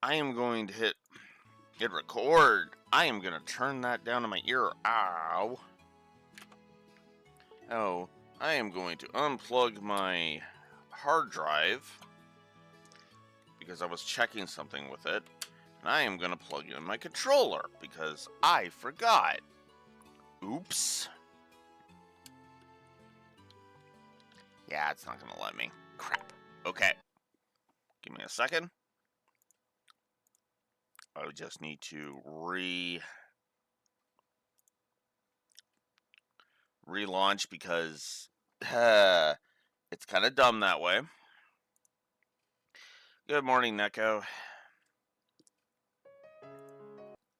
I am going to hit record. I am going to turn that down to my ear. Ow. Oh, I am going to unplug my hard drive because I was checking something with it. And I am going to plug in my controller because I forgot. Oops. Yeah, it's not going to let me. Crap. Okay. Give me a second. I just need to relaunch because it's kind of dumb that way. Good morning, Neko.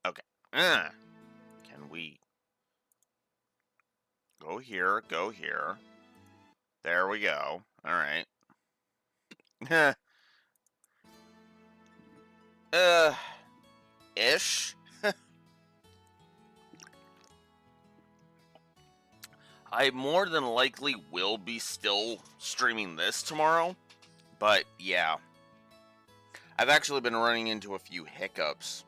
Okay. Can we go here? Go here. There we go. All right. Ish. I more than likely will be still streaming this tomorrow, but yeah. I've actually been running into a few hiccups.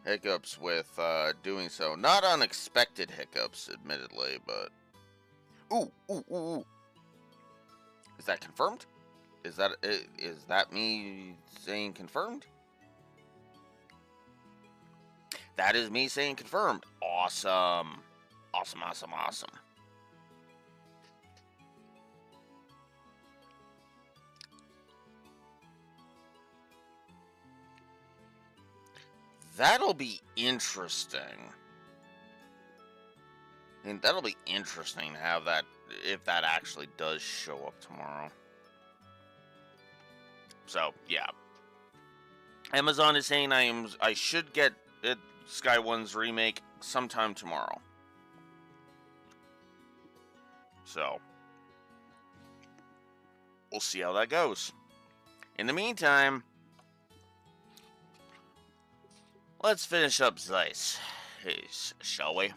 Hiccups with doing so. Not unexpected hiccups, admittedly, but... Ooh. Is that confirmed? Is that me saying confirmed? That is me saying confirmed. Awesome. Awesome. That'll be interesting. And that'll be interesting to have that, if that actually does show up tomorrow. So, yeah. Amazon is saying I should get Sky One's remake sometime tomorrow. So, we'll see how that goes. In the meantime, let's finish up Zeiss, shall we?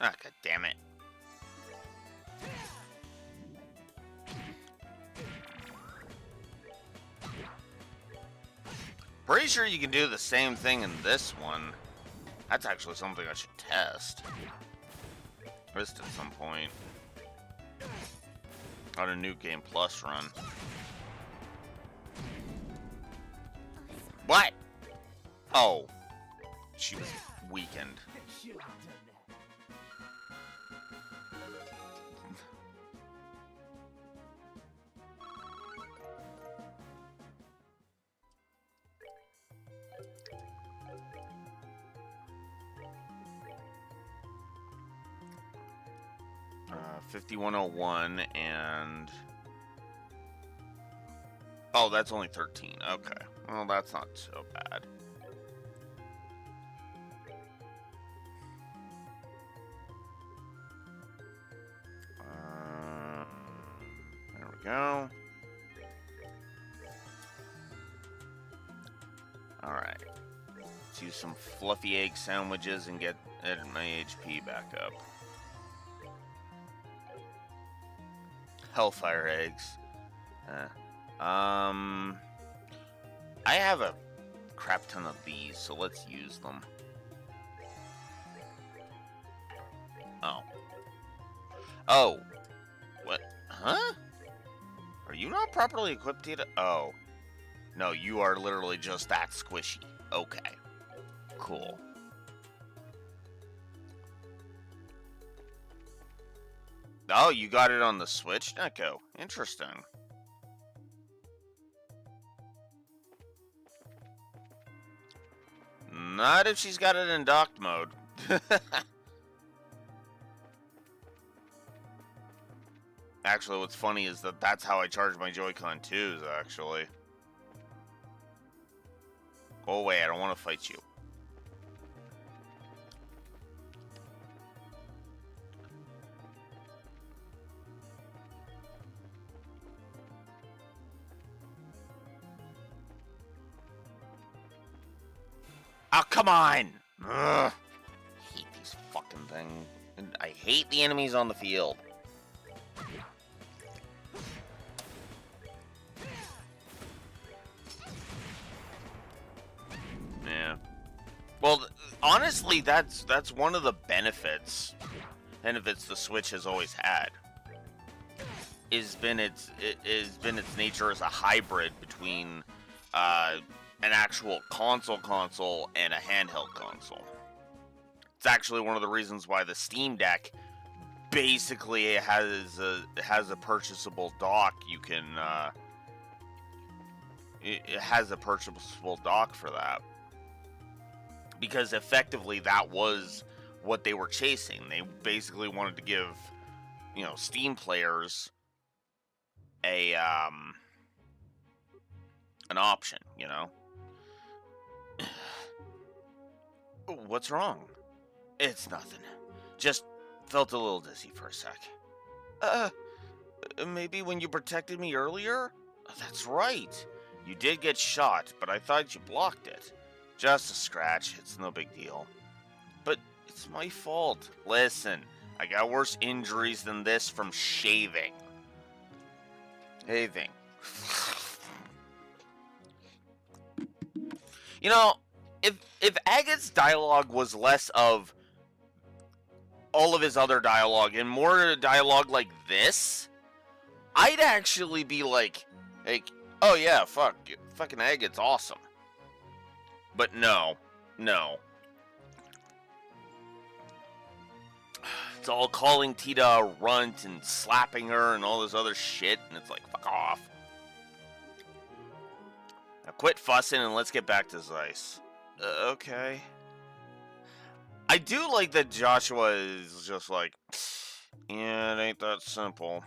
Ah, god damn it. Pretty sure you can do the same thing in this one. That's actually something I should test. Just at some point. On a New Game Plus run. What? Oh. She was weakened. 5101 and... Oh, that's only 13. Okay. Well, that's not so bad. There we go. Alright. Let's use some fluffy egg sandwiches and get my HP back up. Hellfire eggs. I have a crap ton of these, so let's use them. Oh. What? Huh? Are you not properly equipped yet? Oh. No, you are literally just that squishy. Okay. Cool. Oh, you got it on the Switch, Neko. Interesting. Not if she's got it in docked mode. Actually, what's funny is that that's how I charge my Joy-Con 2s, actually. Go away, I don't want to fight you. Oh, come on! Ugh. I hate these fucking things. I hate the enemies on the field. Yeah. Well, honestly, that's one of the benefits the Switch has always had. Has been its nature as a hybrid between an actual console and a handheld console. It's actually one of the reasons why the Steam Deck basically has a purchasable dock. You can it has a purchasable dock for that, because effectively that was what they were chasing. They basically wanted to give, Steam players an option, What's wrong? It's nothing. Just felt a little dizzy for a sec. Maybe when you protected me earlier? That's right. You did get shot, but I thought you blocked it. Just a scratch. It's no big deal. But it's my fault. Listen, I got worse injuries than this from shaving. Having. If Agate's dialogue was less of all of his other dialogue and more dialogue like this, I'd actually be like, oh yeah, fucking Agate's awesome. But no. It's all calling Tita a runt and slapping her and all this other shit, and it's like, fuck off. Now quit fussing and let's get back to Zeiss. Okay. I do like that Joshua is just like, yeah, it ain't that simple.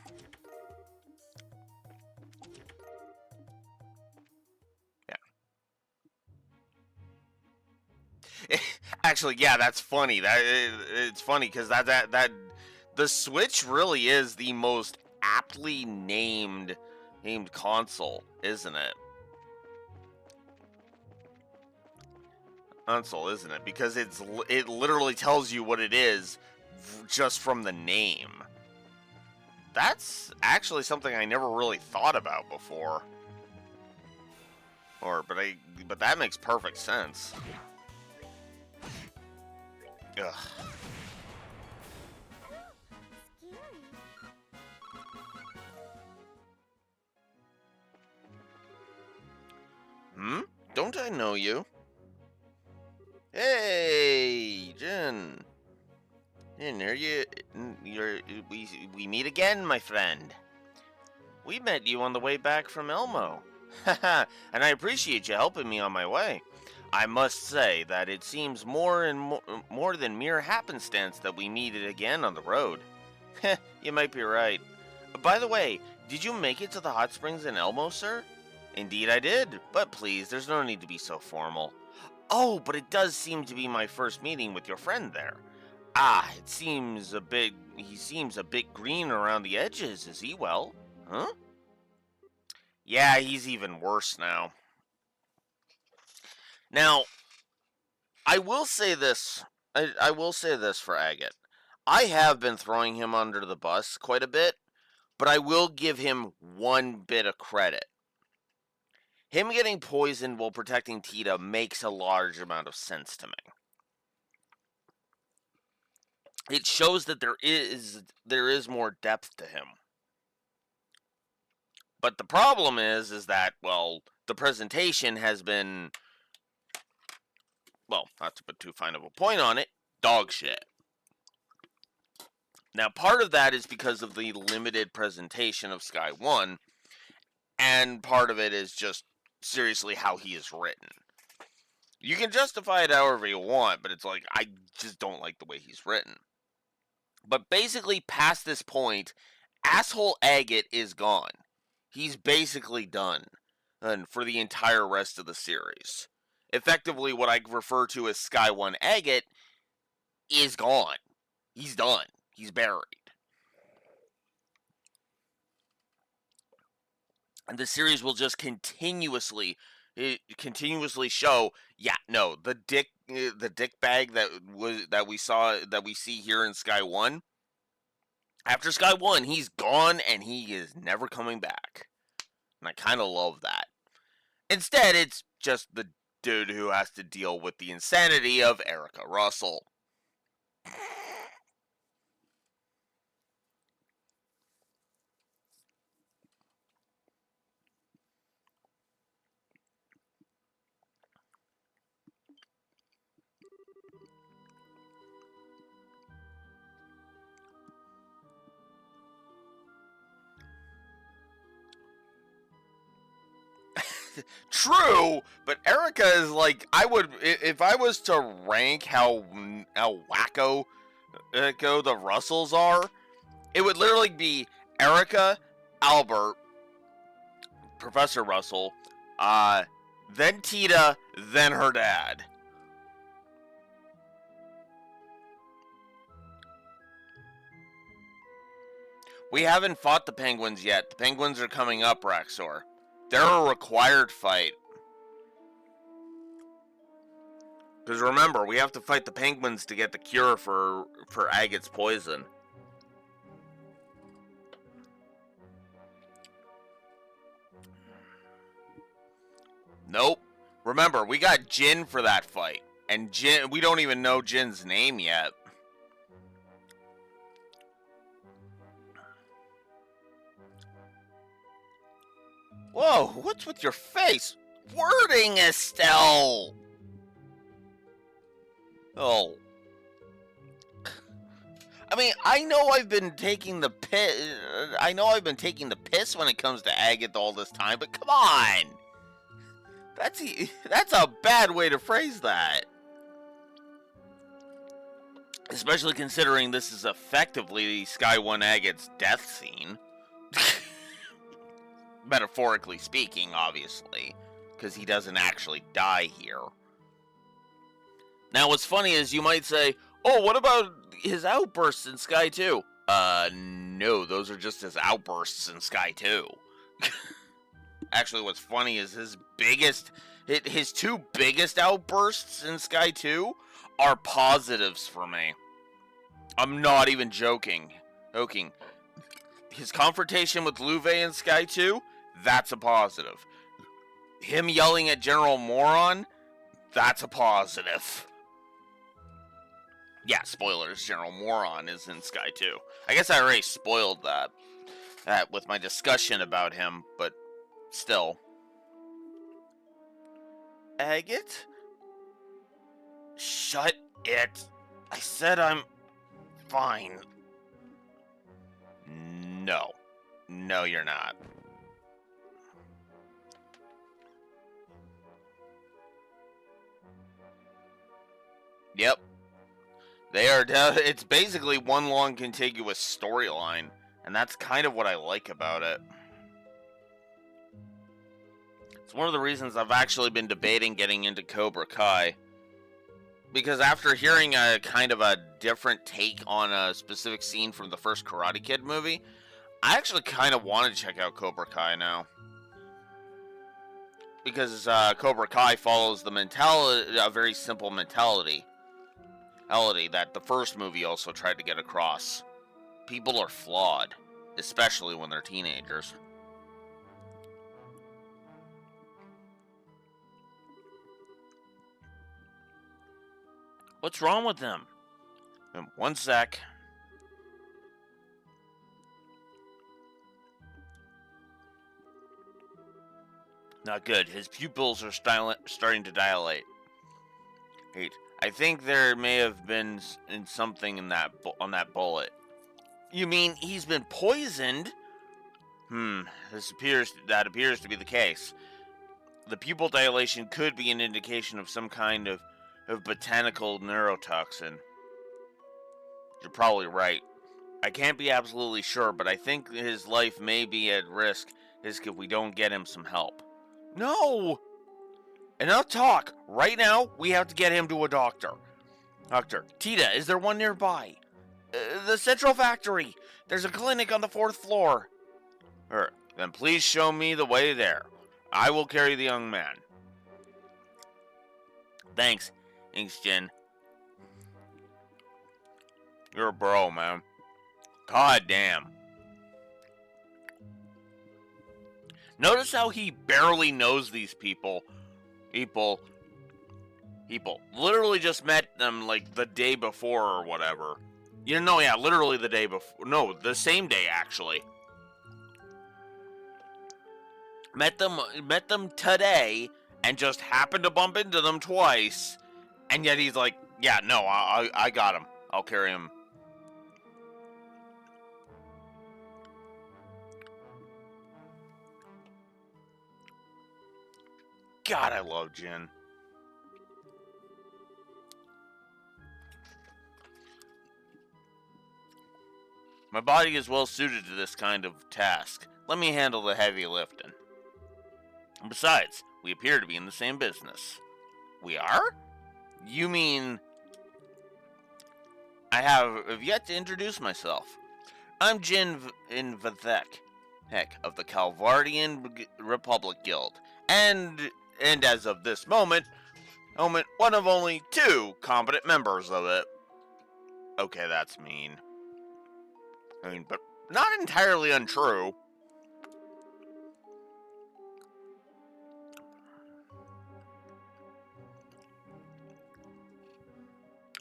Yeah. Actually, yeah, that's funny. It's funny because that the Switch really is the most aptly named console, isn't it? Console, isn't it? Because it literally tells you what it is just from the name. That's actually something I never really thought about before. But that makes perfect sense. Ugh. Don't I know you? Hey, Jin. And we meet again, my friend. We met you on the way back from Elmo. Haha, and I appreciate you helping me on my way. I must say that it seems more than mere happenstance that we meet it again on the road. Heh, you might be right. By the way, did you make it to the hot springs in Elmo, sir? Indeed I did, but please, there's no need to be so formal. Oh, but it does seem to be my first meeting with your friend there. Ah, he seems a bit green around the edges. Is he well? Huh? Yeah, he's even worse now. Now, I will say this. I will say this for Agate. I have been throwing him under the bus quite a bit, but I will give him one bit of credit. Him getting poisoned while protecting Tita makes a large amount of sense to me. It shows that there is more depth to him. But the problem is that, well, the presentation has been, well, not to put too fine of a point on it, dog shit. Now, part of that is because of the limited presentation of Sky 1, and part of it is just seriously how he is written. You can justify it however you want, but it's like, I just don't like the way he's written. But basically, past this point, asshole Agate is gone. He's basically done, and for the entire rest of the series. Effectively, what I refer to as Sky 1 Agate is gone. He's done. He's buried. And the series will just continuously show, yeah, no, the dick bag that we see here in Sky 1. After Sky 1, he's gone and he is never coming back. And I kind of love that. Instead, it's just the dude who has to deal with the insanity of Erica Russell. True, but Erica is like, if I was to rank how wacko the Russells are, it would literally be Erica, Albert, Professor Russell, then Tita, then her dad. We haven't fought the Penguins yet. The Penguins are coming up, Raxor. They're a required fight. Because remember, we have to fight the Penguins to get the cure for Agate's poison. Nope. Remember, we got Jin for that fight. And Jin, we don't even know Jin's name yet. Whoa, what's with your face? Wording, Estelle! Oh. I mean, I know I've been taking the piss. I know I've been taking the piss when it comes to Agate all this time, but come on! That's a bad way to phrase that. Especially considering this is effectively Sky 1 Agate's death scene. Metaphorically speaking, obviously. Because he doesn't actually die here. Now, what's funny is you might say, oh, what about his outbursts in Sky 2? No, those are just his outbursts in Sky 2. Actually, what's funny is his two biggest outbursts in Sky 2 are positives for me. I'm not even joking. His confrontation with Luve in Sky 2, that's a positive. Him yelling at General Moron, that's a positive. Yeah, spoilers, General Moron is in Sky 2. I guess I already spoiled that with my discussion about him, but still. Agate? Shut it. I said I'm fine. No. No, you're not. Yep. They are. It's basically one long contiguous storyline, and that's kind of what I like about it. It's one of the reasons I've actually been debating getting into Cobra Kai. Because after hearing a kind of a different take on a specific scene from the first Karate Kid movie, I actually kind of want to check out Cobra Kai now. Because Cobra Kai follows the mentality, a very simple mentality that the first movie also tried to get across. People are flawed, especially when they're teenagers. What's wrong with them? One sec. Not good. His pupils are starting to dilate. Wait, I think there may have been something in on that bullet. You mean he's been poisoned? That appears to be the case. The pupil dilation could be an indication of some kind of botanical neurotoxin. You're probably right. I can't be absolutely sure, but I think his life may be at risk if we don't get him some help. No! Enough talk! Right now, we have to get him to a doctor. Doctor, Tita, is there one nearby? The Central Factory! There's a clinic on the 4th floor. Then please show me the way there. I will carry the young man. Thanks, Jin. You're a bro, man. God damn. Notice how he barely knows these people. People literally just met them like the day before or whatever. You know, yeah, literally the day before. No, the same day actually. Met them today and just happened to bump into them twice. And yet he's like, yeah, no, I got him. I'll carry him. God, I love Jin. My body is well suited to this kind of task. Let me handle the heavy lifting. Besides, we appear to be in the same business. We are? You mean... I have yet to introduce myself. I'm Jin Vithek, of the Calvardian Republic Guild. And as of this moment, one of only 2 competent members of it. Okay, that's mean. But not entirely untrue.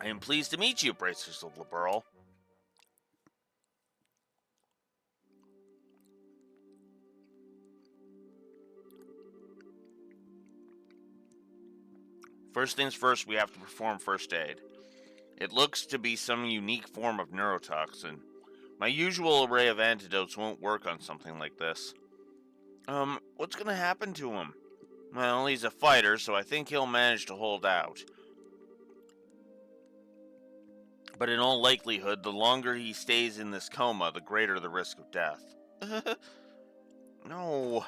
I am pleased to meet you, Bracers of Liberal. First things first, we have to perform first aid. It looks to be some unique form of neurotoxin. My usual array of antidotes won't work on something like this. What's gonna happen to him? Well, he's a fighter, so I think he'll manage to hold out. But in all likelihood, the longer he stays in this coma, the greater the risk of death. No.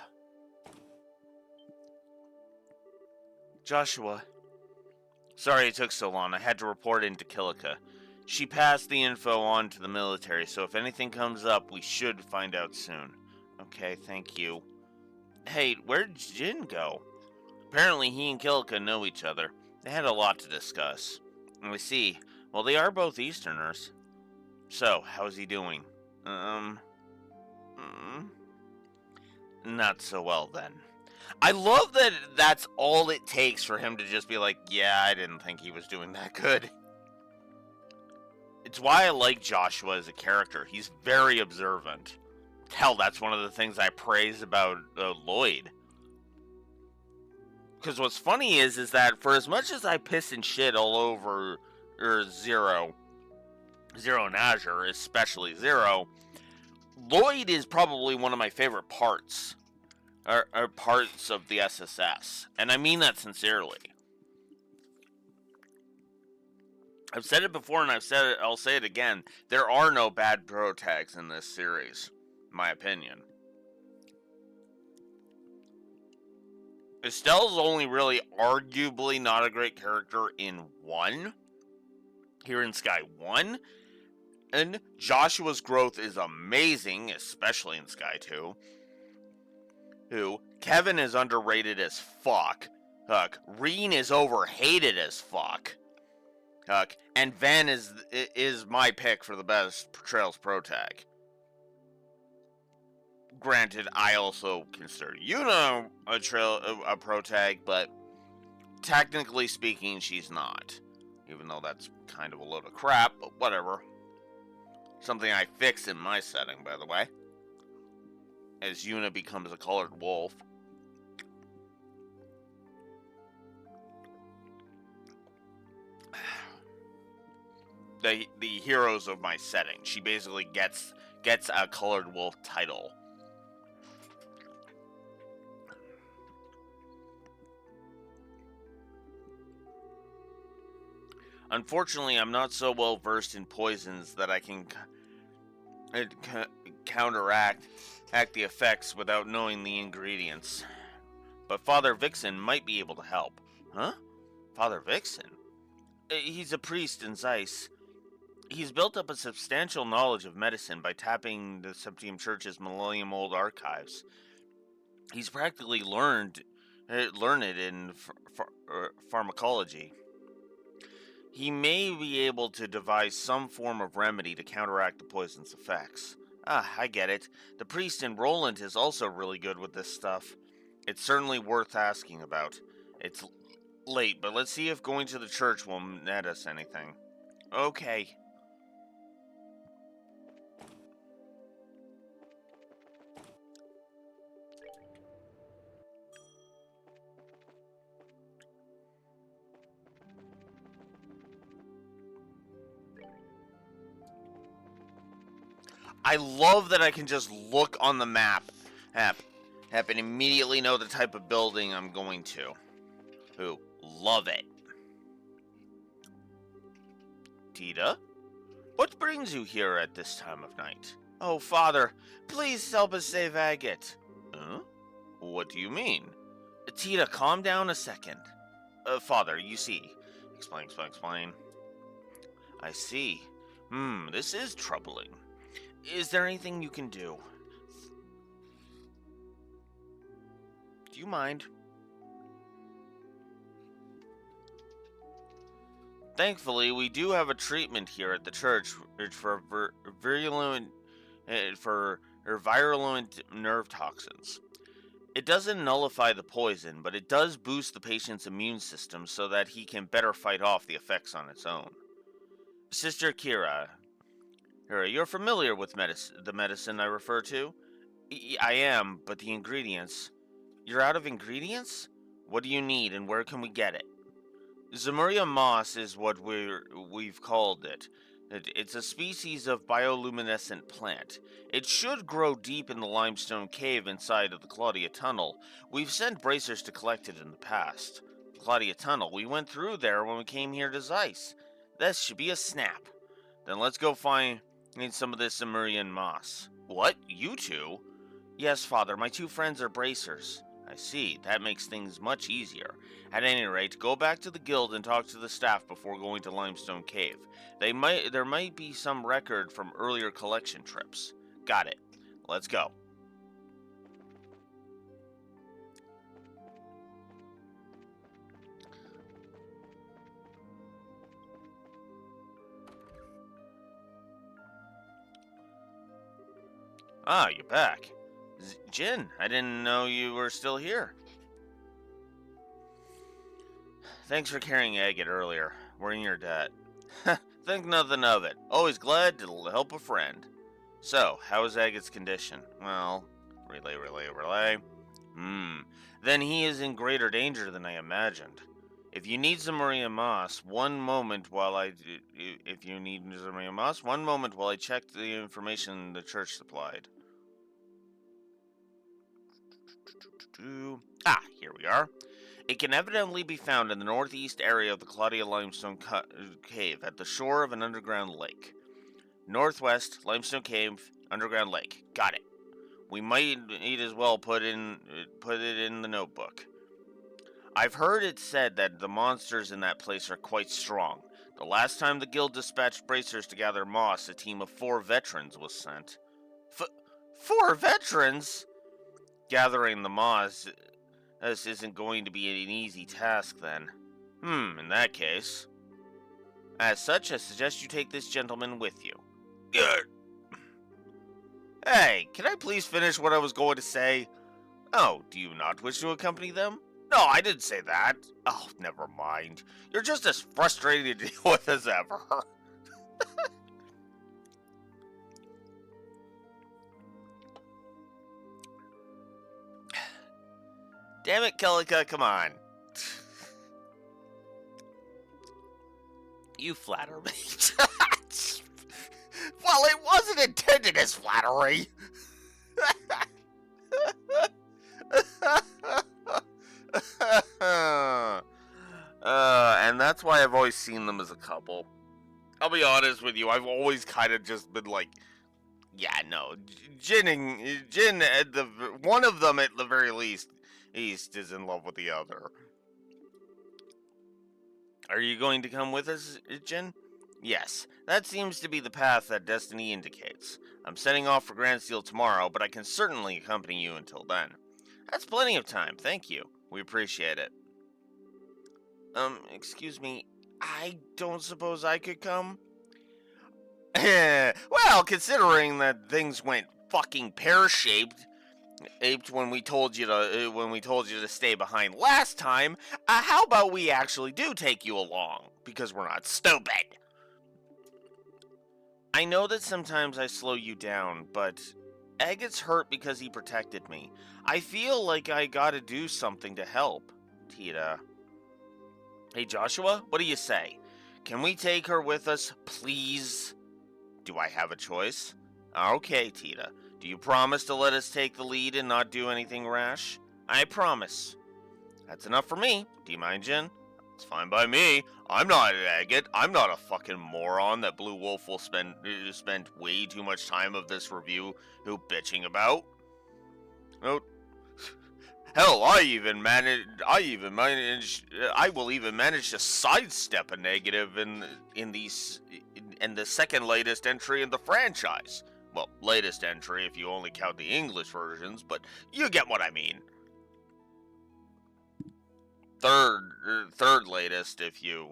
Joshua. Sorry it took so long. I had to report into Kilika. She passed the info on to the military, so if anything comes up, we should find out soon. Okay, thank you. Hey, where'd Jin go? Apparently he and Kilika know each other. They had a lot to discuss. I see. Well, they are both Easterners. So, how's he doing? Not so well then. I love that that's all it takes for him to just be like, yeah, I didn't think he was doing that good. It's why I like Joshua as a character. He's very observant. Hell, that's one of the things I praise about Lloyd. Because what's funny is that for as much as I piss and shit all over Zero and Azure, especially Zero, Lloyd is probably one of my favorite parts. Are parts of the SSS. And I mean that sincerely. I've said it before and I'll say it again. There are no bad protags in this series, in my opinion. Estelle's only really arguably not a great character in 1. Here in Sky 1. And Joshua's growth is amazing, especially in Sky 2. Kevin is underrated as fuck. Reen is overhated as fuck. And Van is my pick for the best Trails protag. Granted, I also consider Yuna a protag, but technically speaking, she's not. Even though that's kind of a load of crap, but whatever. Something I fix in my setting, by the way. As Yuna becomes a colored wolf. The heroes of my setting. She basically gets a colored wolf title. Unfortunately, I'm not so well versed in poisons that I can counteract the effects without knowing the ingredients. But Father Vixen might be able to help. Huh? Father Vixen? He's a priest in Zeiss. He's built up a substantial knowledge of medicine by tapping the Septium Church's millennium-old archives. He's practically learned in pharmacology. He may be able to devise some form of remedy to counteract the poison's effects. Ah, I get it. The priest in Roland is also really good with this stuff. It's certainly worth asking about. It's late, but let's see if going to the church will net us anything. Okay. I love that I can just look on the map and immediately know the type of building I'm going to. Ooh, love it. Tita? What brings you here at this time of night? Oh, Father, please help us save Agate. Huh? What do you mean? Tita, calm down a second. Father, you see. Explain. I see. This is troubling. Is there anything you can do? Do you mind? Thankfully, we do have a treatment here at the church for virulent nerve toxins. It doesn't nullify the poison, but it does boost the patient's immune system so that he can better fight off the effects on its own. Sister Kira, you're familiar with the medicine I refer to? I am, but the ingredients. You're out of ingredients? What do you need, and where can we get it? Zemuria moss is what we've called it. It's a species of bioluminescent plant. It should grow deep in the limestone cave inside of the Claudia Tunnel. We've sent bracers to collect it in the past. Claudia Tunnel, we went through there when we came here to Zeiss. This should be a snap. Then let's go find some of this Zemurian moss. What? You two? Yes, Father, my two friends are bracers. I see. That makes things much easier. At any rate, go back to the guild and talk to the staff before going to Limestone Cave. There might be some record from earlier collection trips. Got it. Let's go. Ah, you're back. Jin, I didn't know you were still here. Thanks for carrying Agate earlier. We're in your debt. Think nothing of it. Always glad to help a friend. So, how is Agate's condition? Well, relay. Then he is in greater danger than I imagined. If you need Zemuria moss, one moment while I check the information the church supplied. Ah, here we are. It can evidently be found in the northeast area of the Claudia Limestone Cave at the shore of an underground lake. Northwest, Limestone Cave, underground lake. Got it. We might as well put it in the notebook. I've heard it said that the monsters in that place are quite strong. The last time the guild dispatched bracers to gather moss, a team of 4 veterans was sent. 4 veterans? Gathering the moss isn't going to be an easy task, then. In that case. As such, I suggest you take this gentleman with you. Hey, can I please finish what I was going to say? Oh, do you not wish to accompany them? No, I didn't say that. Oh, never mind. You're just as frustrating to deal with as ever. Damn it, Kellica, come on. You flatter me. Well, it wasn't intended as flattery. Yeah, and that's why I've always seen them as a couple. I'll be honest with you, I've always kind of just been like, yeah, no, Jin, at the one of them at the very least, is in love with the other. Are you going to come with us, Jin? Yes, that seems to be the path that destiny indicates. I'm setting off for Grand Steel tomorrow, but I can certainly accompany you until then. That's plenty of time, thank you. We appreciate it. Excuse me, I don't suppose I could come? Well, considering that things went fucking pear-shaped, aped when we told you to stay behind last time, how about we actually do take you along? Because we're not stupid. I know that sometimes I slow you down, but Ed gets hurt because he protected me. I feel like I gotta do something to help. Tita. Hey Joshua, what do you say? Can we take her with us, please? Do I have a choice? Okay, Tita. Do you promise to let us take the lead and not do anything rash? I promise. That's enough for me. Do you mind, Jin? It's fine by me. I'm not an agate. I'm not a fucking moron that Blue Wolf will spend way too much time of this review bitching about. Oh, hell, I will even manage to sidestep a negative in the second latest entry in the franchise. Well, latest entry if you only count the English versions, but you get what I mean. Third latest if you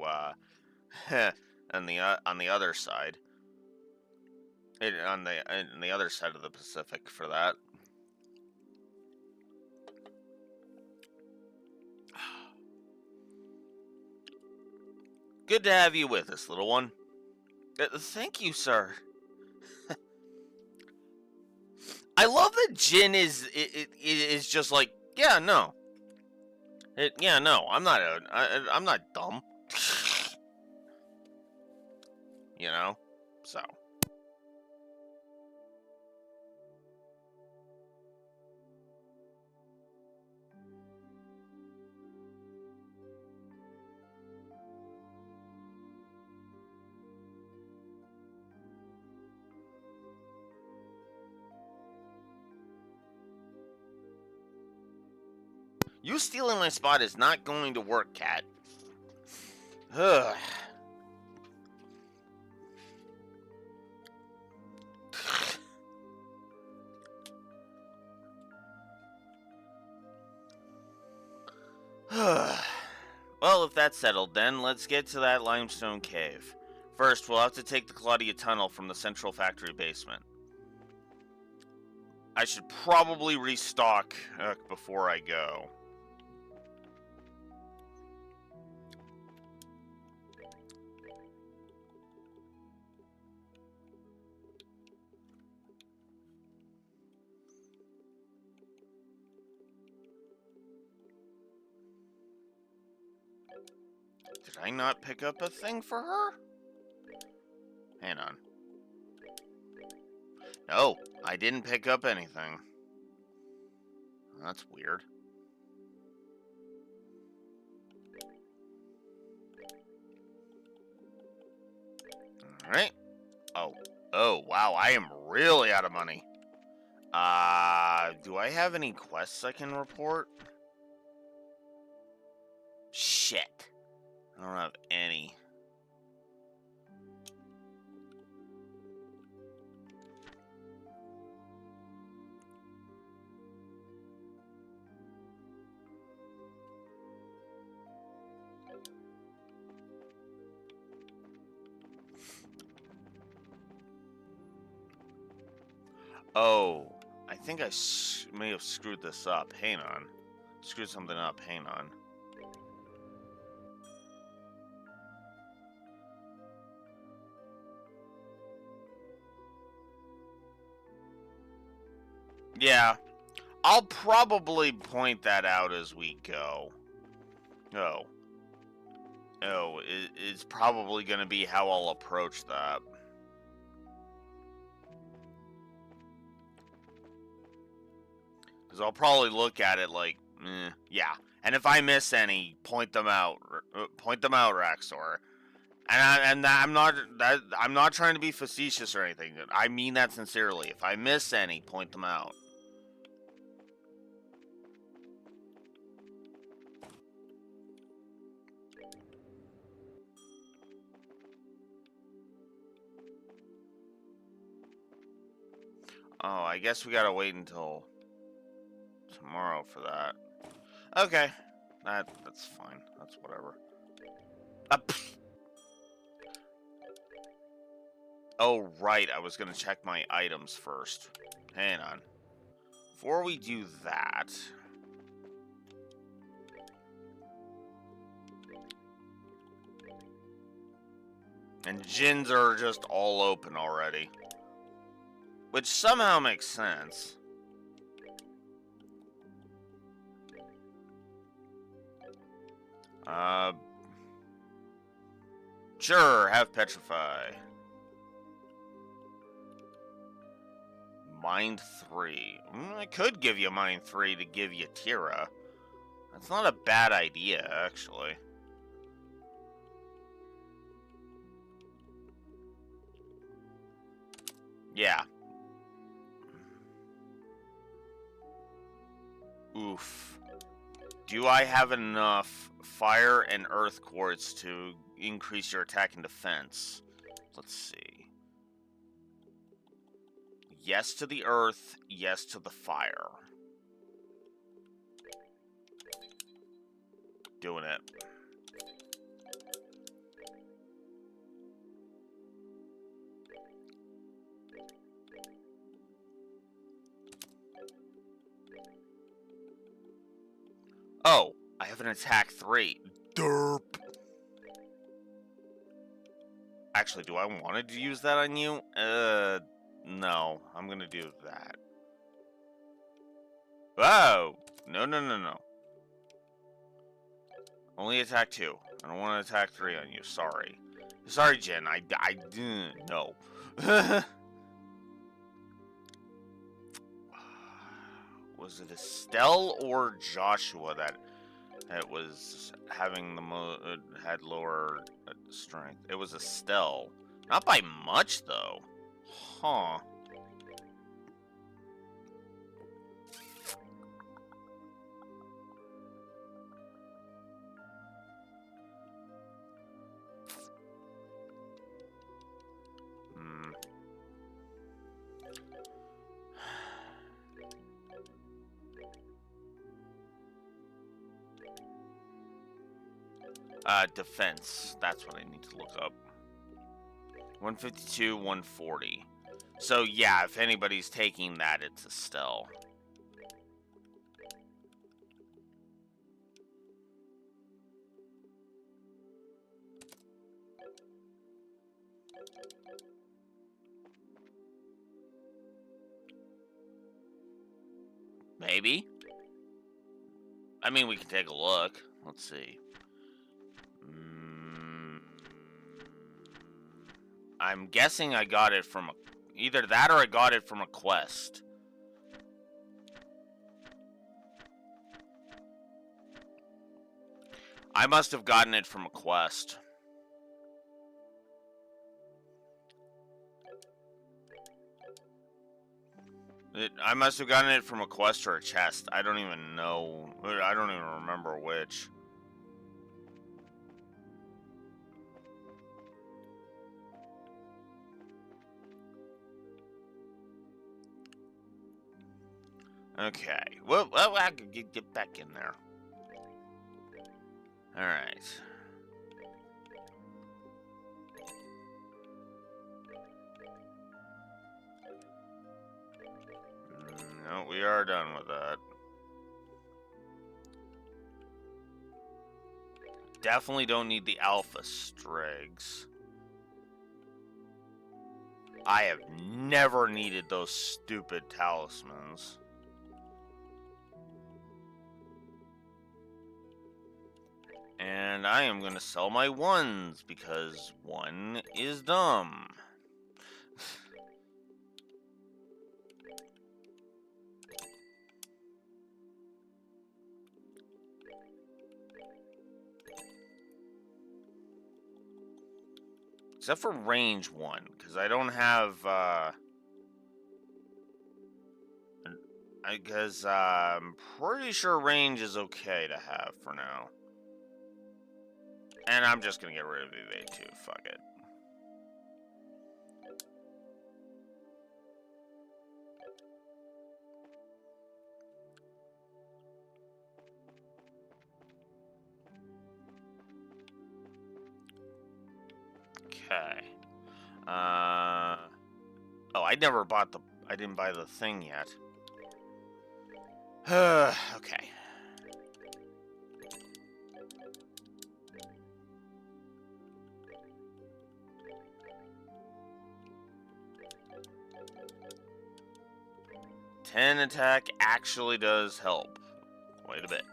on the other side. On the other side of the Pacific for that. Good to have you with us, little one. Thank you, sir. I love that Jin is just like, yeah, no. Yeah, no, I'm not dumb. You know? So. You stealing my spot is not going to work, Cat. Ugh. Well, if that's settled, then let's get to that limestone cave. First, we'll have to take the Claudia tunnel from the central factory basement. I should probably restock before I go. Did I not pick up a thing for her? Hang on. No, I didn't pick up anything. That's weird. Alright. Oh, wow, I am really out of money. Do I have any quests I can report? Shit. I don't have any. Oh, I think I may have screwed this up. Hang on. Screwed something up. Hang on. Yeah, I'll probably point that out as we go. It's probably going to be how I'll approach that. Because I'll probably look at it like, yeah. And if I miss any, point them out. Point them out, Raxor. And I'm not trying to be facetious or anything. I mean that sincerely. If I miss any, point them out. Oh, I guess we gotta wait until tomorrow for that. Okay, that's fine. That's whatever. Oh, right. I was gonna check my items first. Hang on. Before we do that... And gins are just all open already. Which somehow makes sense. Sure, have Petrify. Mind 3. I could give you Mind 3 to give you Tira. That's not a bad idea, actually. Yeah. Oof. Do I have enough fire and earth quartz to increase your attack and defense? Let's see. Yes to the earth, yes to the fire. Doing it. Oh, I have an attack 3. Derp. Actually, do I want to use that on you? No. I'm gonna do that. Whoa! No. Only attack 2. I don't want to attack 3 on you. Sorry. Sorry, Jen. I no. Was it Estelle or Joshua that was having the had lower strength? It was Estelle. Not by much, though. Huh. Defense. That's what I need to look up. 152, 140. So, yeah, if anybody's taking that, it's Estelle. Maybe. I mean, we can take a look. Let's see. I'm guessing I got it from either that or I got it from a quest. I must have gotten it from a quest. I must have gotten it from a quest or a chest. I don't even know. I don't even remember which. Okay. Well, I could get back in there. All right. No, we are done with that. Definitely don't need the alpha stregs. I have never needed those stupid talismans. And I am going to sell my ones because 1 is dumb. Except for range 1, because I don't have, because I'm pretty sure range is okay to have for now. And I'm just gonna get rid of evade too, fuck it. Okay. Oh, I didn't buy the thing yet. Okay. Ten attack actually does help quite a bit.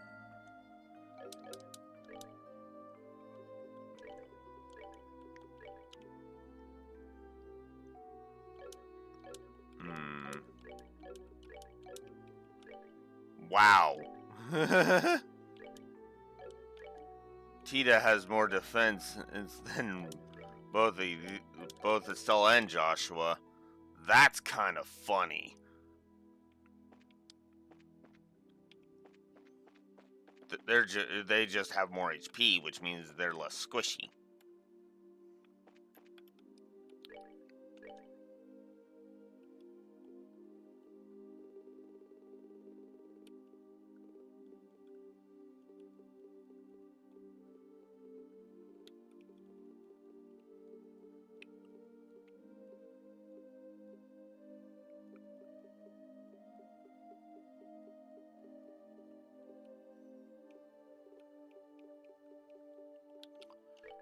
Wow. Tita has more defense than both Estella and Joshua. That's kind of funny. They just have more HP, which means they're less squishy.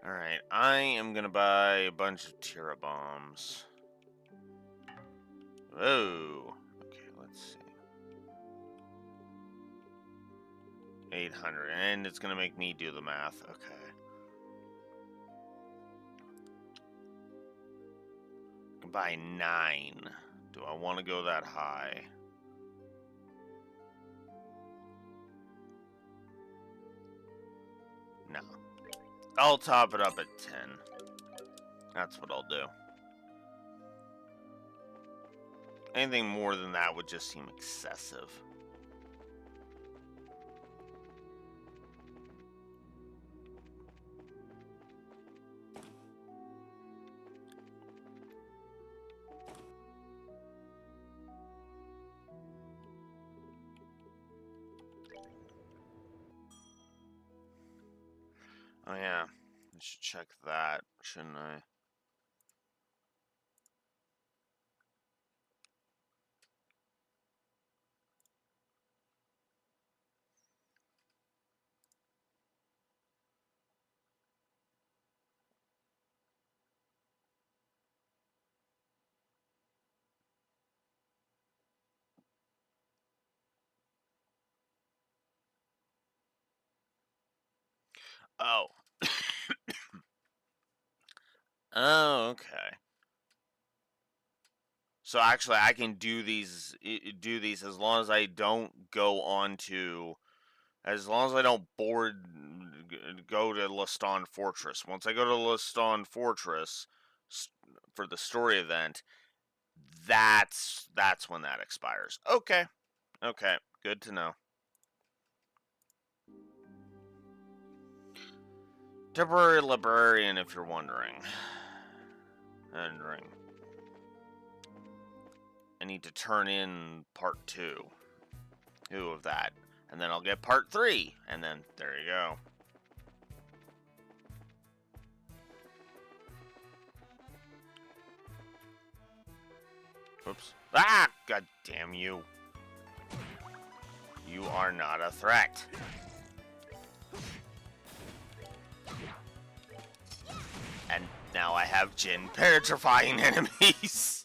Alright, I am gonna buy a bunch of Tira bombs. Whoa. Okay, let's see. 800, and it's gonna make me do the math. Okay. I can buy 9. Do I want to go that high? No. I'll top it up at 10. That's what I'll do. Anything more than that would just seem excessive. Oh yeah, I should check that, shouldn't I? Oh. Oh, okay. So actually, I can do these as long as I don't go on to, as long as I don't go to Leston Fortress. Once I go to Leston Fortress for the story event, that's when that expires. Okay, okay, good to know. Temporary librarian, if you're wondering. I need to turn in part 2 of that. And then I'll get part 3. And then there you go. Whoops. Ah! God damn you. You are not a threat. And now I have Jin petrifying enemies.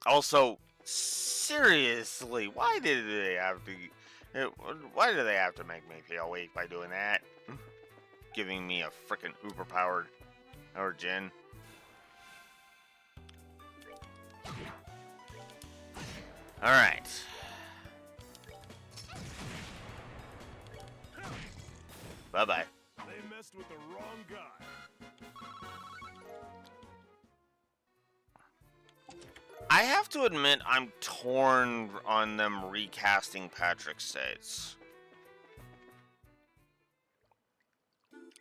Also, seriously, why do they have to make me feel weak by doing that? Giving me a freaking uber powered Jin. Alright. Bye-bye. They messed with the wrong guy. I have to admit, I'm torn on them recasting Patrick States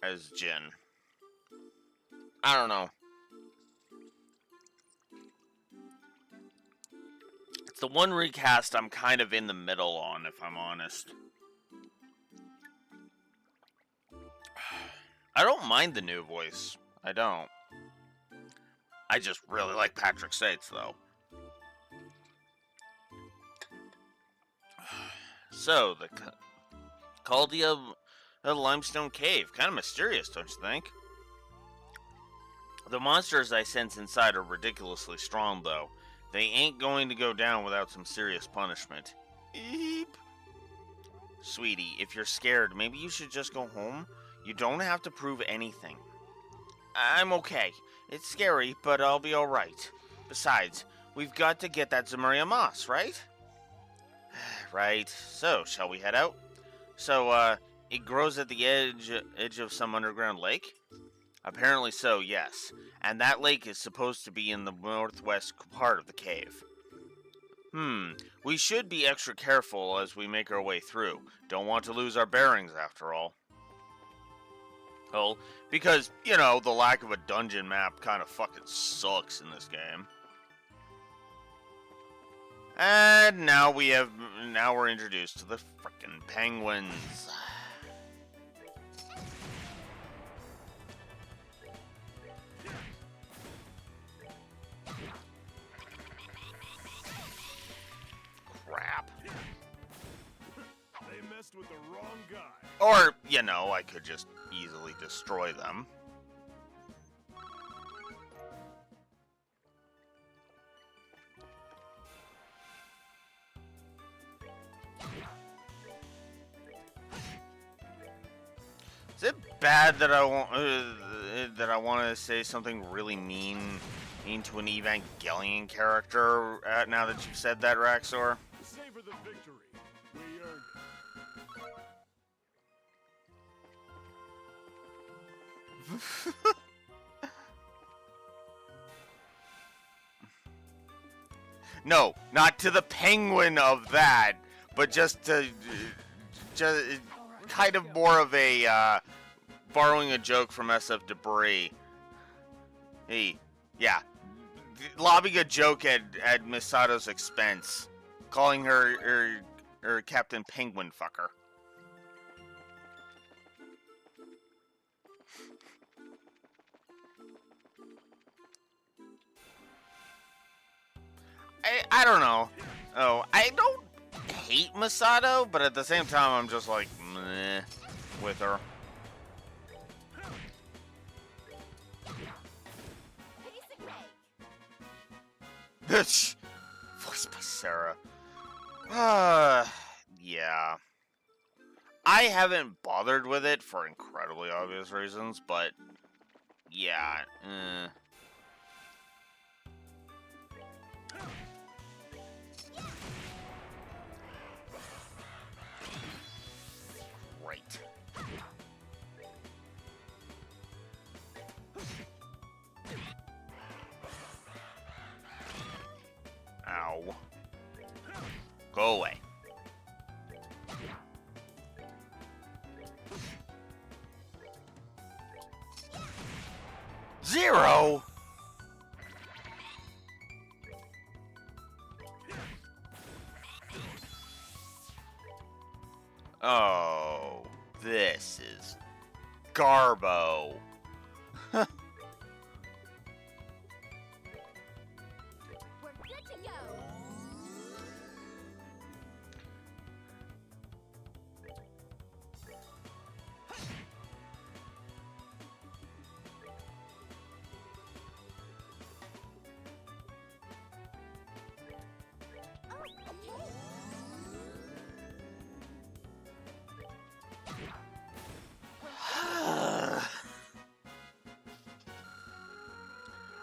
as Jin. I don't know. It's the one recast I'm kind of in the middle on, if I'm honest. I don't mind the new voice. I don't. I just really like Patrick States, though. So, the Caldia Limestone Cave. Kind of mysterious, don't you think? The monsters I sense inside are ridiculously strong, though. They ain't going to go down without some serious punishment. Eep. Sweetie, if you're scared, maybe you should just go home. You don't have to prove anything. I'm okay. It's scary, but I'll be alright. Besides, we've got to get that Zemuria moss, right? Right. So, shall we head out? So, it grows at the edge of some underground lake? Apparently so, yes. And that lake is supposed to be in the northwest part of the cave. We should be extra careful as we make our way through. Don't want to lose our bearings, after all. Well, because, you know, the lack of a dungeon map kind of fucking sucks in this game. And now we're introduced to the frickin' penguins. Crap. They messed with the wrong guy. Or, you know, I could just easily destroy them. Is it bad that I want to say something really mean to an Evangelion character now that you've said that, Raxor? Savor the victory. We earned it. No, not to the penguin of that, but just kind of more of a borrowing a joke from SF Debris. Hey, yeah, lobbing a joke at Misato's expense, calling her Captain Penguin fucker. I don't know. Oh, I don't hate Misato, but at the same time, I'm just like, meh, with her. Voiced by Sarah. Yeah. I haven't bothered with it for incredibly obvious reasons, but yeah, Right. Ow. Go away. Zero? Oh, this is Garbo. We're good to go.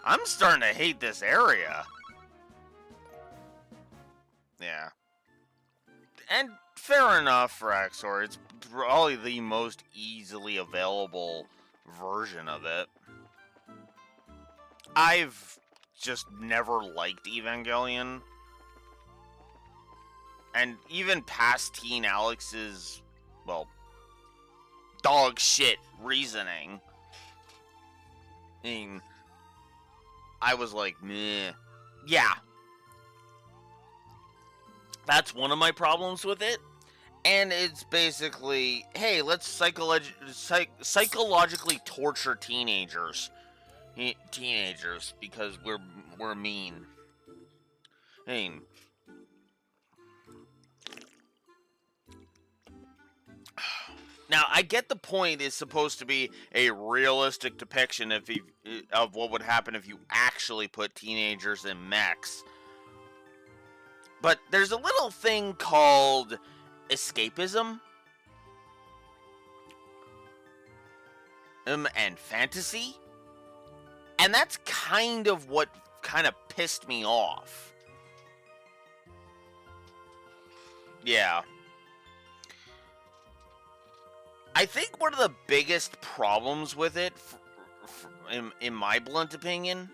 I'm starting to hate this area. Yeah. And fair enough, Raxor. It's probably the most easily available version of it. I've just never liked Evangelion. And even past Teen Alex's, well, dog shit reasoning, I mean, I was like, meh. Yeah. That's one of my problems with it. And it's basically, hey, let's psychologically torture teenagers. Teenagers, because we're mean. I mean, now I get the point is supposed to be a realistic depiction of what would happen if you actually put teenagers in mechs. But there's a little thing called escapism and fantasy, and that's kind of what kind of pissed me off. Yeah. I think one of the biggest problems with it, in my blunt opinion,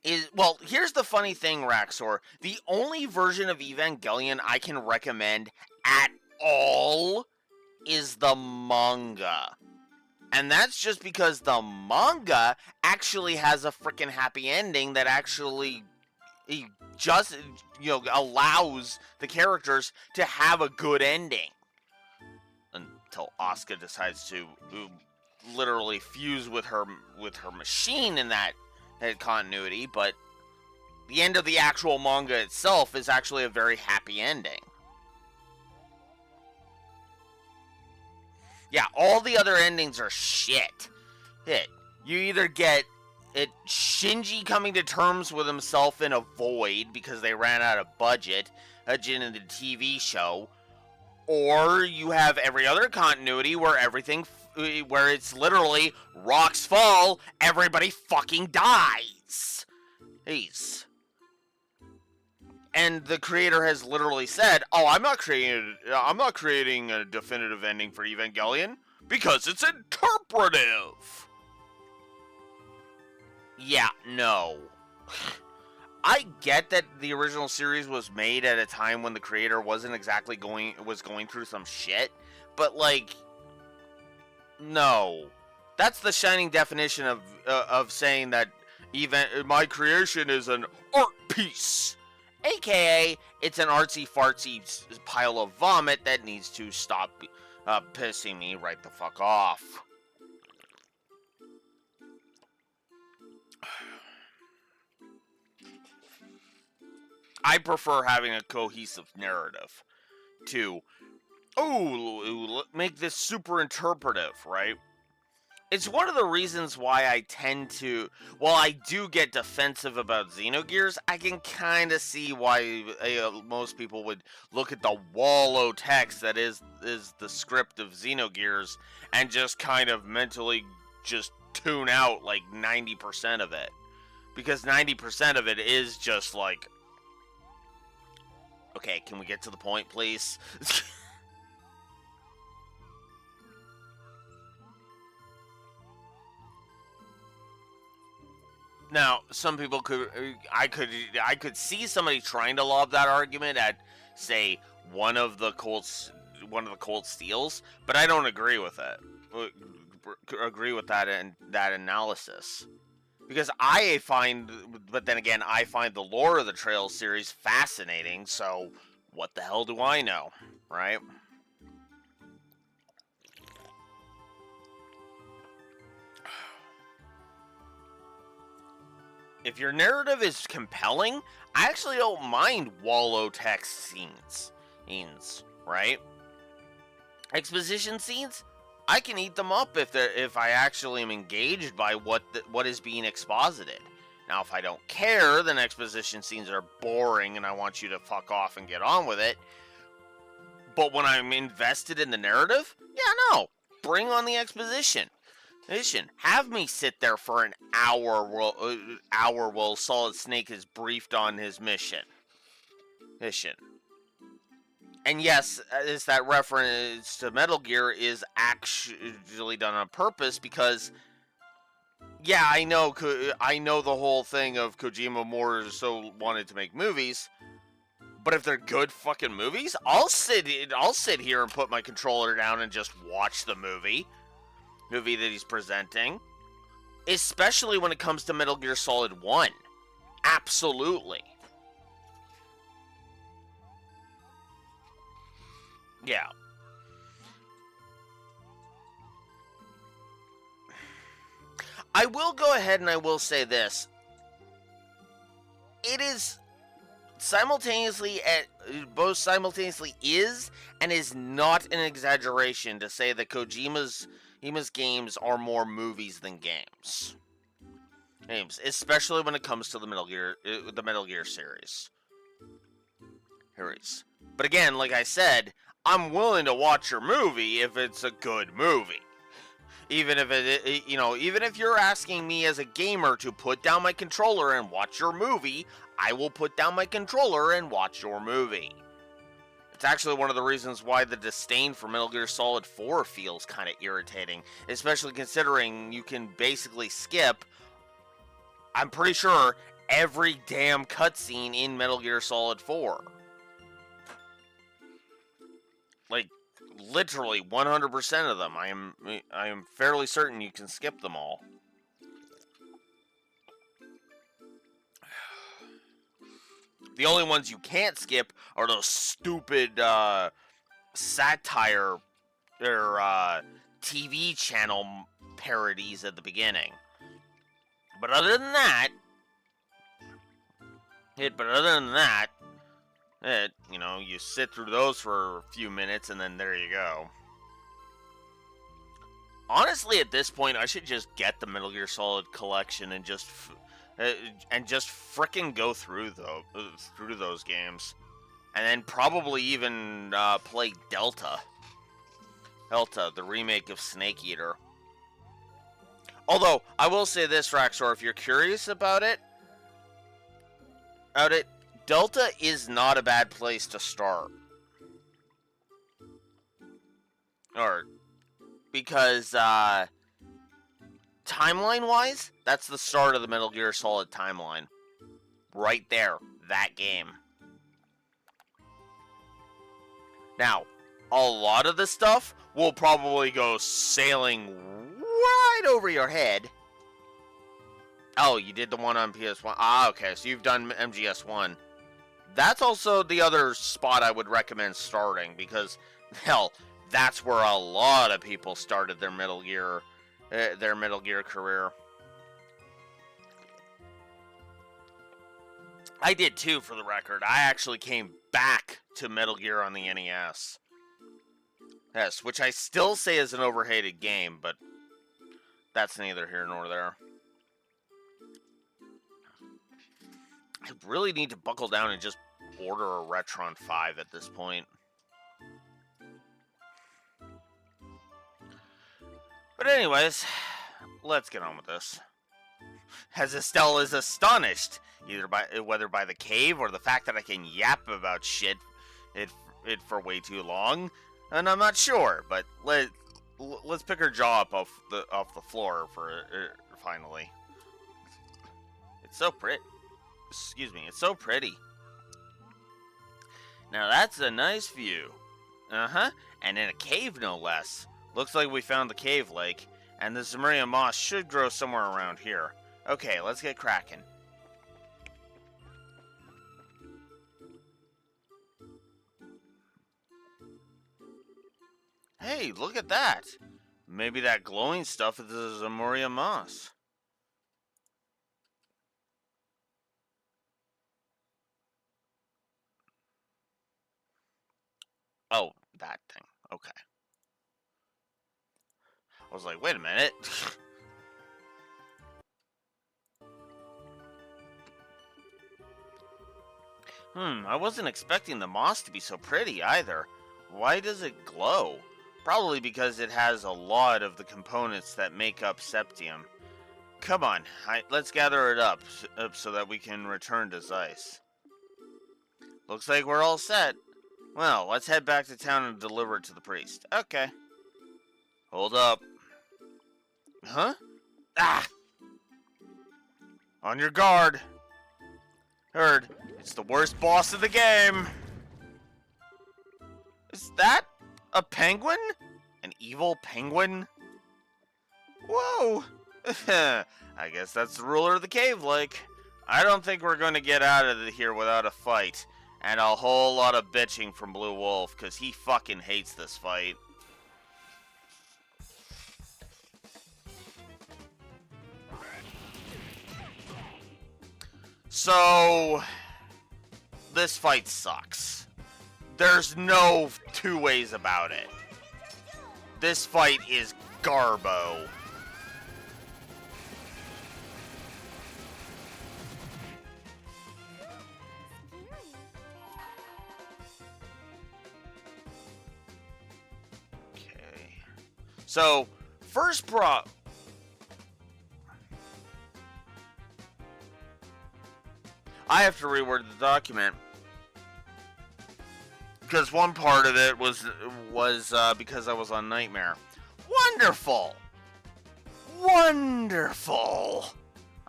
is, well, here's the funny thing, Raxor. The only version of Evangelion I can recommend at all is the manga. And that's just because the manga actually has a freaking happy ending that actually just, allows the characters to have a good ending. Until Asuka decides to literally fuse with her machine in that continuity, but the end of the actual manga itself is actually a very happy ending. Yeah, all the other endings are shit. You either get Shinji coming to terms with himself in a void because they ran out of budget, in the TV show, or you have every other continuity where where it's literally rocks fall, everybody fucking dies. Jeez. And the creator has literally said, "Oh, I'm not creating a definitive ending for Evangelion because it's interpretive." Yeah, no. I get that the original series was made at a time when the creator wasn't exactly going through some shit, but like, no. That's the shining definition of saying that my creation is an art piece. AKA, it's an artsy-fartsy pile of vomit that needs to stop pissing me right the fuck off. I prefer having a cohesive narrative to, make this super interpretive, right? It's one of the reasons why I tend to, while I do get defensive about Xenogears, I can kind of see why most people would look at the wallow text that is the script of Xenogears and just kind of mentally just tune out like 90% of it. Because 90% of it is just like, okay, can we get to the point, please? Now, some people I could see somebody trying to lob that argument at, say, one of the Cold Steels, but I don't agree with it. Agree with that analysis, because but then again, I find the lore of the Trails series fascinating. So, what the hell do I know, right? If your narrative is compelling, I actually don't mind wallow text scenes, right? Exposition scenes, I can eat them up if I actually am engaged by what is being exposited. Now, if I don't care, then exposition scenes are boring and I want you to fuck off and get on with it. But when I'm invested in the narrative, yeah, no, bring on the exposition. Have me sit there for an hour while Solid Snake is briefed on his mission. And yes, is that reference to Metal Gear is actually done on purpose because, yeah, I know the whole thing of Kojima more so wanted to make movies, but if they're good fucking movies, I'll sit here and put my controller down and just watch the movie that he's presenting. Especially when it comes to Metal Gear Solid 1. Absolutely. Yeah. I will go ahead and I will say this. It is both simultaneously is and is not an exaggeration to say that Kojima's games are more movies than games. Especially when it comes to the Metal Gear series. But again, like I said, I'm willing to watch your movie if it's a good movie. Even if you're asking me as a gamer to put down my controller and watch your movie, I will put down my controller and watch your movie. It's actually one of the reasons why the disdain for Metal Gear Solid 4 feels kind of irritating, especially considering you can basically skip, I'm pretty sure, every damn cutscene in Metal Gear Solid 4. Like, literally 100% of them. I am fairly certain you can skip them all. The only ones you can't skip are those stupid satire or TV channel parodies at the beginning. But other than that, you sit through those for a few minutes and then there you go. Honestly, at this point, I should just get the Metal Gear Solid collection and just frickin' go through those games, and then probably even play Delta, the remake of Snake Eater. Although I will say this, Raxor, if you're curious about it, Delta is not a bad place to start. Because timeline-wise, that's the start of the Metal Gear Solid timeline. Right there, that game. Now, a lot of the stuff will probably go sailing right over your head. Oh, you did the one on PS1. Ah, okay, so you've done MGS1. That's also the other spot I would recommend starting, because, hell, that's where a lot of people started their Metal Gear career. I did too, for the record. I actually came back to Metal Gear on the NES. Yes, which I still say is an overhated game, but that's neither here nor there. I really need to buckle down and just order a Retron 5 at this point. But anyways, let's get on with this. As Estelle is astonished, whether by the cave or the fact that I can yap about shit it for way too long, and I'm not sure. But let's pick her jaw up off the floor for finally. It's so pretty. Excuse me. It's so pretty. Now that's a nice view. And in a cave, no less. Looks like we found the cave lake, and the Zemuria moss should grow somewhere around here. Okay, let's get cracking. Hey, look at that! Maybe that glowing stuff is the Zemuria moss. Oh, that thing. Okay. I was like, wait a minute. I wasn't expecting the moss to be so pretty either. Why does it glow? Probably because it has a lot of the components that make up Septium. Come on, let's gather it up so that we can return to Zeiss. Looks like we're all set. Well, let's head back to town and deliver it to the priest. Okay. Hold up. Huh? Ah! On your guard. Heard. It's the worst boss of the game. Is that a penguin? An evil penguin? Whoa! I guess that's the ruler of the cave lake. I don't think we're going to get out of here without a fight. And a whole lot of bitching from Blue Wolf, because he fucking hates this fight. So, this fight sucks. There's no two ways about it. This fight is garbo. Okay. So, first I have to reword the document because one part of it was because I was on Nightmare. Wonderful, wonderful.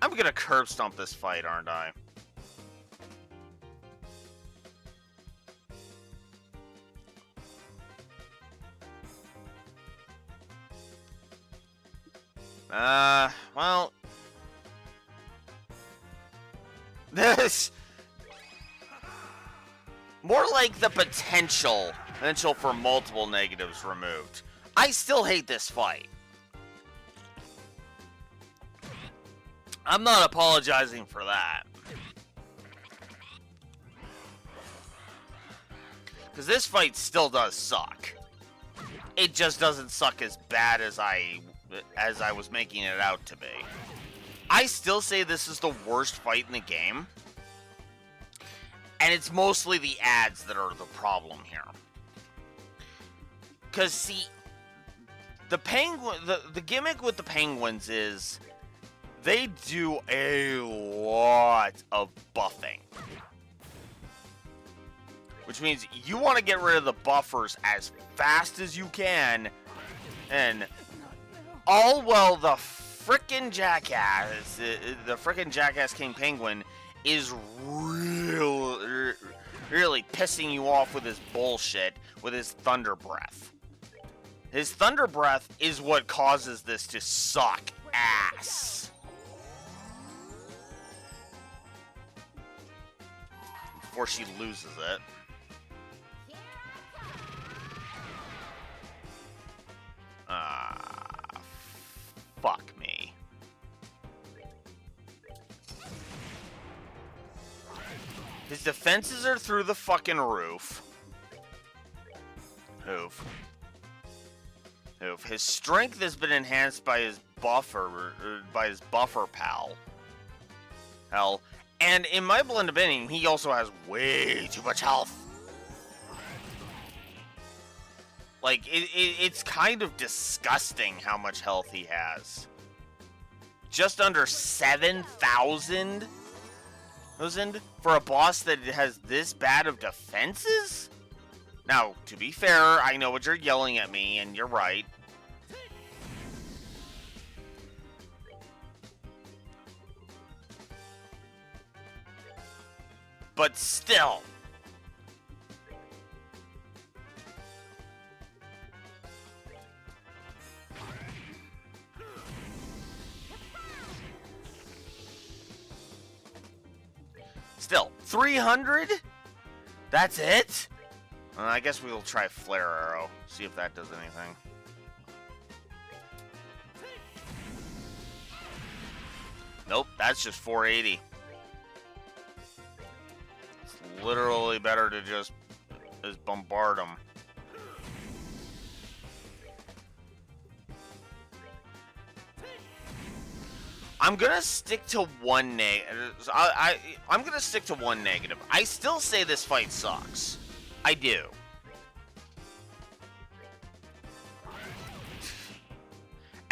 I'm gonna curb stomp this fight, aren't I? Well. This more like the potential for multiple negatives removed. I still hate this fight. I'm not apologizing for that. Because this fight still does suck. It just doesn't suck as bad as I was making it out to be. I still say this is the worst fight in the game. And it's mostly the ads that are the problem here. Because, see, the gimmick with the penguins is they do a lot of buffing. Which means you want to get rid of the buffers as fast as you can. And all while the frickin' jackass, the frickin' jackass King Penguin is really pissing you off with his bullshit, with his thunder breath. His thunder breath is what causes this to suck ass. Before she loses it. Fuck me. His defenses are through the fucking roof. Hoof. His strength has been enhanced by his buffer pal. Hell, and in my blend of inning, he also has way too much health. Like, it's kind of disgusting how much health he has. Just under 7,000 for a boss that has this bad of defenses? Now, to be fair, I know what you're yelling at me, and you're right. But still. Still, 300? That's it? I guess we'll try Flare Arrow. See if that does anything. Nope, that's just 480. It's literally better to just bombard them. I'm gonna stick to one negative. I'm gonna stick to one negative. I still say this fight sucks. I do.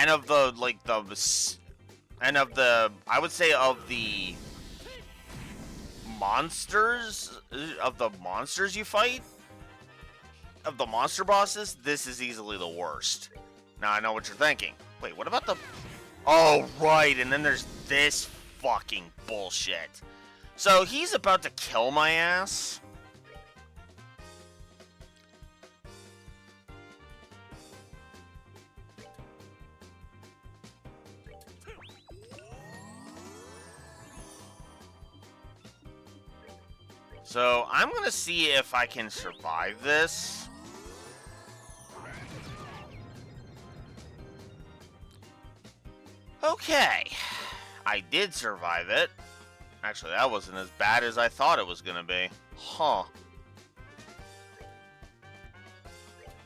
And of the I would say of the monsters you fight, of the monster bosses, this is easily the worst. Now I know what you're thinking. Wait, what about the... Oh, right, and then there's this fucking bullshit. So he's about to kill my ass. So I'm gonna see if I can survive this. Okay, I did survive it. Actually, that wasn't as bad as I thought it was gonna be. Huh.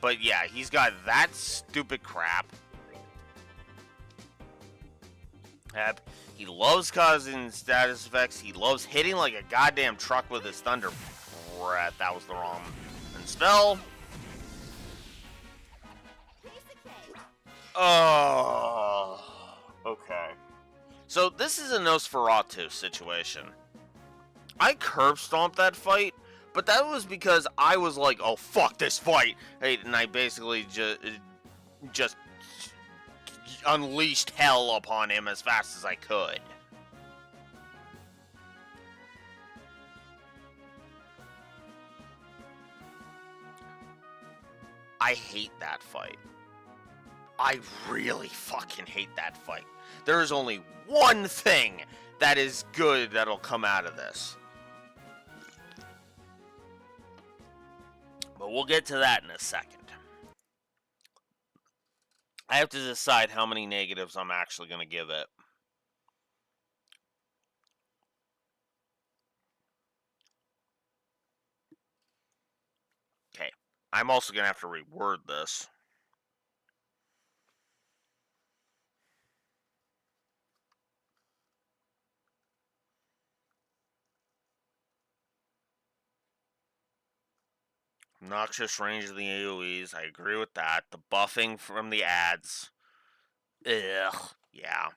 But yeah, he's got that stupid crap. He loves causing status effects. He loves hitting like a goddamn truck with his thunder breath. That was the wrong spell. Oh, okay. So this is a Nosferatu situation. I curb stomped that fight, but that was because I was like, "Oh fuck this fight," and I basically just unleashed hell upon him as fast as I could. I hate that fight. I really fucking hate that fight. There is only one thing that is good that'll come out of this. But we'll get to that in a second. I have to decide how many negatives I'm actually going to give it. Okay. I'm also going to have to reword this. Noxious range of the AoEs. I agree with that. The buffing from the ads. Ugh. Yeah.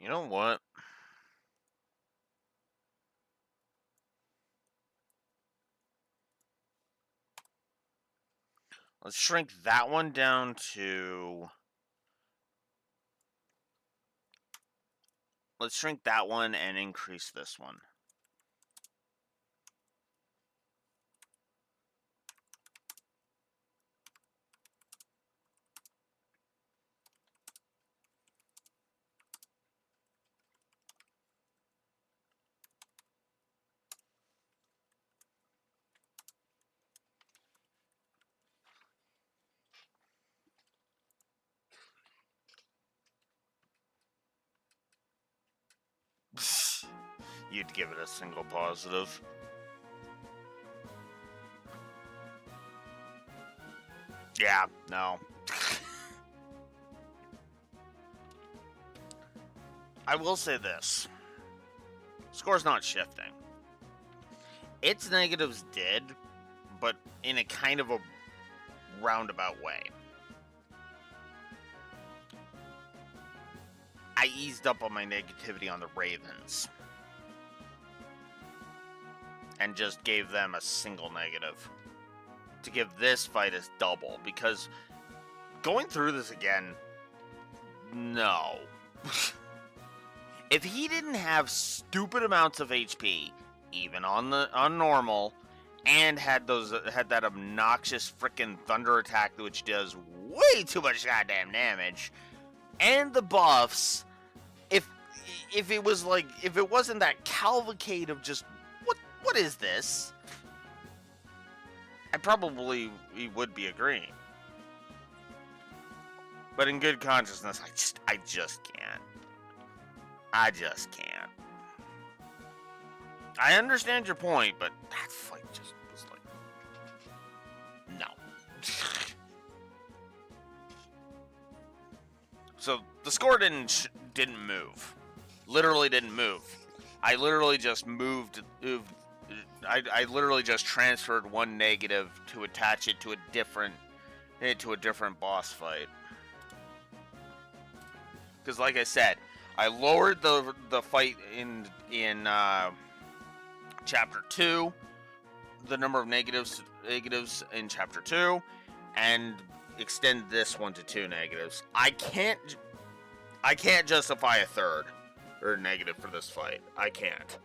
You know what? Let's shrink that one down to... Let's shrink that one and increase this one. You'd give it a single positive. Yeah, no. I will say this. Score's not shifting. Its negatives did, but in a kind of a roundabout way. I eased up on my negativity on the Ravens. And just gave them a single negative. To give this fight as double. Because going through this again, no. If he didn't have stupid amounts of HP, even on normal, and had that obnoxious freaking thunder attack which does way too much goddamn damage, and the buffs, if it wasn't that cavalcade of just what is this? I probably would be agreeing. But in good consciousness, I just can't. I just can't. I understand your point, but that fight just was like... No. So, the score didn't move. Literally didn't move. I literally just moved... I literally just transferred one negative to attach it to a different boss fight. Because, like I said, I lowered the fight in Chapter 2, the number of negatives in Chapter 2, and extend this one to 2 negatives. I can't justify a third or negative for this fight. I can't.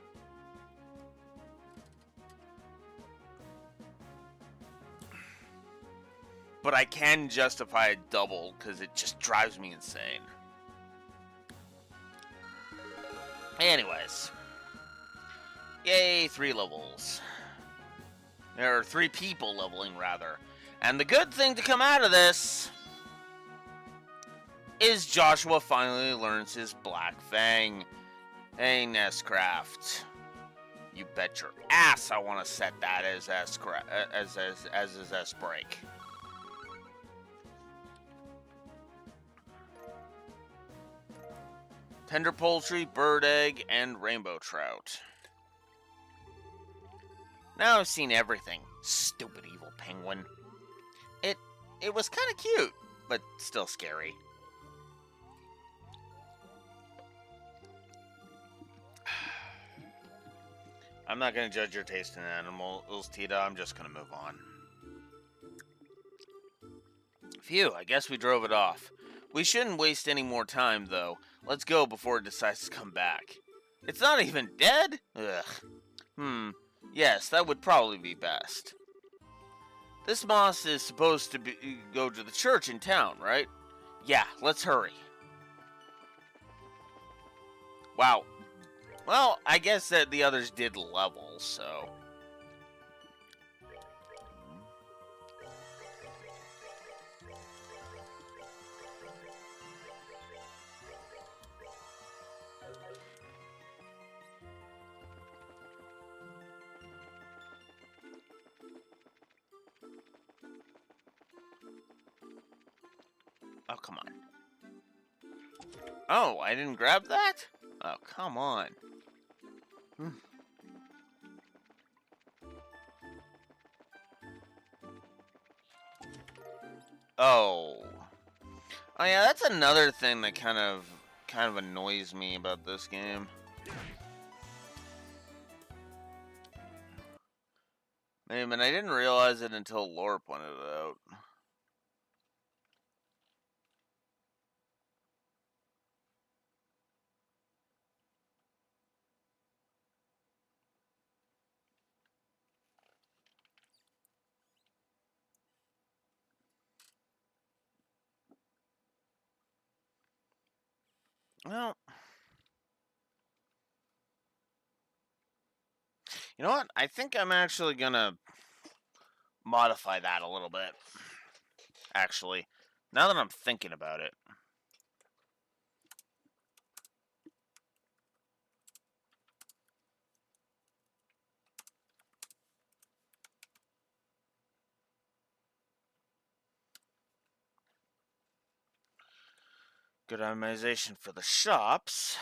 But I can justify a double because it just drives me insane. Anyways. Yay, 3 levels. There are 3 people leveling, rather. And the good thing to come out of this is Joshua finally learns his Black Fang. Hey, Nestcraft. You bet your ass I want to set that as his S break. Tender poultry, bird egg, and rainbow trout. Now I've seen everything. Stupid evil penguin. It was kind of cute, but still scary. I'm not going to judge your taste in animals, Tita. I'm just going to move on. Phew, I guess we drove it off. We shouldn't waste any more time, though. Let's go before it decides to come back. It's not even dead? Ugh. Yes, that would probably be best. This moss is supposed to go to the church in town, right? Yeah, let's hurry. Wow. Well, I guess that the others did level, so... Oh, come on. Oh, I didn't grab that? Oh, come on. Oh. Oh, yeah, that's another thing that kind of kind of annoys me about this game. Man, I didn't realize it until Lore pointed it out. Well, you know what? I think I'm actually gonna modify that a little bit. Actually, now that I'm thinking about it. Good itemization for the shops.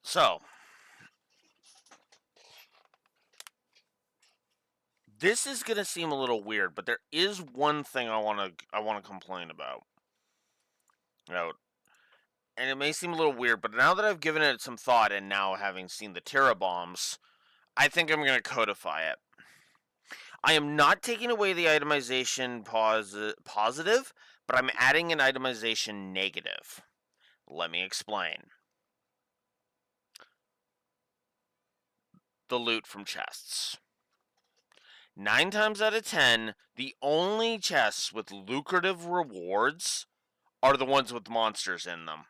So, this is gonna seem a little weird, but there is one thing I wanna complain about. You know, and it may seem a little weird, but now that I've given it some thought, and now having seen the Terra bombs, I think I'm gonna codify it. I am not taking away the itemization positive, but I'm adding an itemization negative. Let me explain. The loot from chests. 9 times out of 10, the only chests with lucrative rewards are the ones with monsters in them.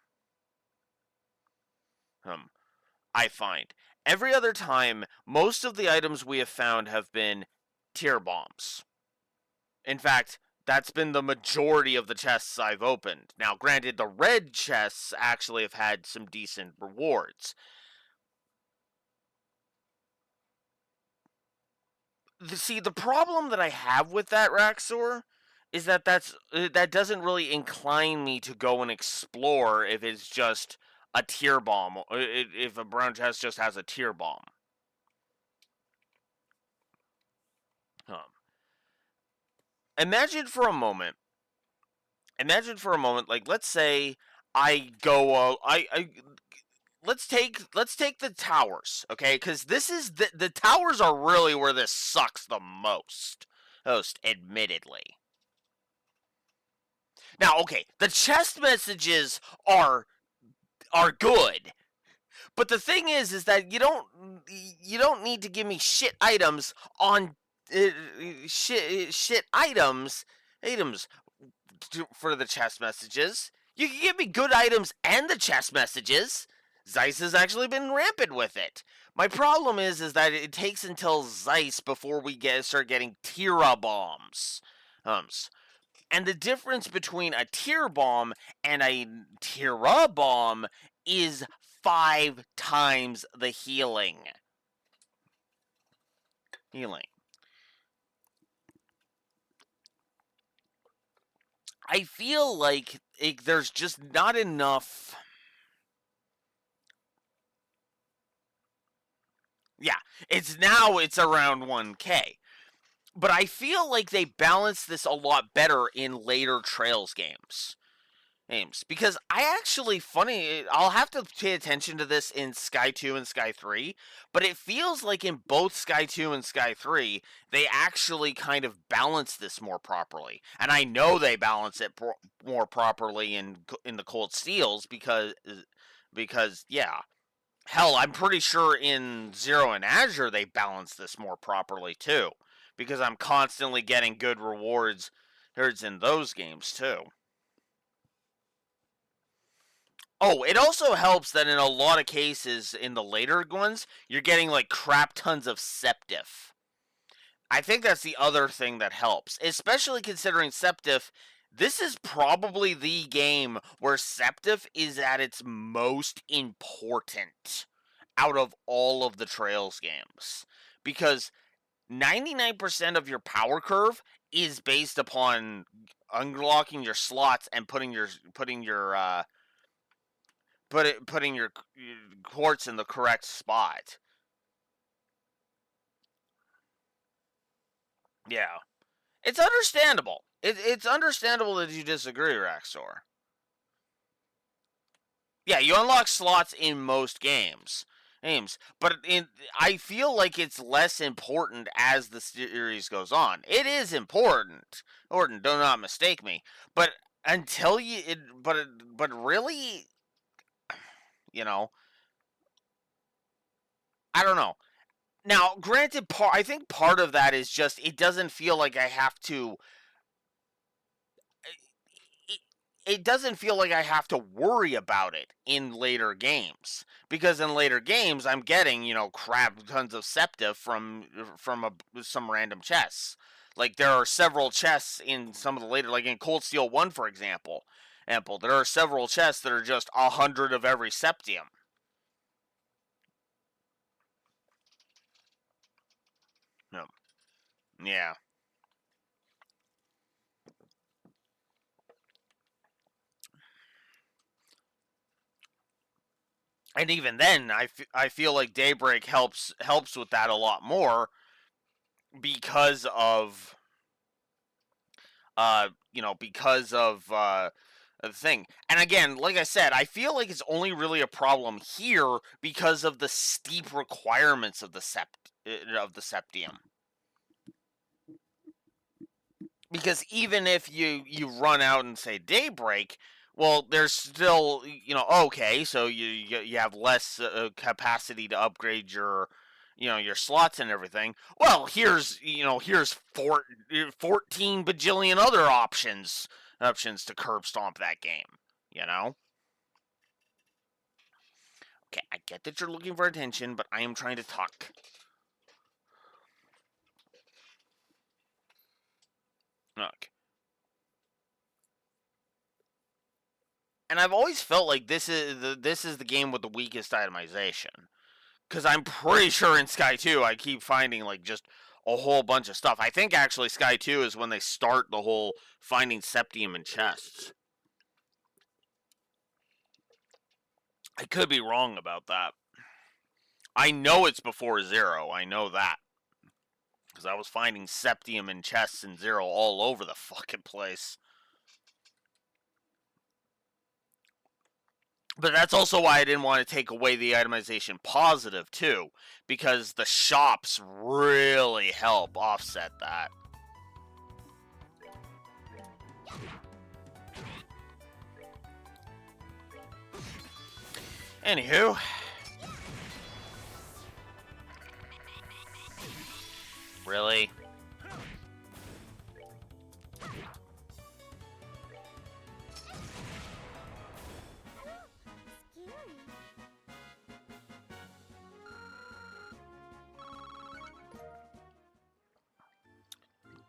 I find. Every other time, most of the items we have found have been tier bombs. In fact, that's been the majority of the chests I've opened. Now, granted, the red chests actually have had some decent rewards. The problem that I have with that, Raxor, is that that doesn't really incline me to go and explore if it's just a tier bomb, if a brown chest just has a tier bomb. Um, imagine for a moment, like let's say I go, let's take the towers, okay? Because this is the towers are really where this sucks the most, admittedly. Now, okay, the chest messages are good. But the thing is that you don't need to give me shit items on shit items for the chest messages. You can give me good items and the chest messages. Zeiss has actually been rampant with it. My problem is that it takes until Zeiss before we start getting Tira bombs. And the difference between a tier bomb and a Tira bomb is 5 times the healing. I feel like there's just not enough. Yeah, it's around 1K. But I feel like they balance this a lot better in later Trails games. Because I'll have to pay attention to this in Sky 2 and Sky 3, but it feels like in both Sky 2 and Sky 3, they actually kind of balance this more properly. And I know they balance it more properly in the Cold Steels because yeah. Hell, I'm pretty sure in Zero and Azure they balance this more properly too, because I'm constantly getting good rewards in those games too. Oh, it also helps that in a lot of cases in the later ones, you're getting like crap tons of Septif. I think that's the other thing that helps, especially considering Septif. This is probably the game where Septif is at its most important out of all of the Trails games. Because 99% of your power curve is based upon unlocking your slots and putting your quartz in the correct spot. Yeah. It's understandable. It's understandable that you disagree, Raxor. Yeah, you unlock slots in most games. But I feel like it's less important as the series goes on. It is important. Orton, do not mistake me. But until you, but really, you know, I don't know. Now, granted, I think part of that is just it doesn't feel like I have to. It doesn't feel like I have to worry about it in later games, because in later games I'm getting crap tons of septa some random chests. Like there are several chests in some of the later, like in Cold Steel 1 for example. There are several chests that are just 100 of every septium. Yeah. And even then, I feel like Daybreak helps with that a lot more because of because of the thing. And again, like I said, I feel like it's only really a problem here because of the steep requirements of the septium. Because even if you run out and say Daybreak, well, there's still okay, so you have less capacity to upgrade your slots and everything. Well, here's 14 bajillion other options to curb stomp that game. Okay, I get that you're looking for attention, but I am trying to talk. Look. And I've always felt like this is the game with the weakest itemization. Because I'm pretty sure in Sky 2 I keep finding like just a whole bunch of stuff. I think actually Sky 2 is when they start the whole finding septium in chests. I could be wrong about that. I know it's before Zero. I know that. Because I was finding septium in chests in Zero all over the fucking place. But that's also why I didn't want to take away the itemization positive, too. Because the shops really help offset that. Anywho. Really?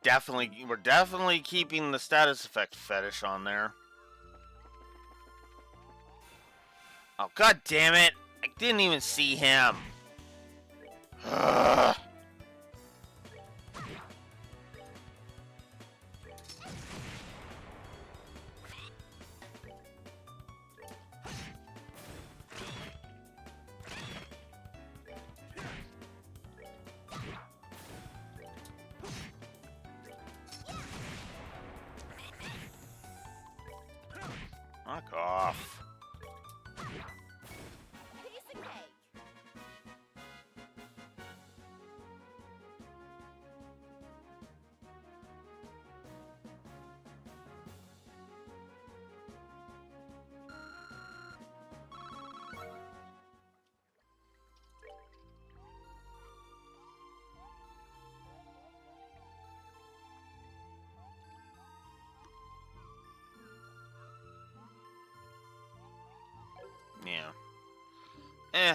Scary. We're definitely keeping the status effect fetish on there. Oh, god damn it! I didn't even see him. Ugh. Fuck off. Piece of cake. Yeah. Eh.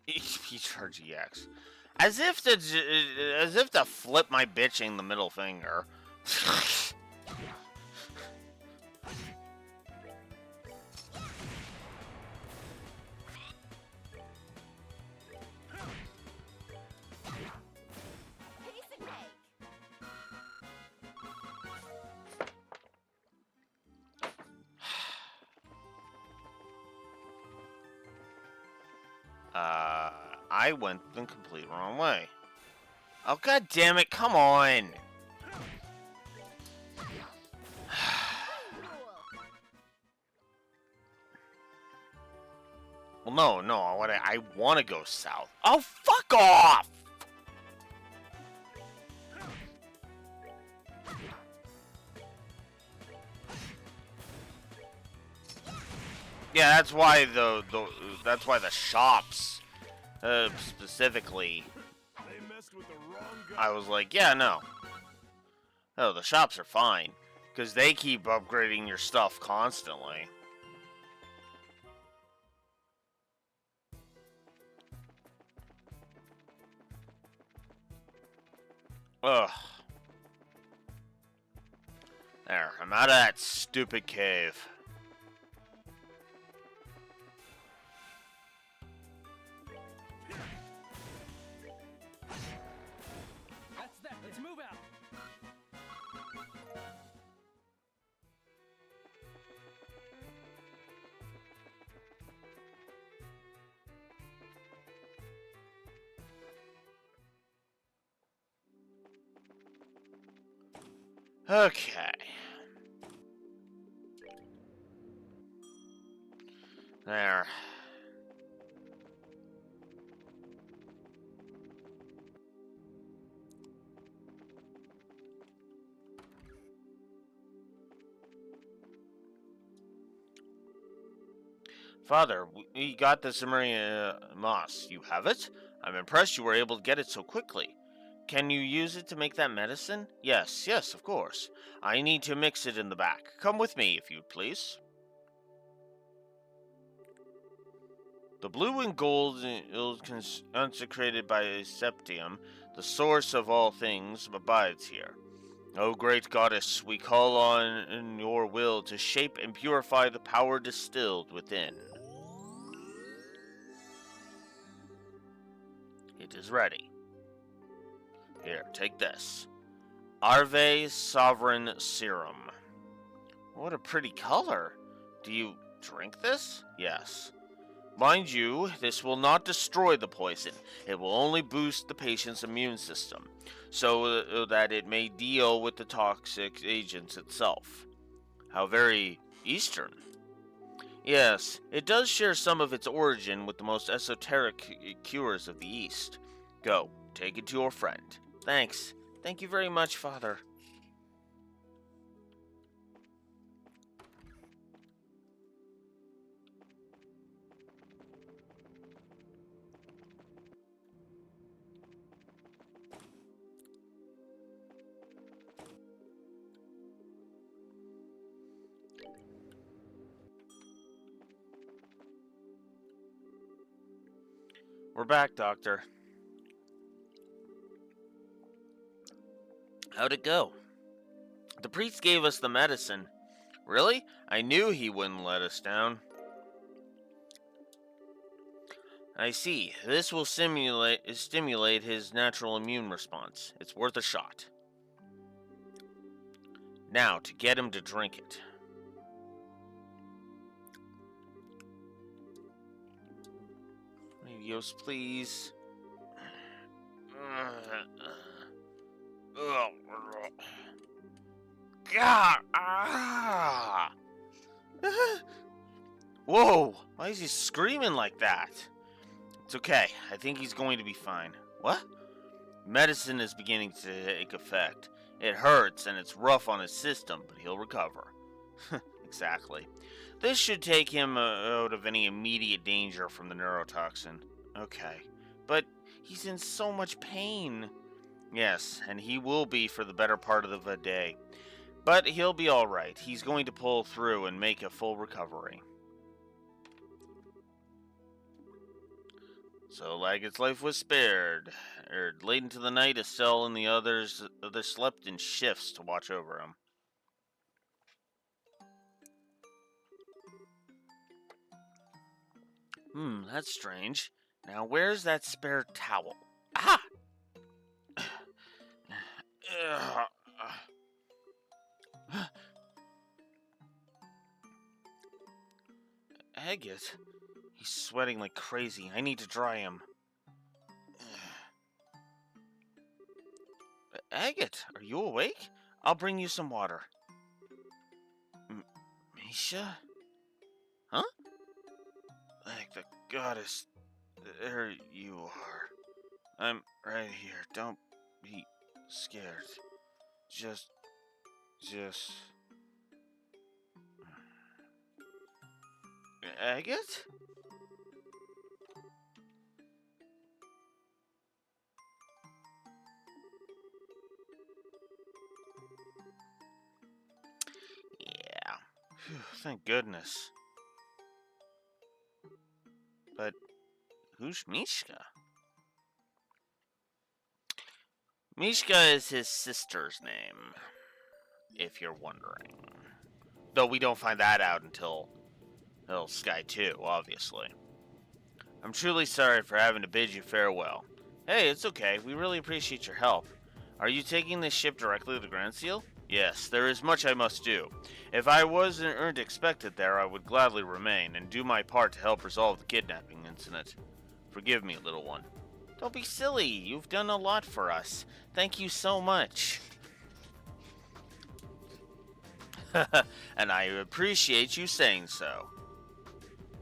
HP charge EX. As if to flip my bitching the middle finger. Piece of cake. I went the complete wrong way. Oh, god damn it, come on! Cool. Well, no, I want to go south. Oh, fuck off! Yeah, that's why that's why the shops, specifically, They messed with the wrong guy. I was like, yeah, no. No, the shops are fine. Because they keep upgrading your stuff constantly. Ugh. There, I'm out of that stupid cave. That's that. Let's move out. Okay. There. Father, we got the Cimmerian moss. You have it? I'm impressed you were able to get it so quickly. Can you use it to make that medicine? Yes, of course. I need to mix it in the back. Come with me, if you please. The blue and gold is consecrated by Septium, the source of all things, abides here. O great goddess, we call on your will to shape and purify the power distilled within. It is ready. Here, take this. Arve Sovereign Serum. What a pretty color. Do you drink this? Yes. Mind you, this will not destroy the poison. It will only boost the patient's immune system, so that it may deal with the toxic agents itself. How very Eastern. Yes, it does share some of its origin with the most esoteric cures of the East. Go, take it to your friend. Thanks. Thank you very much, Father. We're back, Doctor. How'd it go? The priest gave us the medicine. Really? I knew he wouldn't let us down. I see. This will stimulate his natural immune response. It's worth a shot. Now, to get him to drink it. Adios, please. God! Ah! Whoa! Why is he screaming like that? It's okay. I think he's going to be fine. What? Medicine is beginning to take effect. It hurts and it's rough on his system, but he'll recover. Exactly. This should take him out of any immediate danger from the neurotoxin. Okay. But he's in so much pain. Yes, and he will be for the better part of the day. But he'll be alright. He's going to pull through and make a full recovery. So Laggett's life was spared. Late into the night, Estelle and the others slept in shifts to watch over him. That's strange. Now, where's that spare towel? Ah! Agate? He's sweating like crazy. I need to dry him. Agate, are you awake? I'll bring you some water. Misha? Huh? Like the goddess. There you are. I'm right here. Don't be scared. Just... Agate? Yeah. Whew, thank goodness. But who's Mishka? Mishka is his sister's name, if you're wondering. Though we don't find that out until Sky 2, obviously. I'm truly sorry for having to bid you farewell. Hey, it's okay. We really appreciate your help. Are you taking this ship directly to the Grand Seal? Yes, there is much I must do. If I weren't expected there, I would gladly remain and do my part to help resolve the kidnapping incident. Forgive me, little one. Don't be silly. You've done a lot for us. Thank you so much. And I appreciate you saying so.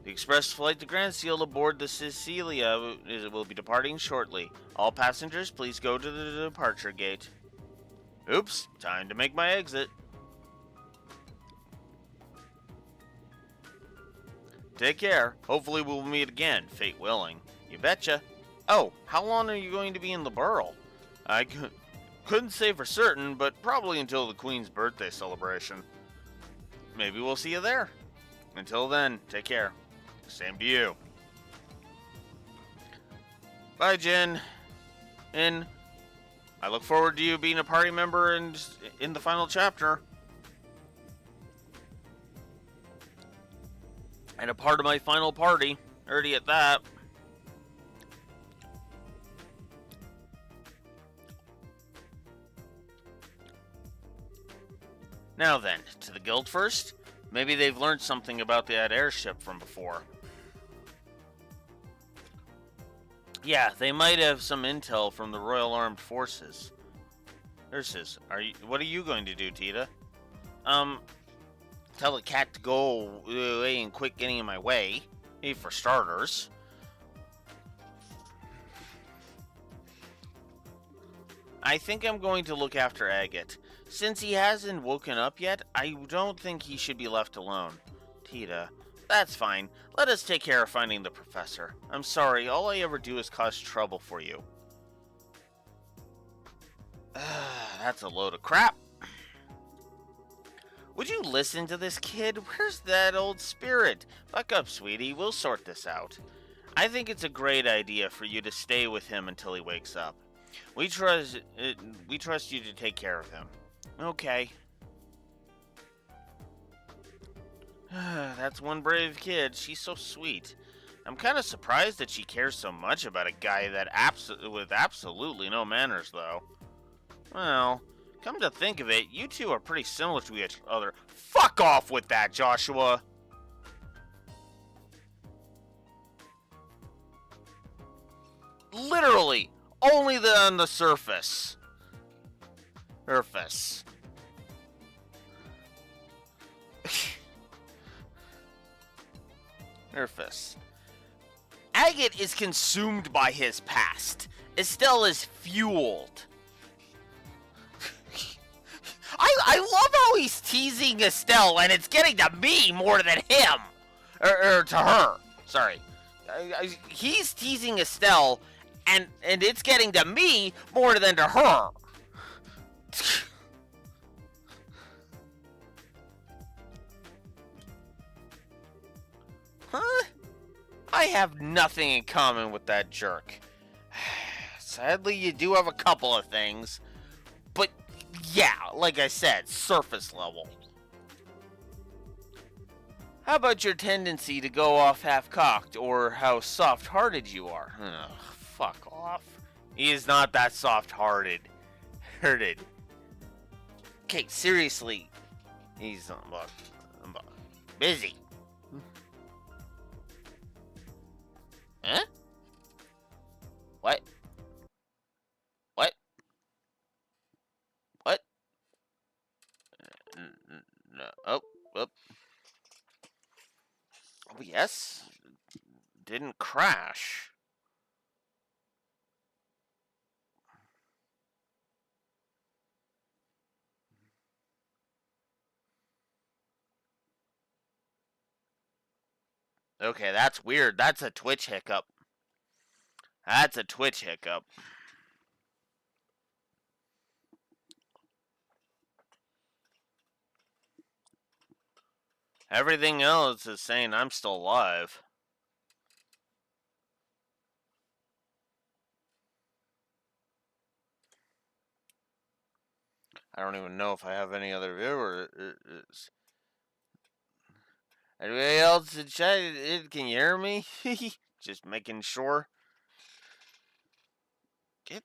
The express flight to Grand Seal aboard the Cecilia will be departing shortly. All passengers, please go to the departure gate. Oops, time to make my exit. Take care. Hopefully we'll meet again, fate willing. You betcha. Oh, how long are you going to be in the Burl? I couldn't say for certain, but probably until the Queen's birthday celebration. Maybe we'll see you there. Until then, take care. Same to you. Bye, Jen. And I look forward to you being a party member in the final chapter. And a part of my final party. Already at that. Now then, to the guild first? Maybe they've learned something about that airship from before. Yeah, they might have some intel from the Royal Armed Forces. Ursus, what are you going to do, Tita? Tell the cat to go away and quit getting in my way. For starters. I think I'm going to look after Agate. Since he hasn't woken up yet, I don't think he should be left alone. Tita, that's fine. Let us take care of finding the professor. I'm sorry, all I ever do is cause trouble for you. That's a load of crap. Would you listen to this kid? Where's that old spirit? Buck up, sweetie. We'll sort this out. I think it's a great idea for you to stay with him until he wakes up. We trust you to take care of him. Okay. That's one brave kid. She's so sweet. I'm kind of surprised that she cares so much about a guy that with absolutely no manners, though. Well, come to think of it, you two are pretty similar to each other. Fuck off with that, Joshua! Literally, only on the surface. Surface. Agate is consumed by his past. Estelle is fueled. I love how he's teasing Estelle, and it's getting to me more than him. Or to her. Sorry. He's teasing Estelle, and it's getting to me more than to her. Huh? I have nothing in common with that jerk. Sadly, you do have a couple of things. But, yeah, like I said, surface level. How about your tendency to go off half-cocked, or how soft-hearted you are? Ugh, fuck off. He is not that soft-hearted. Hearted. Okay, seriously. He's busy. Huh? What? What? What? No. Oh. Oh, yes. Didn't crash. Okay, that's weird. That's a Twitch hiccup. Everything else is saying I'm still alive. I don't even know if I have any other viewers. Anybody else in chat? Can you hear me? Just making sure. Get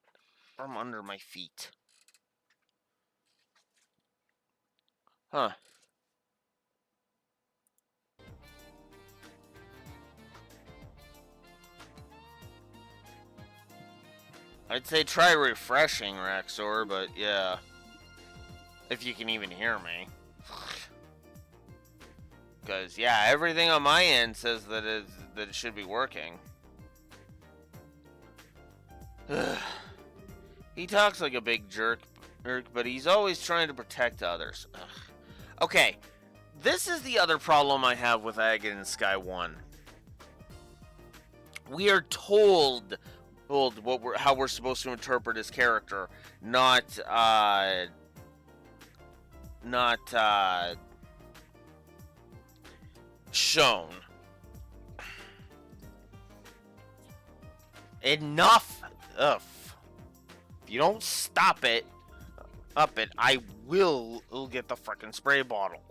from under my feet. Huh. I'd say try refreshing, Raxor, but yeah. If you can even hear me. Because, yeah, everything on my end says that it should be working. He talks like a big jerk, but he's always trying to protect others. Ugh. Okay, this is the other problem I have with Agate in Sky 1. We are told how we're supposed to interpret his character, not shown. Enough. Ugh. If you don't stop it, I will get the frickin' spray bottle.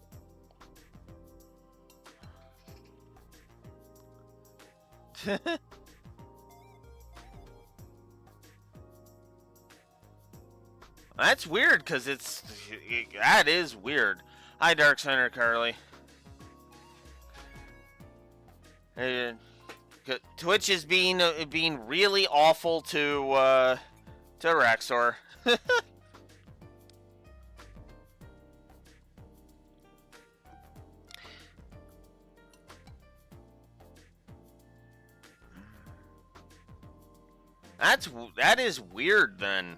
That's weird, because that is weird. Hi, Dark Center Carly. Twitch is being really awful to Raxor. That is weird then.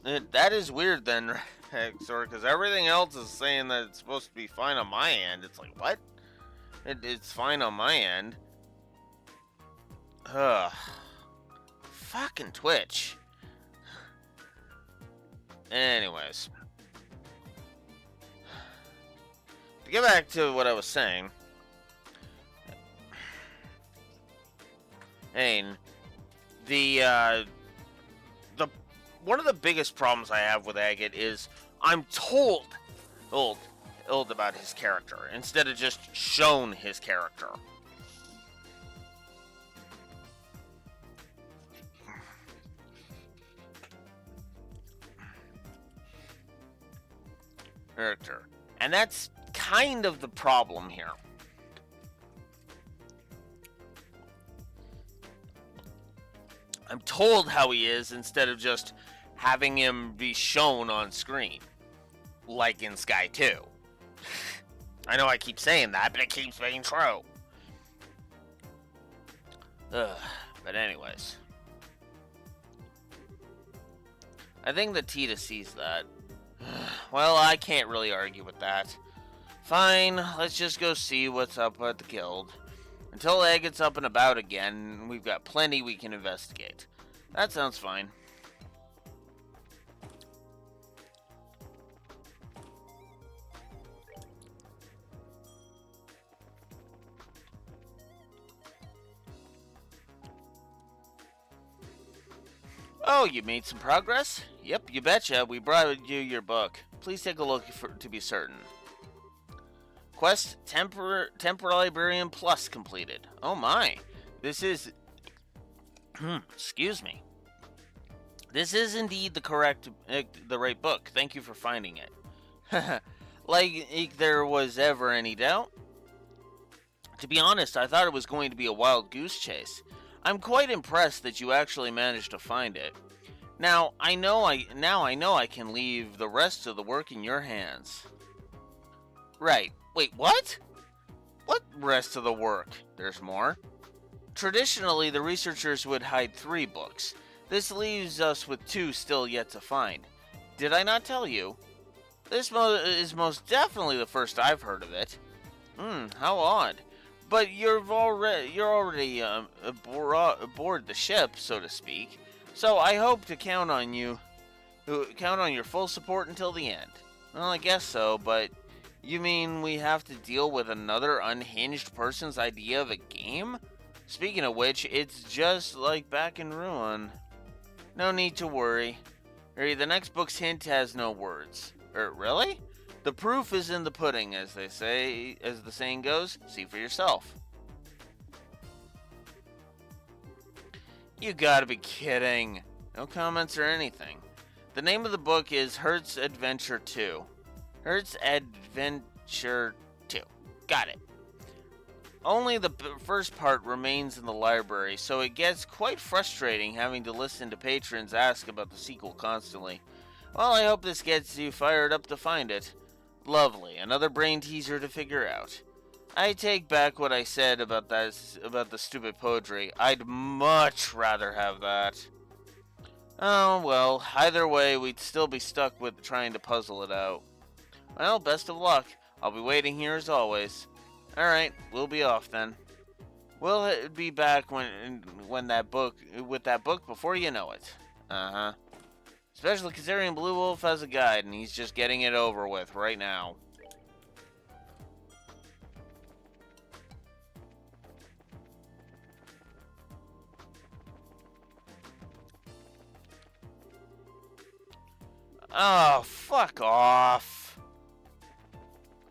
That is weird then, Hexor, because everything else is saying that it's supposed to be fine on my end. It's like, what? It's fine on my end. Ugh. Fucking Twitch. Anyways. To get back to what I was saying. And the one of the biggest problems I have with Agate is I'm told about his character instead of just shown his character. And that's kind of the problem here. I'm told how he is instead of just having him be shown on screen, like in Sky 2. I know I keep saying that, but it keeps being true. But anyways. I think that Tita sees that. Well, I can't really argue with that. Fine, let's just go see what's up at the guild. Until Agate's up and about again, we've got plenty we can investigate. That sounds fine. Oh, you made some progress? Yep, you betcha. We brought you your book. Please take a look to be certain. Quest Temper Librarian Plus completed. Oh my. This is... excuse me. This is indeed the right book. Thank you for finding it. Like there was ever any doubt. To be honest, I thought it was going to be a wild goose chase. I'm quite impressed that you actually managed to find it. Now I know I can leave the rest of the work in your hands. Right. Wait, what? What rest of the work? There's more. Traditionally, the researchers would hide 3 books. This leaves us with 2 still yet to find. Did I not tell you? This is most definitely the first I've heard of it. How odd. But you're already aboard the ship, so to speak. So I hope to count on your full support until the end. Well, I guess so, but you mean we have to deal with another unhinged person's idea of a game? Speaking of which, it's just like back in Ruin. No need to worry. The next book's hint has no words. Really? The proof is in the pudding, as the saying goes. See for yourself. You gotta be kidding. No comments or anything. The name of the book is Hertz Adventure 2. Hertz Adventure 2. Got it. Only the first part remains in the library, so it gets quite frustrating having to listen to patrons ask about the sequel constantly. Well, I hope this gets you fired up to find it. Lovely, another brain teaser to figure out. I take back what I said about the stupid poetry. I'd much rather have that. Oh, well, either way, we'd still be stuck with trying to puzzle it out. Well, best of luck. I'll be waiting here as always. Alright, we'll be off then. We'll be back with that book before you know it. Uh-huh. Especially considering Blue Wolf has a guide and he's just getting it over with right now. Oh, fuck off.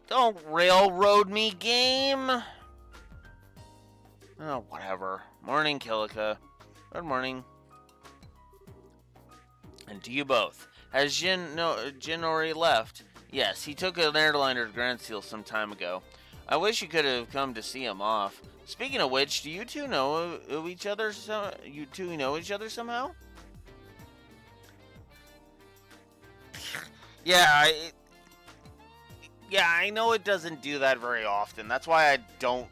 Don't railroad me, game. Oh, whatever. Morning, Kilika. Good morning. And to you both. Has Jinori left? Yes, he took an airliner to Grand Seal some time ago. I wish you could have come to see him off. Speaking of which, do you two know each other? You two know each other somehow? Yeah, I know it doesn't do that very often. That's why I don't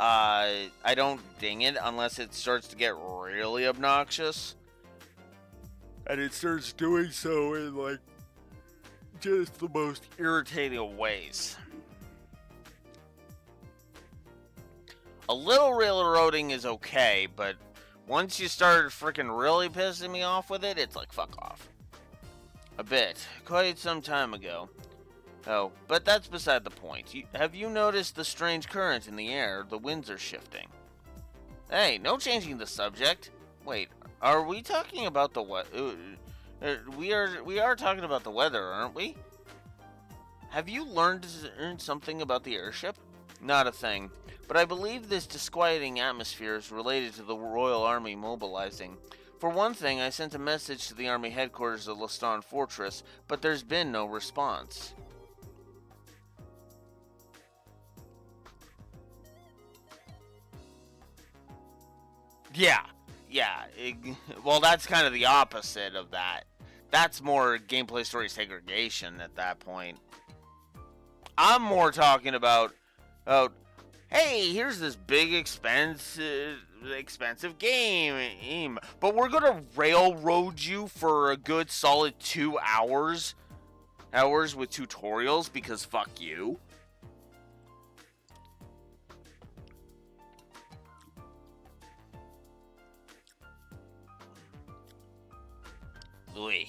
I don't ding it unless it starts to get really obnoxious. And it starts doing so in, like, just the most irritating ways. A little railroading is okay, but once you start freaking really pissing me off with it, it's like, fuck off. A bit. Quite some time ago. Oh, but that's beside the point. Have you noticed the strange current in the air? The winds are shifting. Hey, no changing the subject. Wait, are we talking about the weather? We are talking about the weather, aren't we? Have you learned something about the airship? Not a thing. But I believe this disquieting atmosphere is related to the Royal Army mobilizing. For one thing, I sent a message to the Army headquarters of Leston Fortress, but there's been no response. Yeah. Well, that's kind of the opposite of that. That's more gameplay story segregation at that point. I'm more talking about, hey, here's this big expensive game, but we're gonna railroad you for a good solid 2 hours with tutorials because fuck you. Louis.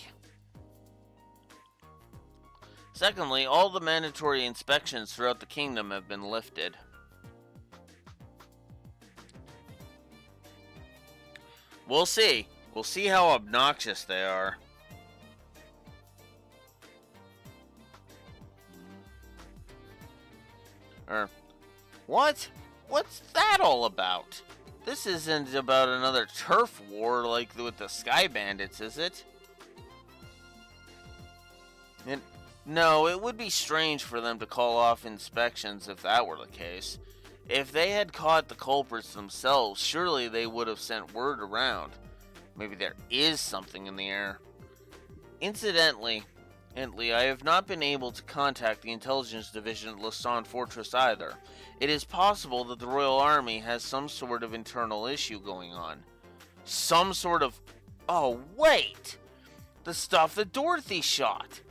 Secondly, all the mandatory inspections throughout the kingdom have been lifted. We'll see. We'll see how obnoxious they are. What? What's that all about? This isn't about another turf war like with the Sky Bandits, is it? No, it would be strange for them to call off inspections if that were the case. If they had caught the culprits themselves, surely they would have sent word around. Maybe there is something in the air. Incidentally, I have not been able to contact the intelligence division at Leston Fortress either. It is possible that the Royal Army has some sort of internal issue going on. Some sort of... Oh, wait! The stuff that Dorothy shot!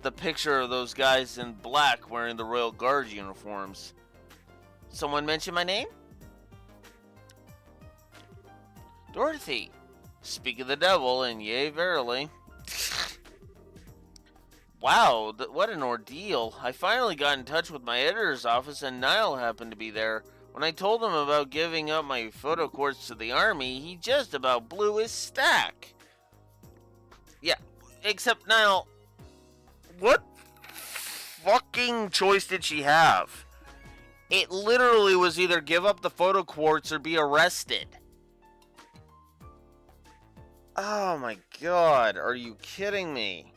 The picture of those guys in black wearing the Royal Guard uniforms. Someone mention my name? Dorothy. Speak of the devil, and yea, verily. Wow, what an ordeal. I finally got in touch with my editor's office, and Niall happened to be there. When I told him about giving up my photo quartz to the army, he just about blew his stack. Yeah, except Niall... What fucking choice did she have? It literally was either give up the photo quartz or be arrested. Oh my god, are you kidding me?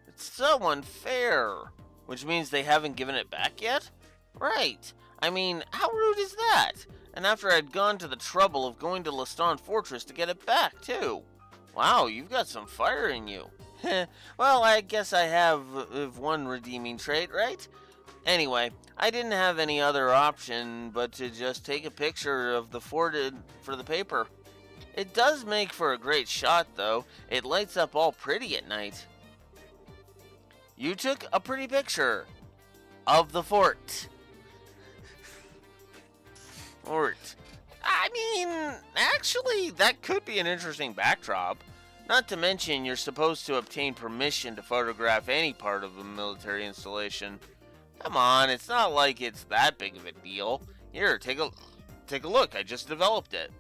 It's so unfair. Which means they haven't given it back yet? Right. I mean, how rude is that? And after I'd gone to the trouble of going to Leston Fortress to get it back, too. Wow, you've got some fire in you. Well, I guess I have one redeeming trait, right? Anyway, I didn't have any other option but to just take a picture of the fort for the paper. It does make for a great shot, though. It lights up all pretty at night. You took a pretty picture of the fort. I mean, actually, that could be an interesting backdrop. Not to mention, you're supposed to obtain permission to photograph any part of a military installation. Come on, it's not like it's that big of a deal. Here, take a look. I just developed it.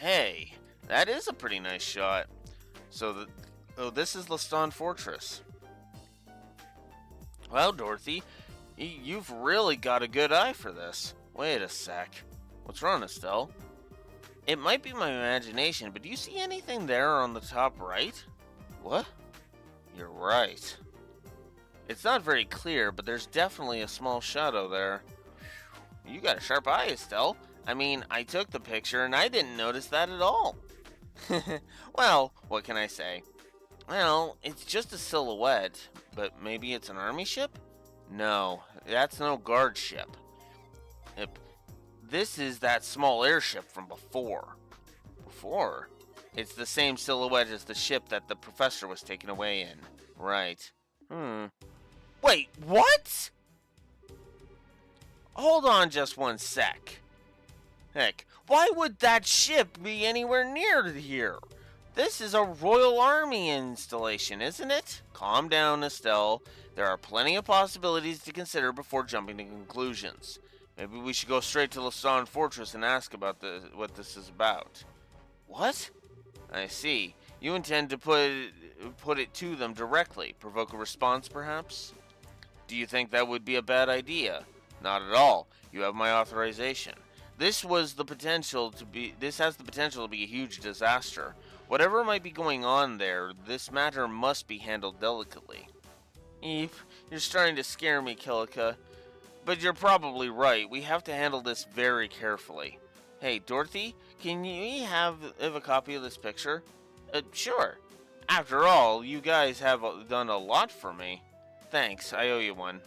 Hey, that is a pretty nice shot. So, this is Leston Fortress. Well, Dorothy, you've really got a good eye for this. Wait a sec. What's wrong, Estelle? It might be my imagination, but do you see anything there on the top right? What? You're right. It's not very clear, but there's definitely a small shadow there. You got a sharp eye, Estelle. I mean, I took the picture and I didn't notice that at all. Well, what can I say? Well, it's just a silhouette, but maybe it's an army ship? No, that's no guard ship. Yep. This is that small airship from before. Before? It's the same silhouette as the ship that the professor was taken away in. Right. Wait, what? Hold on just one sec. Heck, why would that ship be anywhere near here? This is a Royal Army installation, isn't it? Calm down, Estelle. There are plenty of possibilities to consider before jumping to conclusions. Maybe we should go straight to Lausanne Fortress and ask about what this is about. What? I see. You intend to put it to them directly, provoke a response, perhaps? Do you think that would be a bad idea? Not at all. You have my authorization. This has the potential to be a huge disaster. Whatever might be going on there, this matter must be handled delicately. Eep, you're starting to scare me, Kilika. But you're probably right. We have to handle this very carefully. Hey, Dorothy, can you have a copy of this picture? Sure. After all, you guys have done a lot for me. Thanks, I owe you one.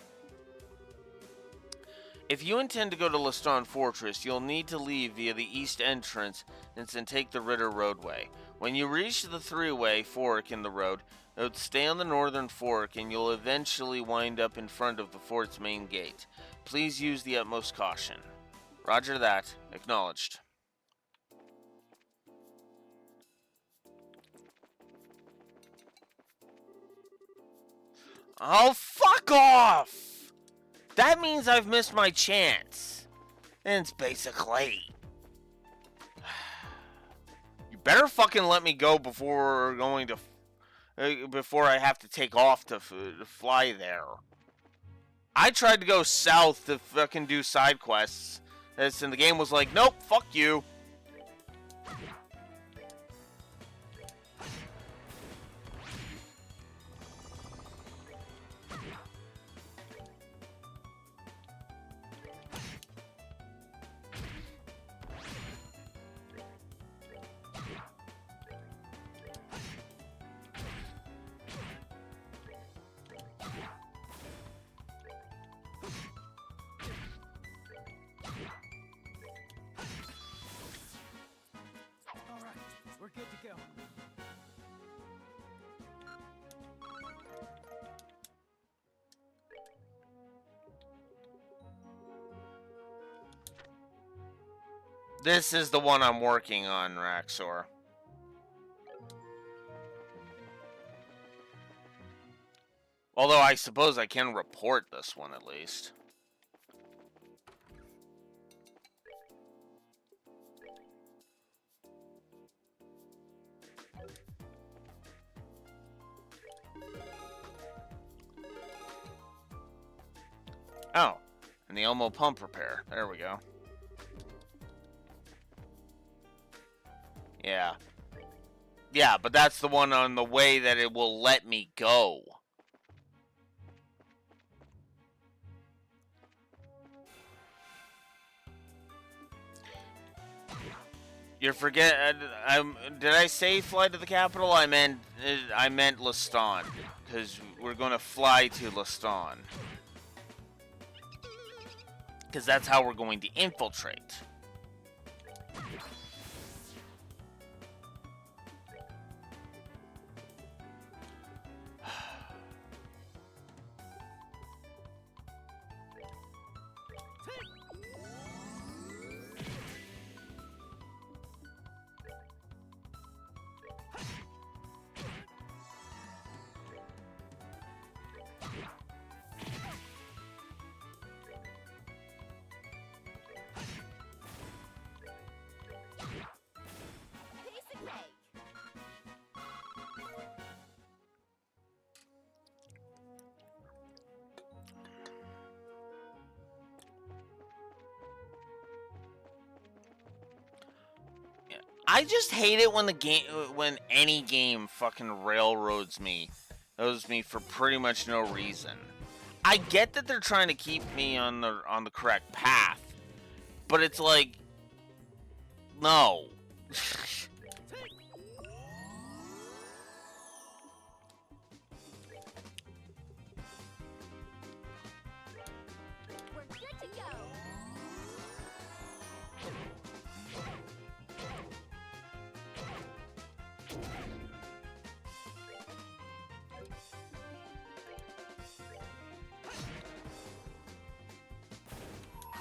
If you intend to go to Lausanne Fortress, you'll need to leave via the east entrance and then take the Ritter roadway. When you reach the three-way fork in the road, stay on the northern fork and you'll eventually wind up in front of the fort's main gate. Please use the utmost caution. Roger that. Acknowledged. Oh, fuck off! That means I've missed my chance. And it's basically... You better fucking let me go before I have to take off to fly there. I tried to go south to fucking do side quests, and the game was like, nope, fuck you. We're good to go. This is the one I'm working on, Raxor. Although I suppose I can report this one at least. Oh, and the Elmo pump repair. There we go. Yeah. Yeah, but that's the one on the way that it will let me go. You forget? Did I say fly to the capital? I meant Leston, because we're gonna fly to Leston. Because that's how we're going to infiltrate. Piece of cake. I just hate it when any game fucking railroads me for pretty much no reason. I get that they're trying to keep me on the correct path, but it's like, no.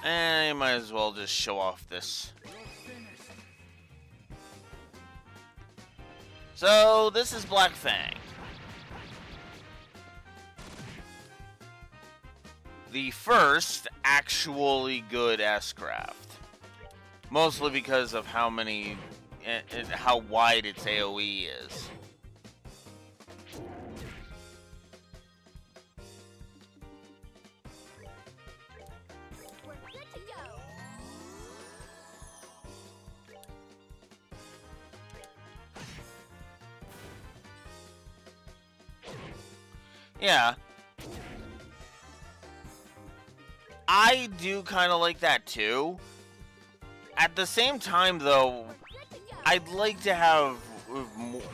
And I might as well just show off this. So, this is Black Fang. The first actually good S-Craft. Mostly because of how many, how wide its AoE is. We're good to go. Yeah. I do kind of like that too. At the same time, though, I'd like to have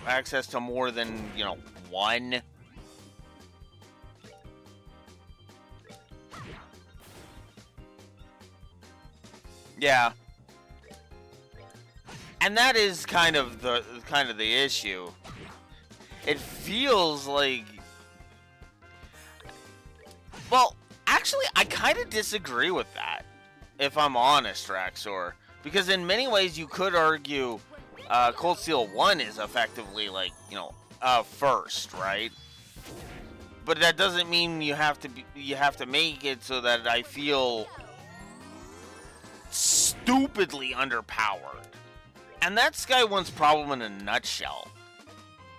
access to more than, you know, one. Yeah. And that is kind of the issue. It feels like, well, actually, I kind of disagree with that, if I'm honest, Raxor. Because in many ways, you could argue Cold Steel 1 is effectively, like, you know, first, right? But that doesn't mean you have to make it so that I feel stupidly underpowered. And that's Sky 1's problem in a nutshell.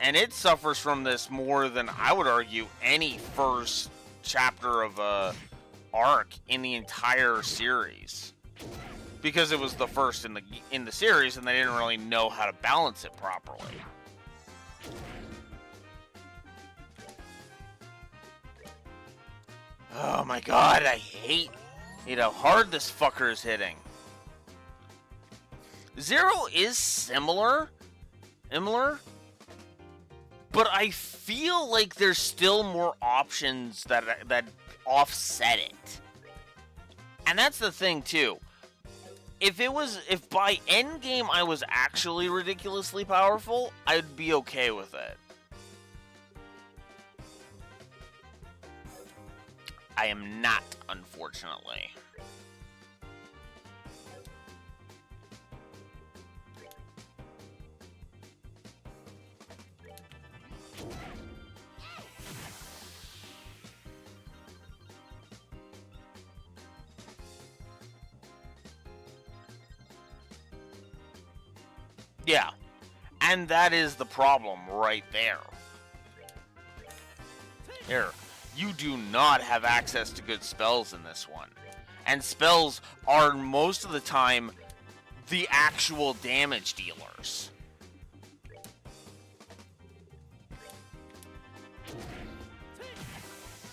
And it suffers from this more than, I would argue, any first chapter of a arc in the entire series, because it was the first in the series, and they didn't really know how to balance it properly. Oh my god, I hate how hard this fucker is hitting. Zero is similar, but I feel like there's still more options that offset it. And that's the thing too. If by endgame I was actually ridiculously powerful, I'd be okay with it. I am not, unfortunately. Yeah, and that is the problem right there. Here, you do not have access to good spells in this one. And spells are most of the time the actual damage dealers.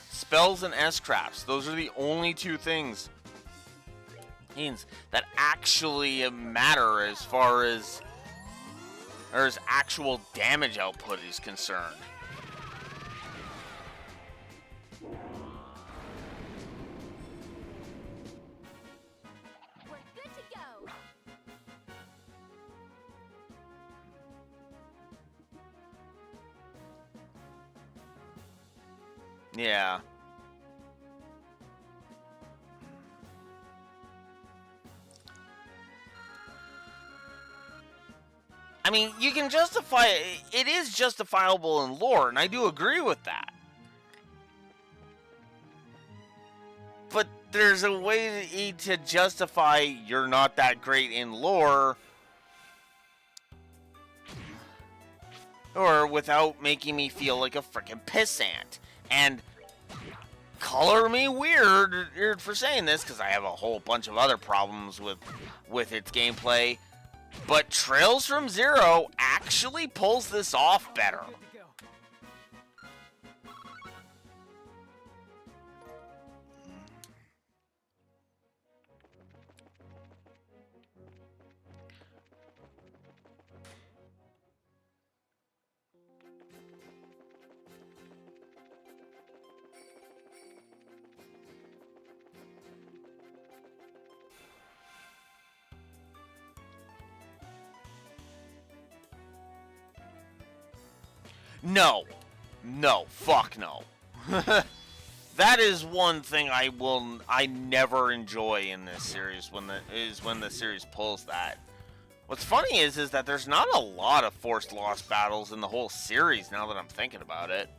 Spells and S-Crafts, those are the only two things that actually matter as far as actual damage output is concerned. We're good to go. Yeah. I mean, you can justify it. It is justifiable in lore, and I do agree with that. But there's a way to justify you're not that great in lore, or without making me feel like a freaking pissant. And color me weird for saying this, because I have a whole bunch of other problems with its gameplay. But Trails from Zero actually pulls this off better. No. No. Fuck no. That is one thing I never enjoy in this series when the series pulls that. What's funny is that there's not a lot of forced lost battles in the whole series now that I'm thinking about it.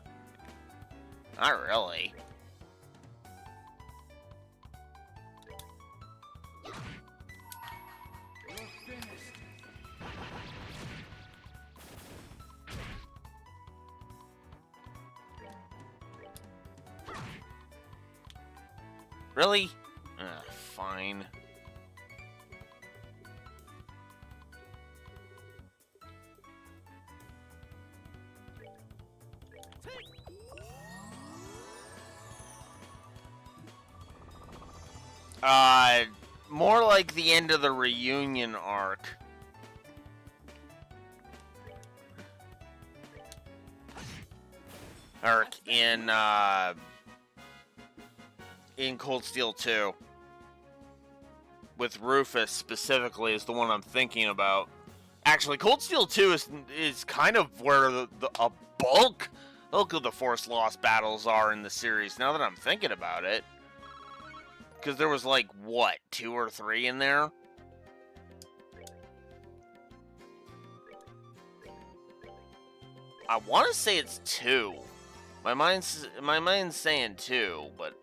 Not really. You're finished. Really? Fine. More like the end of the reunion arc. In Cold Steel 2. With Rufus specifically is the one I'm thinking about. Actually, Cold Steel 2 is kind of where a bulk of the Force Lost battles are in the series, now that I'm thinking about it. Because there was like, what, 2 or 3 in there? I want to say it's 2. My mind's saying 2, but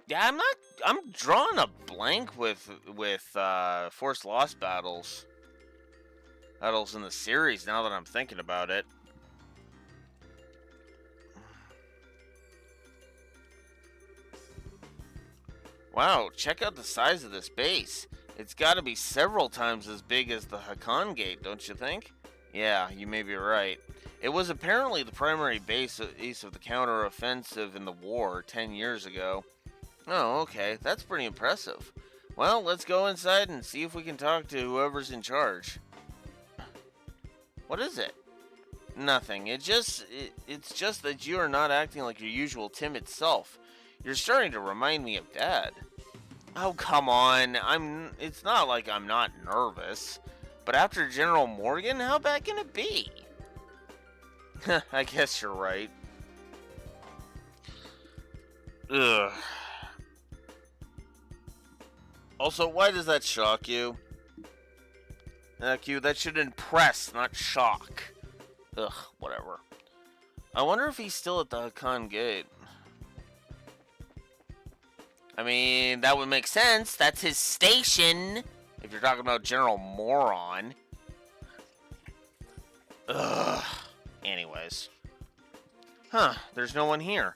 yeah, I'm drawing a blank with Force Lost battles in the series now that I'm thinking about it. Wow, check out the size of this base. It's got to be several times as big as the Hakan Gate, don't you think? Yeah, you may be right. It was apparently the primary base of the counter-offensive in the war 10 years ago. Oh, okay. That's pretty impressive. Well, let's go inside and see if we can talk to whoever's in charge. What is it? Nothing. It's just that you are not acting like your usual timid self. You're starting to remind me of Dad. Oh, come on. It's not like I'm not nervous. But after General Morgan, how bad can it be? I guess you're right. Ugh. Also, why does that shock you? Q, that should impress, not shock. Ugh, whatever. I wonder if he's still at the Hakan Gate. I mean, that would make sense. That's his station. If you're talking about General Moron. Ugh. Anyways. Huh, there's no one here.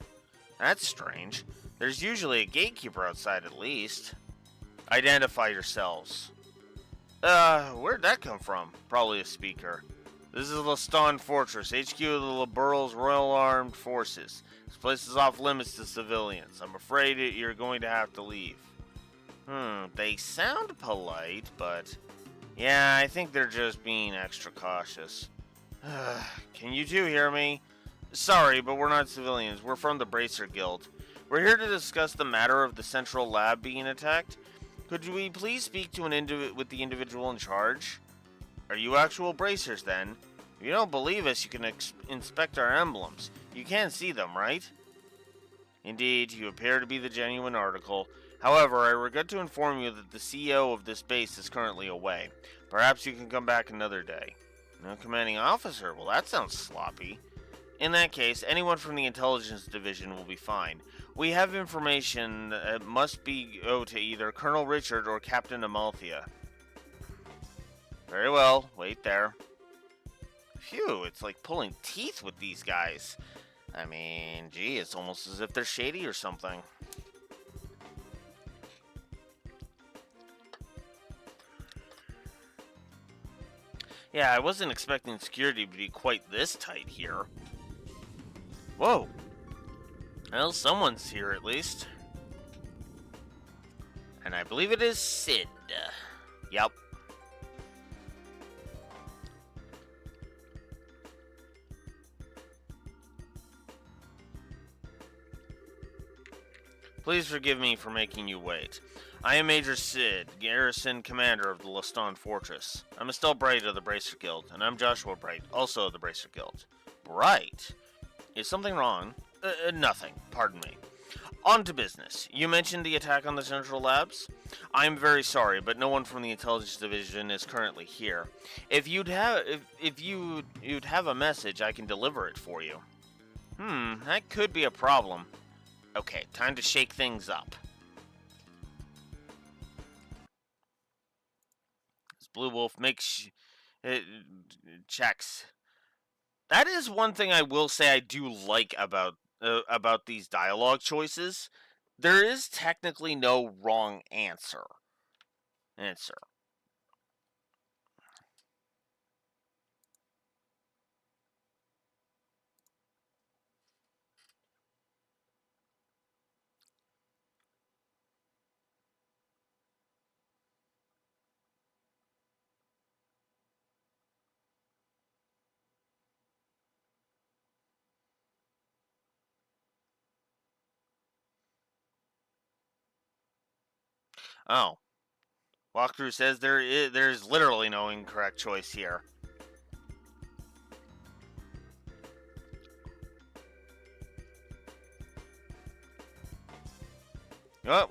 That's strange. There's usually a gatekeeper outside at least. Identify yourselves. Where'd that come from? Probably a speaker. This is Leston Fortress, HQ of the Liberals Royal Armed Forces. This place is off limits to civilians. I'm afraid you're going to have to leave. They sound polite, but... yeah, I think they're just being extra cautious. Can you two hear me? Sorry, but we're not civilians. We're from the Bracer Guild. We're here to discuss the matter of the central lab being attacked. Could we please speak to with the individual in charge? Are you actual bracers, then? If you don't believe us, you can inspect our emblems. You can see them, right? Indeed, you appear to be the genuine article. However, I regret to inform you that the CEO of this base is currently away. Perhaps you can come back another day. No commanding officer? Well, that sounds sloppy. In that case, anyone from the intelligence division will be fine. We have information that must go to either Colonel Richard or Captain Amalthea. Very well, wait there. Phew, it's like pulling teeth with these guys. I mean, gee, it's almost as if they're shady or something. Yeah, I wasn't expecting security to be quite this tight here. Whoa. Well, someone's here at least. And I believe it is Sid. Yep. Please forgive me for making you wait. I am Major Sid, Garrison Commander of the Leston Fortress. I'm Estelle Bright of the Bracer Guild, and I'm Joshua Bright, also of the Bracer Guild. Bright? Is something wrong? Nothing. Pardon me. On to business. You mentioned the attack on the Central Labs? I'm very sorry, but no one from the Intelligence Division is currently here. If you'd have a message, I can deliver it for you. That could be a problem. Okay, time to shake things up. This Blue Wolf makes checks. That is one thing I will say I do like about these dialogue choices. There is technically no wrong answer. Oh. Walkthrough says there's literally no incorrect choice here.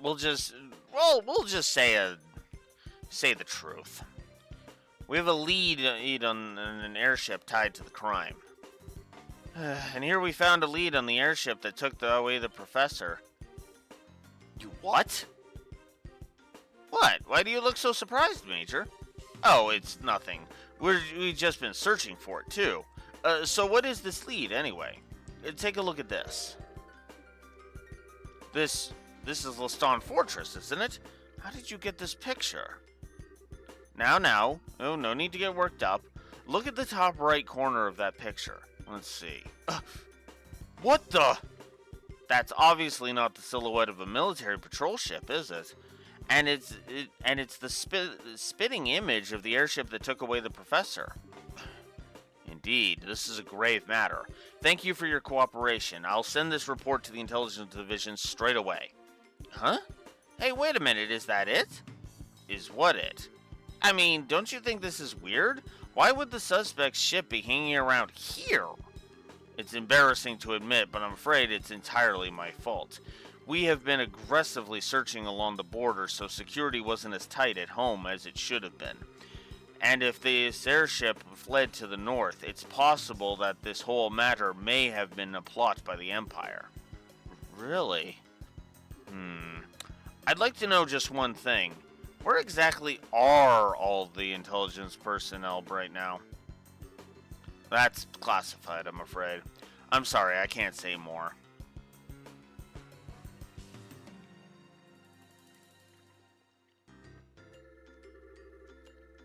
We'll just say the truth. We have a lead on an airship tied to the crime. And here we found a lead on the airship that took away the professor. You what? What? Why do you look so surprised, Major? Oh, it's nothing. We've just been searching for it, too. So what is this lead, anyway? Take a look at this. This is Leston Fortress, isn't it? How did you get this picture? Now. Oh, no need to get worked up. Look at the top right corner of that picture. Let's see. What the? That's obviously not the silhouette of a military patrol ship, is it? And it's the spitting image of the airship that took away the professor. Indeed, this is a grave matter. Thank you for your cooperation. I'll send this report to the Intelligence Division straight away. Huh? Hey, wait a minute, is that it? Is what it? I mean, don't you think this is weird? Why would the suspect's ship be hanging around here? It's embarrassing to admit, but I'm afraid it's entirely my fault. We have been aggressively searching along the border, so security wasn't as tight at home as it should have been. And if this airship fled to the north, it's possible that this whole matter may have been a plot by the Empire. Really? I'd like to know just one thing. Where exactly are all the intelligence personnel right now? That's classified, I'm afraid. I'm sorry, I can't say more.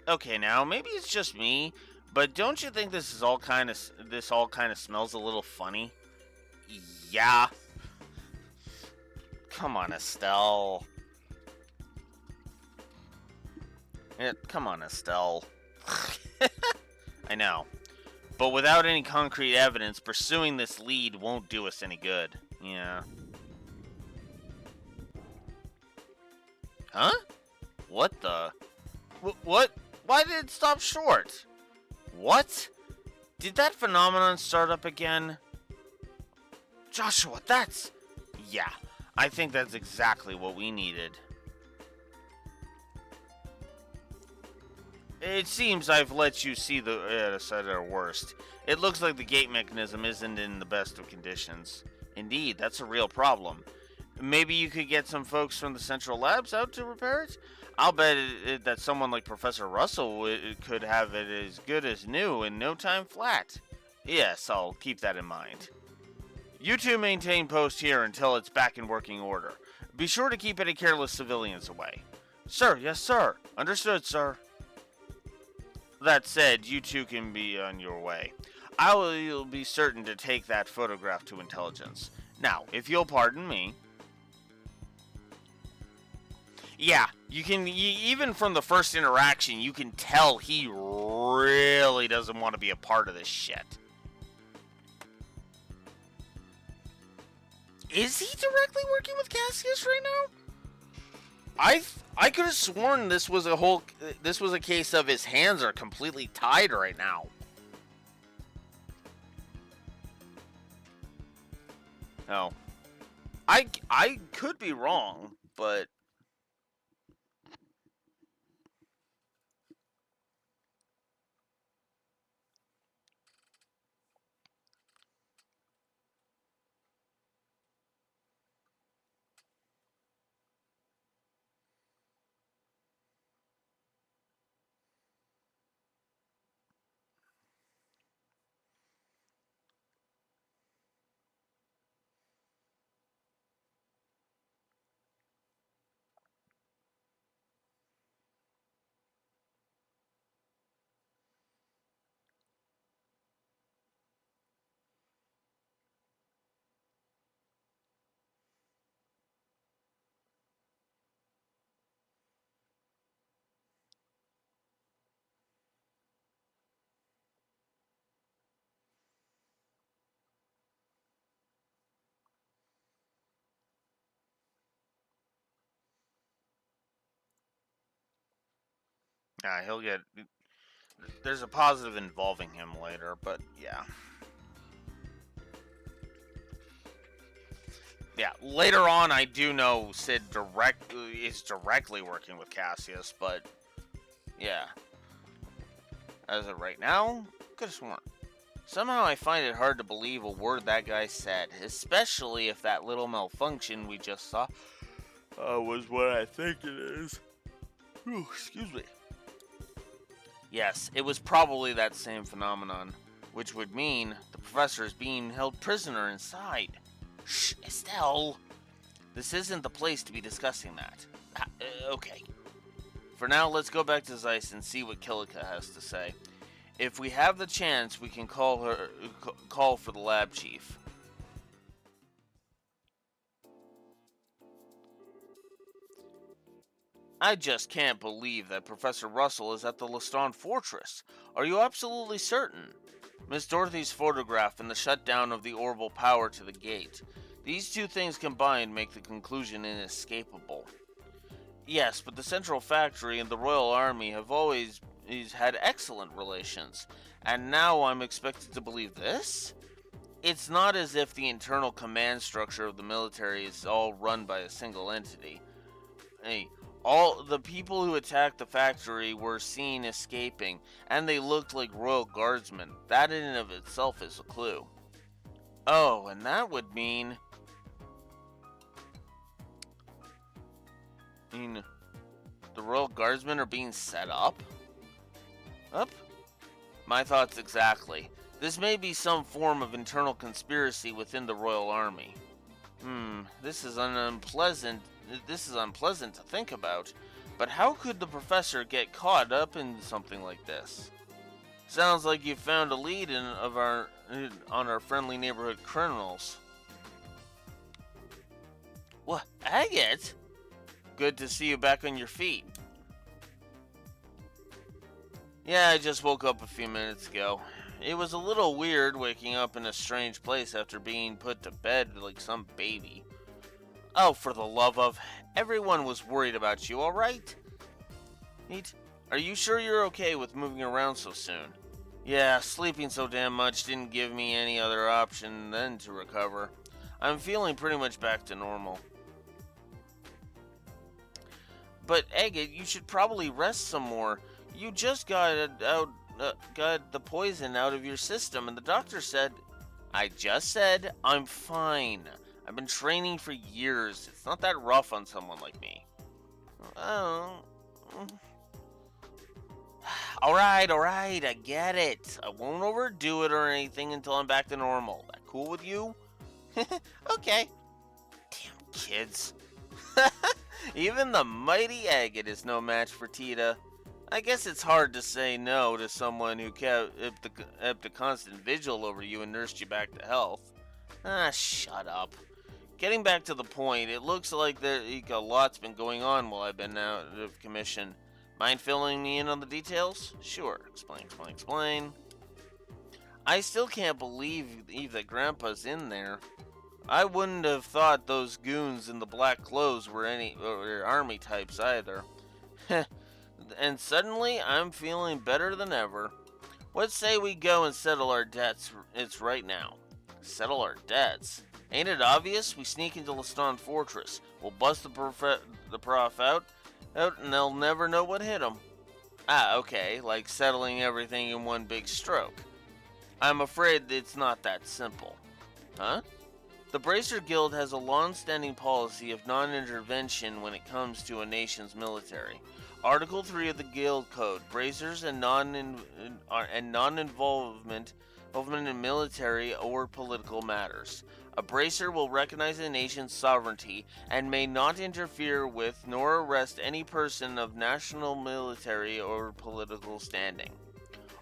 Okay, now maybe it's just me, but don't you think this all kind of smells a little funny? Yeah. Come on, Estelle. Come on, Estelle. I know. But without any concrete evidence, pursuing this lead won't do us any good. Yeah. Huh? What the? What? Why did it stop short? What? Did that phenomenon start up again? Joshua, that's... Yeah, I think that's exactly what we needed. It seems I've let you see the side at our worst. It looks like the gate mechanism isn't in the best of conditions. Indeed, that's a real problem. Maybe you could get some folks from the Central Labs out to repair it? I'll bet that someone like Professor Russell could have it as good as new in no time flat. Yes, I'll keep that in mind. You two maintain post here until it's back in working order. Be sure to keep any careless civilians away. Sir, yes sir. Understood, sir. That said, you two can be on your way. I will be certain to take that photograph to intelligence. Now, if you'll pardon me... Yeah, you can, even from the first interaction, you can tell he really doesn't want to be a part of this shit. Is he directly working with Cassius right now? I could have sworn this was a case of his hands are completely tied right now. No. I could be wrong, but yeah, he'll get. There's a positive involving him later, but yeah. Yeah, later on, I do know Sid is directly working with Cassius, but yeah. As of right now, could have sworn. Somehow I find it hard to believe a word that guy said, especially if that little malfunction we just saw was what I think it is. Ooh, excuse me. Yes, it was probably that same phenomenon, which would mean the professor is being held prisoner inside. Shh, Estelle! This isn't the place to be discussing that. Okay. For now, let's go back to Zeiss and see what Kilika has to say. If we have the chance, we can call for the lab chief. I just can't believe that Professor Russell is at the Leston Fortress. Are you absolutely certain? Miss Dorothy's photograph and the shutdown of the orbital power to the gate. These two things combined make the conclusion inescapable. Yes, but the Central Factory and the Royal Army have always had excellent relations, and now I'm expected to believe this? It's not as if the internal command structure of the military is all run by a single entity. Hey, all the people who attacked the factory were seen escaping, and they looked like royal guardsmen. That in and of itself is a clue. Oh, and that would mean... the royal guardsmen are being set up? Up? My thoughts exactly. This may be some form of internal conspiracy within the royal army. This is unpleasant to think about, but how could the professor get caught up in something like this? Sounds like you found a lead on our friendly neighborhood criminals. What, Agate? Good to see you back on your feet. Yeah, I just woke up a few minutes ago. It was a little weird waking up in a strange place after being put to bed like some baby. Oh, for the love of... Everyone was worried about you, alright? Neat. Are you sure you're okay with moving around so soon? Yeah, sleeping so damn much didn't give me any other option than to recover. I'm feeling pretty much back to normal. But Agate, you should probably rest some more. You just got the poison out of your system, and the doctor said... I just said I'm fine. I've been training for years. It's not that rough on someone like me. Oh. Alright, I get it. I won't overdo it or anything until I'm back to normal. That cool with you? Okay. Damn kids. Even the mighty Agate is no match for Tita. I guess it's hard to say no to someone who kept a constant vigil over you and nursed you back to health. Shut up. Getting back to the point, it looks like a lot's been going on while I've been out of commission. Mind filling me in on the details? Sure. Explain. I still can't believe that Grandpa's in there. I wouldn't have thought those goons in the black clothes were any army types either. And suddenly, I'm feeling better than ever. Let's say we go and settle our debts. It's right now. Settle our debts. Ain't it obvious? We sneak into Leston Fortress. We'll bust the prof out, and they'll never know what hit them. Ah, okay, like settling everything in one big stroke. I'm afraid it's not that simple. Huh? The Bracer Guild has a long-standing policy of non-intervention when it comes to a nation's military. Article 3 of the Guild Code, bracers and non-involvement in military or political matters. A bracer will recognize a nation's sovereignty and may not interfere with nor arrest any person of national, military, or political standing.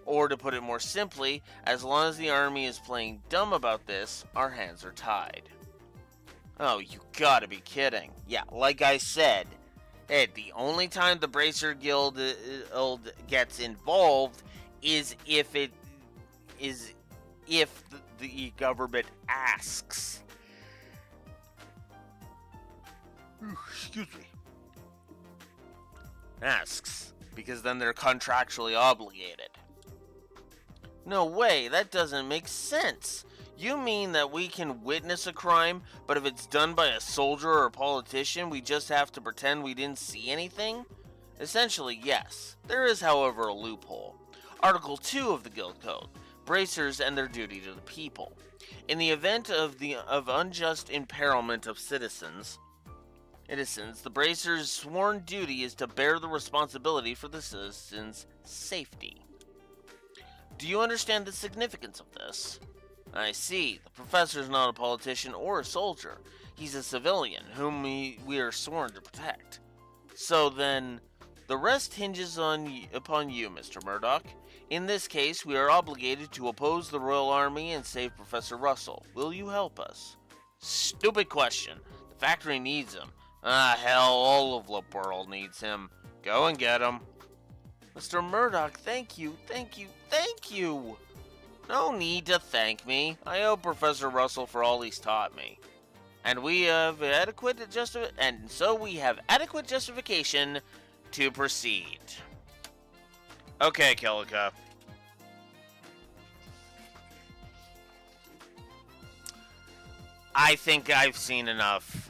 Or to put it more simply, as long as the army is playing dumb about this, our hands are tied. Oh, you gotta be kidding. Yeah, like I said, the only time the Bracer Guild gets involved is if the government asks. Excuse me. Asks, because then they're contractually obligated. No way, that doesn't make sense. You mean that we can witness a crime, but if it's done by a soldier or a politician, we just have to pretend we didn't see anything? Essentially, yes. There is, however, a loophole. Article 2 of the Guild Code, bracers and their duty to the people. In the event of unjust imperilment of citizens, the bracers' sworn duty is to bear the responsibility for the citizens' safety. Do you understand the significance of this? I see. The professor's not a politician or a soldier. He's a civilian whom we are sworn to protect. So then, the rest hinges upon you, Mr. Murdoch. In this case, we are obligated to oppose the Royal Army and save Professor Russell. Will you help us? Stupid question. The factory needs him. Ah, hell, all of the world needs him. Go and get him. Mr. Murdoch, thank you. No need to thank me. I owe Professor Russell for all he's taught me. And we have adequate justification to proceed. Okay, Kilika. I think I've seen enough.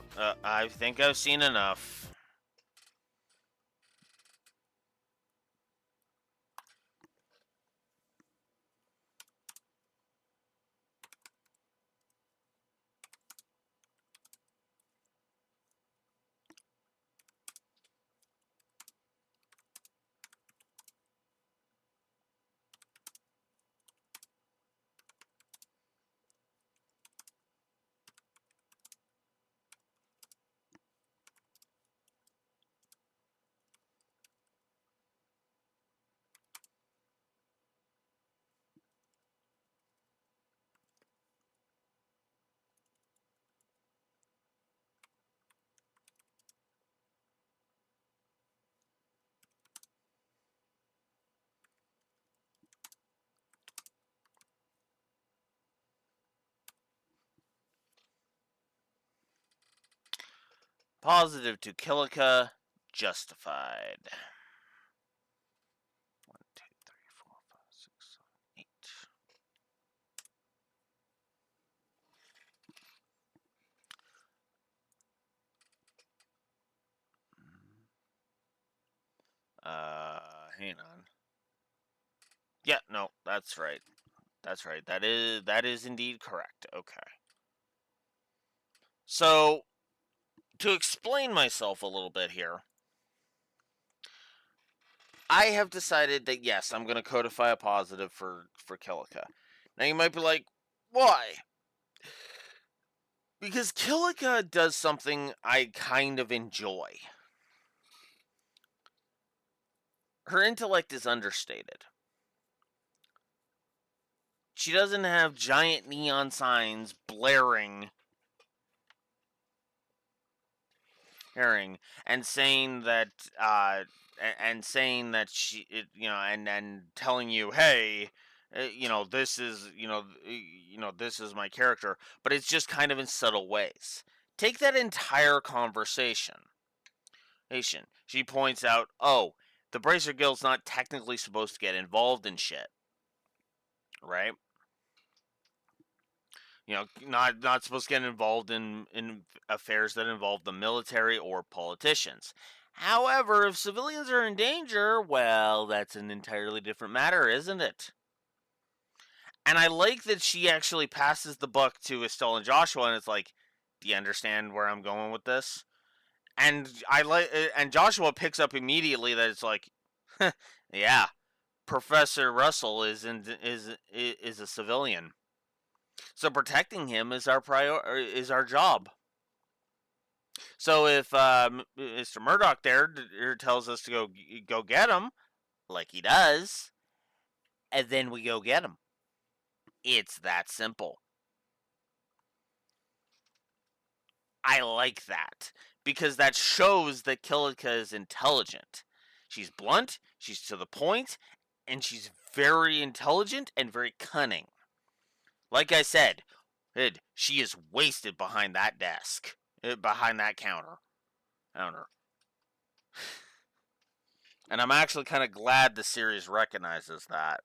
Positive to Kilika, justified. 1, 2, 3, 4, 5, 6, 7, 8. Hang on. Yeah, no, that's right. That is indeed correct. Okay. So, to explain myself a little bit here, I have decided that yes, I'm going to codify a positive for Kilika. Now you might be like, why? Because Kilika does something I kind of enjoy. Her intellect is understated. She doesn't have giant neon signs blaring and saying that she, and telling you, hey, this is, this is my character, but it's just kind of in subtle ways. Take that entire conversation. She points out, oh, the Bracer Guild's not technically supposed to get involved in shit, right? Not supposed to get involved in affairs that involve the military or politicians. However, if civilians are in danger, well, that's an entirely different matter, isn't it? And I like that she actually passes the buck to Estelle and Joshua, and it's like, do you understand where I'm going with this? And and Joshua picks up immediately that it's like, yeah, Professor Russell is a civilian, so protecting him is our job. So if Mr. Murdoch there tells us to go get him, like he does, and then we go get him. It's that simple. I like that because that shows that Kilika is intelligent. She's blunt, she's to the point, and she's very intelligent and very cunning. Like I said, she is wasted behind that desk, behind that counter. And I'm actually kind of glad the series recognizes that.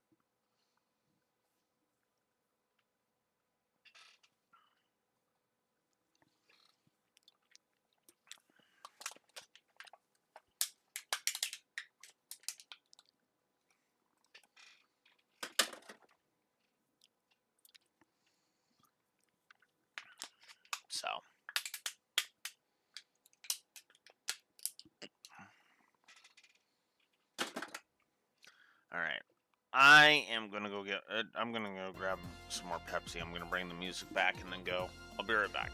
So. Alright. I am gonna go I'm gonna go grab some more Pepsi. I'm gonna bring the music back and then go. I'll be right back.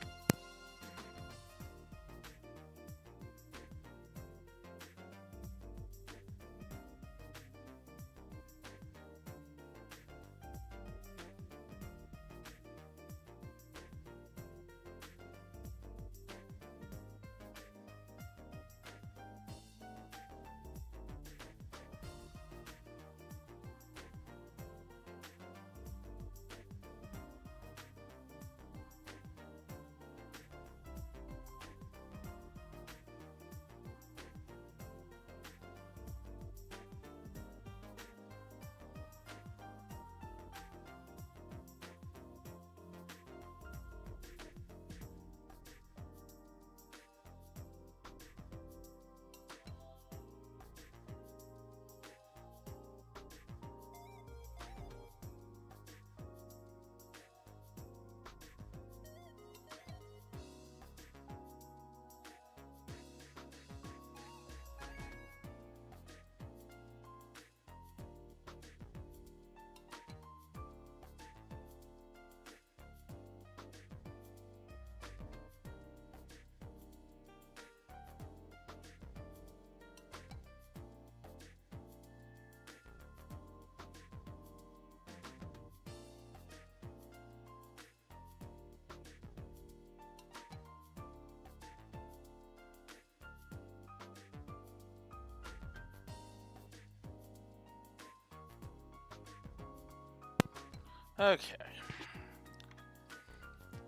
Okay.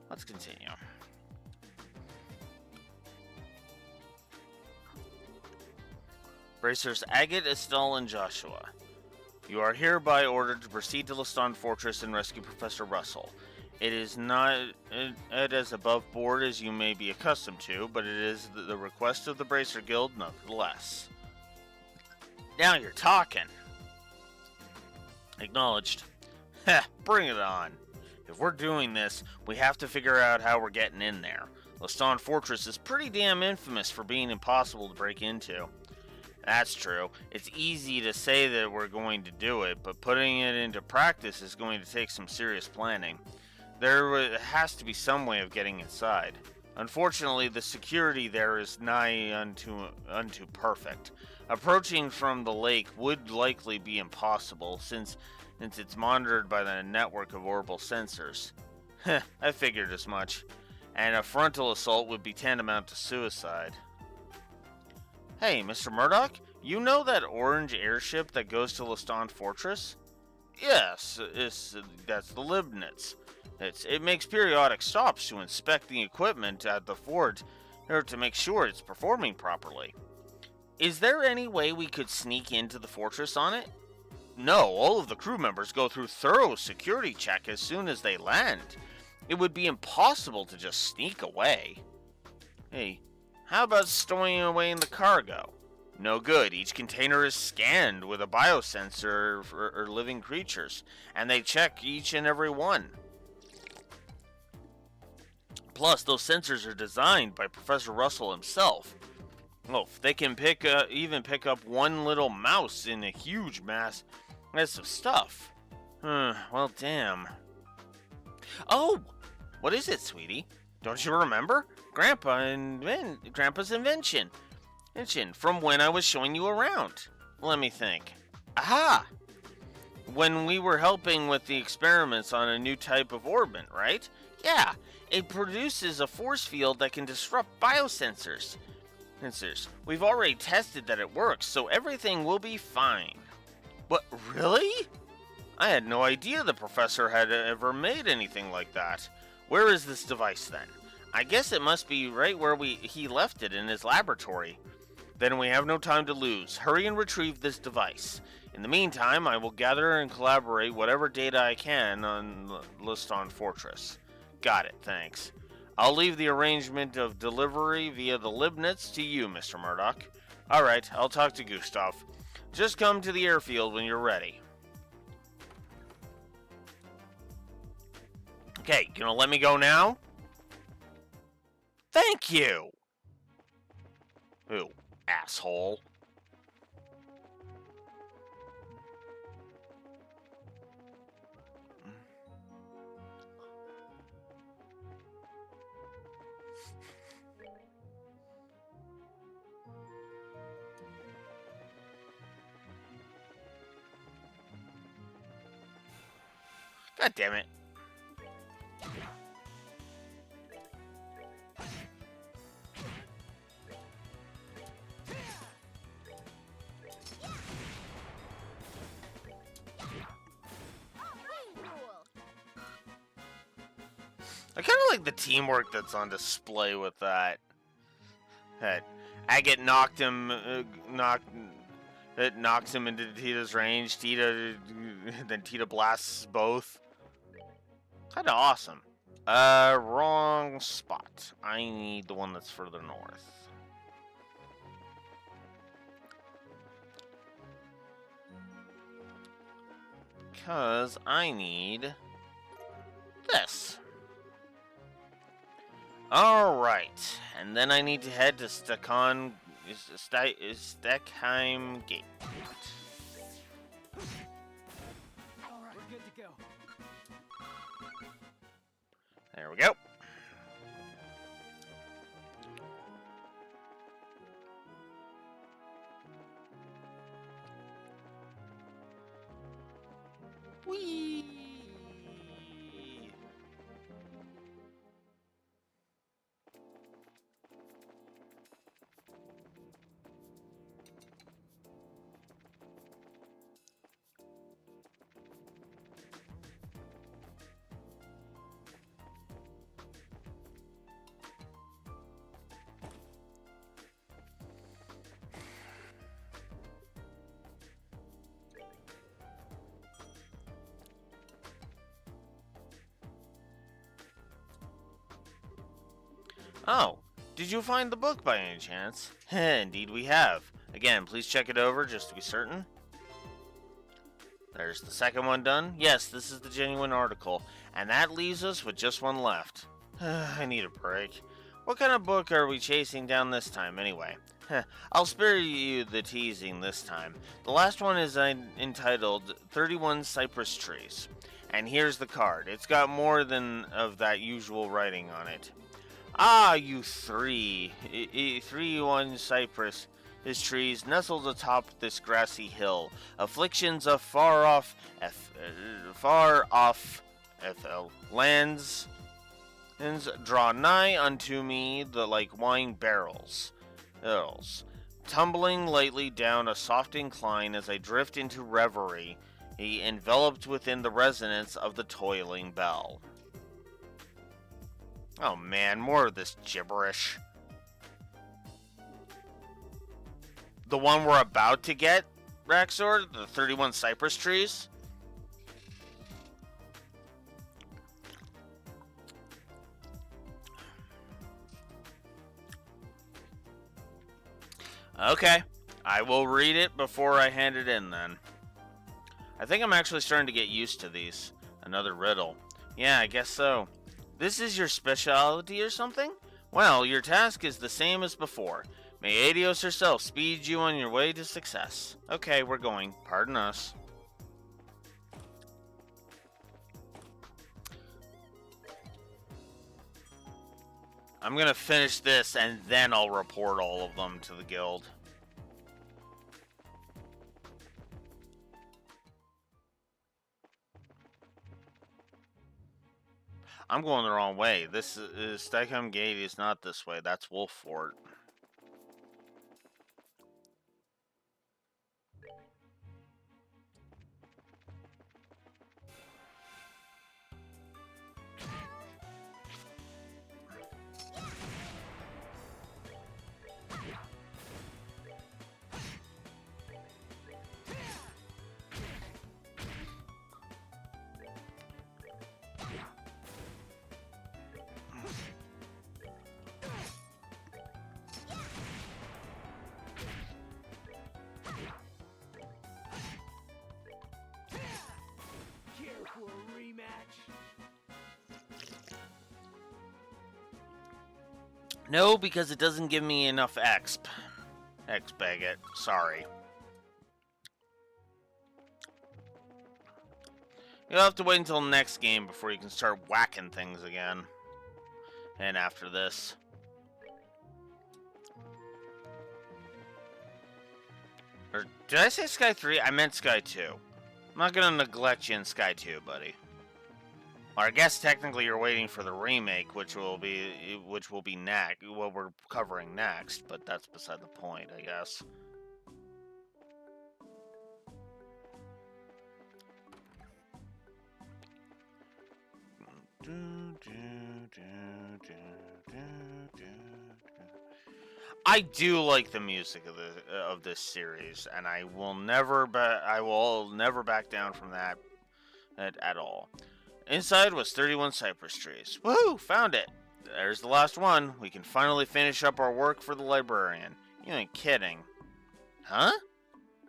Let's continue. Bracers Agate, Estelle, and Joshua. You are hereby ordered to proceed to Leston Fortress and rescue Professor Russell. It is not as above board as you may be accustomed to, but it is the request of the Bracer Guild nonetheless. Now you're talking. Acknowledged. Heh, bring it on. If we're doing this, we have to figure out how we're getting in there. Leston Fortress is pretty damn infamous for being impossible to break into. That's true. It's easy to say that we're going to do it, but putting it into practice is going to take some serious planning. There has to be some way of getting inside. Unfortunately, the security there is nigh unto perfect. Approaching from the lake would likely be impossible, since it's monitored by the network of orbital sensors. Heh, I figured as much. And a frontal assault would be tantamount to suicide. Hey, Mr. Murdoch, you know that orange airship that goes to Leston Fortress? Yes, that's the Libnitz. It makes periodic stops to inspect the equipment at the fort to make sure it's performing properly. Is there any way we could sneak into the fortress on it? No, all of the crew members go through thorough security check as soon as they land. It would be impossible to just sneak away. Hey, how about stowing away in the cargo? No good. Each container is scanned with a biosensor for living creatures, and they check each and every one. Plus, those sensors are designed by Professor Russell himself. Oh, they can even pick up one little mouse in a huge mass of stuff. Well, damn. Oh, what is it, sweetie? Don't you remember? Grandpa's invention. From when I was showing you around. Let me think. Aha! When we were helping with the experiments on a new type of orbit, right? Yeah, it produces a force field that can disrupt biosensors. We've already tested that it works, so everything will be fine. What, really? I had no idea the professor had ever made anything like that. Where is this device then? I guess it must be right where he left it in his laboratory. Then we have no time to lose. Hurry and retrieve this device. In the meantime, I will gather and collaborate whatever data I can on the Liston Fortress. Got it, thanks. I'll leave the arrangement of delivery via the Libnitz to you, Mr. Murdoch. Alright, I'll talk to Gustav. Just come to the airfield when you're ready. Okay, you gonna let me go now? Thank you! Ooh, asshole. God damn it. I kind of like the teamwork that's on display with that. Agate it knocks him into Tita's range. Then Tita blasts both. Kind of awesome. Wrong spot. I need the one that's further north. Because I need this. Alright, and then I need to head to Steckheim Gate. Alright, we're good to go. There we go. Whee! Oh, did you find the book by any chance? Indeed we have. Again, please check it over just to be certain. There's the second one done. Yes, this is the genuine article. And that leaves us with just one left. I need a break. What kind of book are we chasing down this time, anyway? I'll spare you the teasing this time. The last one is entitled 31 Cypress Trees. And here's the card. It's got more than of that usual writing on it. Ah, you 31 cypress trees nestled atop this grassy hill. Afflictions of far off lands draw nigh unto me like wine barrels, tumbling lightly down a soft incline as I drift into reverie he enveloped within the resonance of the tolling bell. Oh man, more of this gibberish. The one we're about to get, Raxor, the 31 cypress trees. Okay, I will read it before I hand it in then. I think I'm actually starting to get used to these. Another riddle. Yeah, I guess so. This is your specialty or something? Well, your task is the same as before. May Adios herself speed you on your way to success. Okay, we're going. Pardon us. I'm gonna finish this and then I'll report all of them to the guild. I'm going the wrong way. This is Stackham Gate is not this way. That's Wolf Fort. Care for a rematch? No, because it doesn't give me enough exp. Exp it. Sorry. You'll have to wait until next game before you can start whacking things again. And after this. Or did I say Sky 3? I meant Sky 2. I'm not gonna neglect you in Sky 2, buddy. Or I guess technically you're waiting for the remake, which will be next. What we're covering next, but that's beside the point, I guess. I do like the music of this series, and I will never back down from that at all. Inside was 31 cypress trees. Woohoo! Found it. There's the last one. We can finally finish up our work for the librarian. You ain't kidding. Huh?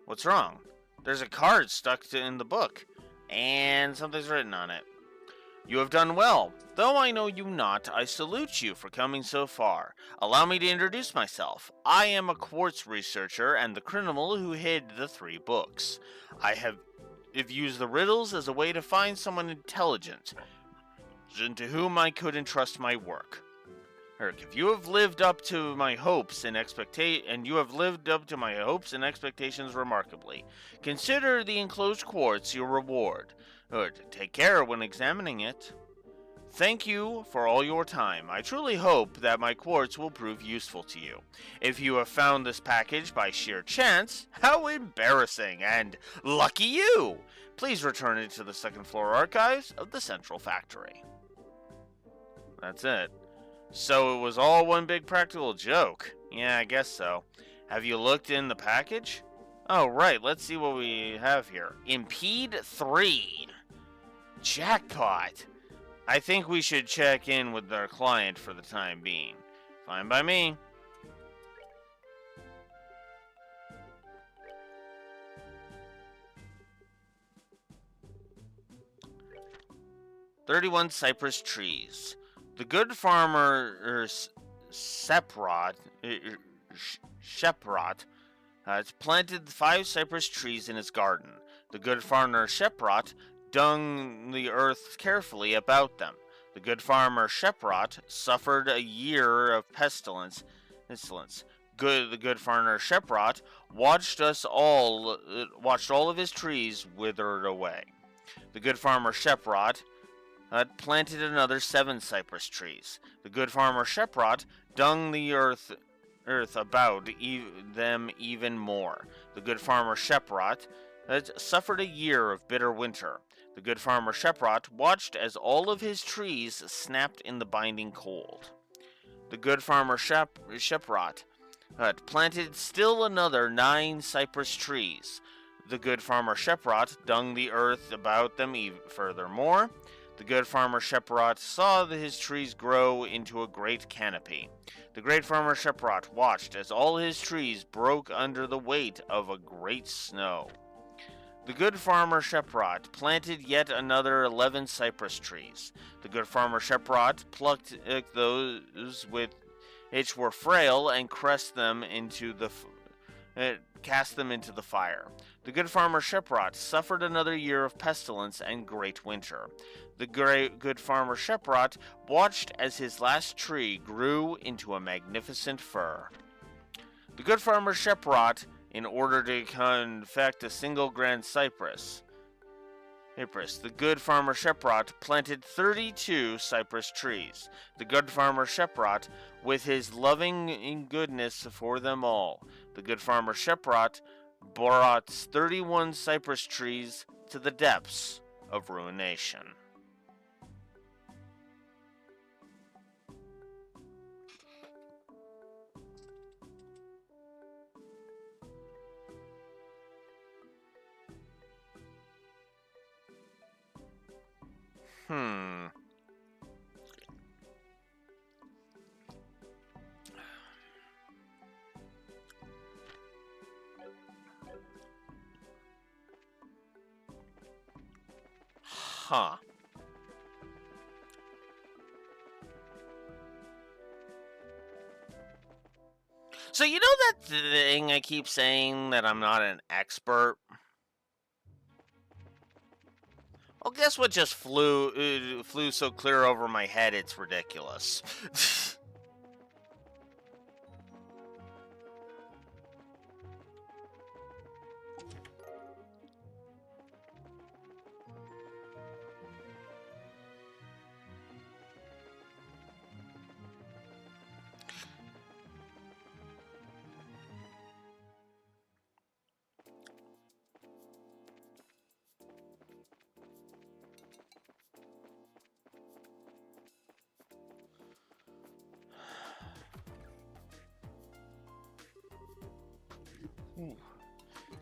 What's wrong? There's a card stuck in the book, and something's written on it. You have done well. Though I know you not, I salute you for coming so far. Allow me to introduce myself. I am a quartz researcher and the criminal who hid the 3 books. I have used the riddles as a way to find someone intelligent, to whom I could entrust my work. If you have lived up to my hopes and expectations remarkably, consider the enclosed quartz your reward. Take care when examining it. Thank you for all your time. I truly hope that my quartz will prove useful to you. If you have found this package by sheer chance, how embarrassing and lucky you! Please return it to the second floor archives of the Central Factory. That's it. So it was all one big practical joke. Yeah, I guess so. Have you looked in the package? Oh, right. Let's see what we have here. Impede 3. Jackpot. I think we should check in with our client for the time being. Fine by me. "31 cypress trees. The good farmer Sheprot has planted 5 cypress trees in his garden. The good farmer Sheprot dug the earth carefully about them. The good farmer Sheprot suffered a year of pestilence. The good farmer Sheprot watched all of his trees withered away. The good farmer Sheprot had planted another 7 cypress trees. The good farmer Sheprot dug the earth about them even more. The good farmer Sheprot had suffered a year of bitter winter. The good farmer Sheprot watched as all of his trees snapped in the binding cold. The good farmer Sheprot had planted still another 9 cypress trees. The good farmer Sheprot dug the earth about them furthermore. The good farmer Sheprot saw his trees grow into a great canopy. The great farmer Sheprot watched as all his trees broke under the weight of a great snow. The good farmer Sheprot planted yet another 11 cypress trees. The good farmer Sheprot plucked those which were frail and cast them into the fire. The good farmer Sheprot suffered another year of pestilence and great winter. The good farmer Sheprot watched as his last tree grew into a magnificent fir. The good farmer Sheprot, in order to confect a single grand cypress, the good farmer Sheprot planted 32 cypress trees. The good farmer Sheprot, with his loving goodness for them all, the good farmer Sheprot brought 31 cypress trees to the depths of ruination. Huh. So you know that thing I keep saying that I'm not an expert? Well, guess what just flew so clear over my head it's ridiculous.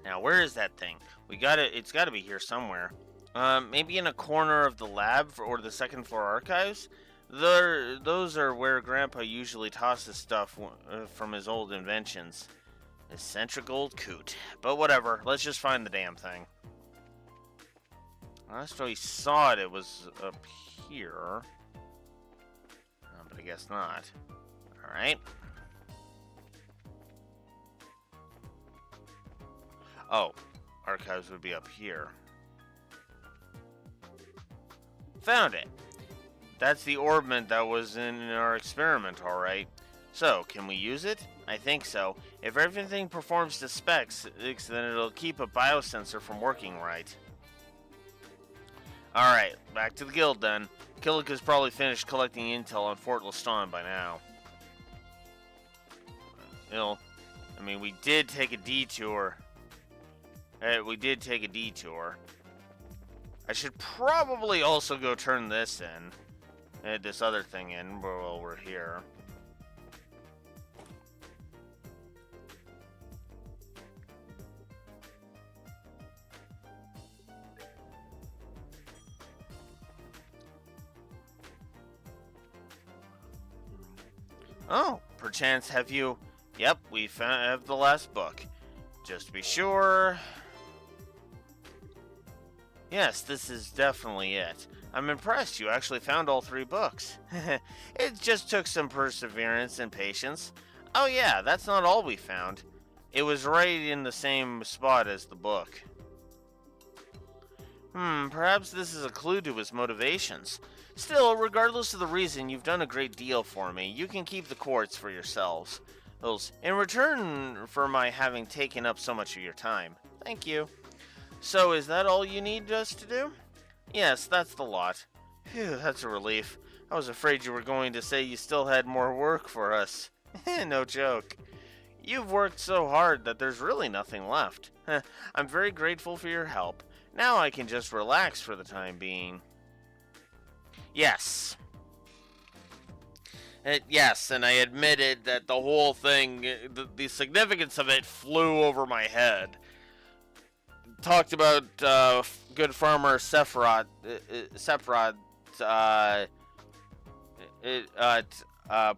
Now, where is that thing? It's gotta be here somewhere. Maybe in a corner of the lab or the second floor archives? Those are where Grandpa usually tosses stuff from his old inventions. Eccentric old coot. But whatever, let's just find the damn thing. Last we saw it, it was up here. But I guess not. Alright. Oh, archives would be up here. Found it! That's the orbment that was in our experiment, alright. So, can we use it? I think so. If everything performs to specs, then it'll keep a biosensor from working right. Alright, back to the guild then. Killica's probably finished collecting intel on Fort Leston by now. We did take a detour. I should probably also go turn this in. This other thing in while we're here. Oh, perchance have you... Yep, we have the last book. Just to be sure... Yes, this is definitely it. I'm impressed you actually found all 3 books. It just took some perseverance and patience. Oh yeah, that's not all we found. It was right in the same spot as the book. Perhaps this is a clue to his motivations. Still, regardless of the reason, you've done a great deal for me. You can keep the quartz for yourselves. In return for my having taken up so much of your time. Thank you. So, is that all you need us to do? Yes, that's the lot. Phew, that's a relief. I was afraid you were going to say you still had more work for us. No joke. You've worked so hard that there's really nothing left. I'm very grateful for your help. Now I can just relax for the time being. Yes. Yes, and I admitted that the whole thing, the significance of it flew over my head. Talked about good farmer Sephiroth,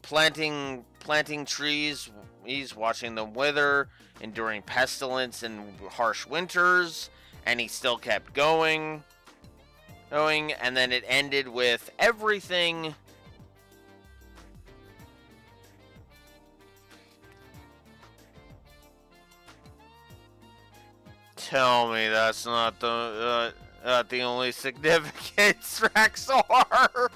planting trees. He's watching them wither, enduring pestilence and harsh winters, and he still kept going, and then it ended with everything. Tell me that's not the only significance, Rexor.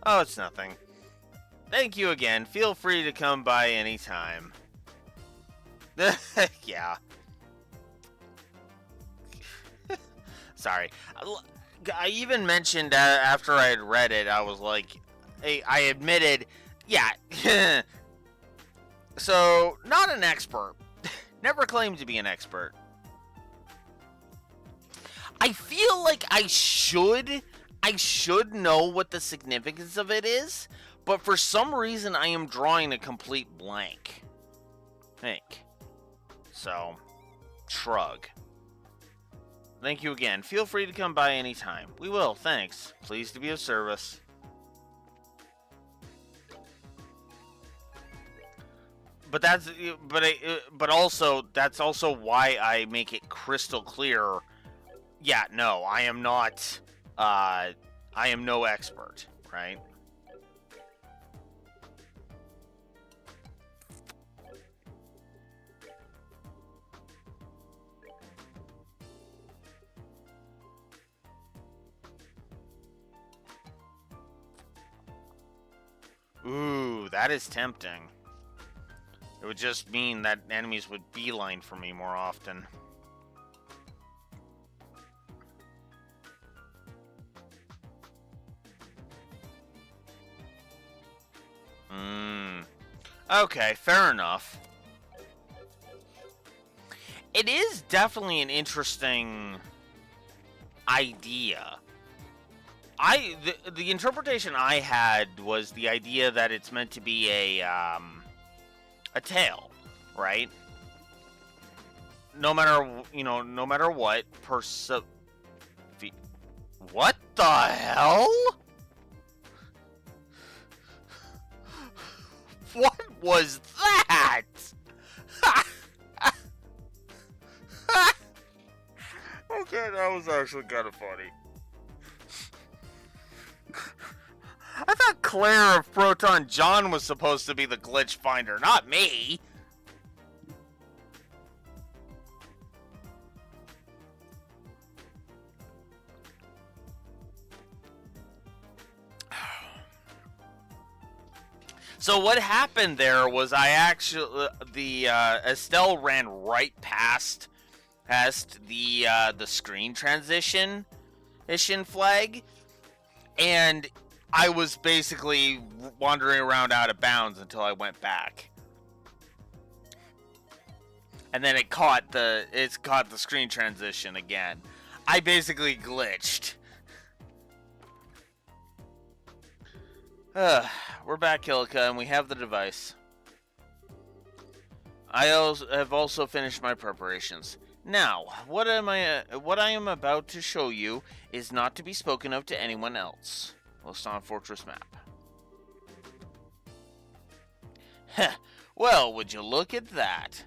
Oh, it's nothing. Thank you again. Feel free to come by anytime. Yeah. Sorry. I even mentioned after I had read it, I was like, I admitted, yeah. So, not an expert. Never claimed to be an expert. I feel like I should know what the significance of it is, but for some reason I am drawing a complete blank. So, shrug. Thank you again. Feel free to come by anytime. We will, thanks. Pleased to be of service. But that's also why I make it crystal clear. Yeah, no, I am not. I am no expert, right? Ooh, that is tempting. It would just mean that enemies would beeline for me more often. Okay, fair enough. It is definitely an interesting idea. The interpretation I had was the idea that it's meant to be a tail, right? No matter what, what the hell? What was that? Okay, that was actually kind of funny. I thought Claire of Proton John was supposed to be the glitch finder, not me. So what happened there was Estelle ran right past the screen transition flag, and I was basically wandering around out of bounds until I went back. And then it caught the screen transition again. I basically glitched. We're back, Kilika, and we have the device. I have also finished my preparations. Now, what I am about to show you is not to be spoken of to anyone else. Lostan Fortress map. Heh. Well, would you look at that?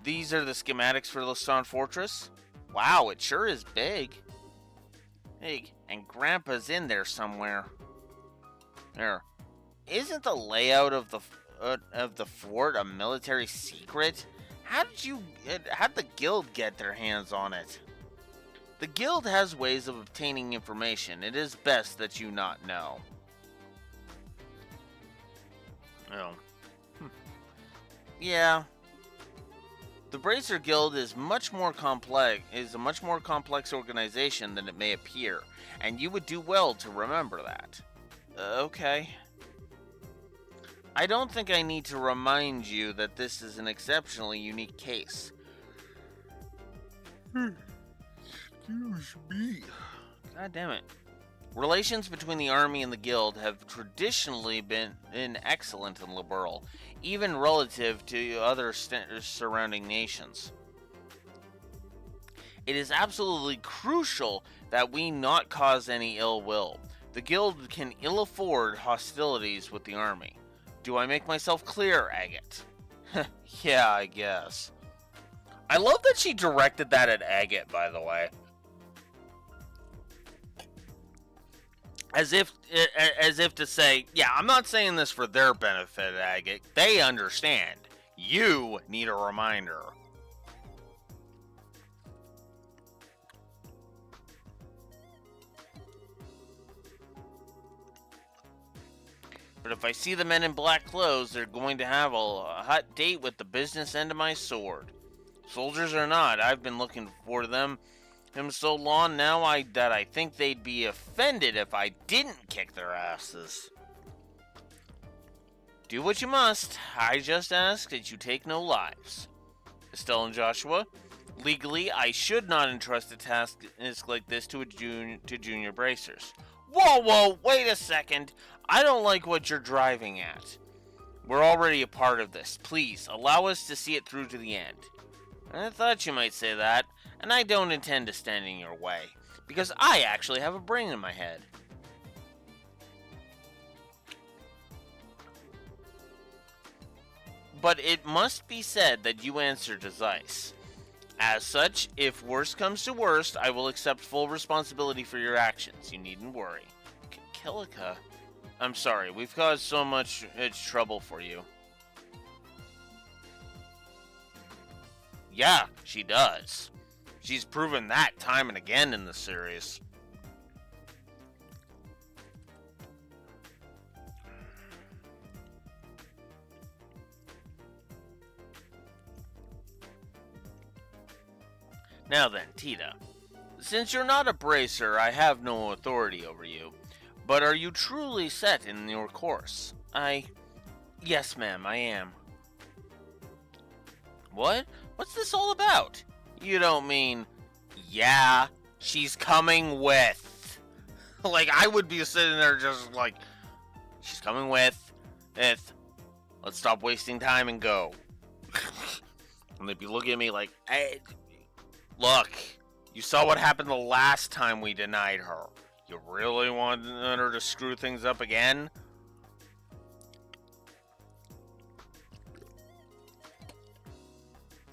These are the schematics for Lostan Fortress. Wow, it sure is big. And Grandpa's in there somewhere. There. Isn't the layout of the fort a military secret? How'd the guild get their hands on it? The guild has ways of obtaining information. It is best that you not know. Oh. Yeah. The Bracer Guild is a much more complex organization than it may appear, and you would do well to remember that. Okay. I don't think I need to remind you that this is an exceptionally unique case. Excuse me. God damn it. Relations between the army and the guild have traditionally been excellent in Liberl, even relative to other surrounding nations. It is absolutely crucial that we not cause any ill will. The guild can ill afford hostilities with the army. Do I make myself clear, Agate? Yeah, I guess. I love that she directed that at Agate, by the way. As if to say, yeah, I'm not saying this for their benefit, Agate. They understand. You need a reminder. But if I see the men in black clothes, they're going to have a hot date with the business end of my sword. Soldiers or not, I've been looking for them so long now that I think they'd be offended if I didn't kick their asses. Do what you must. I just ask that you take no lives. Estelle and Joshua, legally, I should not entrust a task like this to junior bracers. Whoa, wait a second. I don't like what you're driving at. We're already a part of this. Please, allow us to see it through to the end. I thought you might say that, and I don't intend to stand in your way, because I actually have a brain in my head. But it must be said that you answered to Zeiss. As such, if worst comes to worst, I will accept full responsibility for your actions. You needn't worry. Kilika, I'm sorry, we've caused so much trouble for you. Yeah, she does. She's proven that time and again in the series. Now then, Tita. Since you're not a bracer, I have no authority over you. But are you truly set in your course? Yes, ma'am, I am. What? What's this all about? You don't mean, yeah, she's coming with. Like, I would be sitting there just like, she's coming with. Let's stop wasting time and go. And they'd be looking at me like, hey, look, you saw what happened the last time we denied her. You really want her to screw things up again?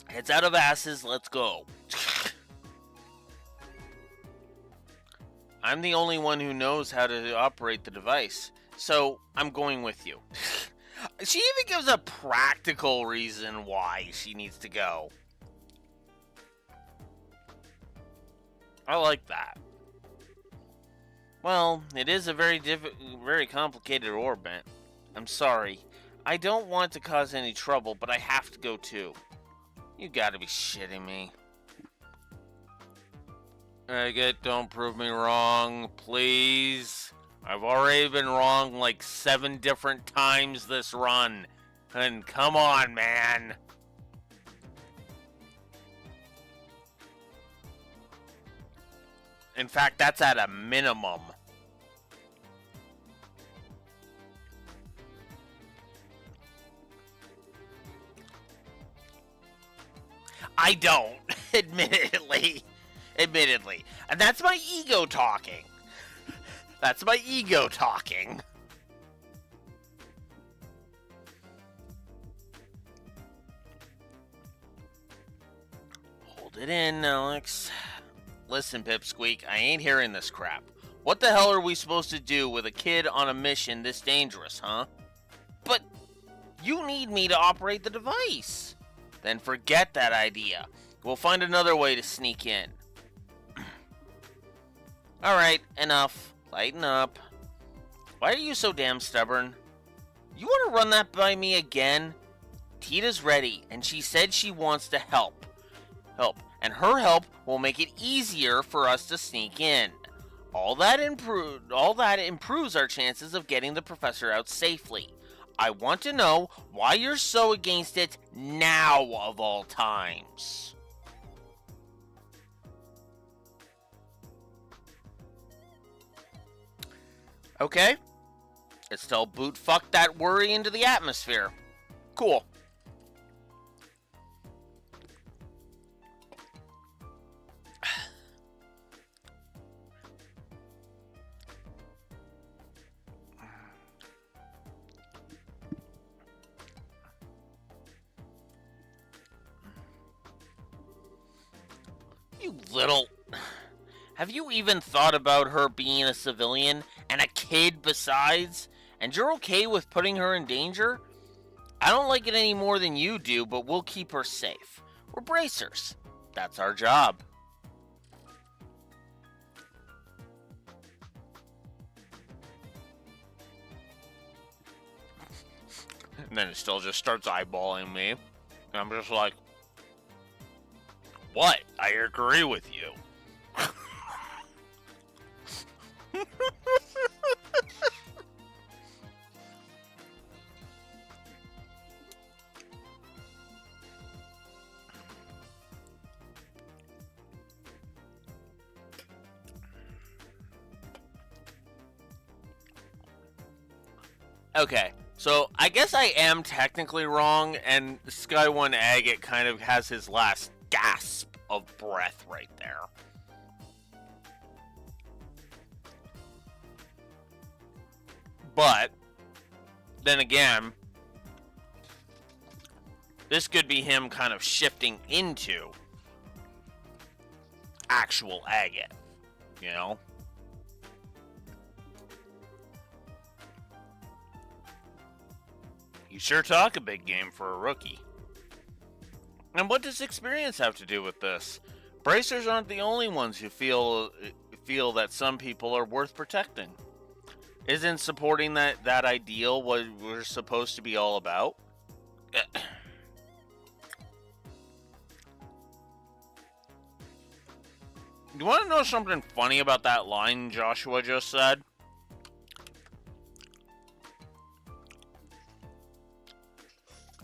Heads out of asses, let's go. I'm the only one who knows how to operate the device, so I'm going with you. She even gives a practical reason why she needs to go. I like that. Well, it is a very complicated orbit. I'm sorry. I don't want to cause any trouble, but I have to go too. You gotta be shitting me. Agate, don't prove me wrong, please. I've already been wrong like 7 different times this run. And come on, man. In fact, that's at a minimum. I don't, admittedly. And that's my ego talking. Hold it in, Alex. Listen, Pipsqueak, I ain't hearing this crap. What the hell are we supposed to do with a kid on a mission this dangerous, huh? But you need me to operate the device. Then forget that idea. We'll find another way to sneak in. Alright, enough. Lighten up. Why are you so damn stubborn? You want to run that by me again? Tita's ready, and she said she wants to help. And her help will make it easier for us to sneak in. All that improves our chances of getting the professor out safely. I want to know why you're so against it now of all times. Okay. Let's tell Boot fuck that worry into the atmosphere. Cool. You little... Have you even thought about her being a civilian and a kid besides? And you're okay with putting her in danger? I don't like it any more than you do, but we'll keep her safe. We're bracers. That's our job. And then it still just starts eyeballing me. And I'm just like, what? I agree with you. Okay, so I guess I am technically wrong, and Sky One Agate kind of has his last gasp of breath right there. But then again, this could be him kind of shifting into actual Agate, you know? You sure talk a big game for a rookie. And what does experience have to do with this? Bracers aren't the only ones who feel that some people are worth protecting. Isn't supporting that ideal what we're supposed to be all about? You want to know something funny about that line Joshua just said?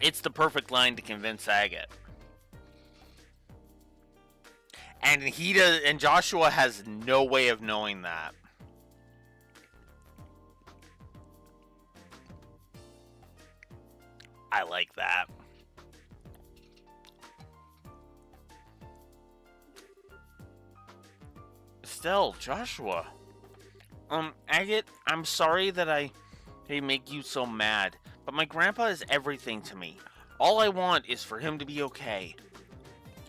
It's the perfect line to convince Agate. And Joshua has no way of knowing that. I like that. Still, Joshua. Agate, I'm sorry that I make you so mad, but my grandpa is everything to me. All I want is for him to be okay.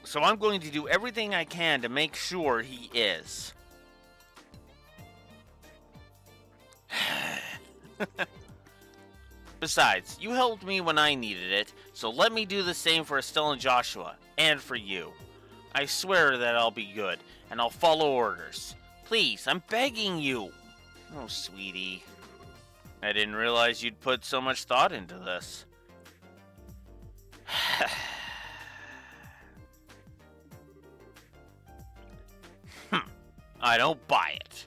So I'm going to do everything I can to make sure he is. Besides, you helped me when I needed it, so let me do the same for Estelle and Joshua, and for you. I swear that I'll be good, and I'll follow orders. Please, I'm begging you. Oh, sweetie. I didn't realize you'd put so much thought into this. I don't buy it.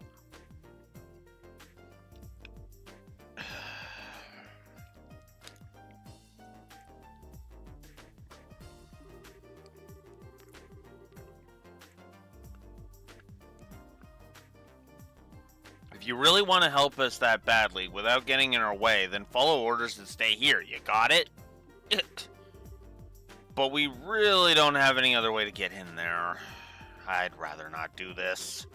If you really want to help us that badly without getting in our way, then follow orders and stay here. You got it? But we really don't have any other way to get in there. I'd rather not do this.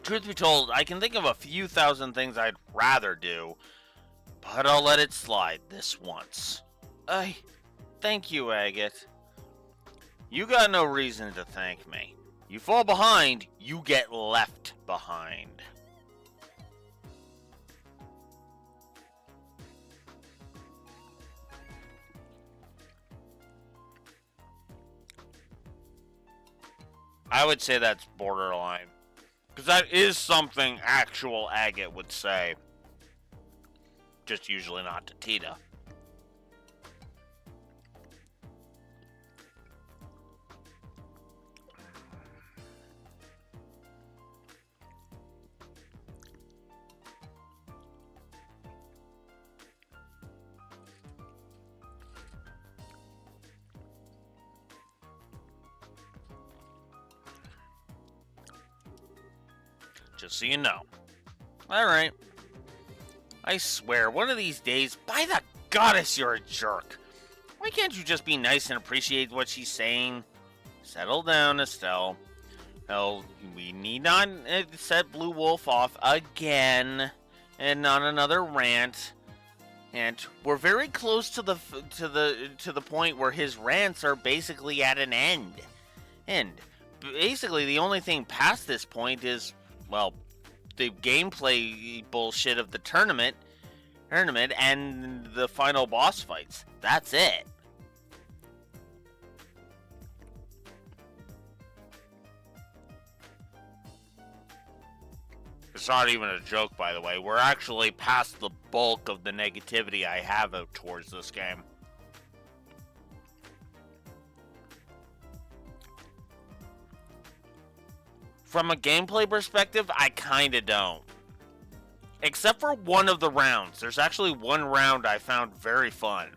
Truth be told, I can think of a few thousand things I'd rather do, but I'll let it slide this once. Thank you, Agate. You got no reason to thank me. You fall behind, you get left behind. I would say that's borderline. Because that is something actual Agate would say. Just usually not to Tita. Just so you know. Alright. I swear, one of these days, by the goddess, you're a jerk. Why can't you just be nice and appreciate what she's saying? Settle down, Estelle. Hell, we need not set Blue Wolf off again, and on another rant. And we're very close to the point where his rants are basically at an end. And basically, the only thing past this point is, well, the gameplay bullshit of the tournament and the final boss fights. That's it. It's not even a joke, by the way. We're actually past the bulk of the negativity I have towards this game. From a gameplay perspective, I kinda don't. Except for one of the rounds. There's actually one round I found very fun.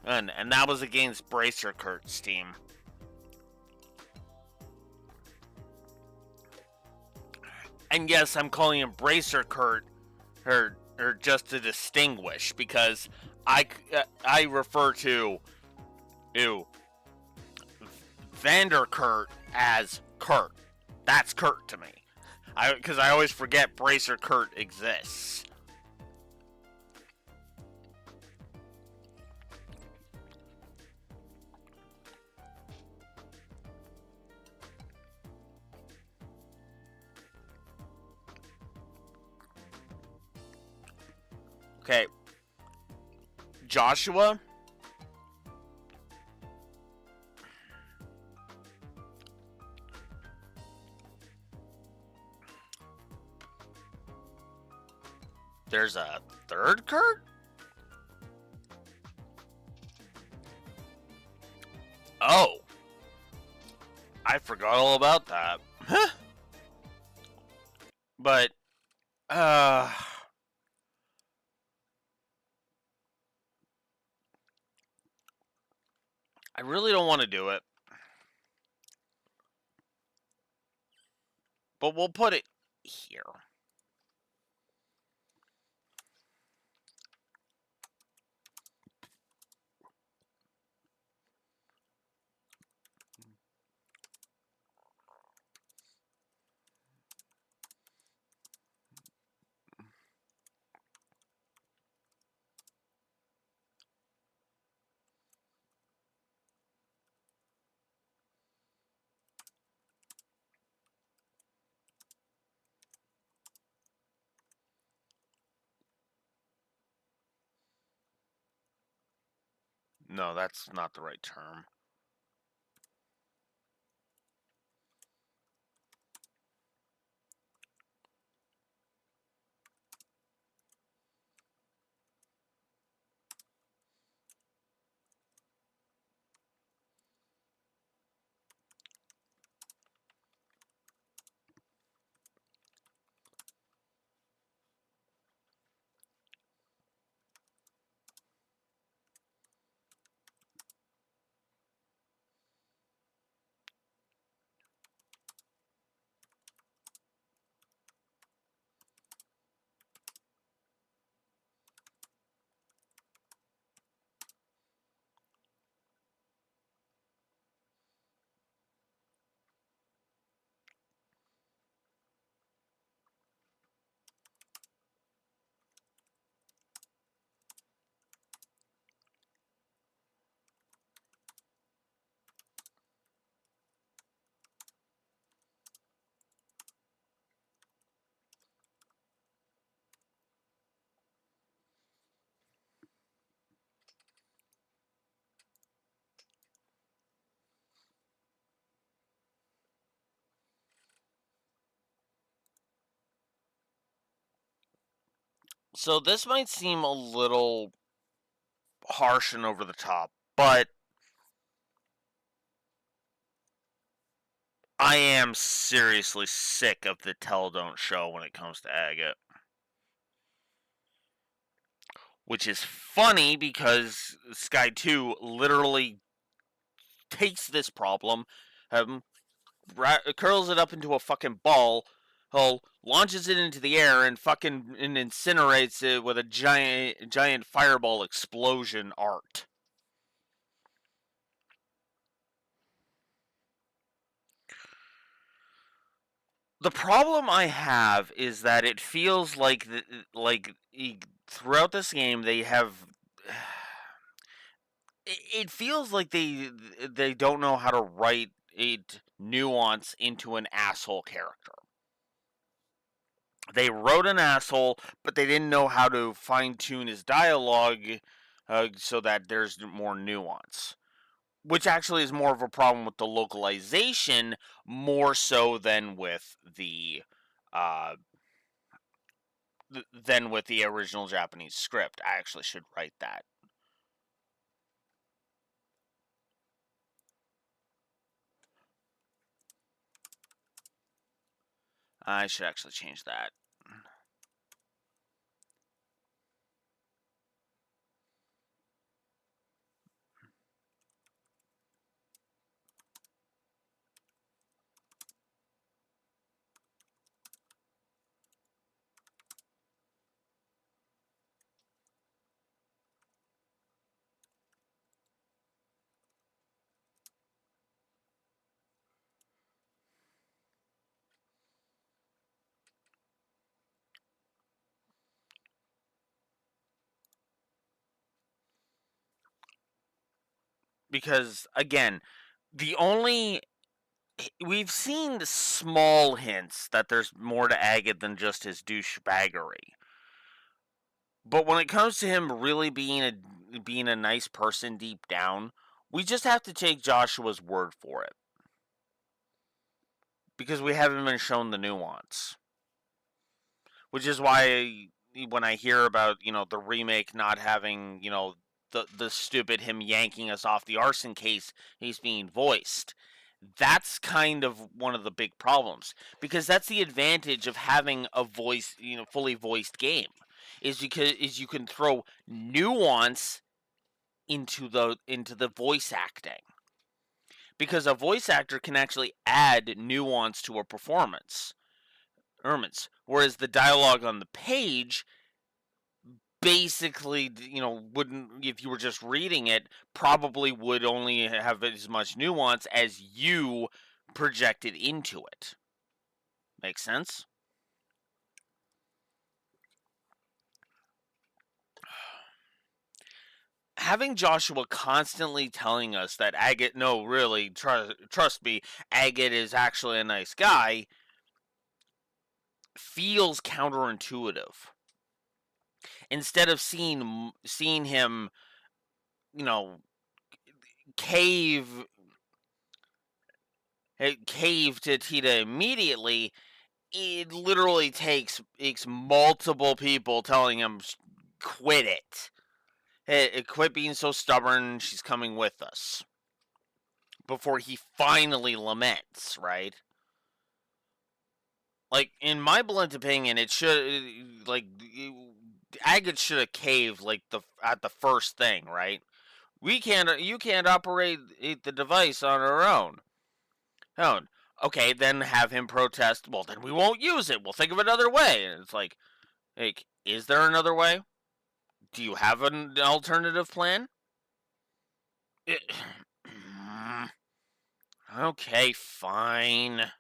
And that was against Bracer Kurt's team. And yes, I'm calling him Bracer Kurt, or just to distinguish, because I refer to Vander Kurt as Kurt. That's Kurt to me. Because I always forget Bracer Kurt exists. Okay. Joshua. There's a third Kurt? Oh. I forgot all about that. Huh. But, I really don't want to do it. But we'll put it here. No, that's not the right term. So this might seem a little harsh and over the top, but I am seriously sick of the tell don't show when it comes to agate. Which is funny because Sky 2 literally takes this problem, curls it up into a fucking ball, launches it into the air, and fucking incinerates it with a giant fireball explosion art. The problem I have is that it feels like throughout this game they have. It feels like they don't know how to write nuance into an asshole character. They wrote an asshole, but they didn't know how to fine tune his dialogue so that there's more nuance. Which actually is more of a problem with the localization, more so than with the original Japanese script. I actually should write that. I should actually change that. Because, again, we've seen small hints that there's more to Agate than just his douchebaggery. But when it comes to him really being a nice person deep down, we just have to take Joshua's word for it. Because we haven't been shown the nuance. Which is why when I hear about, the remake not having, the stupid him yanking us off the arson case, he's being voiced. That's kind of one of the big problems, because that's the advantage of having a voice, fully voiced game, is you can throw nuance into the voice acting, because a voice actor can actually add nuance to a performance. Whereas the dialogue on the page basically, wouldn't, if you were just reading it, probably would only have as much nuance as you projected into it. Make sense? Having Joshua constantly telling us that Agate, no, really, trust me, Agate is actually a nice guy, feels counterintuitive. Instead of seeing him, cave to Tita immediately, it literally takes multiple people telling him, quit it. Hey, quit being so stubborn, she's coming with us. Before he finally laments, right? Like, in my blunt opinion, it should, Agate should have caved, at the first thing, right? You can't operate the device on our own. Okay, then have him protest. Well, then we won't use it. We'll think of another way. And it's like, is there another way? Do you have an alternative plan? Okay, fine.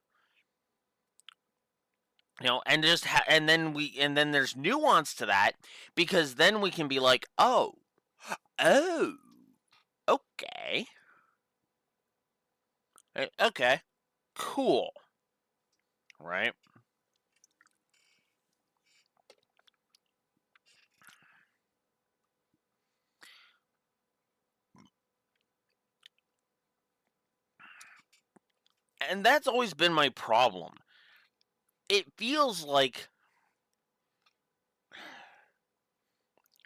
And just and then there's nuance to that, because then we can be like, oh, okay, okay, cool, right? And that's always been my problem. It feels like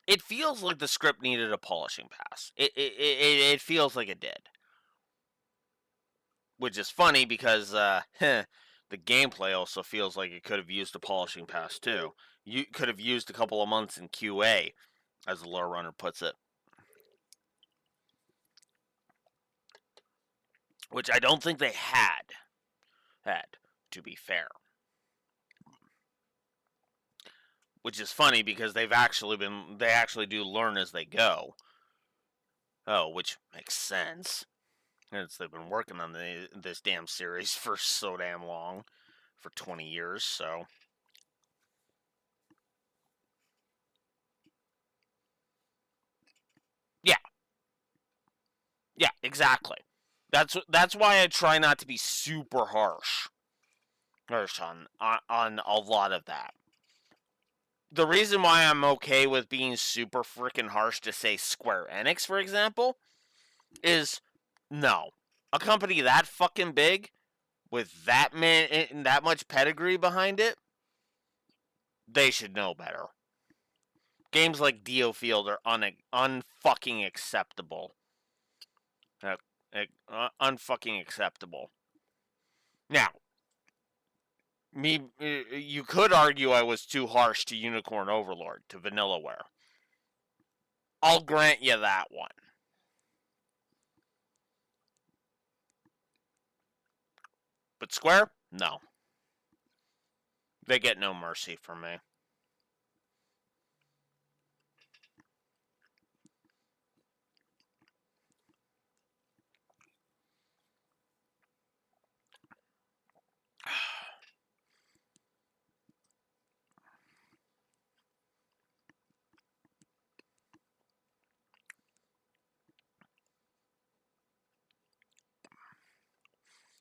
the script needed a polishing pass. It feels like it did. Which is funny because the gameplay also feels like it could have used a polishing pass too. You could have used a couple of months in QA, as the lore runner puts it. Which I don't think they had. head, to be fair. Which is funny because they actually do learn as they go. Oh, which makes sense. Since they've been working on this damn series for so damn long, for 20 years, so. Yeah. Yeah, exactly. That's why I try not to be super harsh on a lot of that. The reason why I'm okay with being super freaking harsh to say Square Enix, for example, is no. A company that fucking big with that much pedigree behind it, they should know better. Games like Dio Field are unfucking acceptable. Unfucking acceptable. Now, you could argue I was too harsh to Unicorn Overlord, to Vanillaware. I'll grant you that one. But Square? No. They get no mercy from me.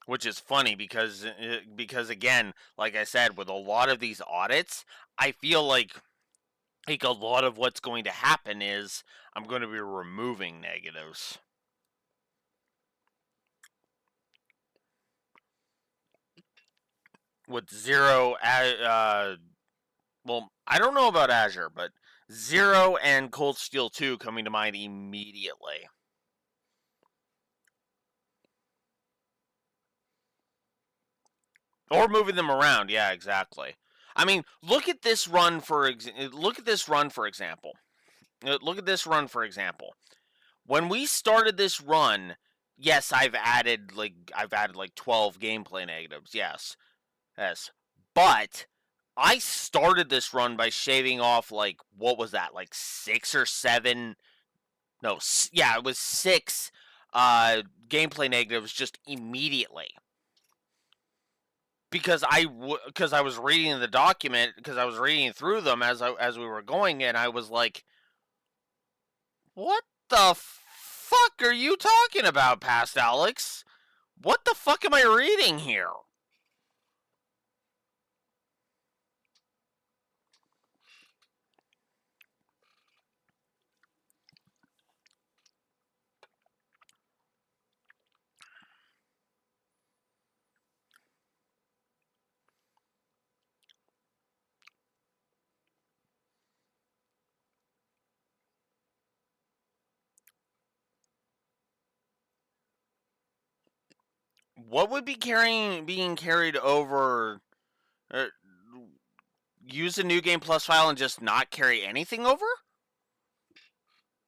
Which is funny because again, like I said, with a lot of these audits, I feel like a lot of what's going to happen is I'm going to be removing negatives. With Zero, well, I don't know about Azure, but Zero and Cold Steel 2 coming to mind immediately. Or moving them around, yeah, exactly. I mean, look at this run for example. Look at this run for example. When we started this run, yes, I've added like 12 gameplay negatives. Yes. But I started this run by shaving off like what was that? Like 6 or 7. No, yeah, it was 6 gameplay negatives just immediately. Because I was reading the document, because I was reading through them as we were going, and I was like, what the fuck are you talking about, Past Alex? What the fuck am I reading here? What would be being carried over? Uh, use a new game plus file and just not carry anything over?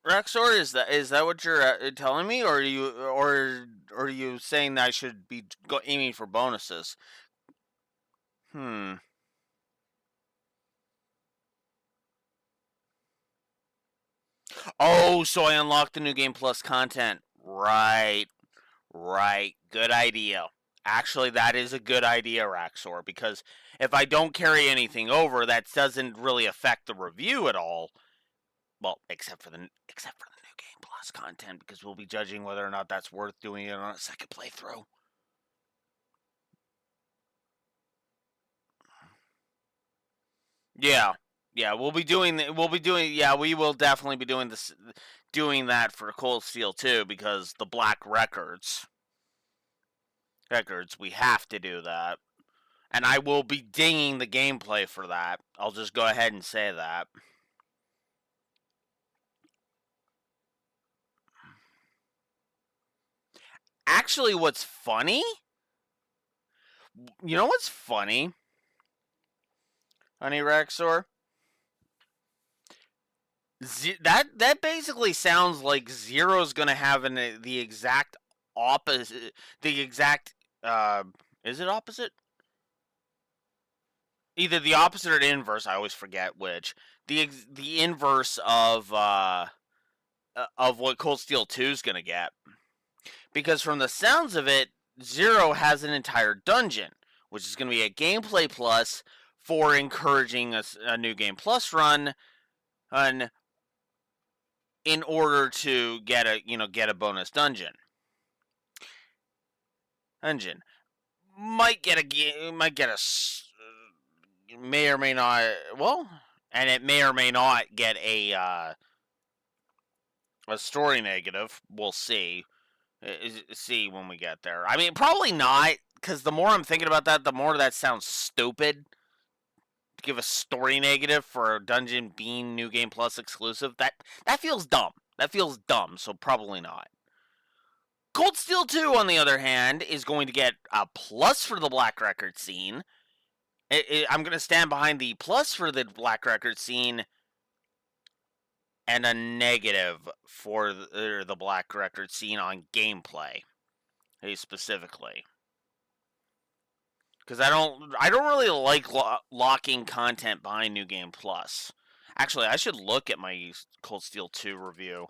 Rexor, is that what you're telling me, or are you saying that I should be aiming for bonuses? Oh, so I unlocked the new game plus content. Right. Good idea. Actually, that is a good idea, Raxor, because if I don't carry anything over, that doesn't really affect the review at all. Well, except for the new game plus content, because we'll be judging whether or not that's worth doing it on a second playthrough. Yeah. Yeah, we will definitely be doing that for Cold Steel 2, because the Black Records, we have to do that. And I will be dinging the gameplay for that. I'll just go ahead and say that. Actually, what's funny? You know what's funny? Honey Rexor? That basically sounds like Zero's gonna have the exact opposite, the exact Is it opposite? Either the opposite or the inverse. I always forget which. The inverse of what Cold Steel 2 is gonna get. Because from the sounds of it, Zero has an entire dungeon, which is going to be a gameplay plus for encouraging a new game plus run, in order to get a bonus dungeon. Might get a may or may not, well, and it may or may not get a story negative. We'll see. See when we get there. I mean, probably not, because the more I'm thinking about that, the more that sounds stupid. To give a story negative for a dungeon being New Game Plus exclusive, that feels dumb. That feels dumb, so probably not. Cold Steel 2, on the other hand, is going to get a plus for the Black Record scene. I'm going to stand behind the plus for the Black Record scene, and a negative for the Black Record scene on gameplay, specifically. Because I don't really like locking content behind New Game Plus. Actually, I should look at my Cold Steel 2 review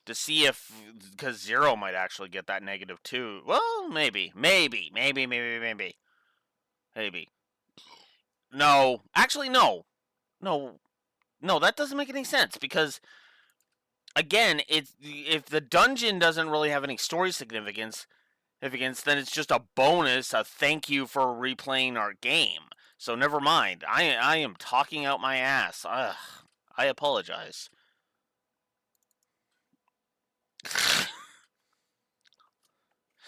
to see if, because Zero might actually get that negative too. Well, maybe. No, actually, no, that doesn't make any sense, because again, if the dungeon doesn't really have any story significance, then it's just a bonus, a thank you for replaying our game. So never mind. I am talking out my ass. Ugh, I apologize.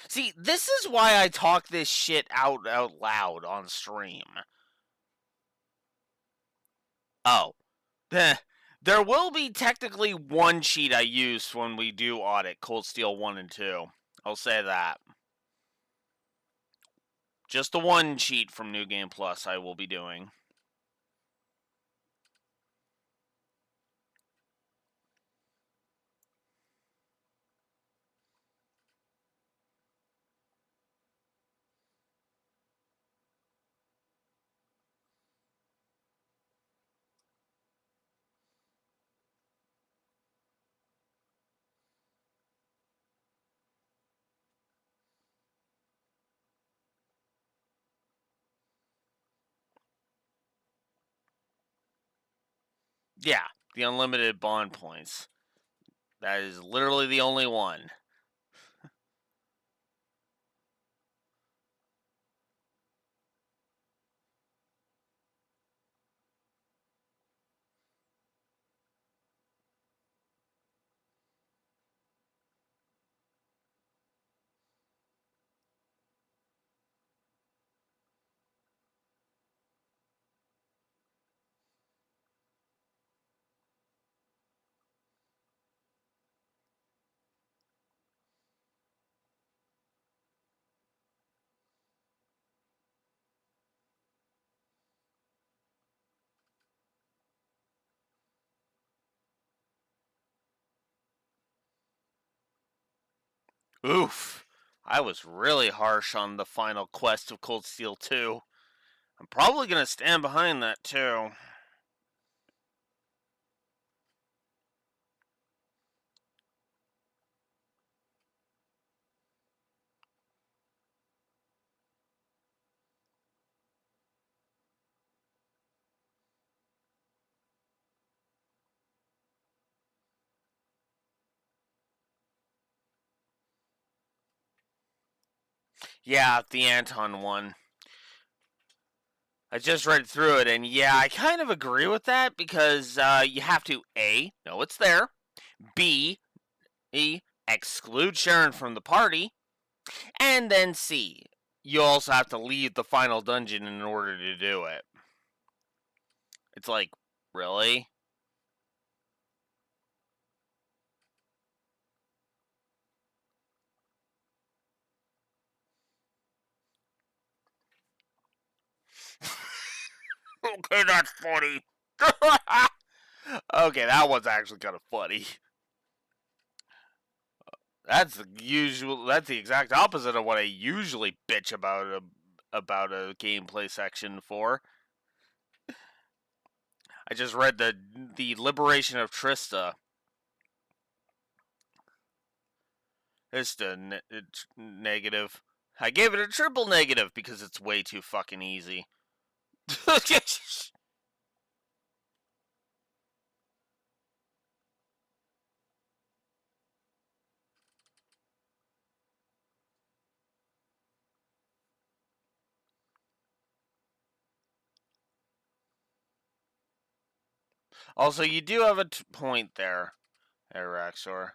See, this is why I talk this shit out loud on stream. Oh. There will be technically one cheat I use when we do Audit Cold Steel 1 and 2. I'll say that. Just the one cheat from New Game Plus I will be doing. Yeah, the unlimited bond points. That is literally the only one. Oof. I was really harsh on the final quest of Cold Steel 2. I'm probably going to stand behind that too. Yeah, the Anton one. I just read through it, and yeah, I kind of agree with that, because you have to A, know it's there, B, exclude Sharon from the party, and then C, you also have to leave the final dungeon in order to do it. It's like, really? Okay, that's funny. Okay, that one's actually kind of funny. That's the exact opposite of what I usually bitch about about a gameplay section for. I just read the liberation of Trista. It's negative. I gave it a triple negative because it's way too fucking easy. Also, you do have a point there, Araxor.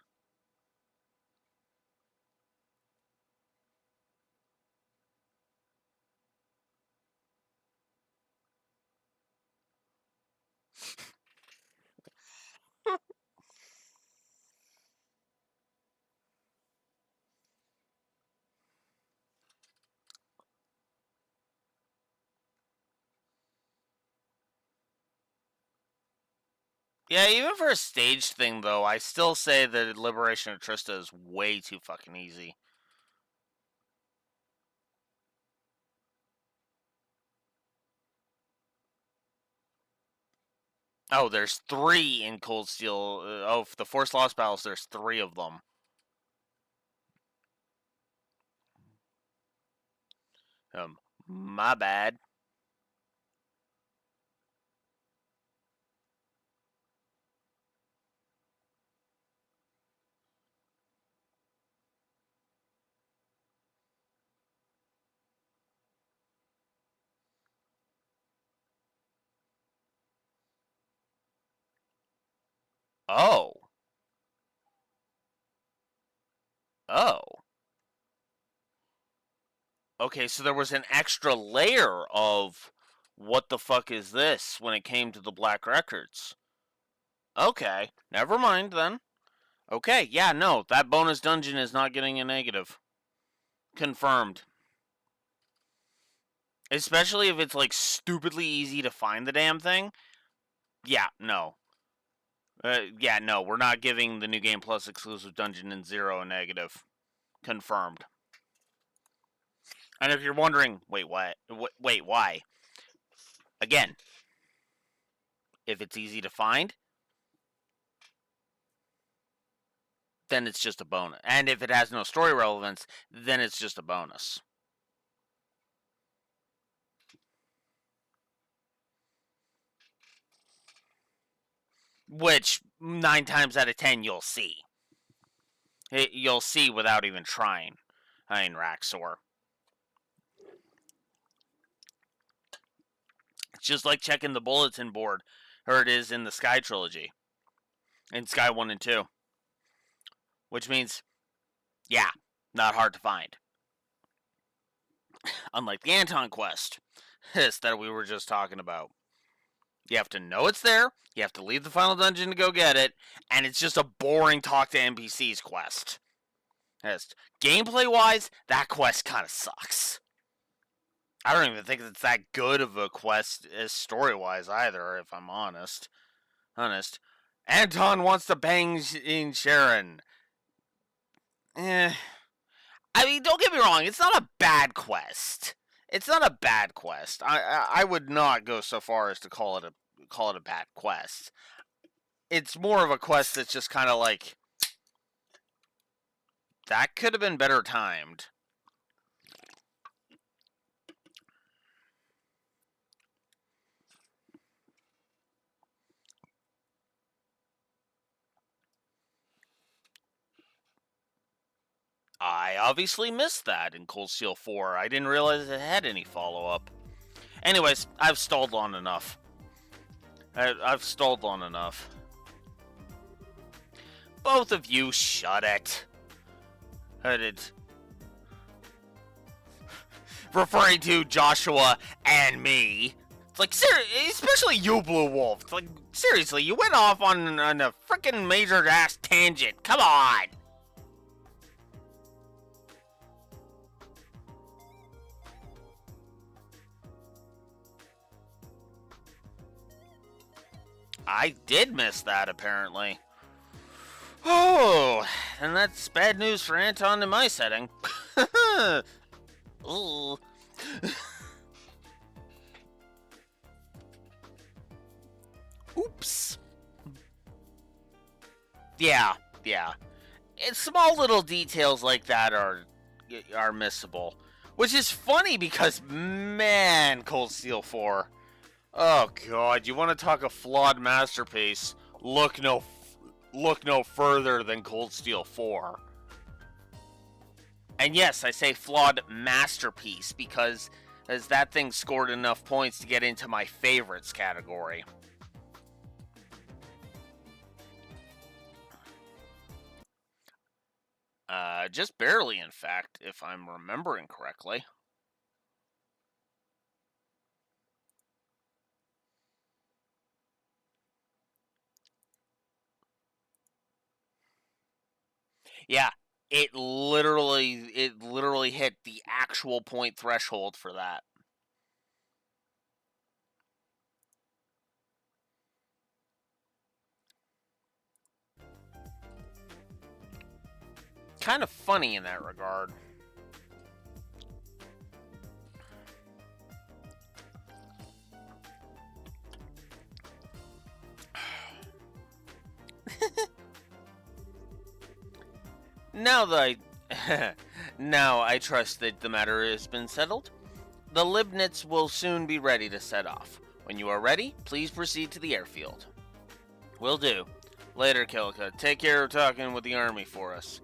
Yeah, even for a staged thing, though, I still say that Liberation of Trista is way too fucking easy. Oh, there's 3 in Cold Steel. Oh, the Force Lost Battles, there's 3 of them. My bad. Oh. Oh. Okay, so there was an extra layer of what the fuck is this when it came to the Black Records. Okay, never mind then. Okay, yeah, no, that bonus dungeon is not getting a negative. Confirmed. Especially if it's like stupidly easy to find the damn thing. Yeah, no. Yeah, no, we're not giving the New Game Plus exclusive dungeon in 0 a negative. Confirmed. And if you're wondering, wait, what? Wait, why? Again, if it's easy to find, then it's just a bonus. And if it has no story relevance, then it's just a bonus. Which, 9 times out of 10, you'll see. You'll see without even trying. I mean, Raxor. It's just like checking the bulletin board, or it is in the Sky trilogy. In Sky 1 and 2. Which means, yeah, not hard to find. Unlike the Anton quest that we were just talking about. You have to know it's there, you have to leave the final dungeon to go get it, and it's just a boring talk to NPCs quest. Gameplay-wise, that quest kind of sucks. I don't even think it's that good of a quest as story-wise either, if I'm honest. Anton wants to bang Sharon. I mean, don't get me wrong, it's not a bad quest. It's not a bad quest. I would not go so far as to call it a bad quest. It's more of a quest that's just kind of like, that could have been better timed. I obviously missed that in Cold Steel 4. I didn't realize it had any follow-up. Anyways, I've stalled long enough. I've stalled long enough. Both of you, shut it. Referring to Joshua and me. It's like, especially you, Blue Wolf. It's like, seriously, you went off on a freaking major-ass tangent. Come on. I did miss that, apparently. Oh, and that's bad news for Anton in my setting. Ooh. Oops. Yeah, yeah. And small little details like that are missable. Which is funny because, man, Cold Steel 4. Oh god, you want to talk a flawed masterpiece? Look no further than Cold Steel 4. And yes, I say flawed masterpiece because as that thing scored enough points to get into my favorites category. Just barely, in fact, if I'm remembering correctly. Yeah, it literally hit the actual point threshold for that. Kind of funny in that regard. Now I trust that the matter has been settled. The Libnits will soon be ready to set off. When you are ready, please proceed to the airfield. Will do. Later, Kilika. Take care of talking with the army for us.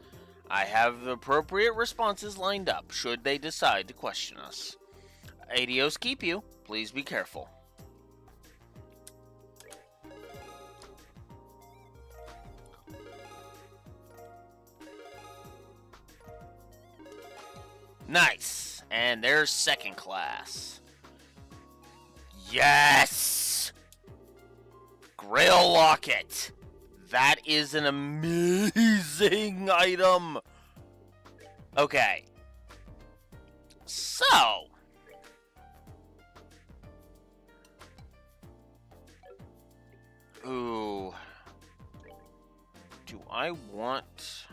I have the appropriate responses lined up should they decide to question us. Adios keep you. Please be careful. Nice. And there's second class. Yes! Grail Locket. That is an amazing item. Okay. So. Ooh. Do I want...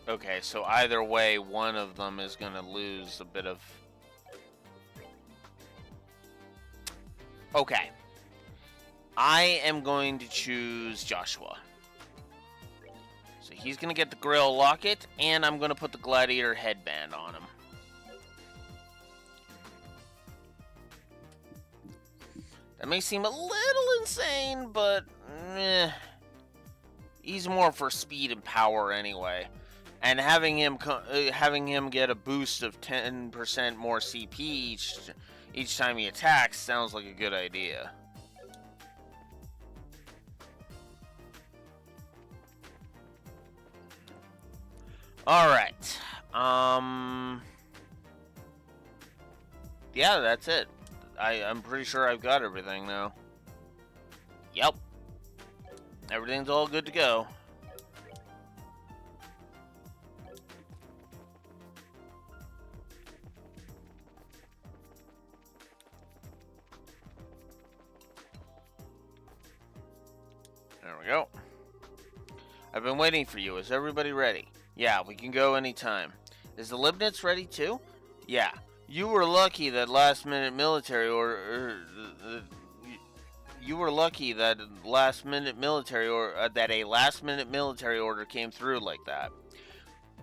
Okay, so either way, one of them is going to lose a bit of... Okay. I am going to choose Joshua. So he's going to get the Grail Locket, and I'm going to put the Gladiator headband on him. That may seem a little insane, but he's more for speed and power anyway. And having him get a boost of 10% more CP each time he attacks sounds like a good idea. All right. Yeah, that's it. I'm pretty sure I've got everything now. Yep. Everything's all good to go. There we go. I've been waiting for you. Is everybody ready? Yeah, we can go anytime. Is the Libnits ready too? Yeah. You were lucky that last-minute military order. You were lucky that a last-minute military order came through like that.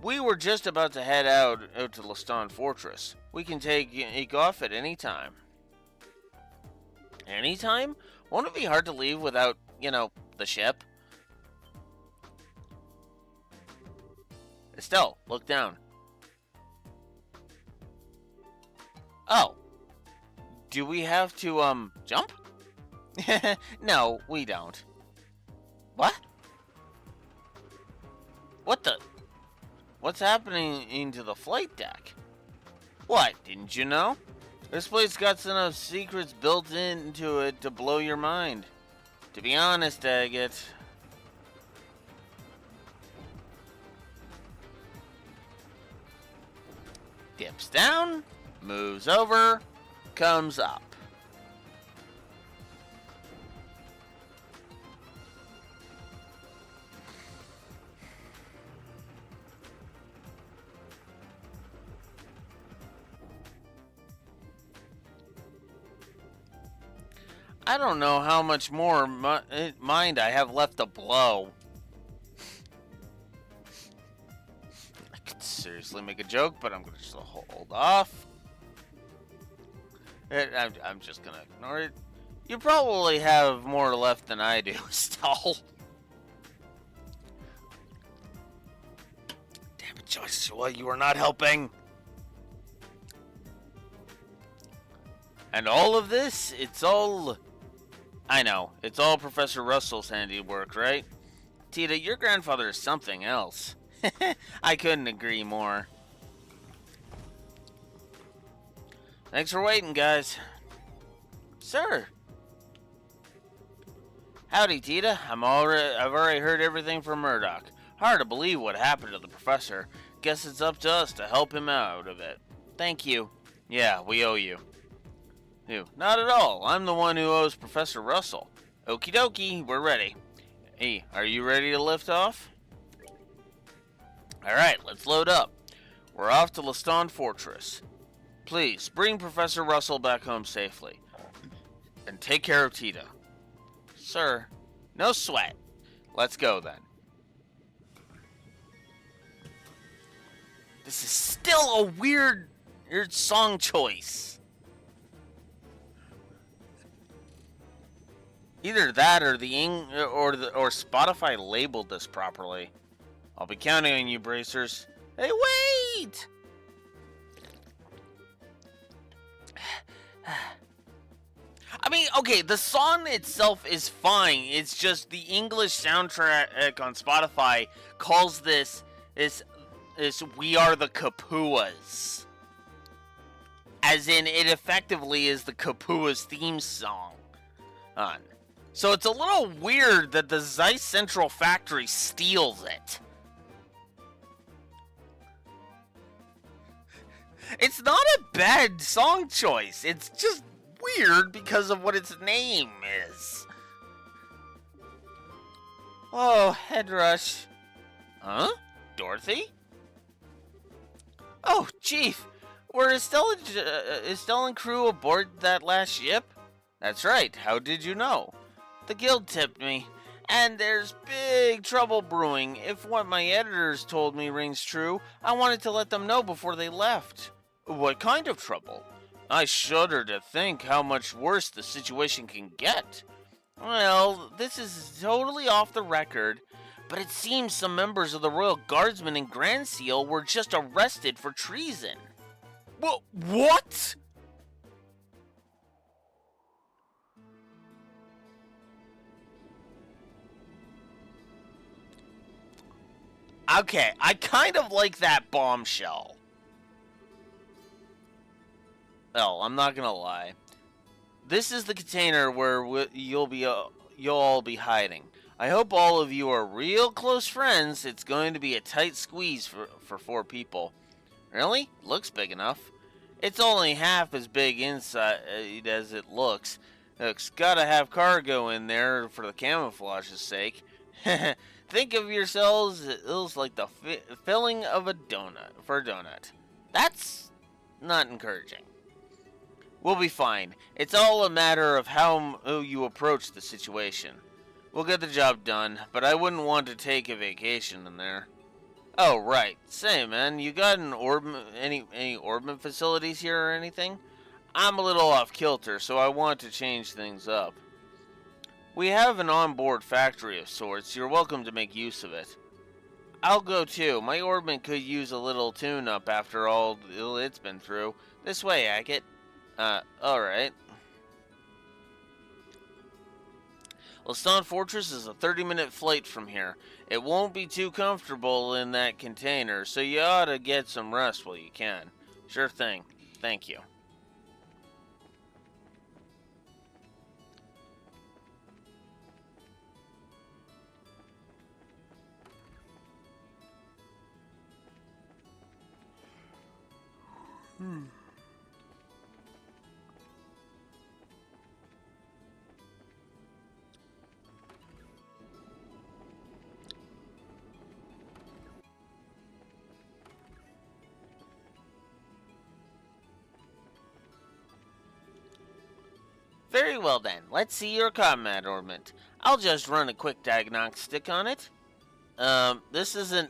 We were just about to head out to Lestan Fortress. We can take off at any time. Anytime? Won't it be hard to leave without, the ship? Estelle, look down. Oh. Do we have to, jump? No, we don't. What? What's happening to the flight deck? What, didn't you know? This place got enough secrets built into it to blow your mind. To be honest, Agate... Dips down, moves over, comes up. I don't know how much more mind I have left to blow. I could seriously make a joke, but I'm going to just hold off. I'm just going to ignore it. You probably have more left than I do, Stall. Damn it, Joshua, you are not helping. And all of this, I know, it's all Professor Russell's handiwork, right? Tita, your grandfather is something else. I couldn't agree more. Thanks for waiting, guys. Sir. Howdy, Tita. I've already heard everything from Murdoch. Hard to believe what happened to the professor. Guess it's up to us to help him out of it. Thank you. Yeah, we owe you. You. Not at all. I'm the one who owes Professor Russell. Okie dokie, we're ready. Hey, are you ready to lift off? Alright, let's load up. We're off to Leston Fortress. Please, bring Professor Russell back home safely. And take care of Tita. Sir, no sweat. Let's go then. This is still a weird song choice. Either that or or Spotify labeled this properly. I'll be counting on you, bracers. Hey, wait! I mean, okay, the song itself is fine. It's just the English soundtrack on Spotify calls this We Are the Kapuas. As in, it effectively is the Kapuas theme song. So it's a little weird that the Zeiss Central Factory steals it. It's not a bad song choice. It's just weird because of what its name is. Oh, head rush. Huh? Dorothy? Oh, Chief. Were Estelle and crew aboard that last ship? That's right. How did you know? The guild tipped me. And there's big trouble brewing. If what my editors told me rings true, I wanted to let them know before they left. What kind of trouble? I shudder to think how much worse the situation can get. Well, this is totally off the record, but it seems some members of the Royal Guardsmen and Grand Seal were just arrested for treason. What? Okay, I kind of like that bombshell. Well, I'm not gonna lie. This is the container where you'll all be hiding. I hope all of you are real close friends. It's going to be a tight squeeze for 4 people. Really? Looks big enough. It's only half as big inside as it looks. It's gotta have cargo in there for the camouflage's sake. Think of yourselves as like the filling of a donut. That's not encouraging. We'll be fine. It's all a matter of how you approach the situation. We'll get the job done, but I wouldn't want to take a vacation in there. Oh, right. Say, man, you got any orbment facilities here or anything? I'm a little off kilter, so I want to change things up. We have an onboard factory of sorts. You're welcome to make use of it. I'll go too. My orbment could use a little tune-up after all it's been through. This way, Hackett. Alright. Leston Fortress is a 30-minute flight from here. It won't be too comfortable in that container, so you ought to get some rest while you can. Sure thing. Thank you. Very well then, let's see your combat ornament. I'll just run a quick diagnostic on it. This isn't...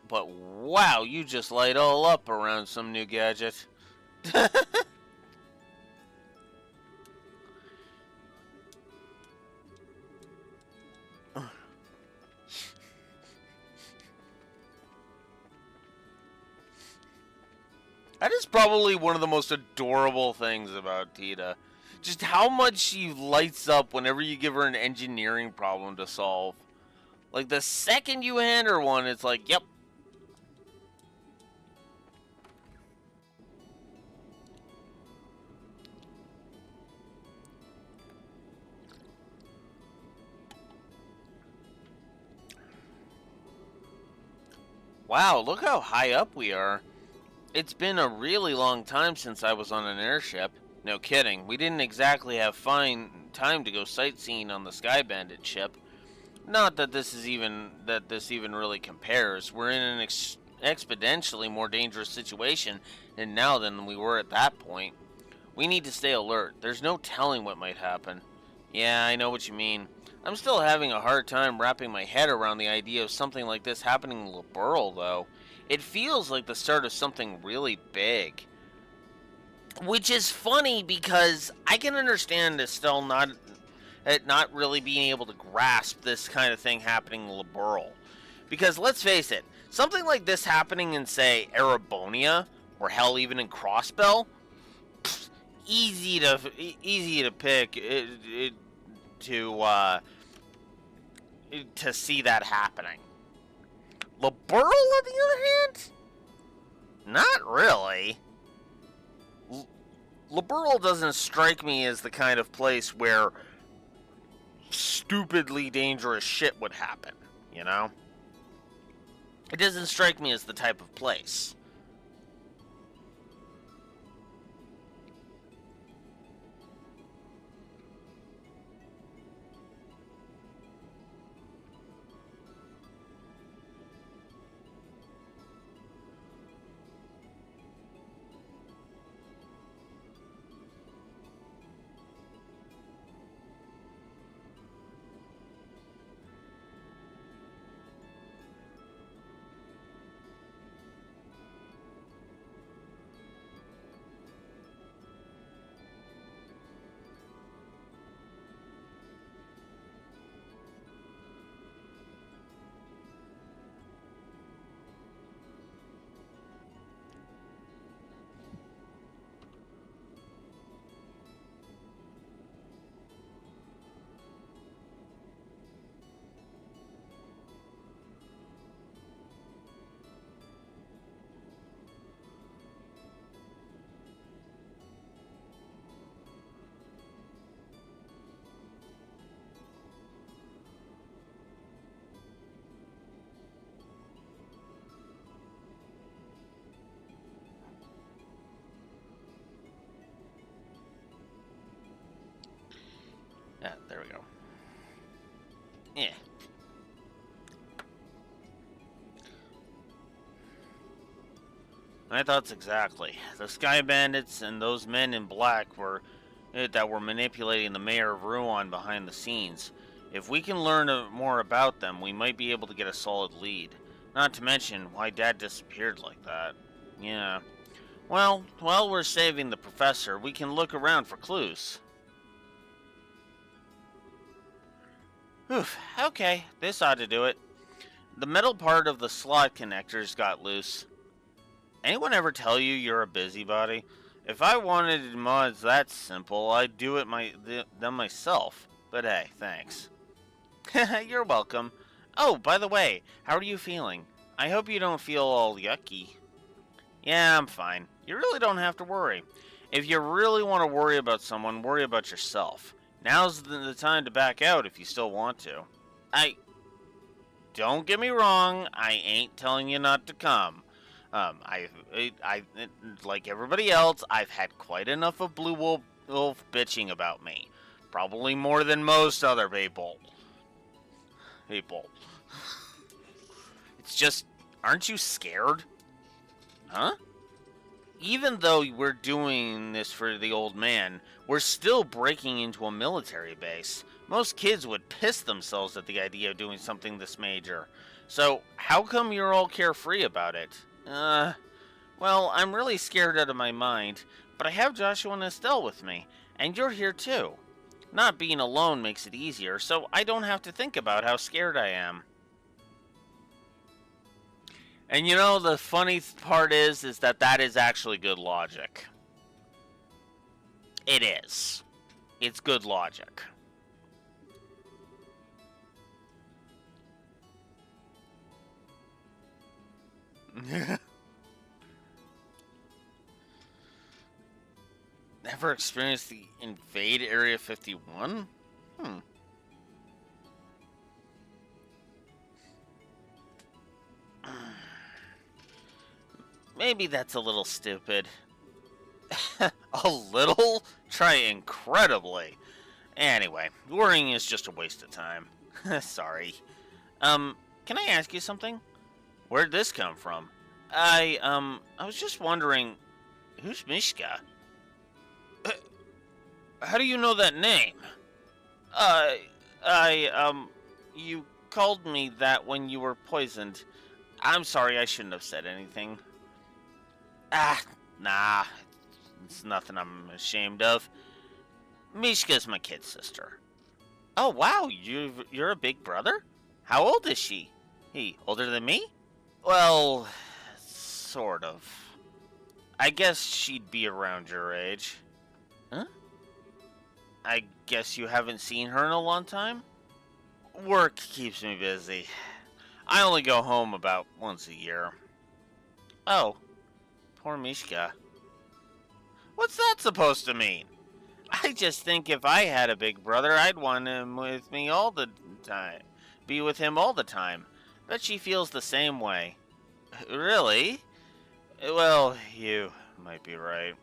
But wow, you just light all up around some new gadget. That is probably one of the most adorable things about Tita. Just how much she lights up whenever you give her an engineering problem to solve. Like, the second you hand her one, it's like, yep. Wow, look how high up we are. It's been a really long time since I was on an airship. No kidding, we didn't exactly have fine time to go sightseeing on the Sky Bandit ship. Not that this even really compares. We're in an exponentially more dangerous situation now than we were at that point. We need to stay alert. There's no telling what might happen. Yeah, I know what you mean. I'm still having a hard time wrapping my head around the idea of something like this happening in Liberl, though. It feels like the start of something really big. Which is funny because I can understand still not really being able to grasp this kind of thing happening in Liberl. Because let's face it, something like this happening in, say, Erebonia, or hell, even in Crossbell, easy to pick to see that happening. Liberl, on the other hand, not really. Liberl doesn't strike me as the kind of place where stupidly dangerous shit would happen, you know? It doesn't strike me as the type of place. Yeah, there we go. Yeah. My thoughts exactly. The Sky Bandits and those men in black that were manipulating the mayor of Ruan behind the scenes. If we can learn more about them, we might be able to get a solid lead. Not to mention why Dad disappeared like that. Yeah. Well, while we're saving the professor, we can look around for clues. Oof, okay, this ought to do it. The metal part of the slot connectors got loose. Anyone ever tell you you're a busybody? If I wanted mods that simple, I'd do it them myself. But hey, thanks. You're welcome. Oh, by the way, how are you feeling? I hope you don't feel all yucky. Yeah, I'm fine. You really don't have to worry. If you really want to worry about someone, worry about yourself. Now's the time to back out if you still want to. Don't get me wrong, I ain't telling you not to come. I, like everybody else, I've had quite enough of Blue Wolf bitching about me. Probably more than most other people. It's just, aren't you scared? Huh? Even though we're doing this for the old man, we're still breaking into a military base. Most kids would piss themselves at the idea of doing something this major. So, how come you're all carefree about it? Well, I'm really scared out of my mind, but I have Joshua and Estelle with me, and you're here too. Not being alone makes it easier, so I don't have to think about how scared I am. And you know, the funny part is that is actually good logic. It is. It's good logic. Never experienced the invade Area 51? Maybe that's a little stupid. A little? Try incredibly. Anyway, worrying is just a waste of time. Sorry. Can I ask you something? Where'd this come from? I was just wondering, who's Mishka? How do you know that name? You called me that when you were poisoned. I'm sorry, I shouldn't have said anything. Nah, it's nothing I'm ashamed of. Mishka's my kid sister. Oh, wow, you're a big brother? How old is she? He older than me? Well, sort of. I guess she'd be around your age. Huh? I guess you haven't seen her in a long time? Work keeps me busy. I only go home about once a year. Oh, poor Mishka. What's that supposed to mean? I just think if I had a big brother, I'd want him with me all the time. Be with him all the time. Bet she feels the same way. Really? Well, you might be right.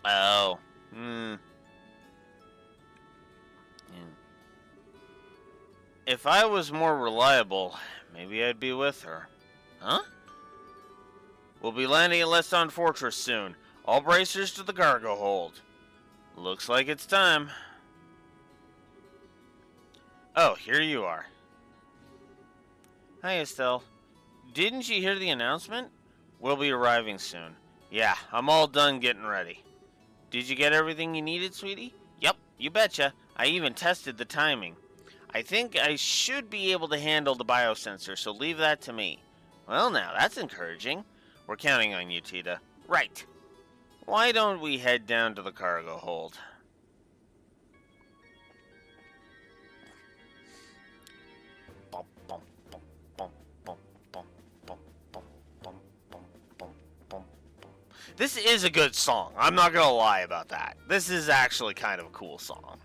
Oh. If I was more reliable, maybe I'd be with her. Huh? We'll be landing at Leston Fortress soon. All bracers to the cargo hold. Looks like it's time. Oh, here you are. Hi, Estelle. Didn't you hear the announcement? We'll be arriving soon. Yeah, I'm all done getting ready. Did you get everything you needed, sweetie? Yep, you betcha. I even tested the timing. I think I should be able to handle the biosensor, so leave that to me. Well, now, that's encouraging. We're counting on you, Tita. Right. Why don't we head down to the cargo hold? This is a good song. I'm not gonna lie about that. This is actually kind of a cool song.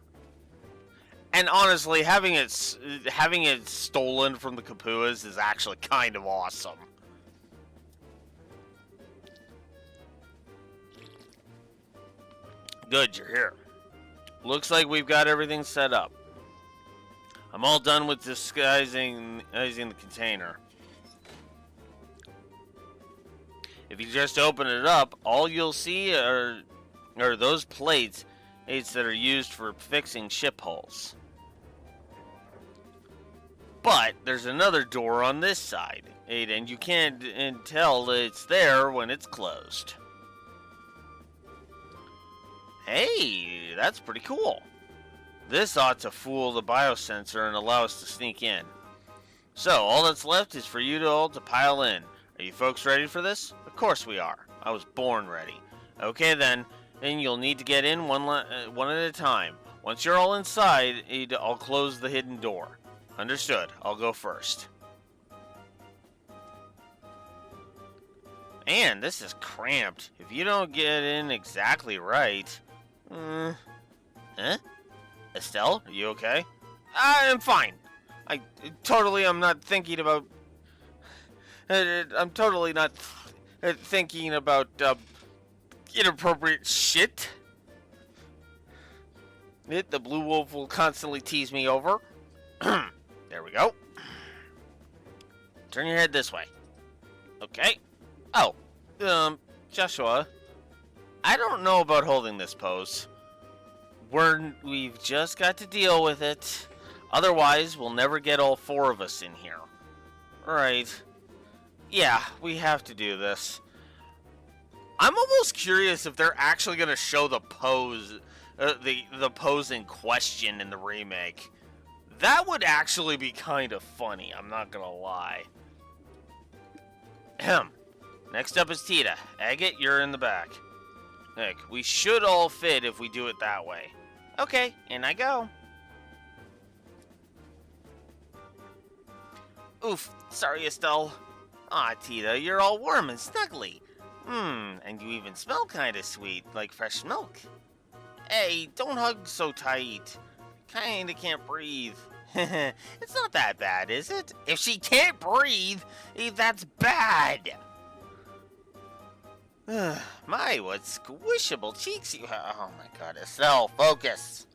And honestly, having it stolen from the Kapuas is actually kind of awesome. Good, you're here. Looks like we've got everything set up. I'm all done with disguising the container. If you just open it up, all you'll see are those plates that are used for fixing ship hulls. But there's another door on this side, and you can't tell it's there when it's closed. Hey, that's pretty cool. This ought to fool the biosensor and allow us to sneak in. So, all that's left is for you all to pile in. Are you folks ready for this? Of course we are. I was born ready. Okay then you'll need to get in one at a time. Once you're all inside, I'll close the hidden door. Understood. I'll go first. Man, this is cramped. If you don't get in exactly right... Huh? Estelle, are you okay? I'm fine. I totally am not thinking about... I'm totally not thinking about inappropriate shit. The blue wolf will constantly tease me over. There we go. Turn your head this way. Okay. Oh, Joshua, I don't know about holding this pose. We've just got to deal with it. Otherwise, we'll never get all four of us in here. Right. Yeah, we have to do this. I'm almost curious if they're actually going to show the pose, the pose in question in the remake. That would actually be kind of funny, I'm not going to lie. Ahem. Next up is Tita. Agate, you're in the back. Heck, we should all fit if we do it that way. Okay, in I go. Oof, sorry, Estelle. Aw, Tita, you're all warm and snuggly. And you even smell kinda sweet, like fresh milk. Hey, don't hug so tight. Kinda can't breathe. It's not that bad, is it? If she can't breathe, that's bad. My, what squishable cheeks you have. Oh my god, Estelle, focus.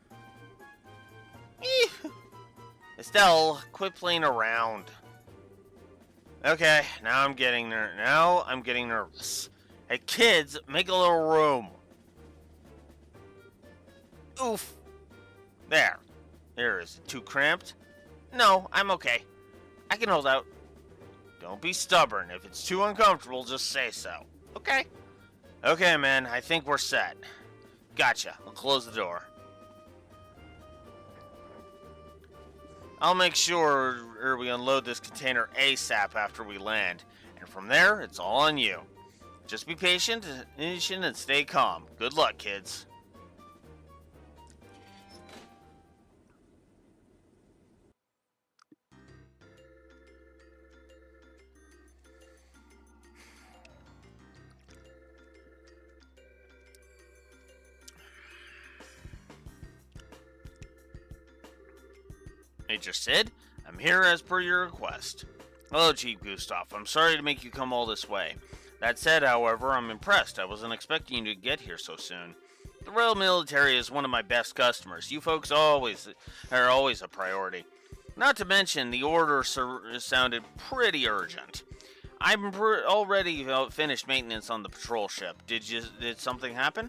Estelle, quit playing around. Okay, now I'm getting nervous. Hey kids, make a little room. Oof. There. There, is it too cramped? No, I'm okay. I can hold out. Don't be stubborn. If it's too uncomfortable, just say so. Okay? Okay, man, I think we're set. Gotcha. I'll close the door. I'll make sure we unload this container ASAP after we land. And from there, it's all on you. Just be patient and stay calm. Good luck, kids. Major Sid, I'm here as per your request. Hello, Chief Gustav. I'm sorry to make you come all this way. That said, however, I'm impressed. I wasn't expecting you to get here so soon. The Royal Military is one of my best customers. You folks are always a priority. Not to mention, the order sounded pretty urgent. I'm already finished maintenance on the patrol ship. Did something happen?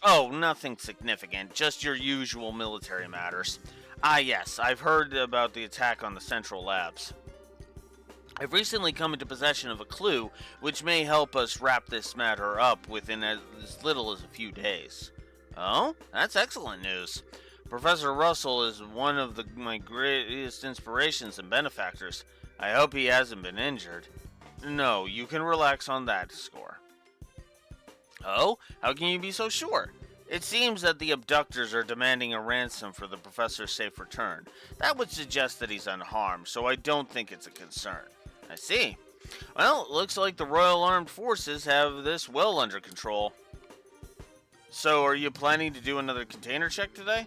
Oh, nothing significant. Just your usual military matters. Ah, yes, I've heard about the attack on the Central Labs. I've recently come into possession of a clue which may help us wrap this matter up within as little as a few days. Oh, that's excellent news. Professor Russell is one of my greatest inspirations and benefactors. I hope he hasn't been injured. No, you can relax on that score. Oh, how can you be so sure? It seems that the abductors are demanding a ransom for the professor's safe return. That would suggest that he's unharmed, so I don't think it's a concern. I see. Well, it looks like the Royal Armed Forces have this well under control. So, are you planning to do another container check today?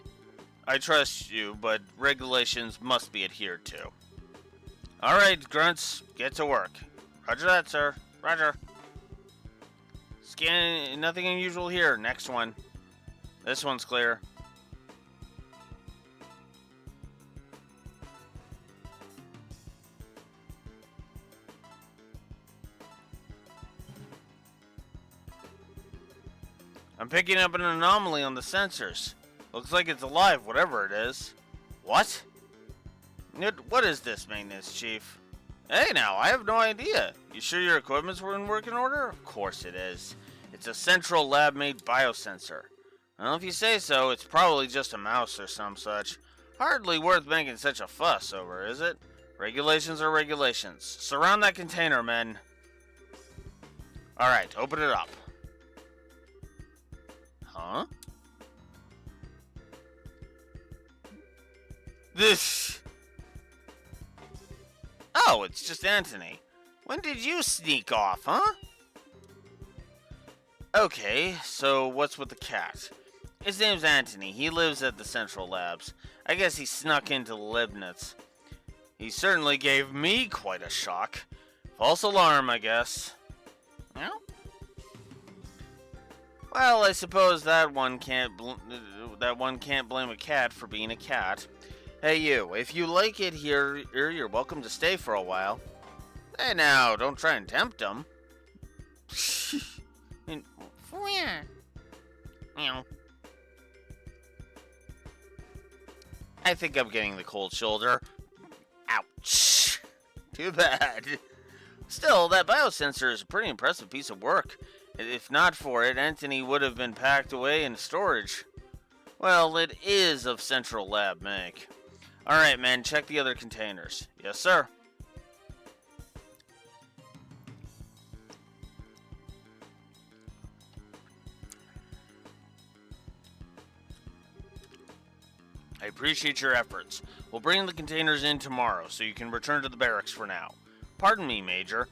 I trust you, but regulations must be adhered to. Alright, grunts, get to work. Roger that, sir. Roger. Scan, nothing unusual here. Next one. This one's clear. I'm picking up an anomaly on the sensors. Looks like it's alive, whatever it is. What? What is this, maintenance chief? Hey now, I have no idea. You sure your equipment's in working order? Of course it is. It's a central lab-made biosensor. Well, if you say so, it's probably just a mouse or some such. Hardly worth making such a fuss over, is it? Regulations are regulations. Surround that container, men. Alright, open it up. Huh? This... Oh, it's just Anthony. When did you sneak off, huh? Okay, so what's with the cat? His name's Anthony. He lives at the Central Labs. I guess he snuck into Leibniz. He certainly gave me quite a shock. False alarm, I guess. Yeah? Well, I suppose that one can't blame a cat for being a cat. Hey you, if you like it here, you're welcome to stay for a while. Hey now, don't try and tempt him. I think I'm getting the cold shoulder. Ouch. Too bad. Still, that biosensor is a pretty impressive piece of work. If not for it, Anthony would have been packed away in storage. Well, it is of Central Lab make. Alright, men, check the other containers. Yes, sir. I appreciate your efforts. We'll bring the containers in tomorrow, so you can return to the barracks for now. Pardon me, Major,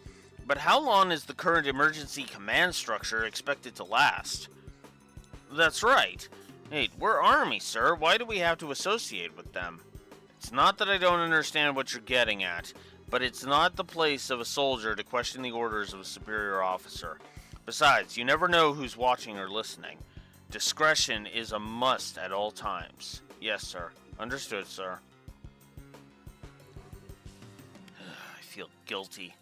but how long is the current emergency command structure expected to last? That's right. Hey, we're Army, sir. Why do we have to associate with them? It's not that I don't understand what you're getting at, but it's not the place of a soldier to question the orders of a superior officer. Besides, you never know who's watching or listening. Discretion is a must at all times. Yes, sir. Understood, sir. I feel guilty.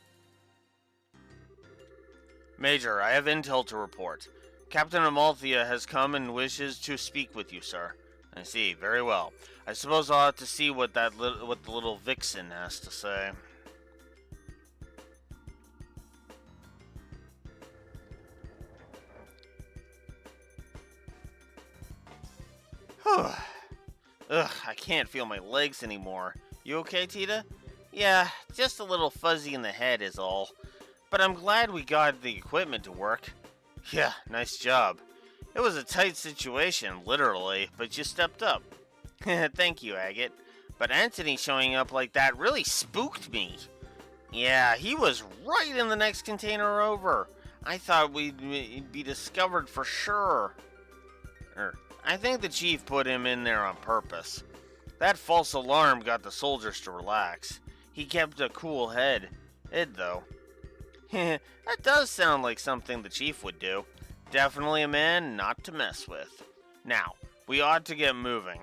Major, I have intel to report. Captain Amalthea has come and wishes to speak with you, sir. I see. Very well. I suppose I'll have to see what the little vixen has to say. Ugh, I can't feel my legs anymore. You okay, Tita? Yeah, just a little fuzzy in the head is all. But I'm glad we got the equipment to work. Yeah, nice job. It was a tight situation, literally, but you stepped up. Thank you, Agate. But Anthony showing up like that really spooked me. Yeah, he was right in the next container over. I thought we'd be discovered for sure. I think the chief put him in there on purpose. That false alarm got the soldiers to relax. He kept a cool head, though. That does sound like something the chief would do. Definitely a man not to mess with. Now, we ought to get moving.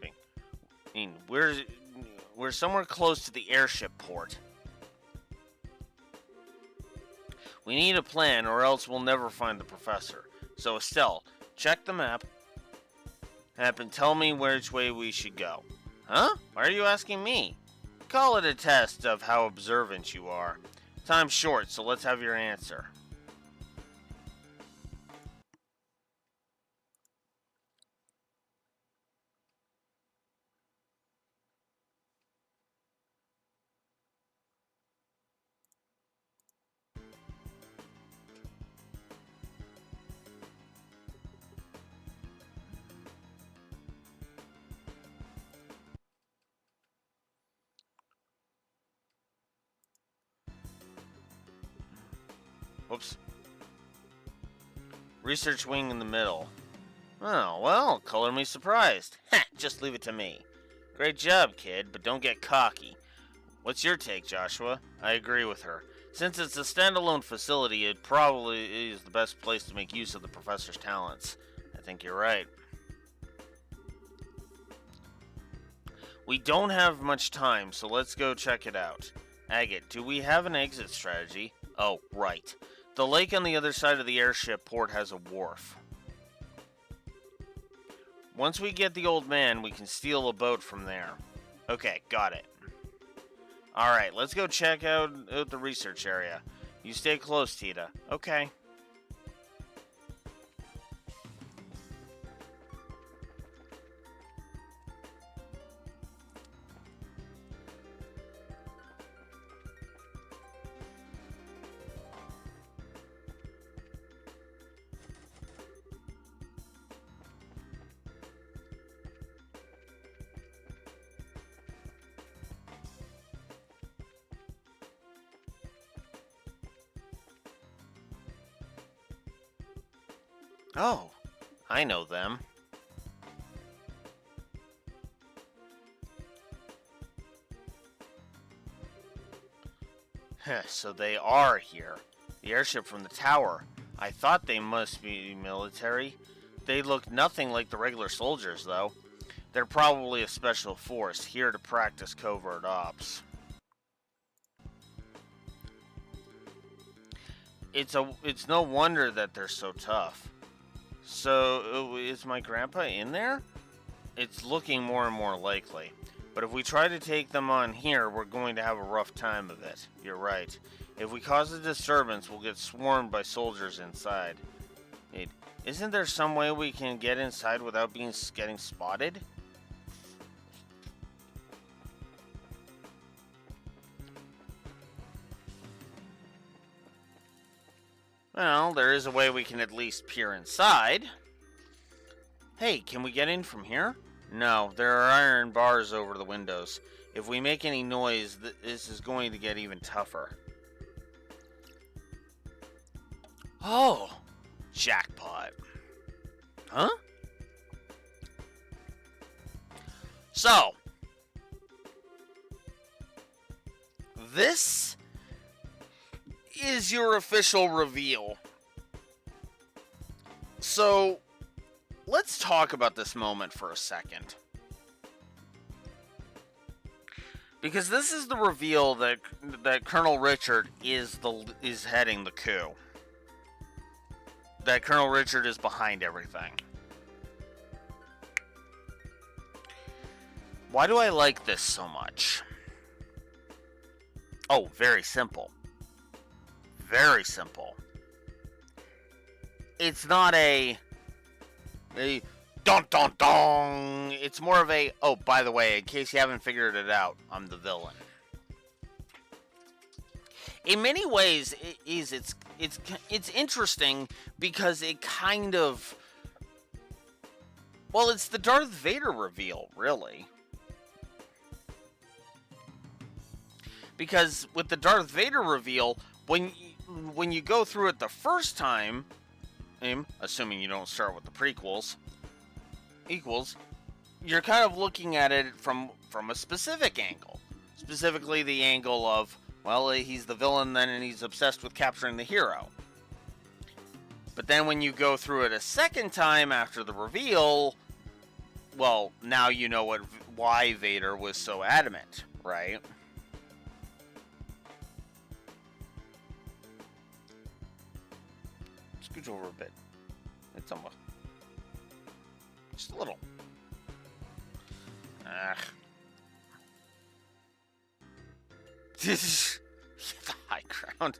I mean, we're somewhere close to the airship port. We need a plan or else we'll never find the professor. So Estelle, check the map and tell me which way we should go. Huh? Why are you asking me? Call it a test of how observant you are. Time's short, so let's have your answer. Whoops. Research wing in the middle. Oh, well, color me surprised. Ha! Just leave it to me. Great job, kid, but don't get cocky. What's your take, Joshua? I agree with her. Since it's a standalone facility, it probably is the best place to make use of the professor's talents. I think you're right. We don't have much time, so let's go check it out. Agate, do we have an exit strategy? Oh, right. The lake on the other side of the airship port has a wharf. Once we get the old man, we can steal a boat from there. Okay, got it. Alright, let's go check out the research area. You stay close, Tita. Okay. Oh, I know them. So they are here. The airship from the tower. I thought they must be military. They look nothing like the regular soldiers, though. They're probably a special force, here to practice covert ops. It's no wonder that they're so tough. So, is my grandpa in there? It's looking more and more likely. But if we try to take them on here, we're going to have a rough time of it. You're right. If we cause a disturbance, we'll get swarmed by soldiers inside. Isn't there some way we can get inside without getting spotted? Well, there is a way we can at least peer inside. Hey, can we get in from here? No, there are iron bars over the windows. If we make any noise, this is going to get even tougher. Oh, jackpot. Huh? So, this is your official reveal. So, let's talk about this moment for a second. Because this is the reveal that Colonel Richard is heading the coup. That Colonel Richard is behind everything. Why do I like this so much? Oh, very simple. Very simple. It's not a dun dun dun. It's more of a, oh, by the way, in case you haven't figured it out, I'm the villain. In many ways, it's interesting because it kind of, well, it's the Darth Vader reveal, really. Because with the Darth Vader reveal, when you go through it the first time, assuming you don't start with the prequels, you're kind of looking at it from a specific angle. Specifically the angle of, well, he's the villain then and he's obsessed with capturing the hero. But then when you go through it a second time after the reveal, well, now you know why Vader was so adamant, right? Scooch over a bit. It's almost just a little. The high ground.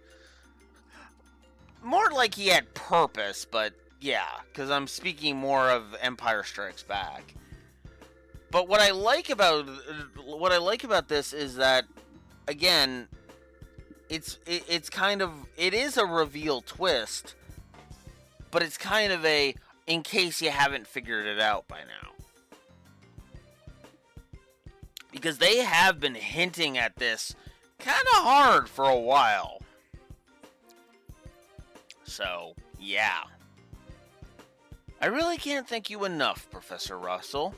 More like he had purpose, but yeah, because I'm speaking more of Empire Strikes Back. But what I like about this is that, again, it's kind of, it is a reveal twist, but it's kind of a, in case you haven't figured it out by now. Because they have been hinting at this kind of hard for a while. So, yeah. I really can't thank you enough, Professor Russell.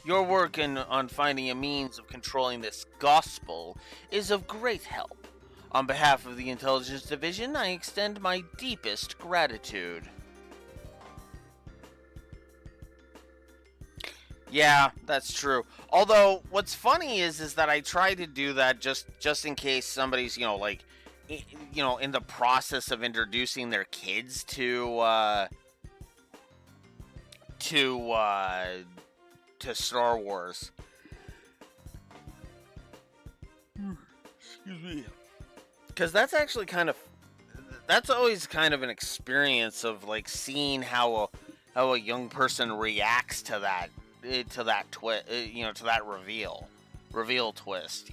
Your work on finding a means of controlling this gospel is of great help. On behalf of the Intelligence Division, I extend my deepest gratitude. Yeah, that's true. Although, what's funny is that I try to do that just in case somebody's, in the process of introducing their kids to Star Wars. Excuse me. Because that's actually that's always kind of an experience of like seeing how a young person reacts to that twist, to that reveal twist,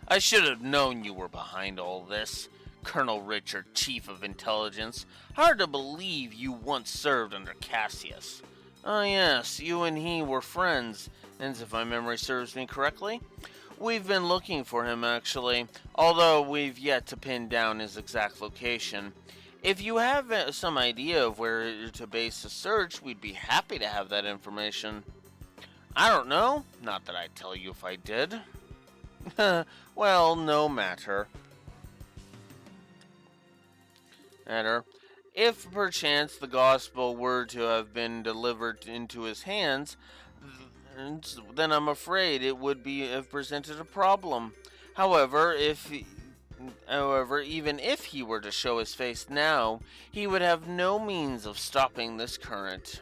I should have known you were behind all this, Colonel Richard, Chief of Intelligence. Hard to believe you once served under Cassius. Oh yes, you and he were friends, and if my memory serves me correctly, we've been looking for him actually, although we've yet to pin down his exact location. If you have some idea of where to base a search, we'd be happy to have that information. I don't know. Not that I'd tell you if I did. Well, no matter. If perchance the gospel were to have been delivered into his hands, then I'm afraid it would have presented a problem. However, even if he were to show his face now, he would have no means of stopping this current.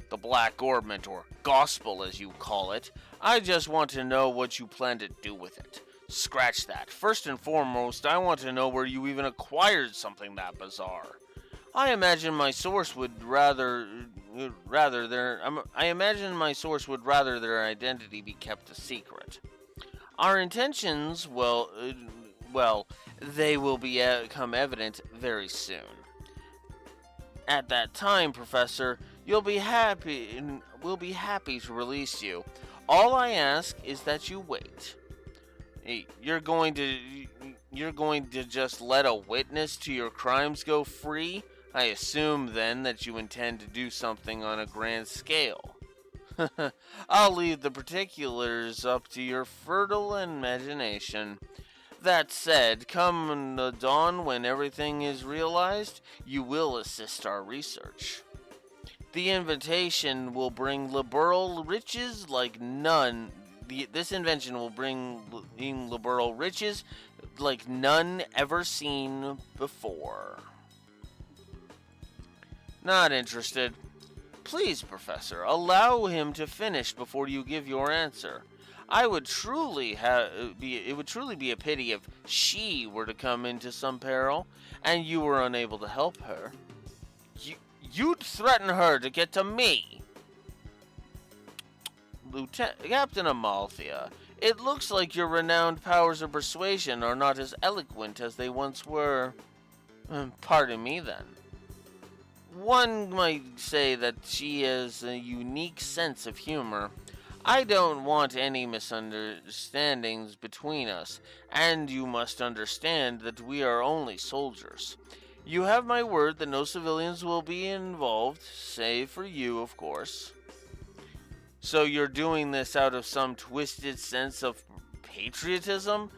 The Black Ornament, or gospel as you call it, I just want to know what you plan to do with it. Scratch that. First and foremost, I want to know where you even acquired something that bizarre. I imagine my source would rather their identity be kept a secret. Our intentions, they will become evident very soon. At that time, Professor, we'll be happy to release you. All I ask is that you wait. You're going to just let a witness to your crimes go free? I assume then that you intend to do something on a grand scale. I'll leave the particulars up to your fertile imagination. That said, come the dawn when everything is realized, you will assist our research. The invitation will bring liberal riches like none. This invention will bring liberal riches like none ever seen before. Not interested. Please, Professor, allow him to finish before you give your answer. It would truly be a pity if she were to come into some peril, and you were unable to help her. You'd threaten her to get to me! Captain Amalthea, it looks like your renowned powers of persuasion are not as eloquent as they once were. Pardon me, then. One might say that she has a unique sense of humor. I don't want any misunderstandings between us, and you must understand that we are only soldiers. You have my word that no civilians will be involved, save for you, of course. So you're doing this out of some twisted sense of patriotism?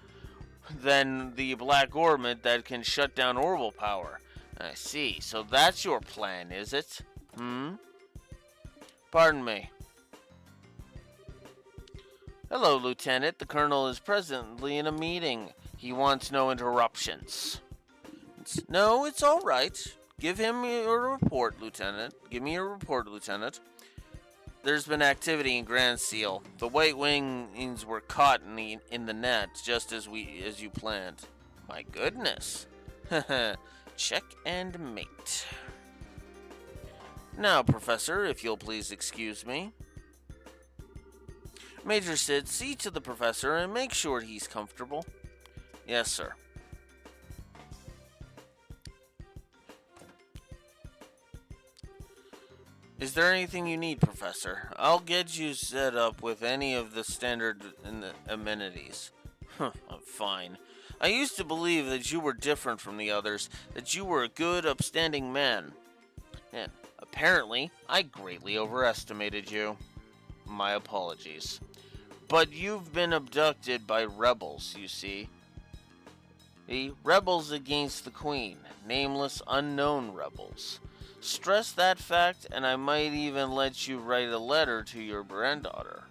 Then the Black Ornament that can shut down orbital power. I see. So that's your plan, is it? Pardon me. Hello, Lieutenant. The Colonel is presently in a meeting. He wants no interruptions. No, it's all right. Give him your report, Lieutenant. Give me your report, Lieutenant. There's been activity in Grand Seal. The White Wings were caught in the net, just as you planned. My goodness. Check and mate. Now, Professor, if you'll please excuse me. Major Sid, see to the Professor and make sure he's comfortable. Yes, sir. Is there anything you need, Professor? I'll get you set up with any of the standard amenities. Fine. I used to believe that you were different from the others, that you were a good, upstanding man. And apparently, I greatly overestimated you. My apologies. But you've been abducted by rebels, you see. The rebels against the Queen. Nameless, unknown rebels. Stress that fact, and I might even let you write a letter to your granddaughter.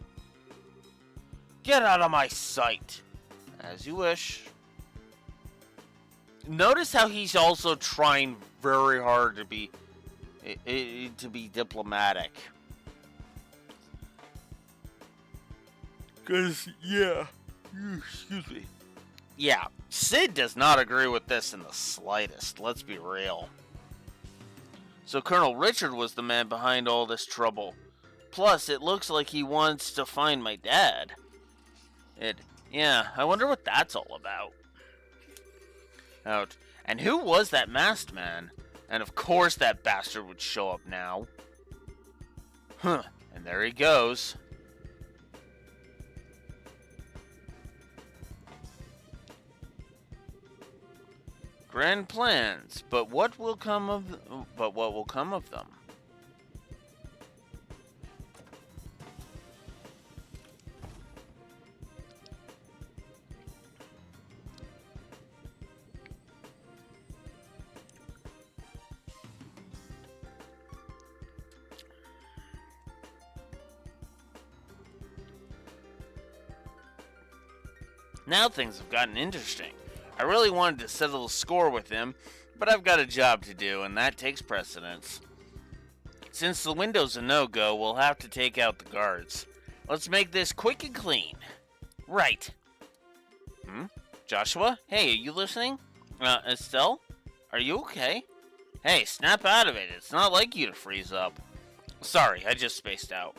Get out of my sight! As you wish. Notice how he's also trying very hard to be diplomatic. Because, yeah. Excuse me. Yeah, Sid does not agree with this in the slightest. Let's be real. So Colonel Richard was the man behind all this trouble. Plus, it looks like he wants to find my dad. Yeah, I wonder what that's all about. Out. And who was that masked man? And of course that bastard would show up now. And there he goes. Grand plans, but what will come of them? Now things have gotten interesting. I really wanted to settle the score with him, but I've got a job to do, and that takes precedence. Since the window's a no-go, we'll have to take out the guards. Let's make this quick and clean. Right. Joshua? Hey, are you listening? Estelle? Are you okay? Hey, snap out of it. It's not like you to freeze up. Sorry, I just spaced out.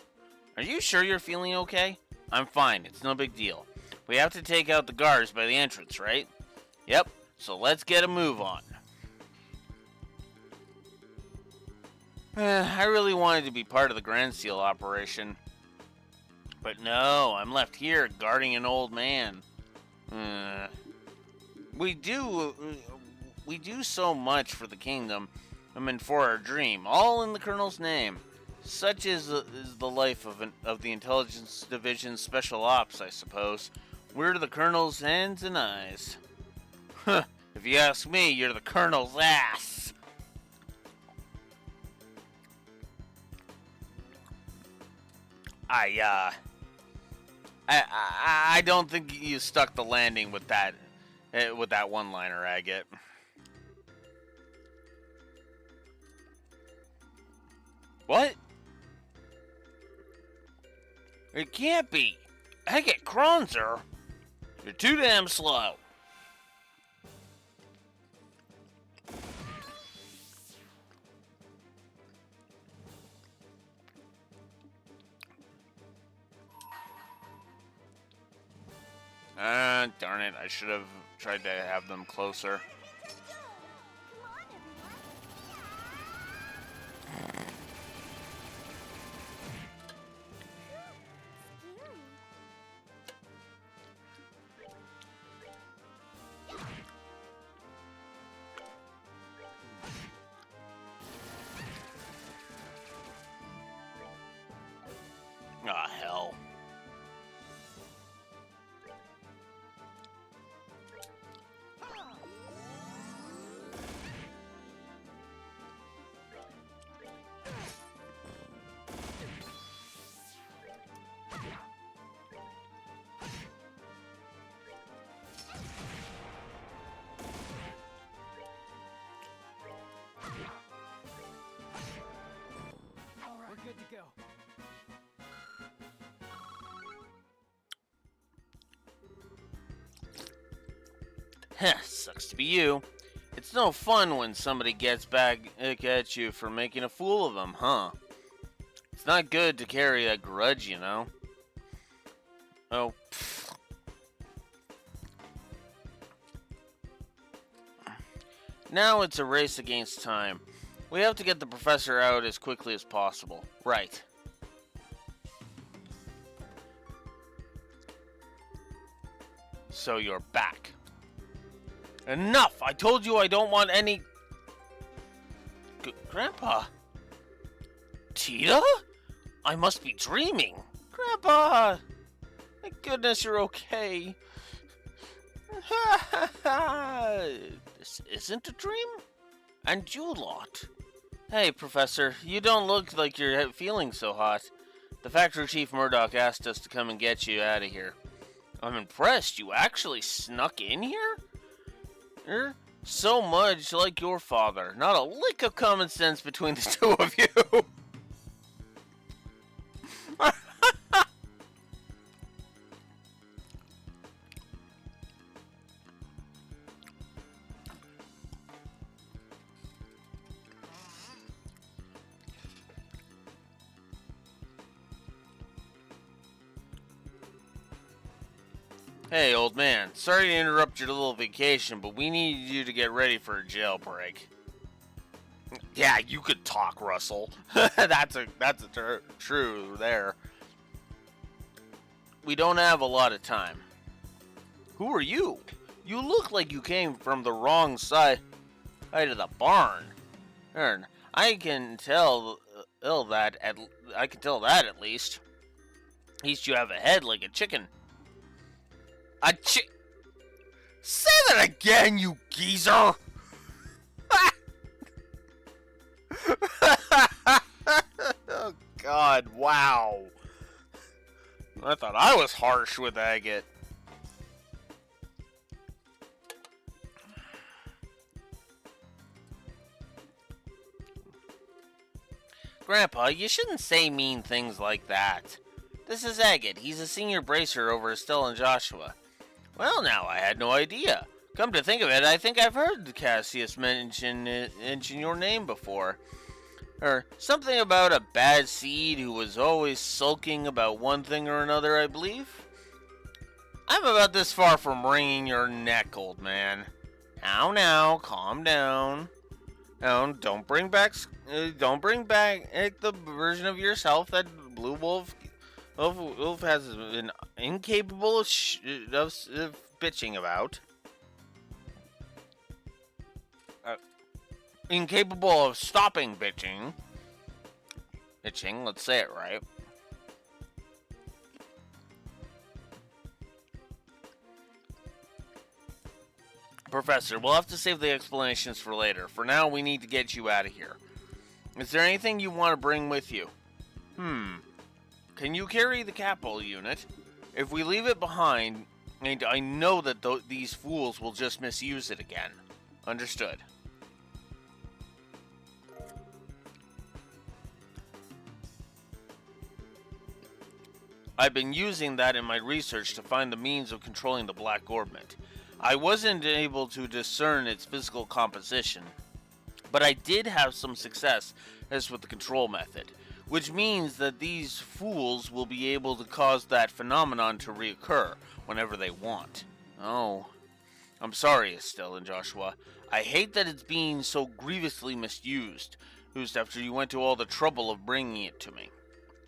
Are you sure you're feeling okay? I'm fine. It's no big deal. We have to take out the guards by the entrance, right? Yep, so let's get a move on. I really wanted to be part of the Grand Seal operation. But no, I'm left here guarding an old man. We do so much for the kingdom, and for our dream, all in the Colonel's name. Such is the life of the Intelligence Division's Special Ops, I suppose. We're the Colonel's hands and eyes. Huh, if you ask me, you're the Colonel's ass. I don't think you stuck the landing with that one-liner, Agate. What? It can't be. Agate Kronzer. You're too damn slow. Darn it. I should have tried to have them closer. Ah, hell. We're good to go. Heh, sucks to be you. It's no fun when somebody gets back at you for making a fool of them, huh? It's not good to carry that grudge, you know? Oh, pfft. Now it's a race against time. We have to get the professor out as quickly as possible. Right. So you're back. Enough! I told you I don't want any... Grandpa? Tita? I must be dreaming. Grandpa! Thank goodness you're okay. This isn't a dream? And you lot. Hey, Professor, you don't look like you're feeling so hot. The Factory Chief Murdoch asked us to come and get you out of here. I'm impressed. You actually snuck in here? You're so much like your father. Not a lick of common sense between the two of you. Hey, old man. Sorry to interrupt your little vacation, but we need you to get ready for a jailbreak. Yeah, you could talk, Russell. that's a true there. We don't have a lot of time. Who are you? You look like you came from the wrong side of the barn. Ern, I can tell I can tell that at least. At least you have a head like a chicken. A chick. Say that again, you geezer! Oh God! Wow. I thought I was harsh with Agate. Grandpa, you shouldn't say mean things like that. This is Agate. He's a senior bracer over Estelle and Joshua. Well, now, I had no idea. Come to think of it, I think I've heard Cassius mention your name before. Or something about a bad seed who was always sulking about one thing or another, I believe. I'm about this far from wringing your neck, old man. Now, calm down. Now, don't bring back the version of yourself that Blue Wolf has been incapable of bitching about. Incapable of stopping bitching. Bitching, let's say it right. Professor, we'll have to save the explanations for later. For now, we need to get you out of here. Is there anything you want to bring with you? Can you carry the capital unit? If we leave it behind, and I know that these fools will just misuse it again. Understood. I've been using that in my research to find the means of controlling the Black Orbment. I wasn't able to discern its physical composition, but I did have some success as with the control method, which means that these fools will be able to cause that phenomenon to reoccur whenever they want. Oh, I'm sorry, Estelle and Joshua. I hate that it's being so grievously misused, just after you went to all the trouble of bringing it to me.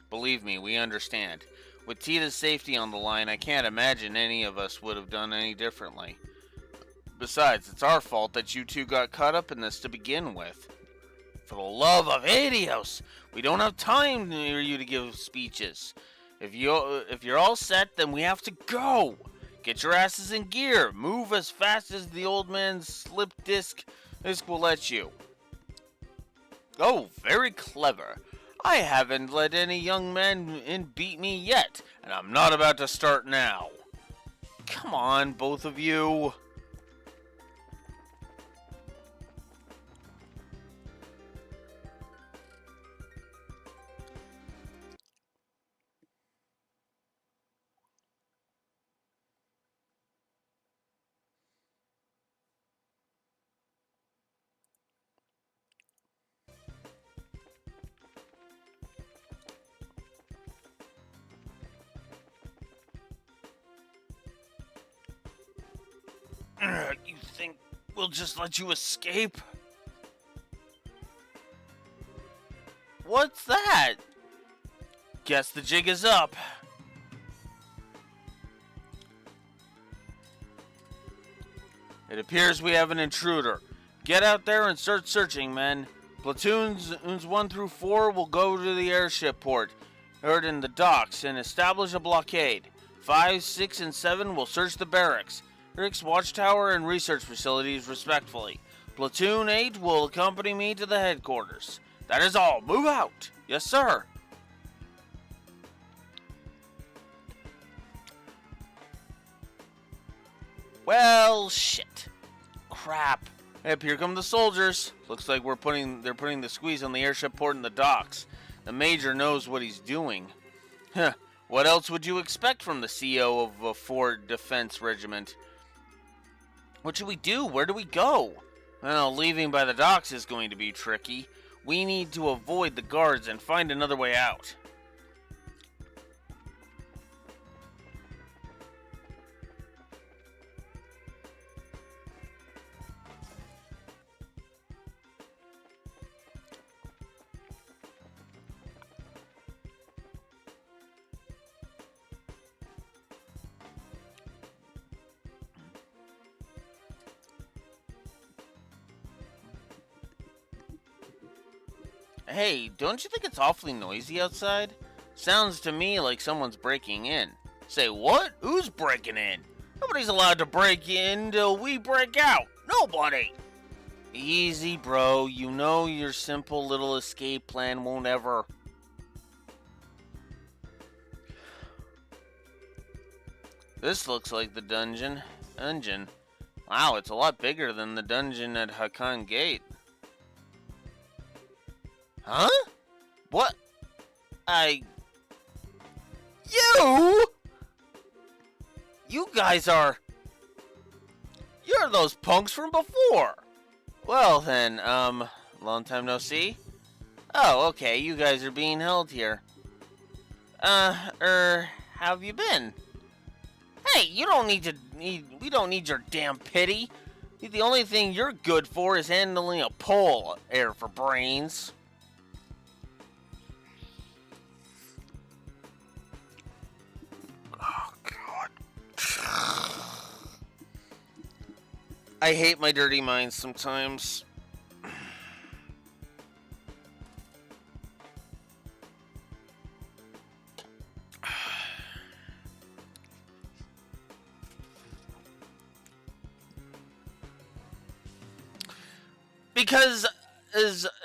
Believe me, we understand. With Tita's safety on the line, I can't imagine any of us would have done any differently. Besides, it's our fault that you two got caught up in this to begin with. For the love of Adios! We don't have time for you to give speeches. If you're all set, then we have to go. Get your asses in gear. Move as fast as the old man's slip disc will let you. Oh, very clever. I haven't let any young man in beat me yet, and I'm not about to start now. Come on, both of you. You think we'll just let you escape? What's that? Guess the jig is up. It appears we have an intruder. Get out there and start searching, men. Platoons 1 through 4 will go to the airship port, in the docks, and establish a blockade. 5, 6, and 7 will search the barracks, watchtower, and research facilities respectfully. Platoon 8 will accompany me to the headquarters. That is all. Move out. Yes, sir. Well, shit. Crap. Yep, here come the soldiers. Looks like they're putting the squeeze on the airship port and the docks. The major knows what he's doing. Huh. What else would you expect from the CO of a Fort Defense Regiment? What should we do? Where do we go? Well, leaving by the docks is going to be tricky. We need to avoid the guards and find another way out. Hey, don't you think it's awfully noisy outside? Sounds to me like someone's breaking in. Say what? Who's breaking in? Nobody's allowed to break in till we break out. Nobody! Easy, bro. You know your simple little escape plan won't ever... This looks like the dungeon. Wow, it's a lot bigger than the dungeon at Hakan Gate. Huh? What? You? You guys are... You're those punks from before. Well then, long time no see? Oh, okay, you guys are being held here. How have you been? Hey, you don't we don't need your damn pity. The only thing you're good for is handling a pole, air for brains. Oh, God. I hate my dirty mind sometimes. Because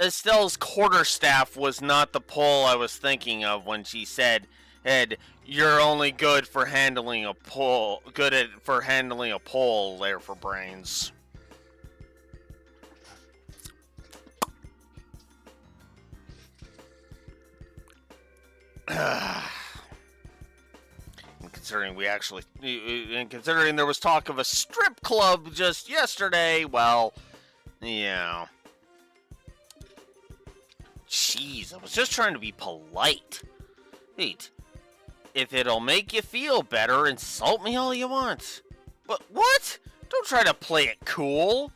Estelle's quarterstaff was not the pole I was thinking of when she said, "Ed, you're only good for handling a pole. For handling a pole there for brains." And considering there was talk of a strip club just yesterday, well, yeah. Jeez, I was just trying to be polite. Wait, if it'll make you feel better, insult me all you want. But what? Don't try to play it cool.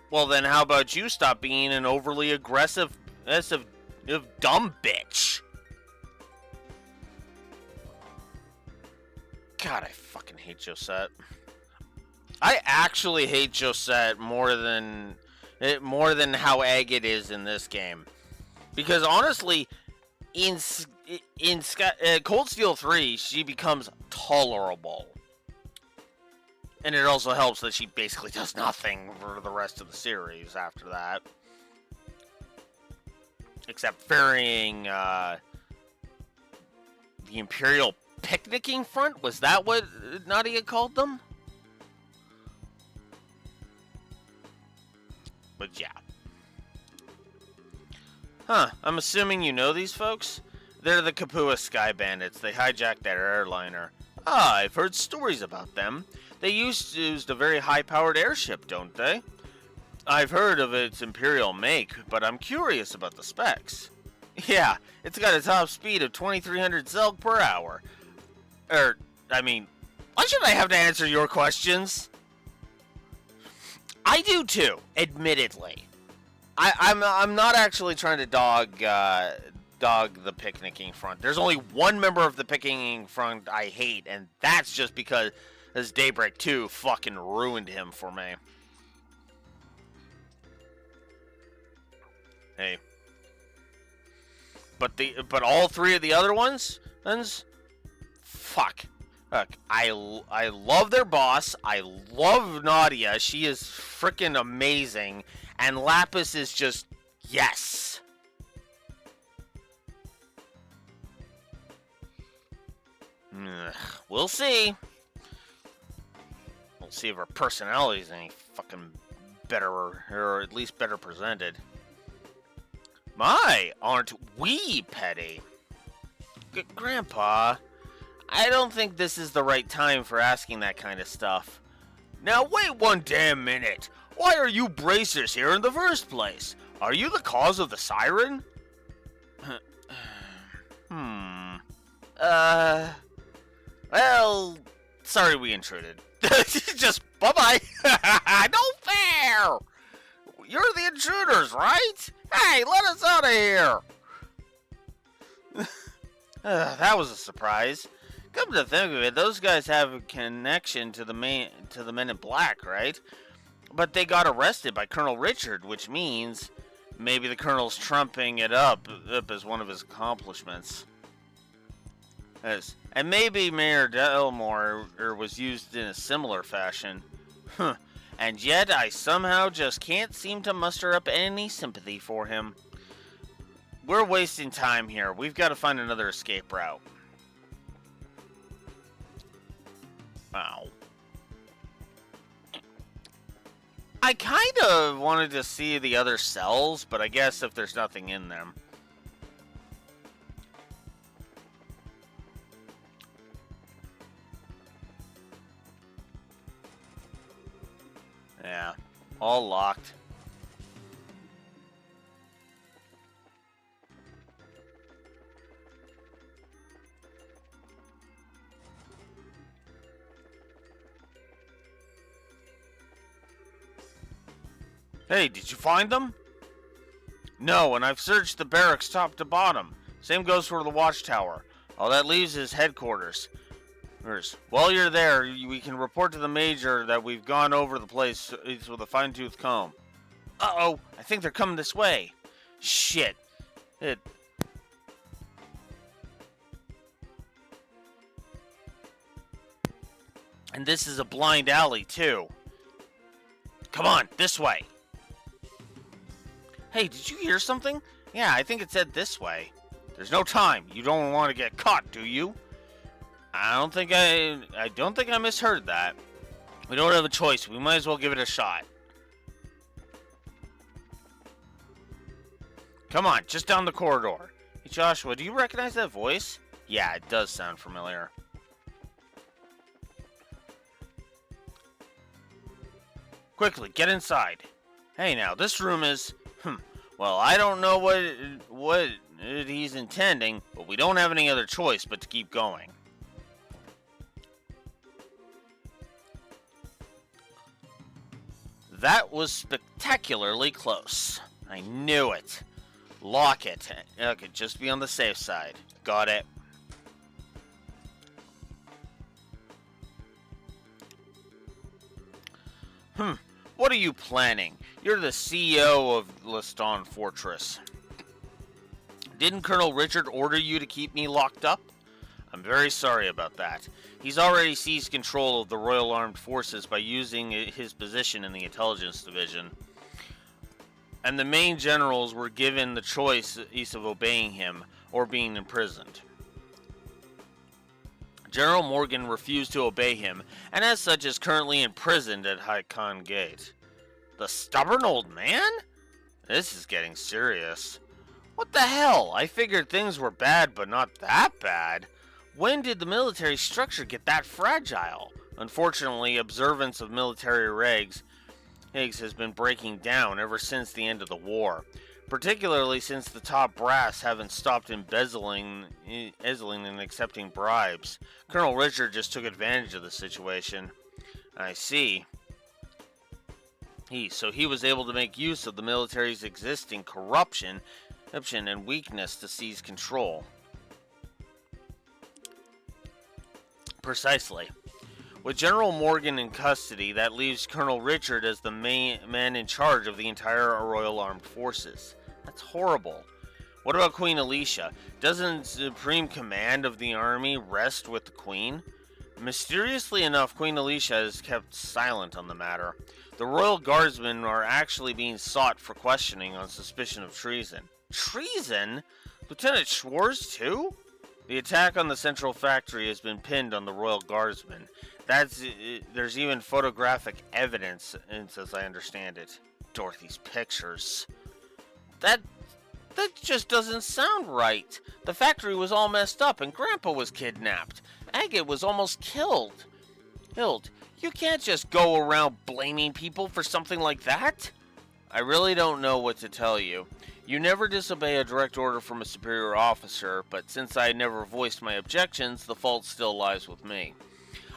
Well then, how about you stop being an overly aggressive dumb bitch? God, I fucking hate Josette. I actually hate Josette more than how Agate is in this game, because honestly, in Cold Steel 3, she becomes tolerable, and it also helps that she basically does nothing for the rest of the series after that, except ferrying the Imperial picnicking front. Was that what Nadia called them? But yeah. Huh, I'm assuming you know these folks? They're the Kapua Sky Bandits. They hijacked that airliner. Ah, I've heard stories about them. They used a very high-powered airship, don't they? I've heard of its Imperial make, but I'm curious about the specs. Yeah, it's got a top speed of 2,300 Zelg per hour. Why should I have to answer your questions? I do too, admittedly. I'm not actually trying to dog the picnicking front. There's only one member of the picnicking front I hate, and that's just because Daybreak 2 fucking ruined him for me. Hey. But all three of the other ones? Fuck. Look, I love their boss. I love Nadia. She is freaking amazing. And Lapis is just, yes. We'll see. We'll see if her personality is any fucking better, or at least better presented. My, aren't we petty? Grandpa, I don't think this is the right time for asking that kind of stuff. Now wait one damn minute. Why are you bracers here in the first place? Are you the cause of the siren? Well, sorry we intruded. Just bye-bye. No fair! You're the intruders, right? Hey, let us out of here! That was a surprise. Come to think of it, those guys have a connection to the Men in Black, right? But they got arrested by Colonel Richard, which means maybe the Colonel's trumping it up as one of his accomplishments. And maybe Mayor Delmore was used in a similar fashion. Huh. And yet I somehow just can't seem to muster up any sympathy for him. We're wasting time here. We've got to find another escape route. Wow. I kind of wanted to see the other cells, but I guess if there's nothing in them. Yeah, all locked. Hey, did you find them? No, and I've searched the barracks top to bottom. Same goes for the watchtower. All that leaves is headquarters. While you're there, we can report to the Major that we've gone over the place with a fine-tooth comb. Uh-oh, I think they're coming this way. Shit. And this is a blind alley, too. Come on, this way. Hey, did you hear something? Yeah, I think it said this way. There's no time. You don't want to get caught, do you? I don't think I misheard that. We don't have a choice. We might as well give it a shot. Come on, just down the corridor. Hey, Joshua, do you recognize that voice? Yeah, it does sound familiar. Quickly, get inside. Hey, now, this room is... Well, I don't know what he's intending, but we don't have any other choice but to keep going. That was spectacularly close. I knew it. Lock it. Okay, just be on the safe side. Got it. What are you planning? You're the CEO of Leston Fortress. Didn't Colonel Richard order you to keep me locked up? I'm very sorry about that. He's already seized control of the Royal Armed Forces by using his position in the Intelligence Division. And the main generals were given the choice of obeying him or being imprisoned. General Morgan refused to obey him, and as such is currently imprisoned at Haikon Gate. The stubborn old man? This is getting serious. What the hell? I figured things were bad, but not that bad. When did the military structure get that fragile? Unfortunately, observance of military regs has been breaking down ever since the end of the war, particularly since the top brass haven't stopped embezzling and accepting bribes. Colonel Richard just took advantage of the situation. I see. So he was able to make use of the military's existing corruption and weakness to seize control. Precisely. With General Morgan in custody, that leaves Colonel Richard as the main man in charge of the entire Royal Armed Forces. That's horrible. What about Queen Alicia? Doesn't supreme command of the army rest with the Queen? Mysteriously enough, Queen Alicia has kept silent on the matter. The Royal Guardsmen are actually being sought for questioning on suspicion of treason. Treason? Lieutenant Schwartz, too? The attack on the Central Factory has been pinned on the Royal Guardsmen. There's even photographic evidence, as I understand it. Dorothy's pictures. That just doesn't sound right. The factory was all messed up and Grandpa was kidnapped. Agate was almost killed. You can't just go around blaming people for something like that. I really don't know what to tell you. You never disobey a direct order from a superior officer, but since I never voiced my objections, the fault still lies with me.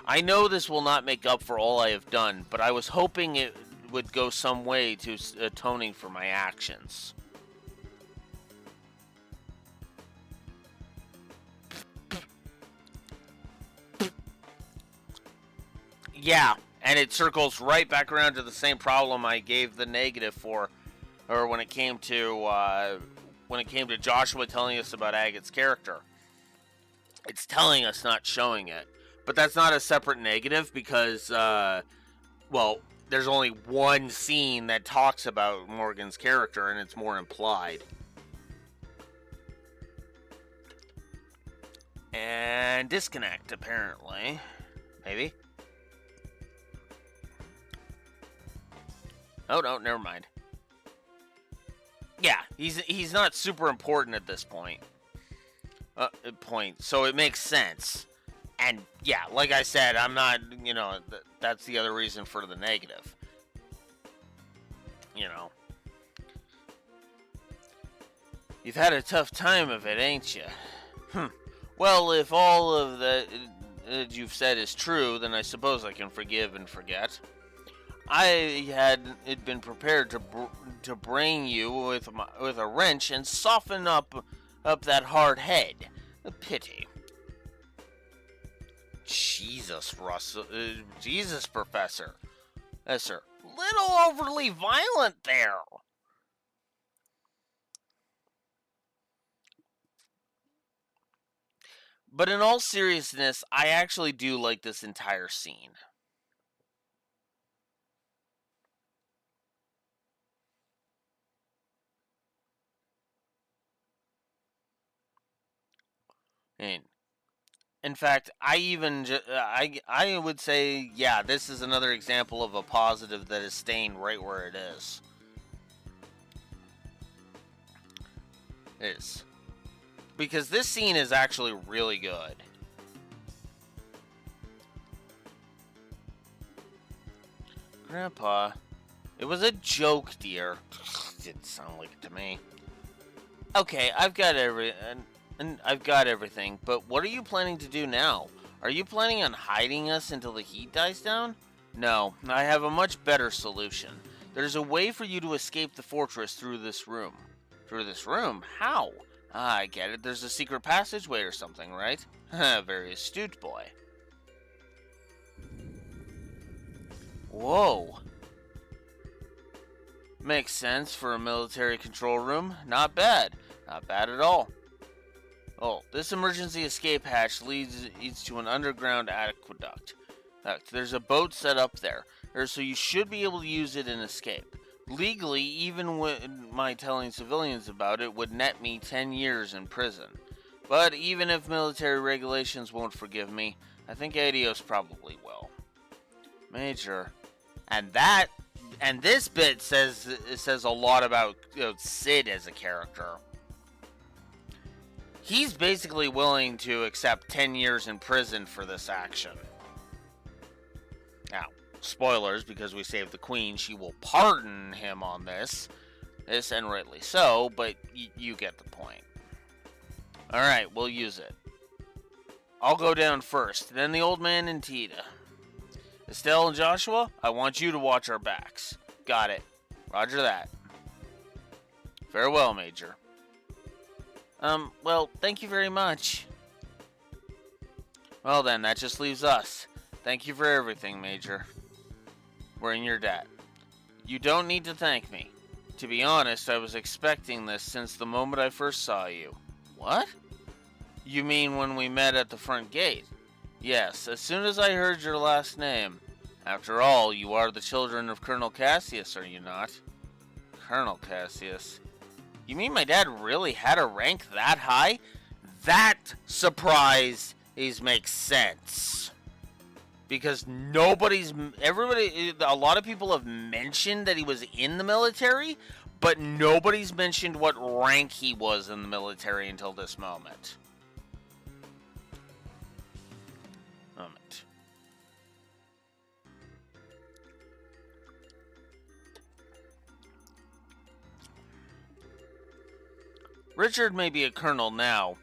I know this will not make up for all I have done, but I was hoping it would go some way to atoning for my actions. Yeah, And it circles right back around to the same problem I gave the negative for, or when it came to Joshua telling us about Agate's character. It's telling us, not showing it. But that's not a separate negative because, well, there's only one scene that talks about Morgan's character, and it's more implied. And disconnect, apparently. Maybe. Oh, no, never mind. Yeah, he's not super important at this point. So it makes sense. And, yeah, like I said, I'm not, that's the other reason for the negative. You've had a tough time of it, ain't you? Well, if all of that you've said is true, then I suppose I can forgive and forget. I had been prepared to bring you with a wrench and soften up that hard head. A pity. Jesus, Russell. Jesus, Professor. Yes, sir. Little overly violent there. But in all seriousness, I actually do like this entire scene. And in fact, I would say, yeah, this is another example of a positive that is staying right where it is. It is. Because this scene is actually really good. Grandpa, it was a joke, dear. Didn't sound like it to me. Okay, I've got everything, but what are you planning to do now? Are you planning on hiding us until the heat dies down? No, I have a much better solution. There's a way for you to escape the fortress through this room. Through this room? How? Ah, I get it. There's a secret passageway or something, right? Very astute, boy. Whoa. Makes sense for a military control room. Not bad. Not bad at all. Oh, this emergency escape hatch leads to an underground aqueduct. There's a boat set up there, so you should be able to use it and escape. Legally, even with my telling civilians about it would net me 10 years in prison. But even if military regulations won't forgive me, I think Adios probably will. Major. And this bit says a lot about Sid as a character. He's basically willing to accept 10 years in prison for this action. Now, spoilers, because we saved the queen, she will pardon him on this, and rightly so, but you get the point. Alright, we'll use it. I'll go down first, then the old man and Tita. Estelle and Joshua, I want you to watch our backs. Got it. Roger that. Farewell, Major. Well, thank you very much. Well then, that just leaves us. Thank you for everything, Major. We're in your debt. You don't need to thank me. To be honest, I was expecting this since the moment I first saw you. What? You mean when we met at the front gate? Yes, as soon as I heard your last name. After all, you are the children of Colonel Cassius, are you not? Colonel Cassius? You mean my dad really had a rank that high? That surprise makes sense. Because a lot of people have mentioned that he was in the military, but nobody's mentioned what rank he was in the military until this moment. Richard may be a colonel now.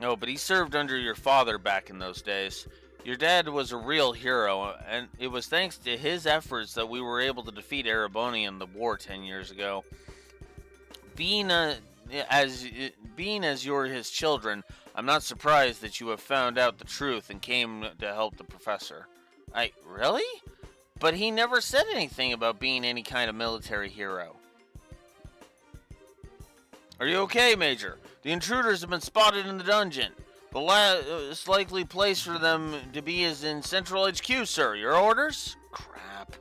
Oh, but he served under your father back in those days. Your dad was a real hero, and it was thanks to his efforts that we were able to defeat Ereboni in the war 10 years ago. Being as you're his children, I'm not surprised that you have found out the truth and came to help the professor. Really? but he never said anything about being any kind of military hero. Are you okay, Major? The intruders have been spotted in the dungeon. The last likely place for them to be is in Central HQ, sir. Your orders? Crap.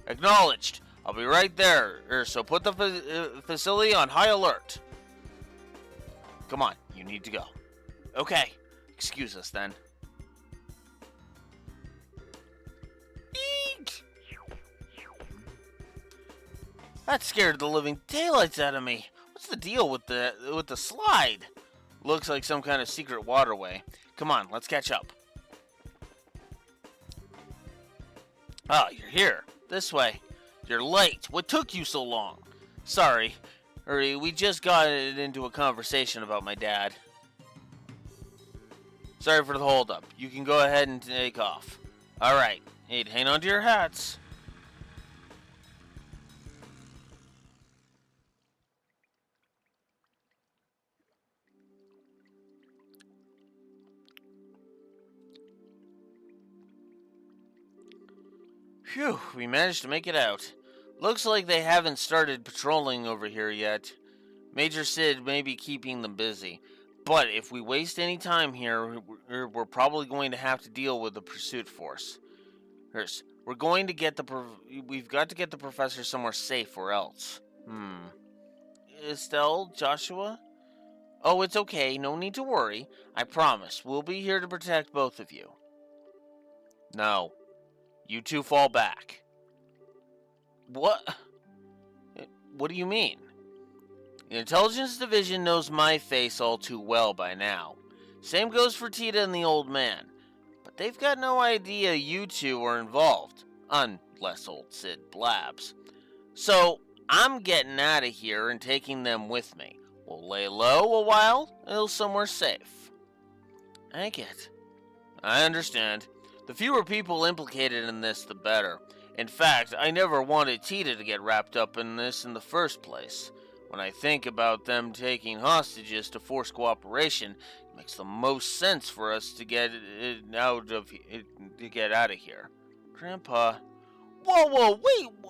Acknowledged. I'll be right there. So put the facility on high alert. Come on, you need to go. Okay. Excuse us then. Eek! That scared the living daylights out of me. What's the deal with the slide? Looks like some kind of secret waterway. Come on, let's catch up. Oh, you're here. This way. You're late. What took you so long? Sorry. We just got into a conversation about my dad. Sorry for the holdup. You can go ahead and take off. Alright. Hey, hang on to your hats. Phew, we managed to make it out. Looks like they haven't started patrolling over here yet. Major Sid may be keeping them busy. But if we waste any time here, we're probably going to have to deal with the pursuit force. We've got to get the professor somewhere safe or else. Estelle, Joshua? Oh, it's okay. No need to worry. I promise. We'll be here to protect both of you. No. You two fall back. What? What do you mean? The Intelligence Division knows my face all too well by now. Same goes for Tita and the old man. But they've got no idea you two are involved. Unless old Sid blabs. So, I'm getting out of here and taking them with me. We'll lay low a while until somewhere safe. I get. I understand. The fewer people implicated in this, the better. In fact, I never wanted Tita to get wrapped up in this in the first place. When I think about them taking hostages to force cooperation, it makes the most sense for us to get out of here. Grandpa. Whoa,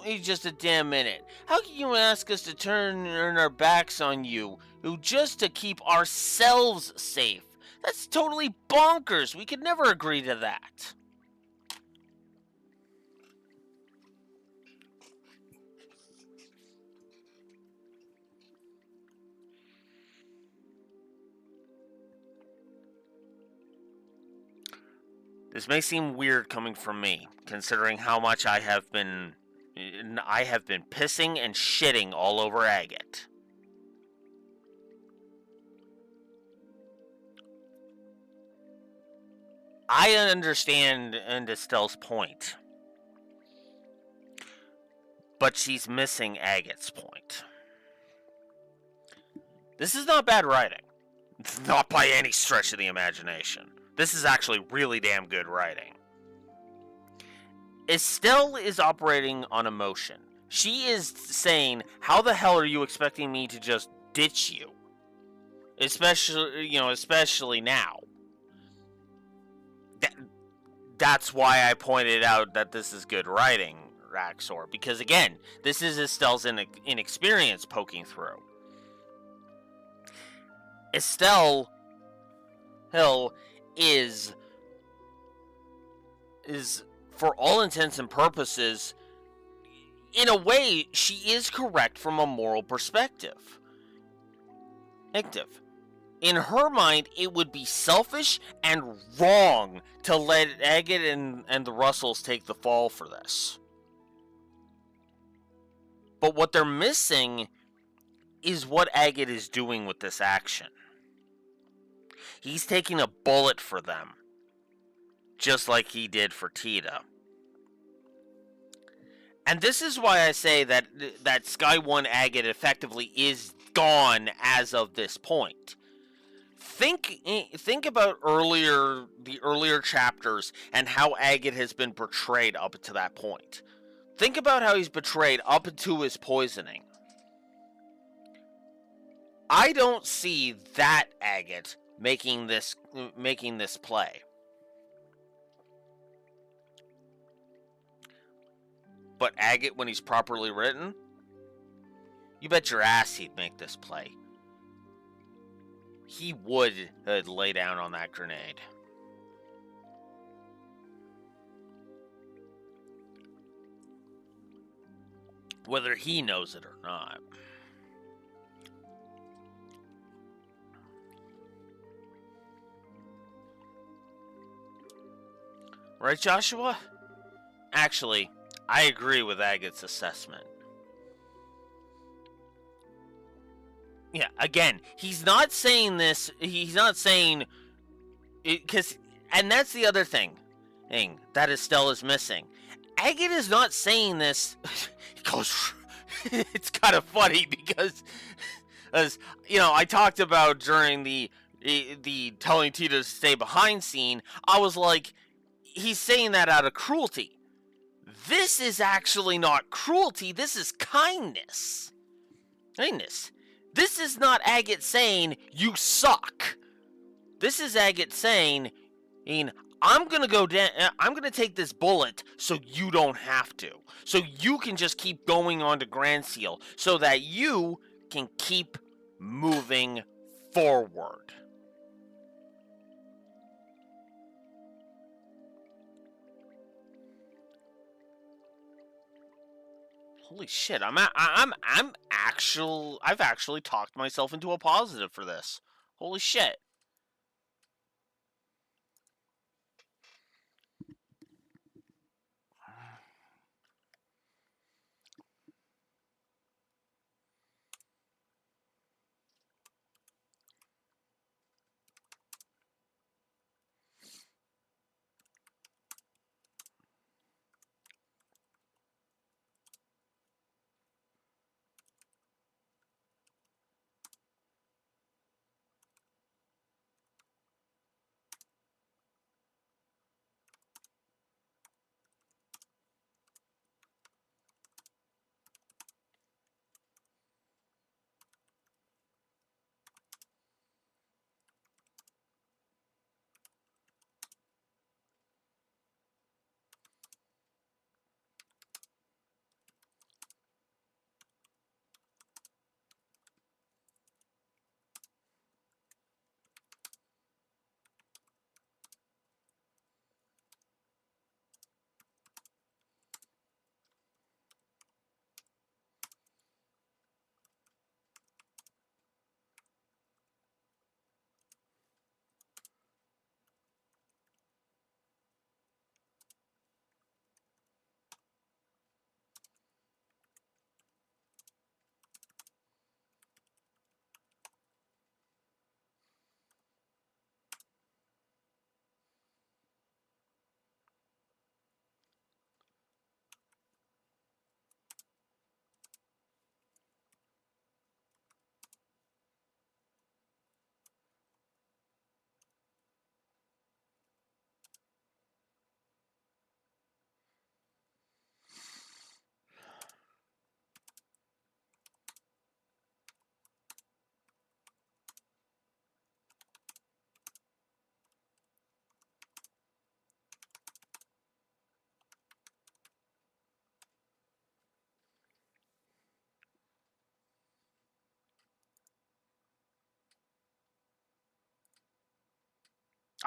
wait just a damn minute. How can you ask us to turn our backs on you, just to keep ourselves safe? That's totally bonkers. We could never agree to that. This may seem weird coming from me, considering how much I have been pissing and shitting all over Agate. I understand Estelle's point, but she's missing Agate's point. This is not bad writing. Not by any stretch of the imagination. This is actually really damn good writing. Estelle is operating on emotion. She is saying, how the hell are you expecting me to just ditch you? Especially now. That's why I pointed out that this is good writing, Raxor. Because again, this is Estelle's inexperience poking through. Estelle Hill is for all intents and purposes, in a way, she is correct from a moral perspective. In her mind, it would be selfish and wrong to let Agate and the Russells take the fall for this. But what they're missing is what Agate is doing with this action. He's taking a bullet for them, just like he did for Tita. And this is why I say that Sky 1 Agate effectively is gone as of this point. Think about the earlier chapters and how Agate has been portrayed up to that point. Think about how he's portrayed up to his poisoning. I don't see that Agate making this play. but Agate when he's properly written, you bet your ass he'd make this play. He would lay down on that grenade. Whether he knows it or not. Right, Joshua? Actually, I agree with Agate's assessment. Yeah, again, he's not saying this, he's not saying, because, and that's the other thing that Estelle is missing. Agate is not saying this, he goes, it's kind of funny because, as, you know, I talked about during the telling Tita to stay behind scene, I was like, he's saying that out of cruelty. This is actually not cruelty, this is kindness. Kindness. This is not Agate saying, you suck. This is Agate saying, I'm gonna go down, I'm gonna take this bullet so you don't have to. So you can just keep going on to Grand Seal, so that you can keep moving forward. Holy shit, I've actually talked myself into a positive for this. Holy shit.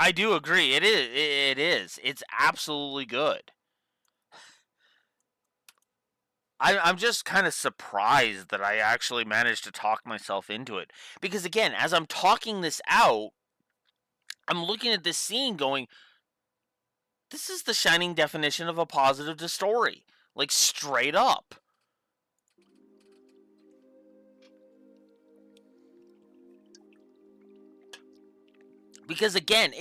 I do agree. It is. It is. It's absolutely good. I'm just kind of surprised that I actually managed to talk myself into it. Because again, as I'm talking this out, I'm looking at this scene going, this is the shining definition of a positive story. Like, straight up. Because again,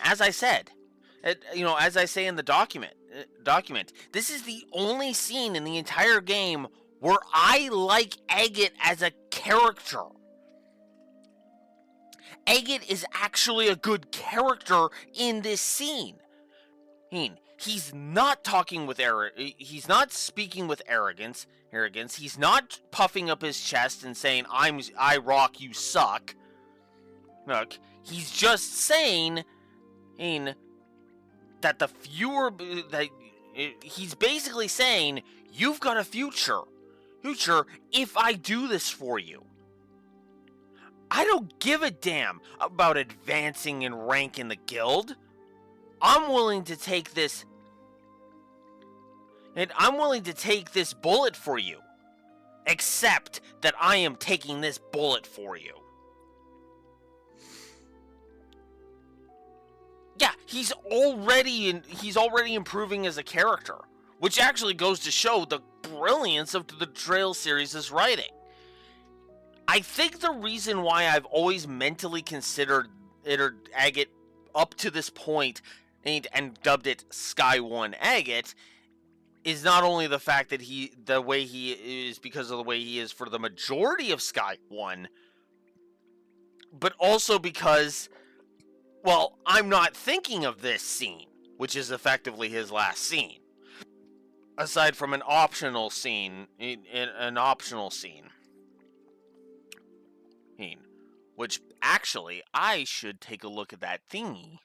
as I said, as I say in the document, this is the only scene in the entire game where I like Agate as a character. Agate is actually a good character in this scene. He's not talking with he's not speaking with arrogance. He's not puffing up his chest and saying, I rock, you suck. Look, he's just saying that the fewer that he's basically saying, you've got a future. Future if I do this for you. I don't give a damn about advancing in rank in the guild. I'm willing to take this. And I'm willing to take this bullet for you. Except that I am taking this bullet for you. Yeah, he's already improving as a character, which actually goes to show the brilliance of the Trail series' writing. I think the reason why I've always mentally considered Agate up to this point and dubbed it Sky 1 Agate is not only the fact that the way he is because of the way he is for the majority of Sky 1, but also because, well, I'm not thinking of this scene, which is effectively his last scene. Aside from an optional scene, which actually, I should take a look at that thingy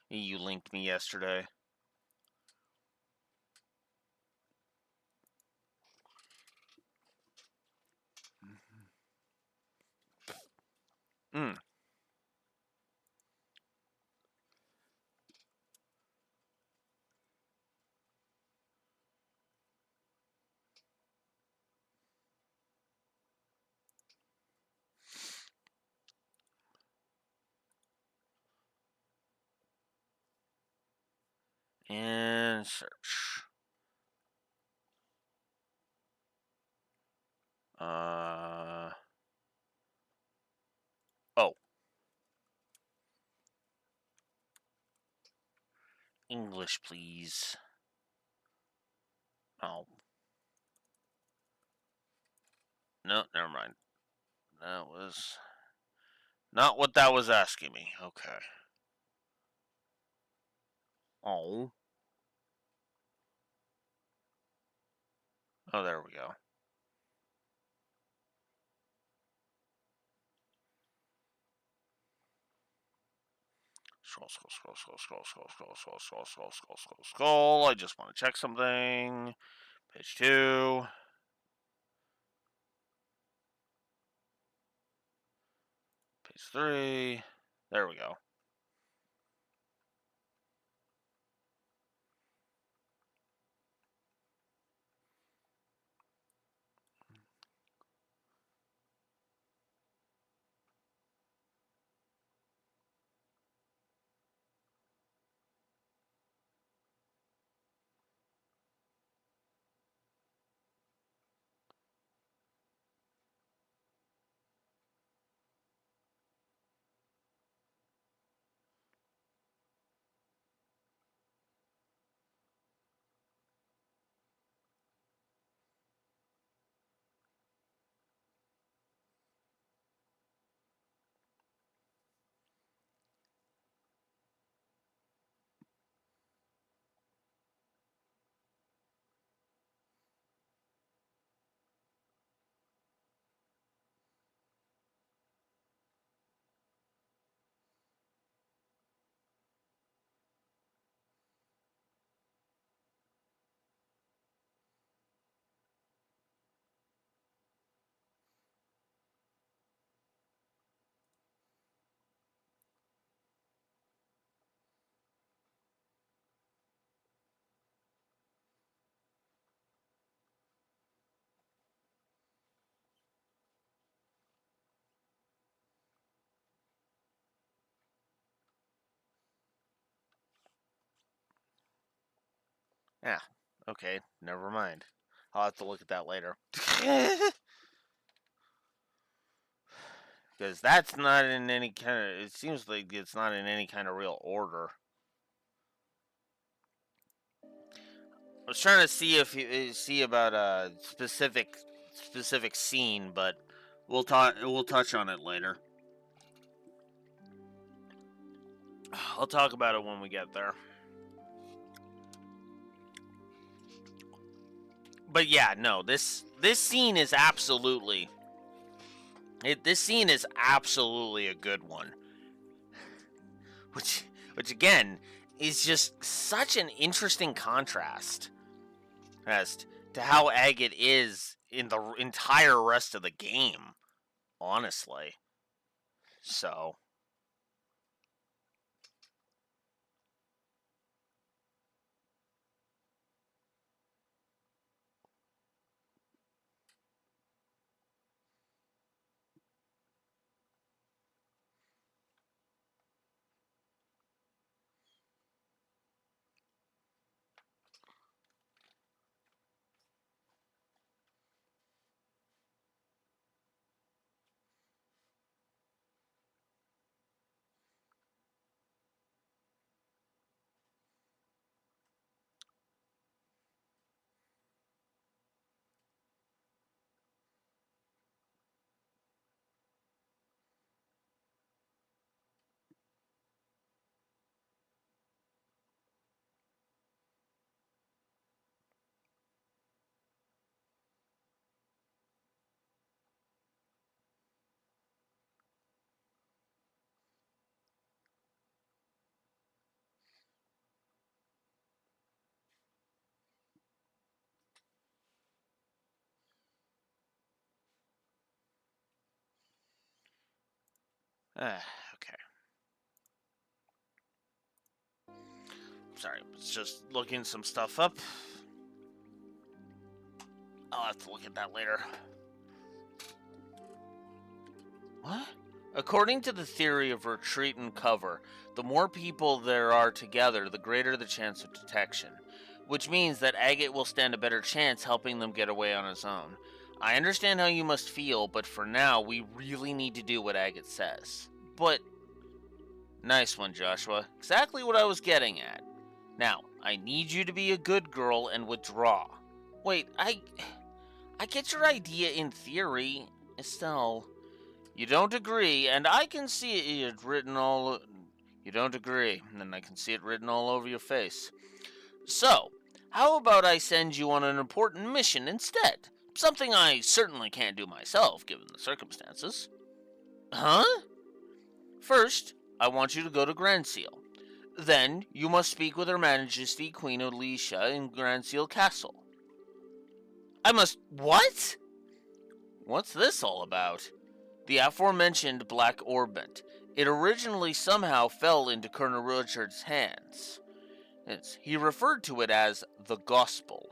you linked me yesterday. Hmm. And search. Oh. English, please. Oh. No, never mind. That was not what that was asking me. Okay. Oh. Oh, there we go. Scroll. I just want to check something. Page 2. Page 3. There we go. Yeah. Okay. Never mind. I'll have to look at that later. Because that's not in any kind of. It seems like it's not in any kind of real order. I was trying to see if you see about a specific scene, but we'll touch on it later. I'll talk about it when we get there. But yeah, no, this scene is absolutely this scene is absolutely a good one. Which again is just such an interesting contrast as to how Agate is in the entire rest of the game, honestly. So, okay. Sorry, it's just looking some stuff up. I'll have to look at that later. What? According to the theory of retreat and cover, the more people there are together, the greater the chance of detection. Which means that Agate will stand a better chance helping them get away on his own. I understand how you must feel, but for now, we really need to do what Agate says. But... Nice one, Joshua. Exactly what I was getting at. Now, I need you to be a good girl and withdraw. Wait, I get your idea in theory, Estelle. You don't agree, and I can see it written all... You don't agree, and I can see it written all over your face. So, how about I send you on an important mission instead? Something I certainly can't do myself, given the circumstances. Huh? First, I want you to go to Grand Seal. Then, you must speak with Her Majesty Queen Alicia in Grand Seal Castle. I must... What? What's this all about? The aforementioned Black Orbment. It originally somehow fell into Colonel Richard's hands. He referred to it as the Gospel.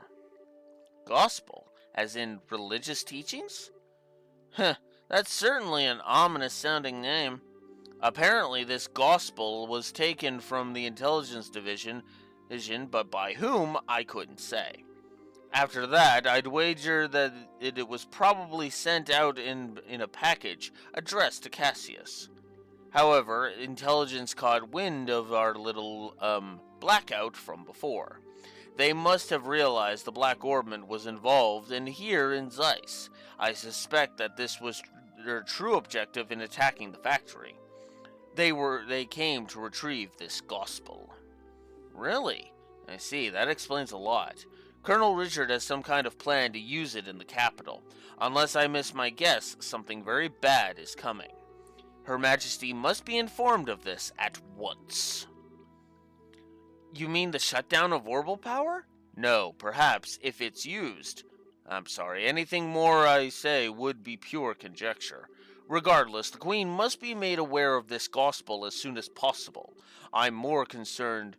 Gospel? As in religious teachings? Heh, that's certainly an ominous-sounding name. Apparently, this Gospel was taken from the Intelligence Division, but by whom, I couldn't say. After that, I'd wager that it was probably sent out in a package addressed to Cassius. However, intelligence caught wind of our little, blackout from before. They must have realized the Black Orbment was involved, and here in Zeiss, I suspect that this was their true objective in attacking the factory. They came to retrieve this Gospel. Really? I see, that explains a lot. Colonel Richard has some kind of plan to use it in the capital. Unless I miss my guess, something very bad is coming. Her Majesty must be informed of this at once. You mean the shutdown of orbital power? No, perhaps, if it's used. I'm sorry, anything more I say would be pure conjecture. Regardless, the Queen must be made aware of this Gospel as soon as possible. I'm more concerned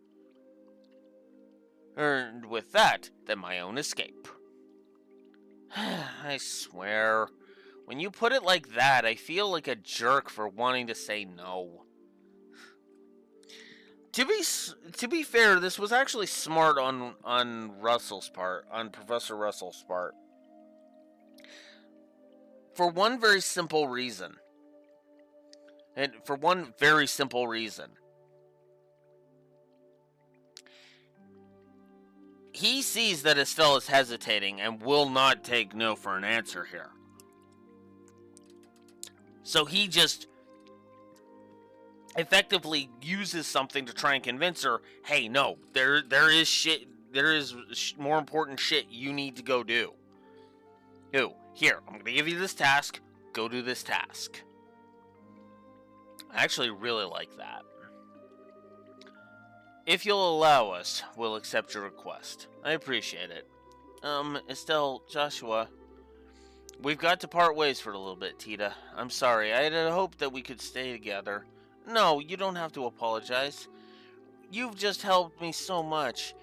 with that than my own escape. I swear, when you put it like that, I feel like a jerk for wanting to say no. To be fair, this was actually smart on Russell's part, on Professor Russell's part. For one very simple reason. He sees that Estelle is hesitating and will not take no for an answer here. So he just effectively uses something to try and convince her, hey, no, there is more important shit you need to go do. Here, I'm going to give you this task, go do this task. I actually really like that. If you'll allow us, we'll accept your request. I appreciate it. Estelle, Joshua, we've got to part ways for a little bit, Tita. I'm sorry. I had hoped that we could stay together. No, you don't have to apologize. You've just helped me so much,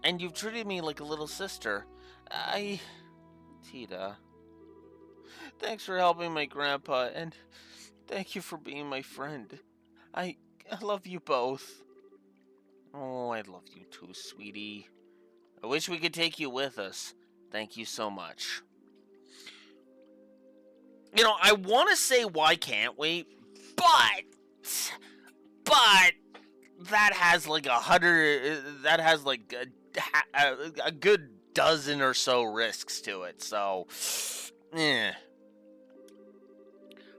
and you've treated me like a little sister. Tita, thanks for helping my grandpa, and thank you for being my friend. I love you both. Oh, I love you too, sweetie. I wish we could take you with us. Thank you so much. You know, I want to say why can't we, but that has like that has like a good dozen or so risks to it. So,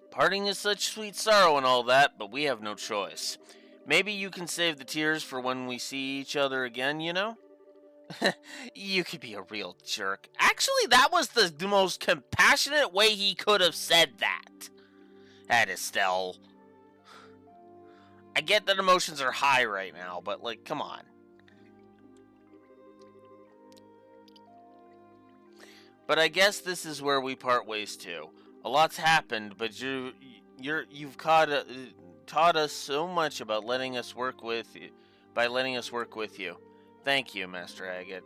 parting is such sweet sorrow and all that, but we have no choice. Maybe you can save the tears for when we see each other again, you know? You could be a real jerk. Actually, that was the most compassionate way he could have said that. That Estelle. I get that emotions are high right now, but like, come on. But I guess this is where we part ways too. A lot's happened, but you've taught us so much about letting us work with you, by letting us work with you. Thank you, Master Agate.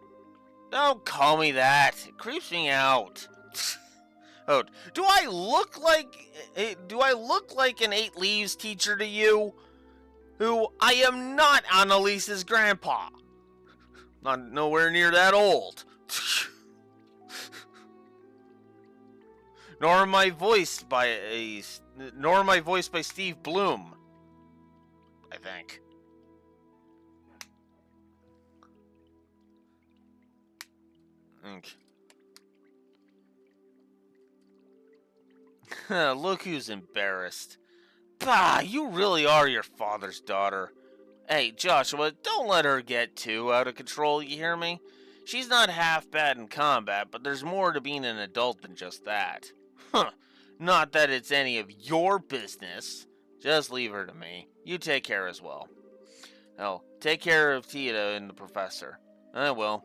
Don't call me that. It creeps me out. Oh, do I look like an 8 Leaves teacher to you? Who I am not Annalise's grandpa. Not nowhere near that old. Nor am I voiced by Steve Bloom. I think. Look who's embarrassed. Bah, you really are your father's daughter. Hey, Joshua, don't let her get too out of control, you hear me? She's not half bad in combat, but there's more to being an adult than just that. Huh. Not that it's any of your business. Just leave her to me. You take care as well. Oh, take care of Tita and the professor. I will.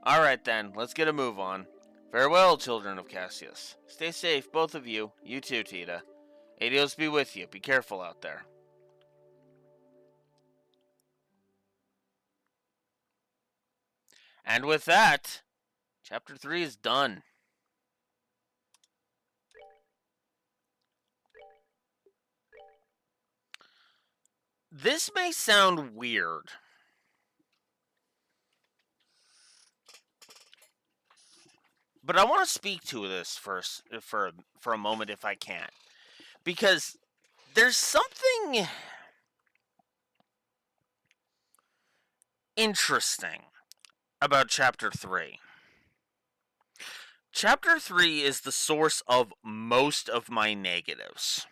Alright then, let's get a move on. Farewell, children of Cassius. Stay safe, both of you. You too, Tita. Adios be with you. Be careful out there. And with that, Chapter 3 is done. This may sound weird. But I want to speak to this first for a moment if I can. Because there's something interesting about Chapter 3. Chapter 3 is the source of most of my negatives.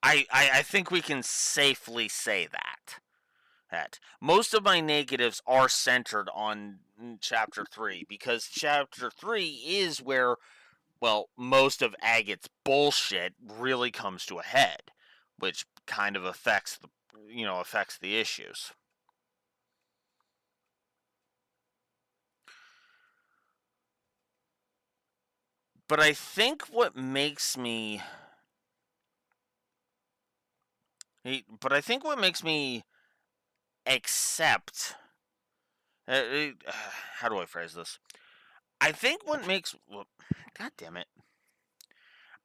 I think we can safely say that most of my negatives are centered on Chapter 3, because Chapter 3 is where, well, most of Agate's bullshit really comes to a head, which kind of affects the issues. But I think what makes me accept how do I phrase this? I think what makes God damn it.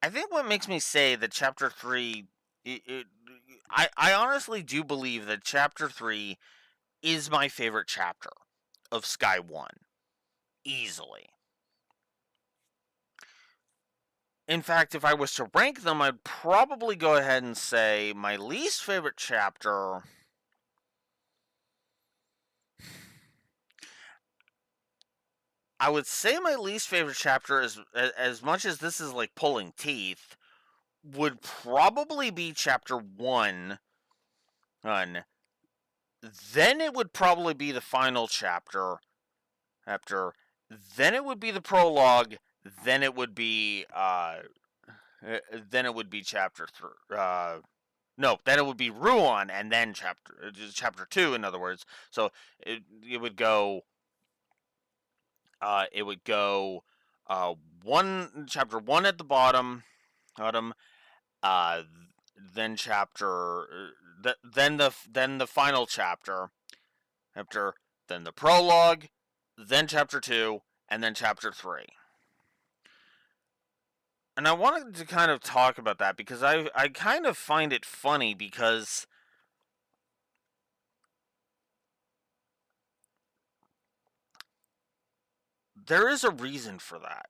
I think what makes me say that Chapter 3 I honestly do believe that Chapter 3 is my favorite chapter of Sky 1. Easily. In fact, if I was to rank them, I'd probably go ahead and say my least favorite chapter. I would say my least favorite chapter, as much as this is like pulling teeth, would probably be Chapter 1. Then it would probably be the final chapter. Then it would be the prologue. Then it would be Chapter 3. No, then it would be Ruon, and then chapter 2, in other words. So it would go. It would go. Chapter 1 at the bottom. Uh, then then the final chapter. After then the prologue, then chapter 2, and then chapter 3. And I wanted to kind of talk about that because I kind of find it funny because there is a reason for that.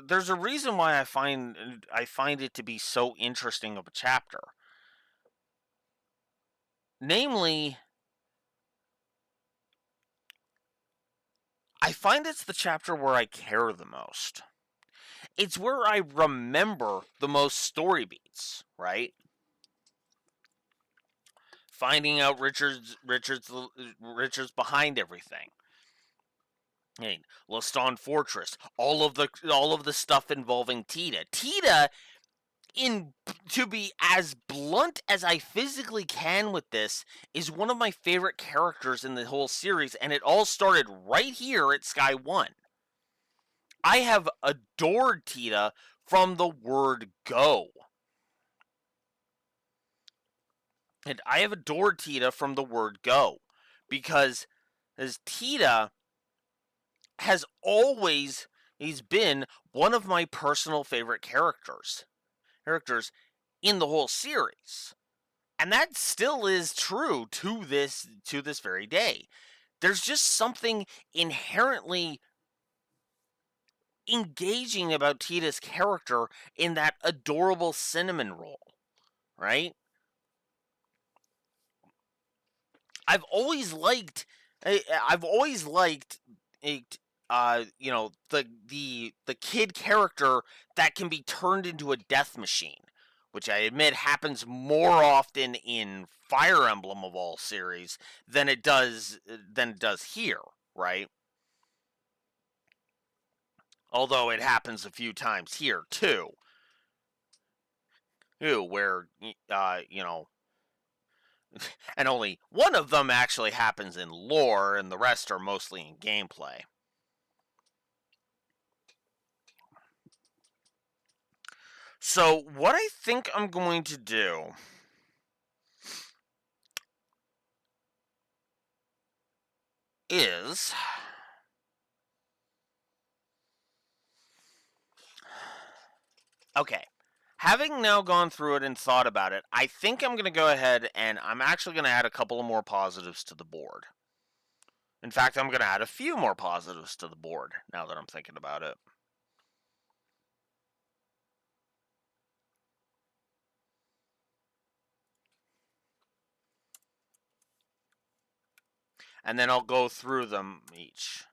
There's a reason why I find it to be so interesting of a chapter. Namely, I find it's the chapter where I care the most. It's where I remember the most story beats, right? Finding out Richard's behind everything. Hey, Leston Fortress, all of the stuff involving Tita. Tita, in to be as blunt as I physically can with this, is one of my favorite characters in the whole series, and it all started right here at Sky 1. I have adored Tita from the word go. And I have adored Tita from the word go. Because as Tita has always he's been one of my personal favorite characters in the whole series. And that still is true to this very day. There's just something inherently engaging about Tita's character in that adorable cinnamon roll, right? I've always liked I've always liked the kid character that can be turned into a death machine, which I admit happens more often in Fire Emblem of all series than it does here, right? Although it happens a few times here too, where and only one of them actually happens in lore, and the rest are mostly in gameplay. So, what I think I'm going to do is okay. Having now gone through it and thought about it, I think I'm going to go ahead and I'm actually going to add a couple of more positives to the board. In fact, I'm going to add a few more positives to the board now that I'm thinking about it. And then I'll go through them each.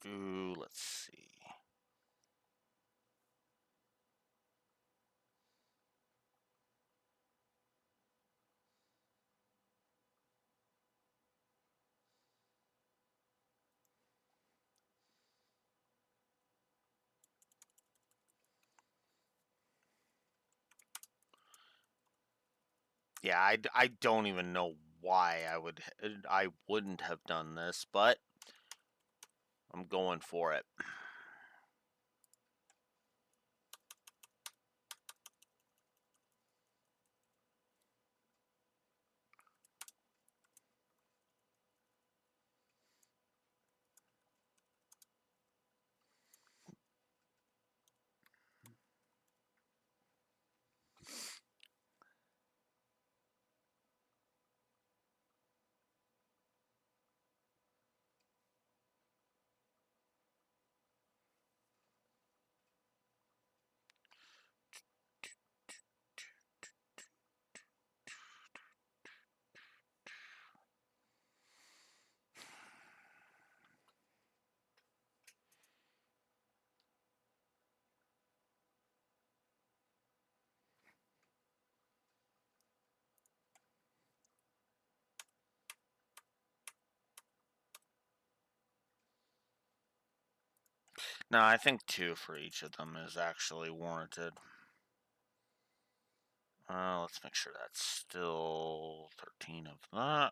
Let's see. Yeah, I don't even know why I wouldn't have done this, but I'm going for it. No, I think 2 for each of them is actually warranted. Let's make sure that's still 13 of that.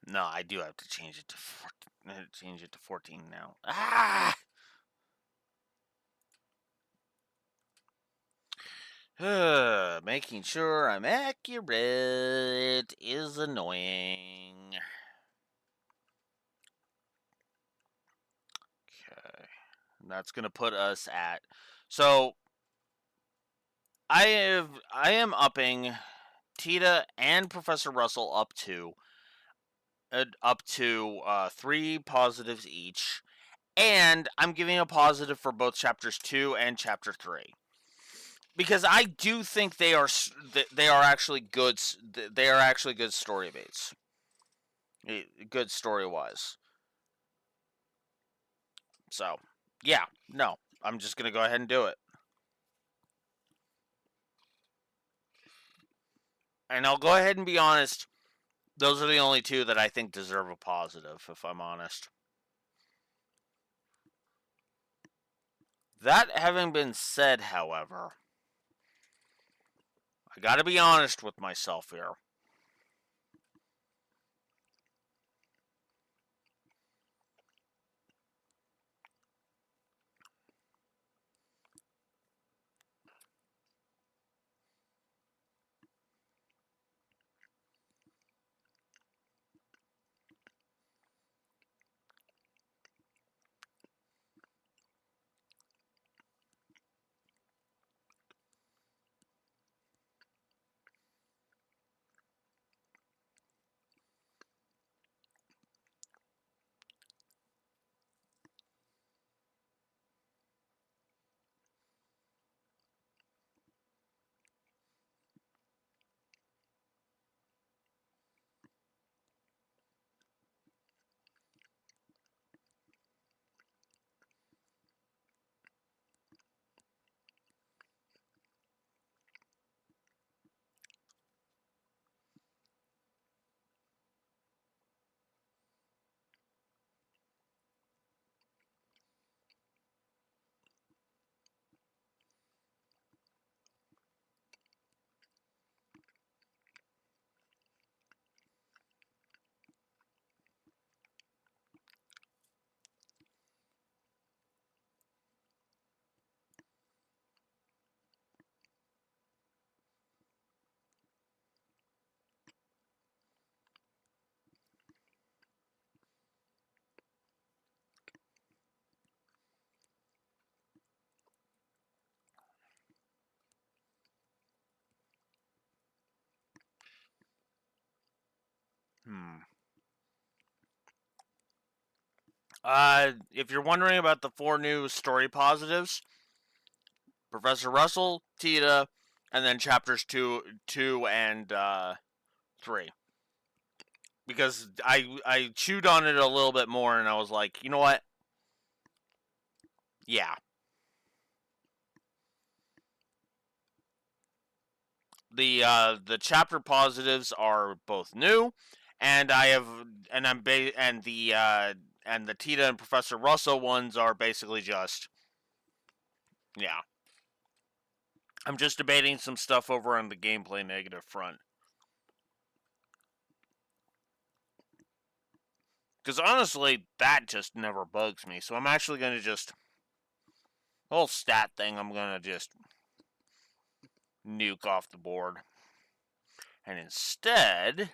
No, I do have to change it to 14 now. Ah! Making sure I'm accurate is annoying. Okay. And that's going to put us at... So, I am upping Tita and Professor Russell up to 3 positives each, and I'm giving a positive for both chapters 2 and chapter 3 because I do think they are actually good. They are actually good story baits, good story wise. So, yeah, no, I'm just gonna go ahead and do it, and I'll go ahead and be honest. Those are the only 2 that I think deserve a positive, if I'm honest. That having been said, however, I gotta be honest with myself here. If you're wondering about the 4 new story positives, Professor Russell, Tita, and then chapters 2 and 3. because I chewed on it a little bit more, and I was like, you know what? Yeah. The chapter positives are both new, and I have and I'm and the Tita and Professor Russell ones are basically just, yeah. I'm just debating some stuff over on the gameplay negative front. Because honestly, that just never bugs me. So I'm actually going to just, the whole stat thing, I'm going to just nuke off the board. And instead,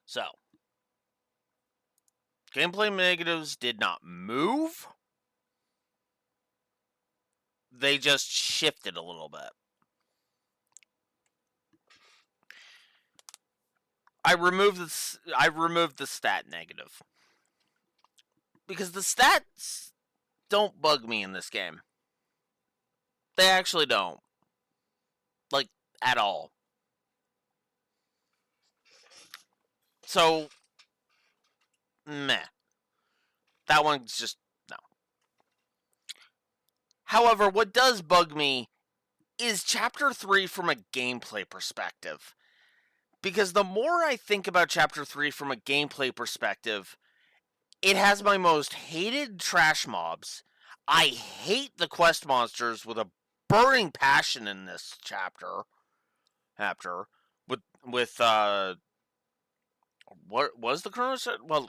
so, gameplay negatives did not move. They just shifted a little bit. I removed the stat negative. Because the stats don't bug me in this game. They actually don't. Like, at all. So, meh. That one's just, no. However, what does bug me is Chapter 3 from a gameplay perspective. Because the more I think about Chapter 3 from a gameplay perspective, it has my most hated trash mobs. I hate the quest monsters with a burning passion in this chapter. With what was the Chrono set? Well,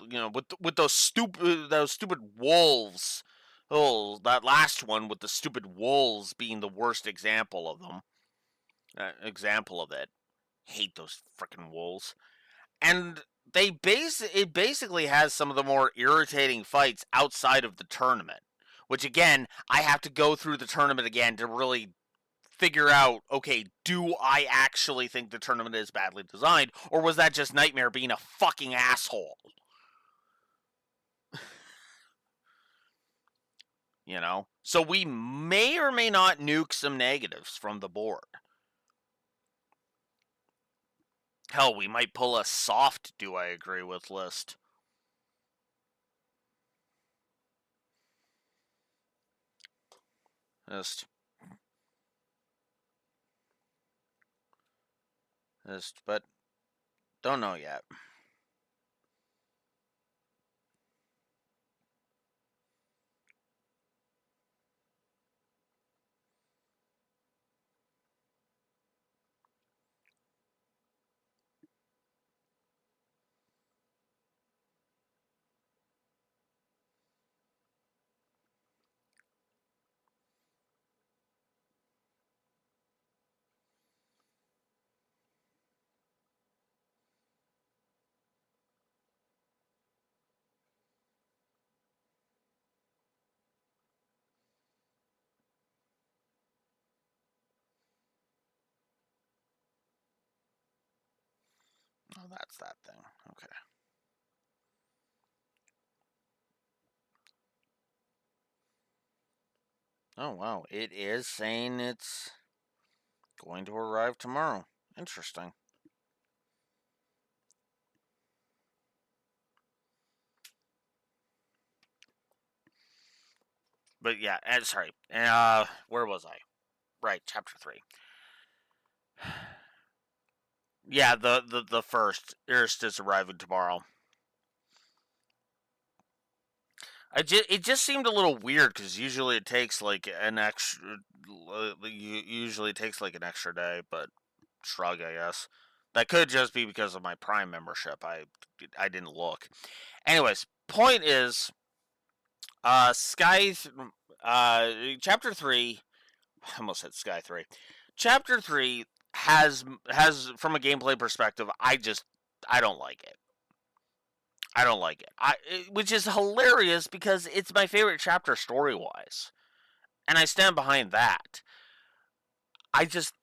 with those stupid wolves. Oh, that last one with the stupid wolves being the worst example of them. Example of it. Hate those freaking wolves. And it basically has some of the more irritating fights outside of the tournament. Which again, I have to go through the tournament again to really figure out, okay, do I actually think the tournament is badly designed, or was that just Nightmare being a fucking asshole? So we may or may not nuke some negatives from the board. Hell, we might pull a soft do I agree with list. But don't know yet. Oh, that's that thing. Okay. Oh, wow. It is saying it's going to arrive tomorrow. Interesting. But yeah, sorry. Where was I? Right, chapter 3. Yeah, the first is arriving tomorrow. It just seemed a little weird because usually it takes like an extra. Usually it takes like an extra day, but shrug, I guess. That could just be because of my Prime membership. I didn't look. Anyways, point is, chapter 3. I almost said Sky 3. Chapter 3 has from a gameplay perspective, I don't like it. I don't like it. Which is hilarious because it's my favorite chapter story wise, and I stand behind that.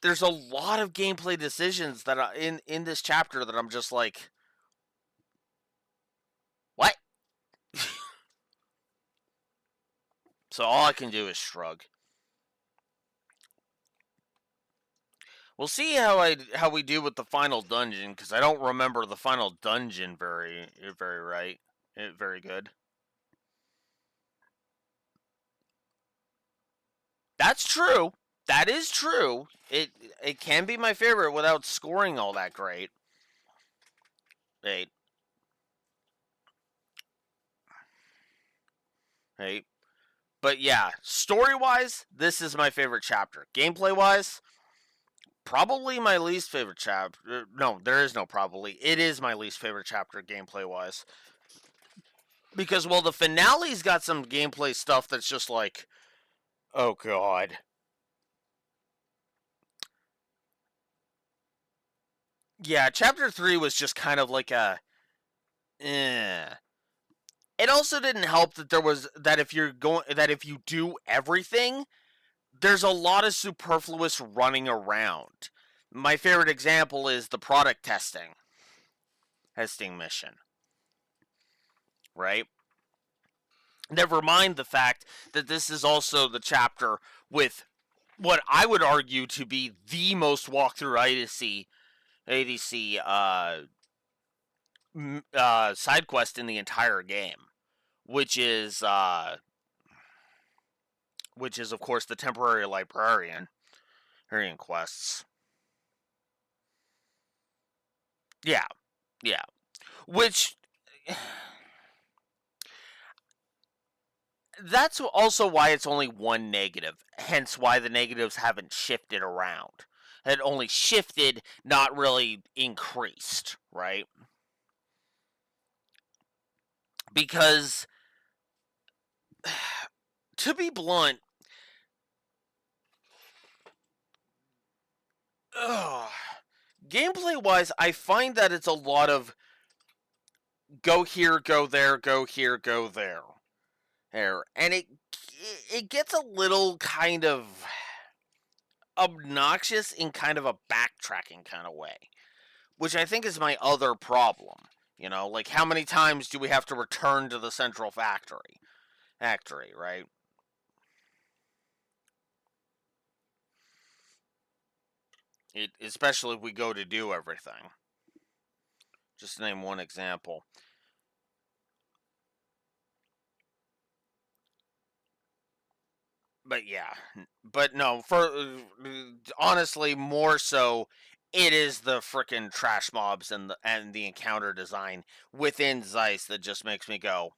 There's a lot of gameplay decisions that are in this chapter that I'm just like, what? So all I can do is shrug. We'll see how we do with the final dungeon because I don't remember the final dungeon very good. That's true. That is true. It can be my favorite without scoring all that great. Hey. Hey. But yeah, story-wise, this is my favorite chapter. Gameplay-wise, probably my least favorite chapter. No, there is no probably. It is my least favorite chapter gameplay-wise. Because, well, the finale's got some gameplay stuff that's just like, oh god. Yeah, chapter 3 was just kind of like a, eh. It also didn't help that if you do everything, there's a lot of superfluous running around. My favorite example is the product testing mission, right? Never mind the fact that this is also the chapter with what I would argue to be the most walkthrough ADC side quest in the entire game, which is of course the temporary librarian quests. Yeah, yeah. Which that's also why it's only one negative. Hence why the negatives haven't shifted around. It only shifted, not really increased, right? Because to be blunt, gameplay wise, I find that it's a lot of go here, go there, go here, go there. And it gets a little kind of obnoxious in kind of a backtracking kind of way, which I think is my other problem. You know, like how many times do we have to return to the central factory? Right? Especially if we go to do everything. Just to name one example. But yeah, but no, for honestly, more so, it is the frickin' trash mobs and the encounter design within Zeiss that just makes me go,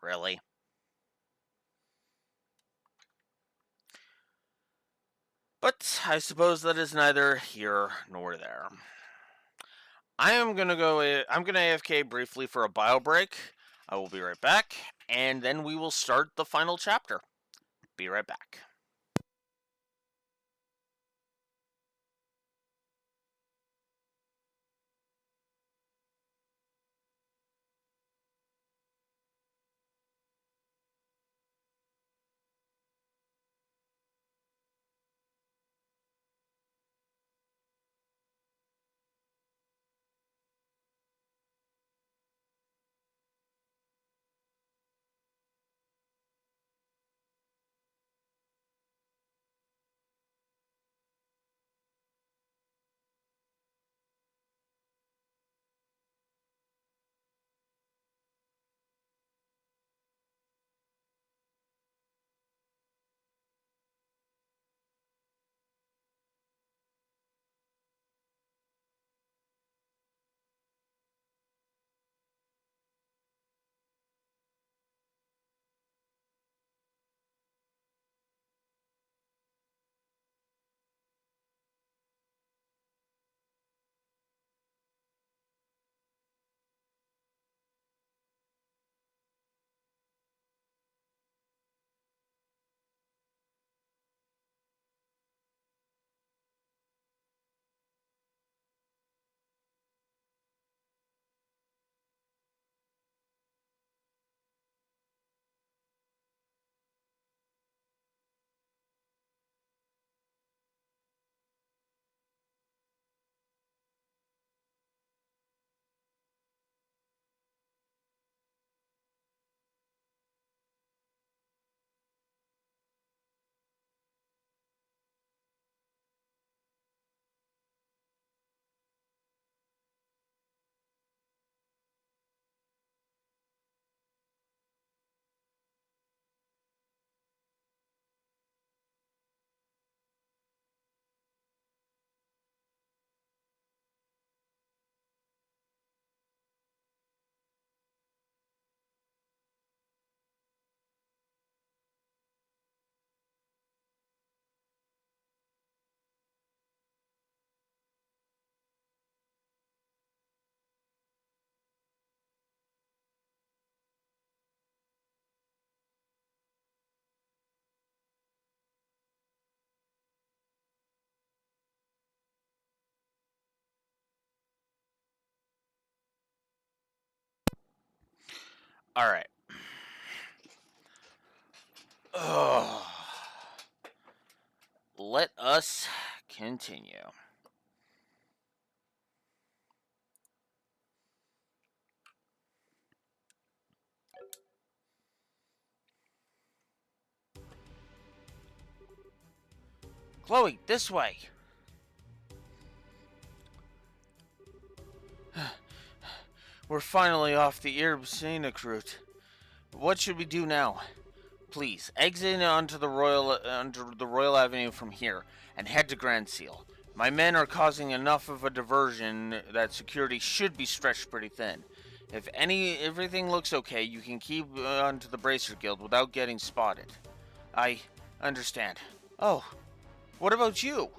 really? But I suppose that is neither here nor there. I'm gonna AFK briefly for a bio break. I will be right back, and then we will start the final chapter. Be right back. All right. Ugh. Let us continue. Chloe, this way. We're finally off the Irbsanic route. What should we do now? Please, exit onto the Royal Avenue from here and head to Grand Seal. My men are causing enough of a diversion that security should be stretched pretty thin. If everything looks okay, you can keep on to the Bracer Guild without getting spotted. I understand. Oh, what about you?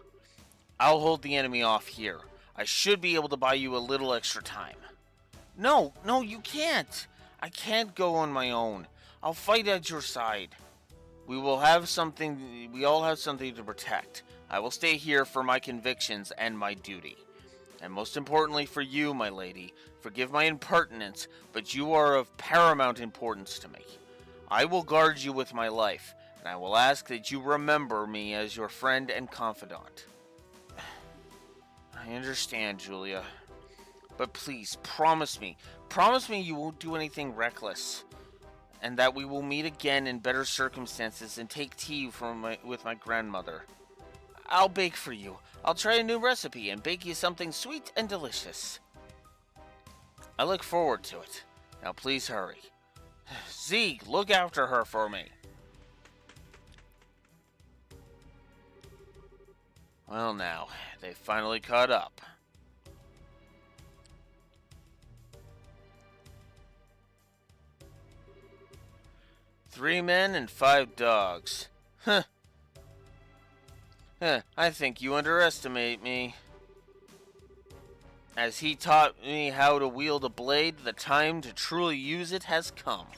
I'll hold the enemy off here. I should be able to buy you a little extra time. No, you can't. I can't go on my own. I'll fight at your side. We all have something to protect. I will stay here for my convictions and my duty. And most importantly for you, my lady, forgive my impertinence, but you are of paramount importance to me. I will guard you with my life, and I will ask that you remember me as your friend and confidant. I understand, Julia. But please, promise me you won't do anything reckless, and that we will meet again in better circumstances and take tea with my grandmother. I'll bake for you. I'll try a new recipe and bake you something sweet and delicious. I look forward to it. Now please hurry. Zeke, look after her for me. Well now, they finally caught up. Three men and 5 dogs. Huh. I think you underestimate me. As he taught me how to wield a blade, the time to truly use it has come.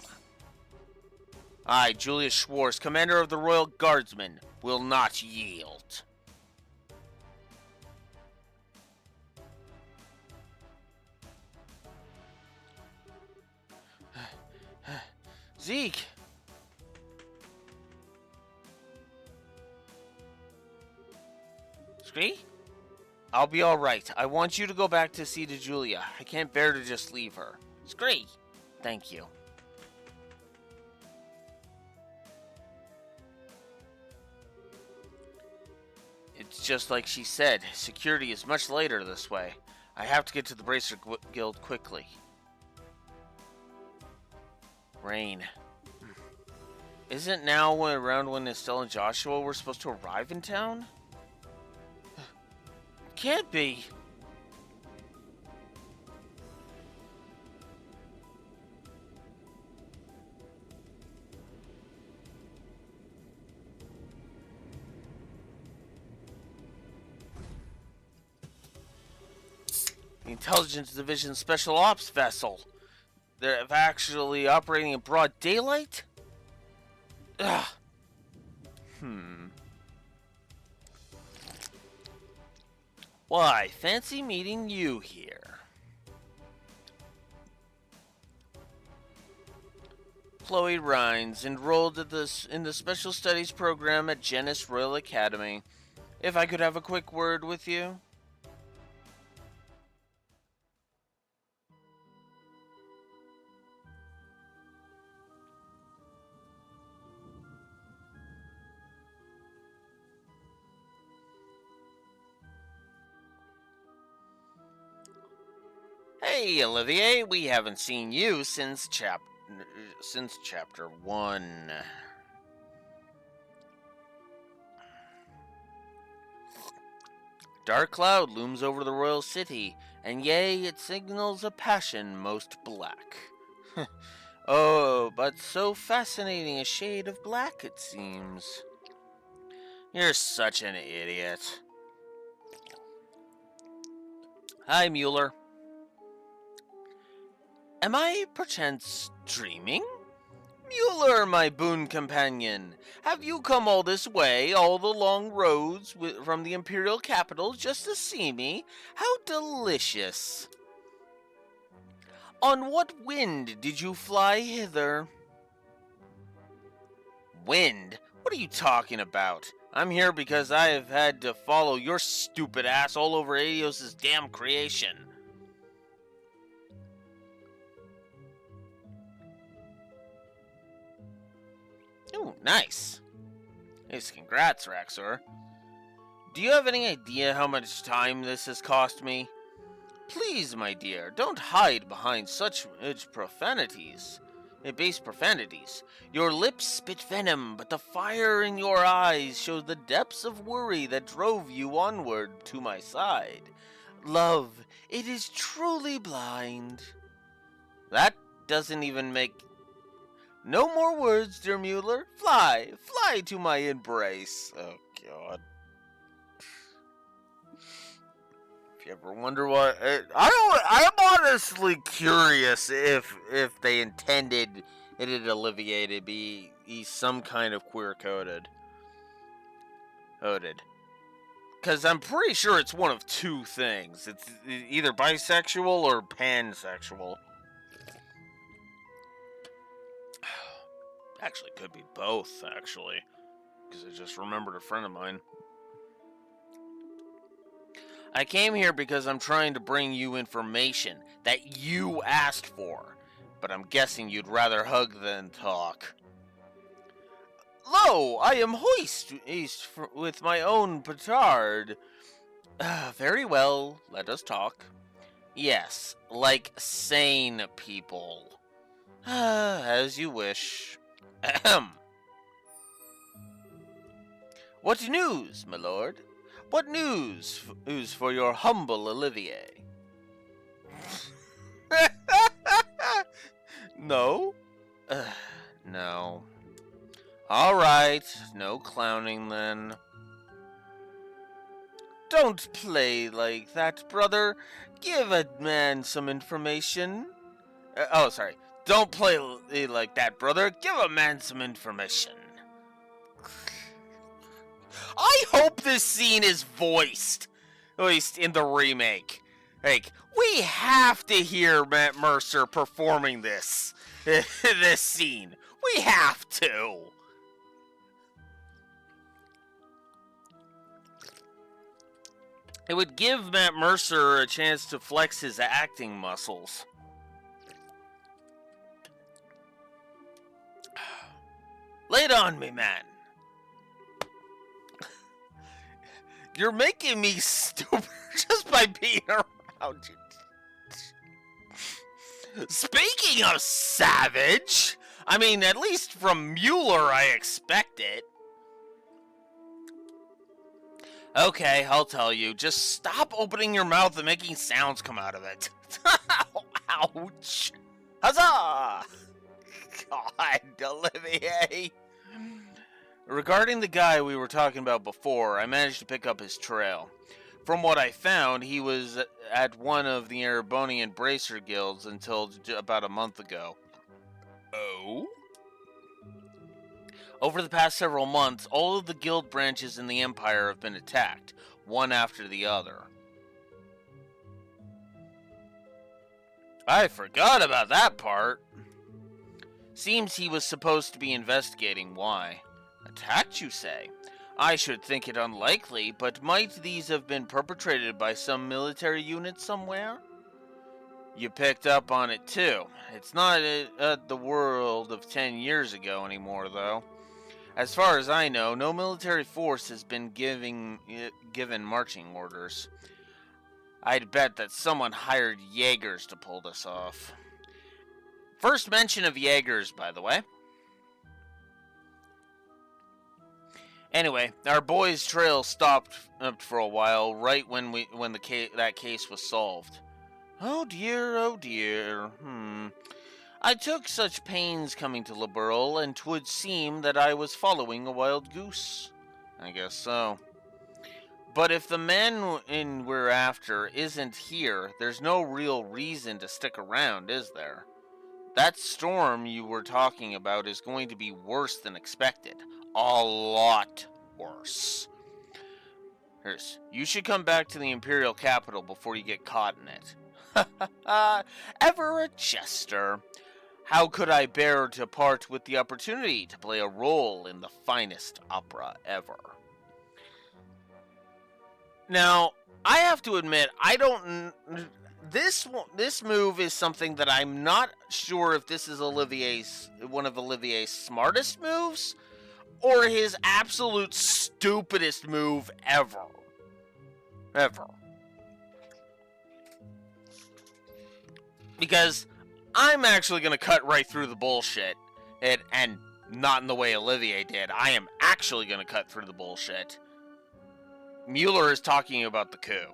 I, Julius Schwartz, commander of the Royal Guardsmen, will not yield. Zeke! Scree? I'll be alright. I want you to go back to see to Julia. I can't bear to just leave her. Scree! Thank you. It's just like she said. Security is much later this way. I have to get to the Bracer Guild quickly. Rain. Isn't now around when Estelle and Joshua were supposed to arrive in town? Can't be. The Intelligence Division Special Ops vessel. They're actually operating in broad daylight? Ugh. Why, fancy meeting you here. Chloe Rhines, enrolled in the Special Studies program at Genis Royal Academy. If I could have a quick word with you? Hey, Olivier, we haven't seen you since chapter 1. Dark cloud looms over the royal city, and yea, it signals a passion most black. Oh, but so fascinating a shade of black, it seems. You're such an idiot. Hi, Mueller. Am I perchance dreaming? Mueller, my boon companion, have you come all this way, all the long roads from the imperial capital just to see me? How delicious! On what wind did you fly hither? Wind? What are you talking about? I'm here because I have had to follow your stupid ass all over Adios' damn creation. Ooh, nice. Yes, congrats, Raxor. Do you have any idea how much time this has cost me? Please, my dear, don't hide behind such profanities. Base profanities. Your lips spit venom, but the fire in your eyes shows the depths of worry that drove you onward to my side. Love, it is truly blind. That doesn't even make... No more words, dear Mueller. Fly, fly to my embrace. Oh, God. If you ever wonder what... I'm honestly curious if they intended it in Olivier to be some kind of queer-coded. Because I'm pretty sure it's one of two things. It's either bisexual or pansexual. Actually, could be both, actually. Because I just remembered a friend of mine. I came here because I'm trying to bring you information that you asked for. But I'm guessing you'd rather hug than talk. Lo, I am hoist with my own petard. Very well, let us talk. Yes, like sane people. As you wish. Ahem. What news, my lord? What news for your humble Olivier? No? No. Alright, no clowning then. Don't play like that, brother. Give a man some information. Sorry. Don't play like that, brother. Give a man some information. I hope this scene is voiced. At least in the remake. Like, we have to hear Matt Mercer performing this. This scene. We have to. It would give Matt Mercer a chance to flex his acting muscles. Lay it on me, man. You're making me stupid just by being around you. Speaking of savage, I mean, at least from Mueller, I expect it. Okay, I'll tell you. Just stop opening your mouth and making sounds come out of it. Ouch. Huzzah! God, Olivier. Regarding the guy we were talking about before, I managed to pick up his trail. From what I found, he was at one of the Erebonian Bracer guilds until about a month ago. Oh? Over the past several months, all of the guild branches in the Empire have been attacked, one after the other. I forgot about that part. Seems he was supposed to be investigating why. Attacked, you say? I should think it unlikely, but might these have been perpetrated by some military unit somewhere? You picked up on it too. It's not the world of 10 years ago anymore, though. As far as I know, no military force has been given marching orders. I'd bet that someone hired Jaegers to pull this off. First mention of Jaegers, by the way. Anyway, our boy's trail stopped up for a while, right when that case was solved. Oh dear. I took such pains coming to Liberl, and 'twould seem that I was following a wild goose. I guess so. But if the man we're after isn't here, there's no real reason to stick around, is there? That storm you were talking about is going to be worse than expected. A lot worse. You should come back to the Imperial capital before you get caught in it. Ever a jester. How could I bear to part with the opportunity to play a role in the finest opera ever? Now, I have to admit, I don't. This move is something that I'm not sure if this is one of Olivier's smartest moves or his absolute stupidest move ever. Ever. Because I'm actually going to cut right through the bullshit, and not in the way Olivier did. I am actually going to cut through the bullshit. Mueller is talking about the coup.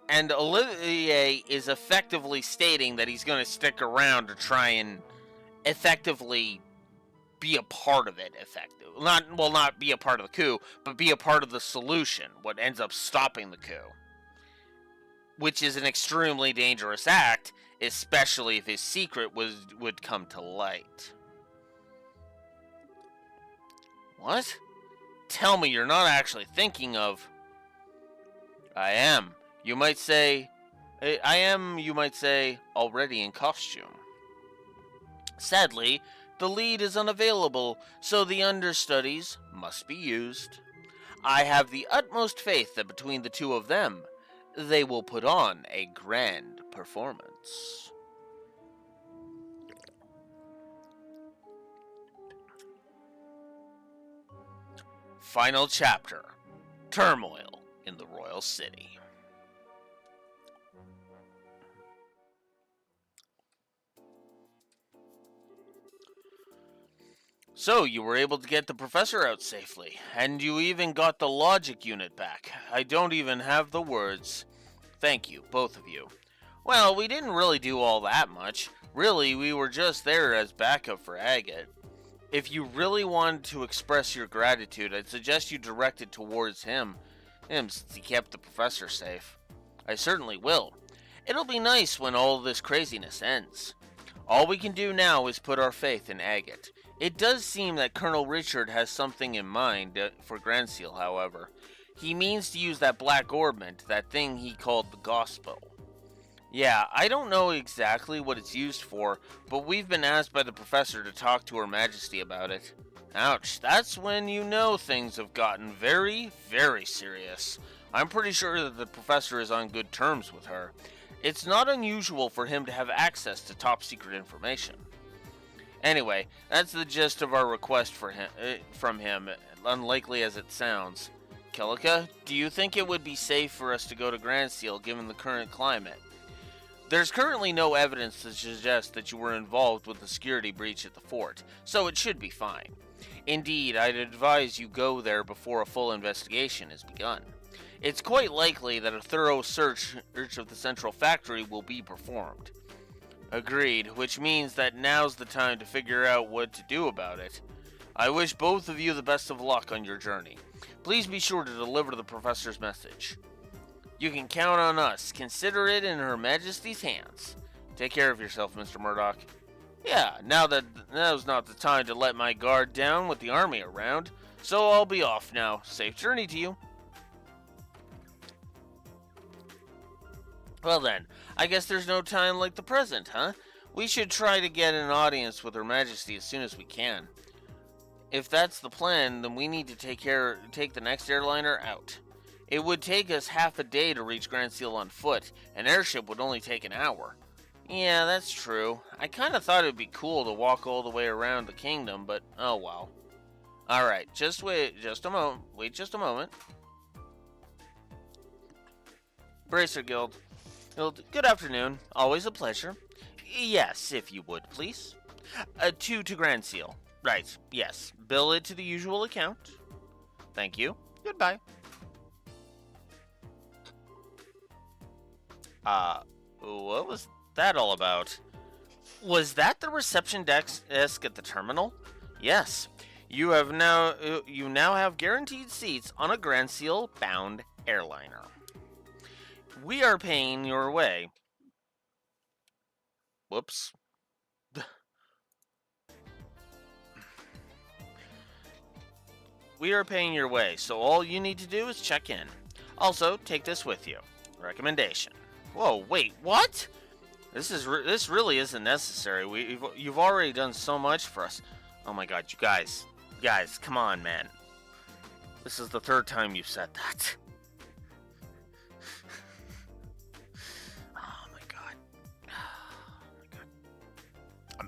And Olivier is effectively stating that he's going to stick around to try and effectively be a part of it. Not be a part of the coup, but be a part of the solution, what ends up stopping the coup. Which is an extremely dangerous act, especially if his secret would come to light. What? Tell me you're not actually thinking of... I am, you might say, already in costume. Sadly, the lead is unavailable, so the understudies must be used. I have the utmost faith that between the two of them, they will put on a grand performance. Final chapter. Turmoil in the Royal City. So, you were able to get the professor out safely, and you even got the logic unit back. I don't even have the words. Thank you, both of you. Well, we didn't really do all that much. Really, we were just there as backup for Agate. If you really wanted to express your gratitude, I'd suggest you direct it towards him since he kept the professor safe. I certainly will. It'll be nice when all this craziness ends. All we can do now is put our faith in Agate. It does seem that Colonel Richard has something in mind for Grand Seal, however. He means to use that black orbment, that thing he called the Gospel. Yeah, I don't know exactly what it's used for, but we've been asked by the professor to talk to Her Majesty about it. Ouch, that's when you know things have gotten very, very serious. I'm pretty sure that the professor is on good terms with her. It's not unusual for him to have access to top secret information. Anyway, that's the gist of our request from him, unlikely as it sounds. Kilika, do you think it would be safe for us to go to Grand Seal given the current climate? There's currently no evidence to suggest that you were involved with the security breach at the fort, so it should be fine. Indeed, I'd advise you go there before a full investigation is begun. It's quite likely that a thorough search of the central factory will be performed. Agreed, which means that now's the time to figure out what to do about it. I wish both of you the best of luck on your journey. Please be sure to deliver the professor's message. You can count on us. Consider it in Her Majesty's hands. Take care of yourself, Mr. Murdoch. Yeah, now's not the time to let my guard down with the army around, so I'll be off now. Safe journey to you. Well then, I guess there's no time like the present, huh? We should try to get an audience with Her Majesty as soon as we can. If that's the plan, then we need to take the next airliner out. It would take us half a day to reach Grand Seal on foot. An airship would only take an hour. Yeah, that's true. I kind of thought it'd be cool to walk all the way around the kingdom, but oh well. Alright, wait just a moment. Bracer Guild. Good afternoon. Always a pleasure. Yes, if you would, please. To Grand Seal. Right, yes. Bill it to the usual account. Thank you. Goodbye. What was that all about? Was that the reception desk at the terminal? Yes. You now have guaranteed seats on a Grand Seal bound airliner. We are paying your way. Whoops. We are paying your way, so all you need to do is check in. Also, take this with you. Recommendation. Whoa, wait, what? This really isn't necessary. You've already done so much for us. Oh my god, you guys, come on, man. This is the third time you've said that. Oh my god.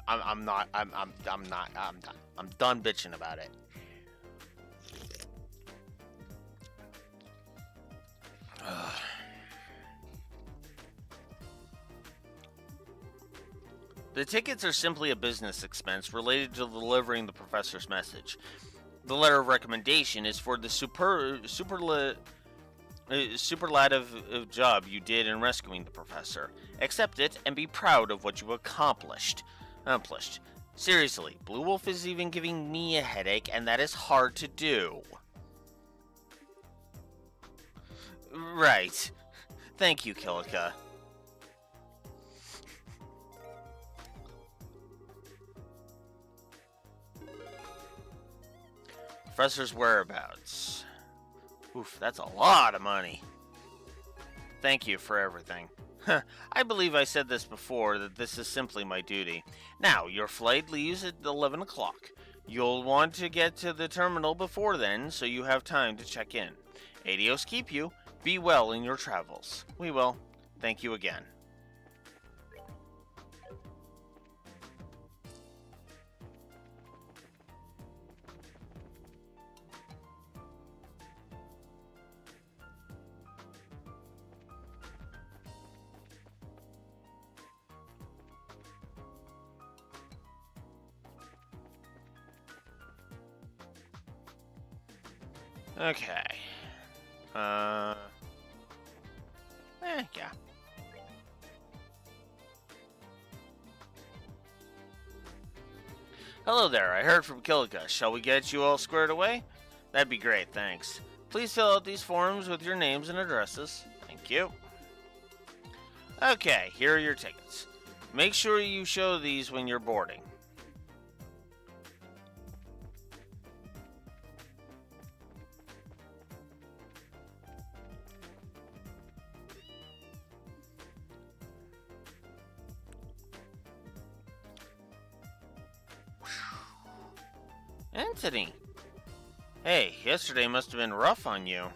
I'm not. I'm done. I'm done bitching about it. The tickets are simply a business expense related to delivering the professor's message. The letter of recommendation is for the superlative job you did in rescuing the professor. Accept it and be proud of what you accomplished. Seriously, Blue Wolf is even giving me a headache, and that is hard to do. Right. Thank you, Kilika. Professor's whereabouts. Oof, that's a lot of money. Thank you for everything. I believe I said this before, that this is simply my duty. Now, your flight leaves at 11 o'clock. You'll want to get to the terminal before then, so you have time to check in. Adios keep you. Be well in your travels. We will. Thank you again. Okay. Yeah. Hello there, I heard from Kilika. Shall we get you all squared away? That'd be great, thanks. Please fill out these forms with your names and addresses. Thank you. Okay, here are your tickets. Make sure you show these when you're boarding. Anthony! Hey, yesterday must have been rough on you.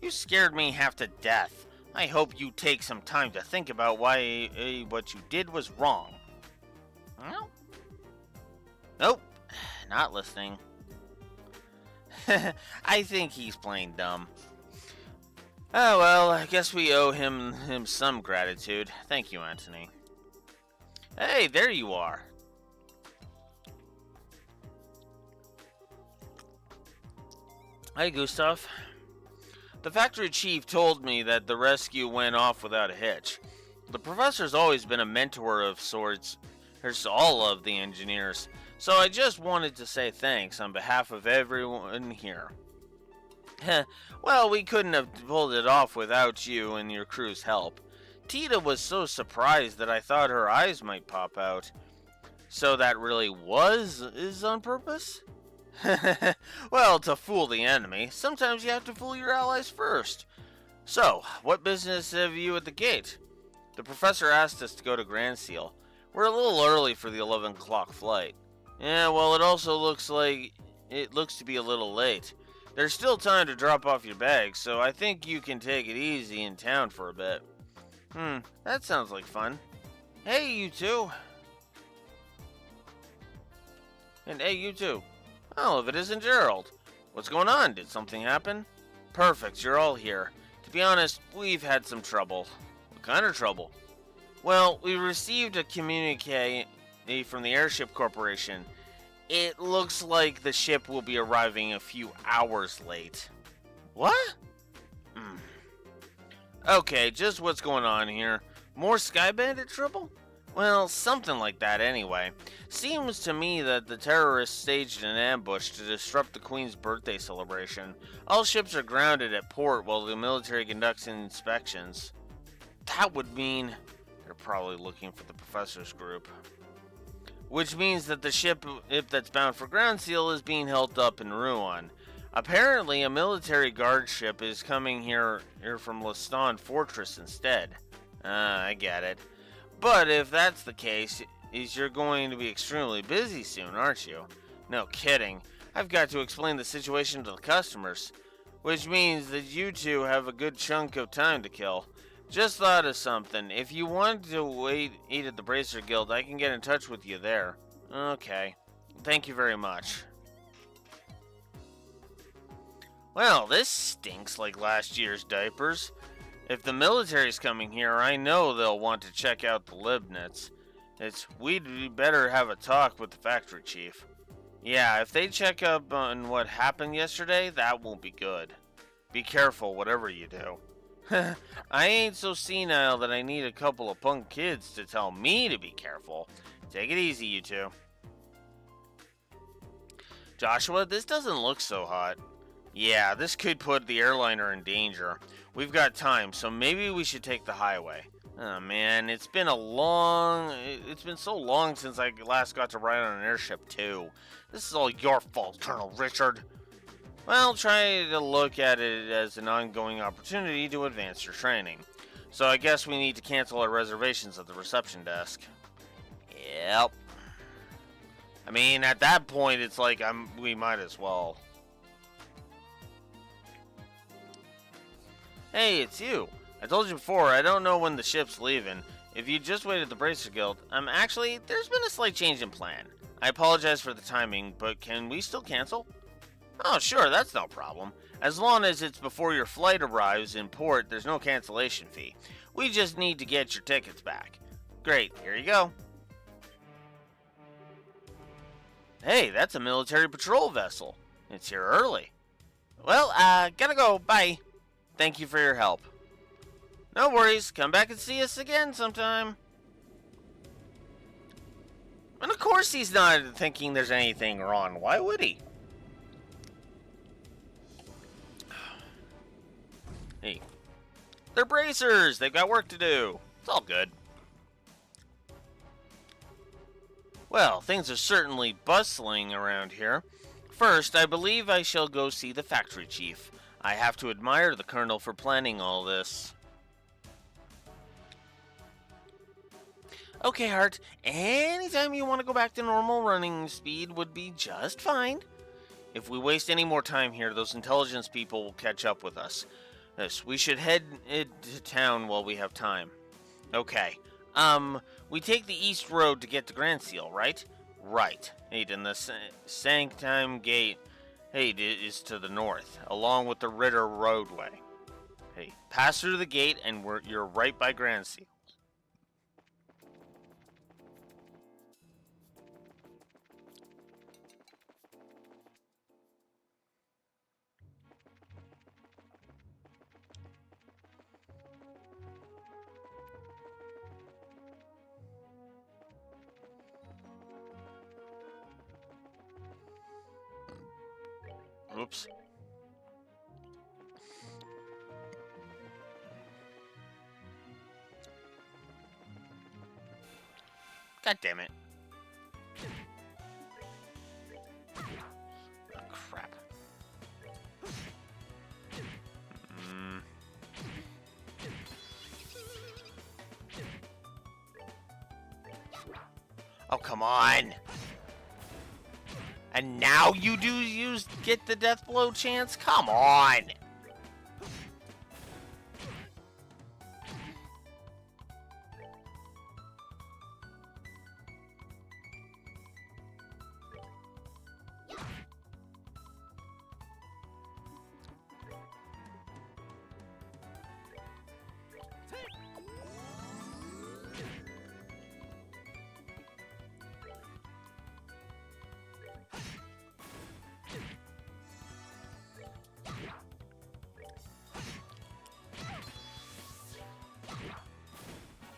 You scared me half to death. I hope you take some time to think about why what you did was wrong. Well, nope, not listening. I think he's playing dumb. Oh well, I guess we owe him some gratitude. Thank you, Anthony. Hey, there you are. Hi, Gustav. The factory chief told me that the rescue went off without a hitch. The professor's always been a mentor of sorts to all of the engineers, so I just wanted to say thanks on behalf of everyone here. Well, we couldn't have pulled it off without you and your crew's help. Tita was so surprised that I thought her eyes might pop out. So that really is on purpose? Well, to fool the enemy, sometimes you have to fool your allies first. So, what business have you at the gate? The professor asked us to go to Grand Seal. We're a little early for the 11 o'clock flight. Yeah, well, it also looks to be a little late. There's still time to drop off your bags, so I think you can take it easy in town for a bit. That sounds like fun. Hey, you two. And hey, you two. Oh, if it isn't Gerald. What's going on? Did something happen? Perfect, you're all here. To be honest, we've had some trouble. What kind of trouble? Well, we received a communique from the Airship Corporation. It looks like the ship will be arriving a few hours late. What? Okay, just what's going on here? More Sky Bandit trouble? Well, something like that anyway. Seems to me that the terrorists staged an ambush to disrupt the Queen's birthday celebration. All ships are grounded at port while the military conducts inspections. That would mean they're probably looking for the professor's group. Which means that the ship, if that's bound for Ground Seal, is being held up in Ruan. Apparently, a military guard ship is coming here from Leston Fortress instead. I get it. But if that's the case, you're going to be extremely busy soon, aren't you? No kidding. I've got to explain the situation to the customers, which means that you two have a good chunk of time to kill. Just thought of something. If you want to eat at the Bracer Guild, I can get in touch with you there. Okay. Thank you very much. Well, this stinks like last year's diapers. If the military's coming here, I know they'll want to check out the Libnets. We'd better have a talk with the factory chief. Yeah, if they check up on what happened yesterday, that won't be good. Be careful, whatever you do. I ain't so senile that I need a couple of punk kids to tell me to be careful. Take it easy, you two. Joshua, this doesn't look so hot. Yeah, this could put the airliner in danger. We've got time, so maybe we should take the highway. Oh man, it's been so long since I last got to ride on an airship too. This is all your fault, Colonel Richard. Well, try to look at it as an ongoing opportunity to advance your training. So I guess we need to cancel our reservations at the reception desk. Yep. I mean, at that point, it's like we might as well. Hey, it's you. I told you before, I don't know when the ship's leaving. If you just wait at the Bracer Guild, actually, there's been a slight change in plan. I apologize for the timing, but can we still cancel? Oh, sure, that's no problem. As long as it's before your flight arrives in port, there's no cancellation fee. We just need to get your tickets back. Great, here you go. Hey, that's a military patrol vessel. It's here early. Well, gotta go, bye. Thank you for your help. No worries, come back and see us again sometime. And of course he's not thinking there's anything wrong. Why would he? Hey, they're bracers. They've got work to do. It's all good. Well, things are certainly bustling around here. First, I believe I shall go see the factory chief. I have to admire the colonel for planning all this. Okay, Hart. Anytime you want to go back to normal running speed would be just fine. If we waste any more time here, those intelligence people will catch up with us. Yes, we should head to town while we have time. Okay. We take the east road to get to Grand Seal, right? Right. Hey, and the Sanctum Gate, hey, is to the north, along with the Ritter roadway. Hey, pass through the gate and you're right by Grand Seal. Oops. God damn it. Oh, crap. Oh, come on. And now you get the death blow chance? Come on!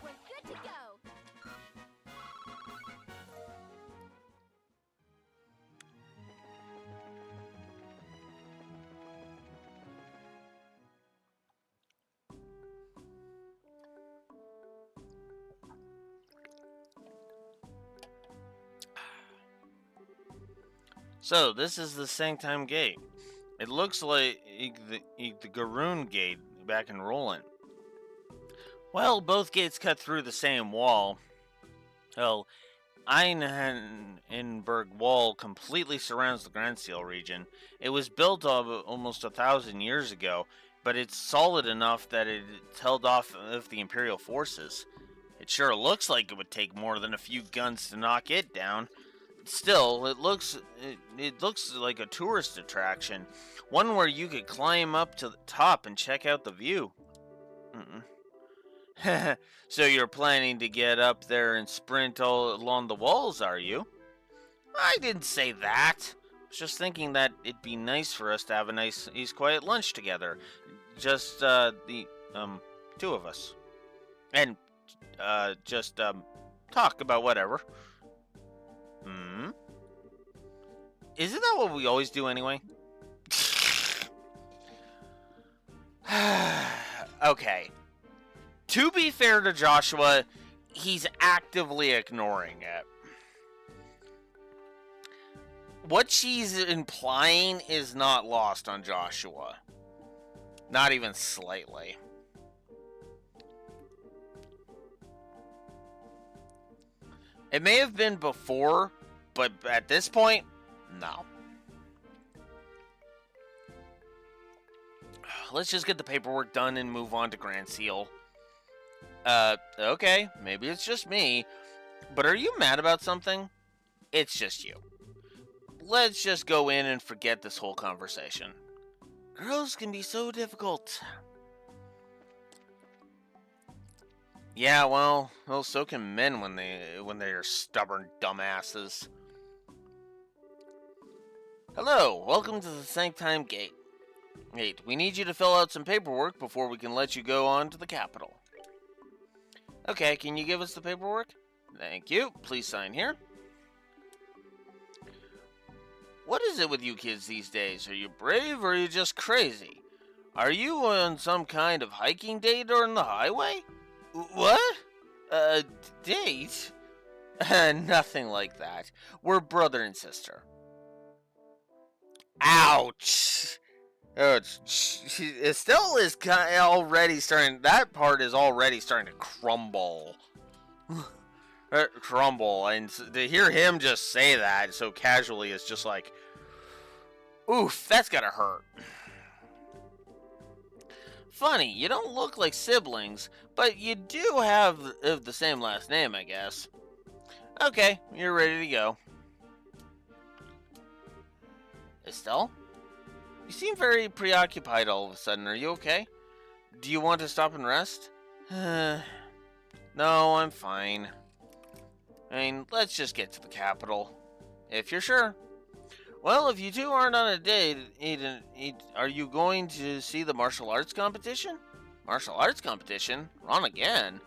We're good to go. So, this is the Sanctum Gate. It looks like the Garoon gate back in Roland. Well, both gates cut through the same wall. Well, Einhenberg Wall completely surrounds the Grand Seal region. It was built almost 1,000 years ago, but it's solid enough that it's held off of the Imperial forces. It sure looks like it would take more than a few guns to knock it down. Still, it looks like a tourist attraction, one where you could climb up to the top and check out the view. So you're planning to get up there and sprint all along the walls, are you? I didn't say that. I was just thinking that it'd be nice for us to have a nice, quiet lunch together. Just, the two of us. And, just, talk about whatever. Isn't that what we always do anyway? Okay. To be fair to Joshua, he's actively ignoring it. What she's implying is not lost on Joshua. Not even slightly. It may have been before, but at this point, no. Let's just get the paperwork done and move on to Grand Seal. Okay, maybe it's just me, but are you mad about something? It's just you. Let's just go in and forget this whole conversation. Girls can be so difficult. Yeah, well, so can men when they are stubborn dumbasses. Hello, welcome to the Sanctime Gate. We need you to fill out some paperwork before we can let you go on to the capital. Okay, can you give us the paperwork? Thank you. Please sign here. What is it with you kids these days? Are you brave or are you just crazy? Are you on some kind of hiking date or on the highway? What? Date? Nothing like that. We're brother and sister. Ouch! Estelle is already starting. That part is already starting to crumble. Crumble. And to hear him just say that so casually is just like, oof, that's gotta hurt. Funny, you don't look like siblings, but you do have the same last name, I guess. Okay, you're ready to go. Estelle? You seem very preoccupied all of a sudden. Are you okay? Do you want to stop and rest? No, I'm fine. I mean, let's just get to the capital. If you're sure. Well, if you two aren't on a date, are you going to see the martial arts competition? Martial arts competition? Wrong again.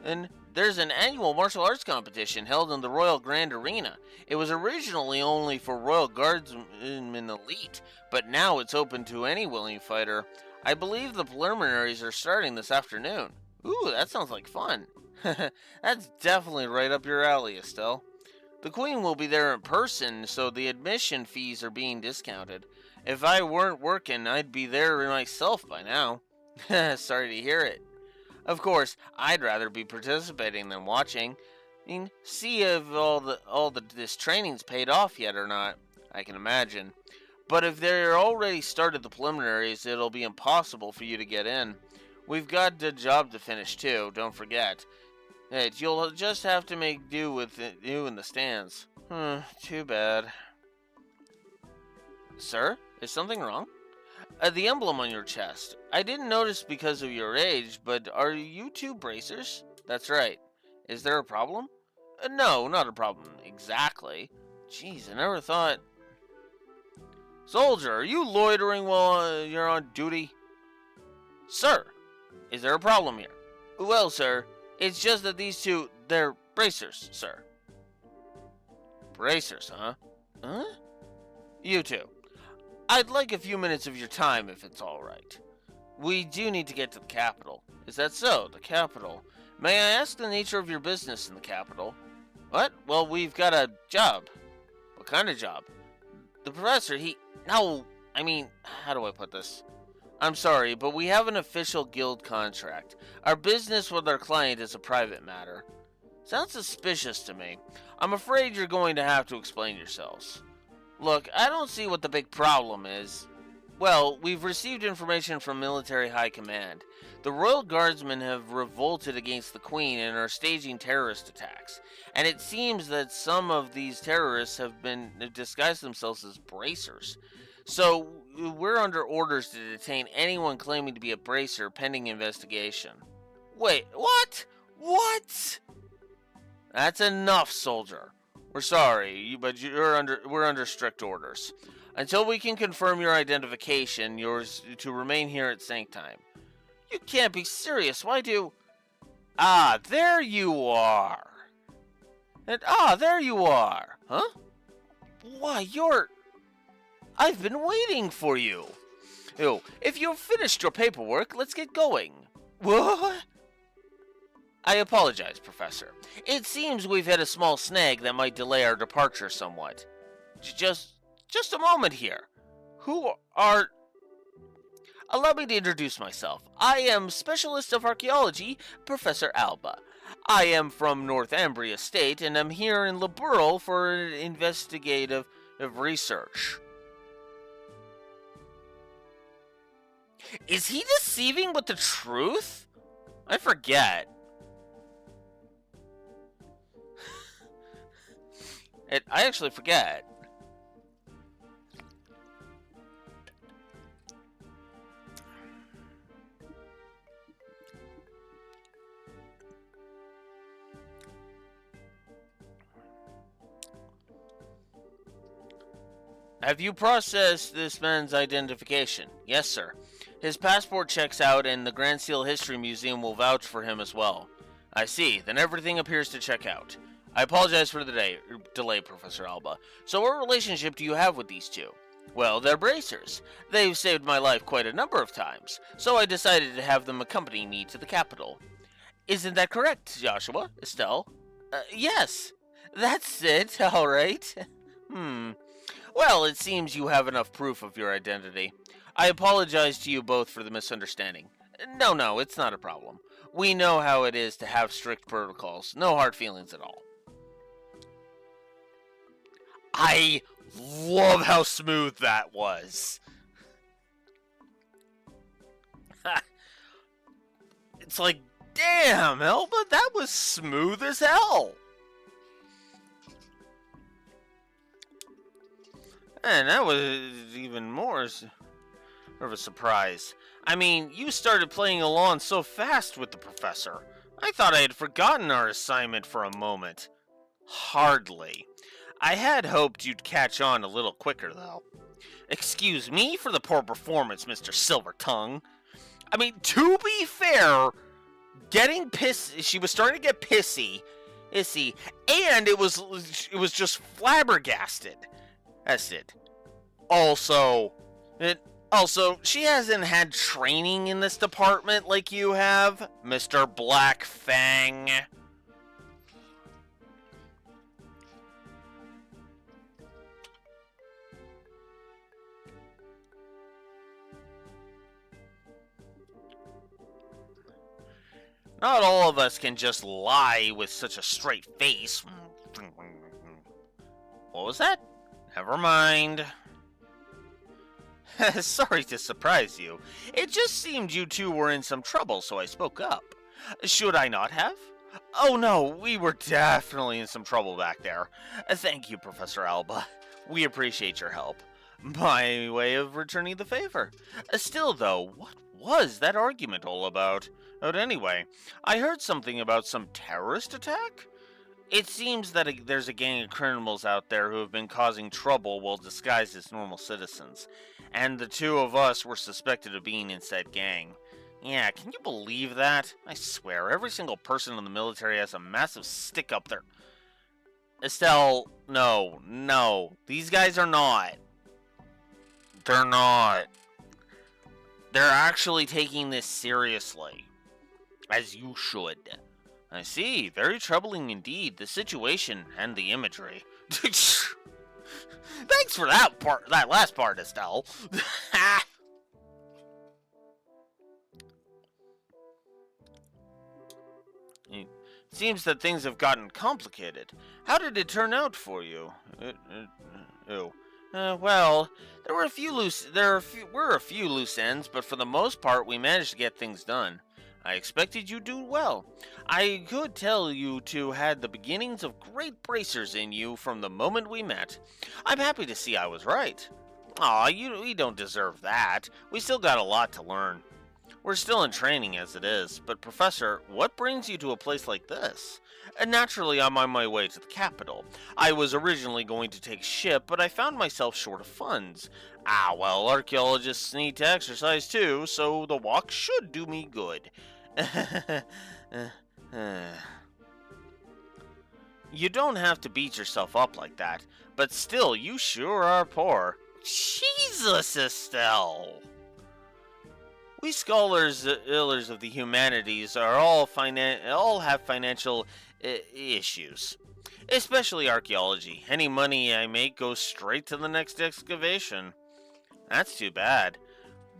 And there's an annual martial arts competition held in the Royal Grand Arena. It was originally only for Royal Guardsmen Elite, but now it's open to any willing fighter. I believe the preliminaries are starting this afternoon. Ooh, that sounds like fun. That's definitely right up your alley, Estelle. The Queen will be there in person, so the admission fees are being discounted. If I weren't working, I'd be there myself by now. Sorry to hear it. Of course, I'd rather be participating than watching. I mean, see if this training's paid off yet or not. I can imagine. But if they're already started the preliminaries, it'll be impossible for you to get in. We've got a job to finish too, don't forget. You'll just have to make do with you in the stands. Too bad. Sir, is something wrong? The emblem on your chest. I didn't notice because of your age, but are you two bracers? That's right. Is there a problem? No, not a problem exactly. Jeez, I never thought... Soldier, are you loitering while you're on duty? Sir, is there a problem here? Well, sir, it's just that these two, they're bracers, sir. Bracers, huh? Huh? You two. I'd like a few minutes of your time if it's all right. We do need to get to the capital. Is that so? The capital. May I ask the nature of your business in the capital? What? Well, we've got a job. What kind of job? The professor, No, I mean, how do I put this? I'm sorry, but we have an official guild contract. Our business with our client is a private matter. Sounds suspicious to me. I'm afraid you're going to have to explain yourselves. Look, I don't see what the big problem is. Well, we've received information from military high command. The Royal Guardsmen have revolted against the Queen and are staging terrorist attacks. And it seems that some of these terrorists have disguised themselves as bracers. So, we're under orders to detain anyone claiming to be a bracer pending investigation. Wait, what? What? That's enough, soldier. We're sorry, but we're under strict orders. Until we can confirm your identification, you're to remain here at Sanctime. You can't be serious. Why do... Ah, there you are. There you are. Huh? Why, you're... I've been waiting for you. Oh, if you've finished your paperwork, let's get going. What? I apologize, Professor. It seems we've had a small snag that might delay our departure somewhat. Just a moment here. Who are... Allow me to introduce myself. I am Specialist of Archaeology, Professor Alba. I am from Northumbria State, and I'm here in Liberal for investigative research. Is he deceiving with the truth? I forget. I actually forget. Have you processed this man's identification? Yes, sir. His passport checks out, and the Grand Seal History Museum will vouch for him as well. I see. Then everything appears to check out. I apologize for the delay, Professor Alba. So what relationship do you have with these two? Well, they're bracers. They've saved my life quite a number of times, so I decided to have them accompany me to the capital. Isn't that correct, Joshua? Estelle? Yes. That's it, all right. Well, it seems you have enough proof of your identity. I apologize to you both for the misunderstanding. No, it's not a problem. We know how it is to have strict protocols. No hard feelings at all. I love how smooth that was. It's like, damn, Elba, that was smooth as hell. And that was even more of a surprise. I mean, you started playing along so fast with the professor. I thought I had forgotten our assignment for a moment. Hardly. I had hoped you'd catch on a little quicker, though. Excuse me for the poor performance, Mr. Silvertongue. I mean, to be fair, getting pissed, she was starting to get pissy, and it was just flabbergasted. That's it. Also, she hasn't had training in this department like you have, Mr. Black Fang. Not all of us can just lie with such a straight face. What was that? Never mind. Sorry to surprise you. It just seemed you two were in some trouble, so I spoke up. Should I not have? Oh no, we were definitely in some trouble back there. Thank you, Professor Alba. We appreciate your help. My way of returning the favor. Still, though, what was that argument all about? But anyway, I heard something about some terrorist attack? It seems that there's a gang of criminals out there who have been causing trouble while disguised as normal citizens. And the two of us were suspected of being in said gang. Yeah, can you believe that? I swear, every single person in the military has a massive stick up their... Estelle, no. These guys are not. They're not. They're actually taking this seriously. As you should. I see. Very troubling indeed. The situation and the imagery. Thanks for that last part, Estelle. It seems that things have gotten complicated. How did it turn out for you? Well, there were a few loose ends, but for the most part, we managed to get things done. I expected you'd do well. I could tell you two had the beginnings of great bracers in you from the moment we met. I'm happy to see I was right. Aw, we don't deserve that. We still got a lot to learn. We're still in training as it is, but Professor, what brings you to a place like this? And naturally, I'm on my way to the capital. I was originally going to take ship, but I found myself short of funds. Well, archaeologists need to exercise too, so the walk should do me good. You don't have to beat yourself up like that, but still, you sure are poor. Jesus, Estelle! We scholars of the humanities are all have financial issues, especially archaeology. Any money I make goes straight to the next excavation. That's too bad.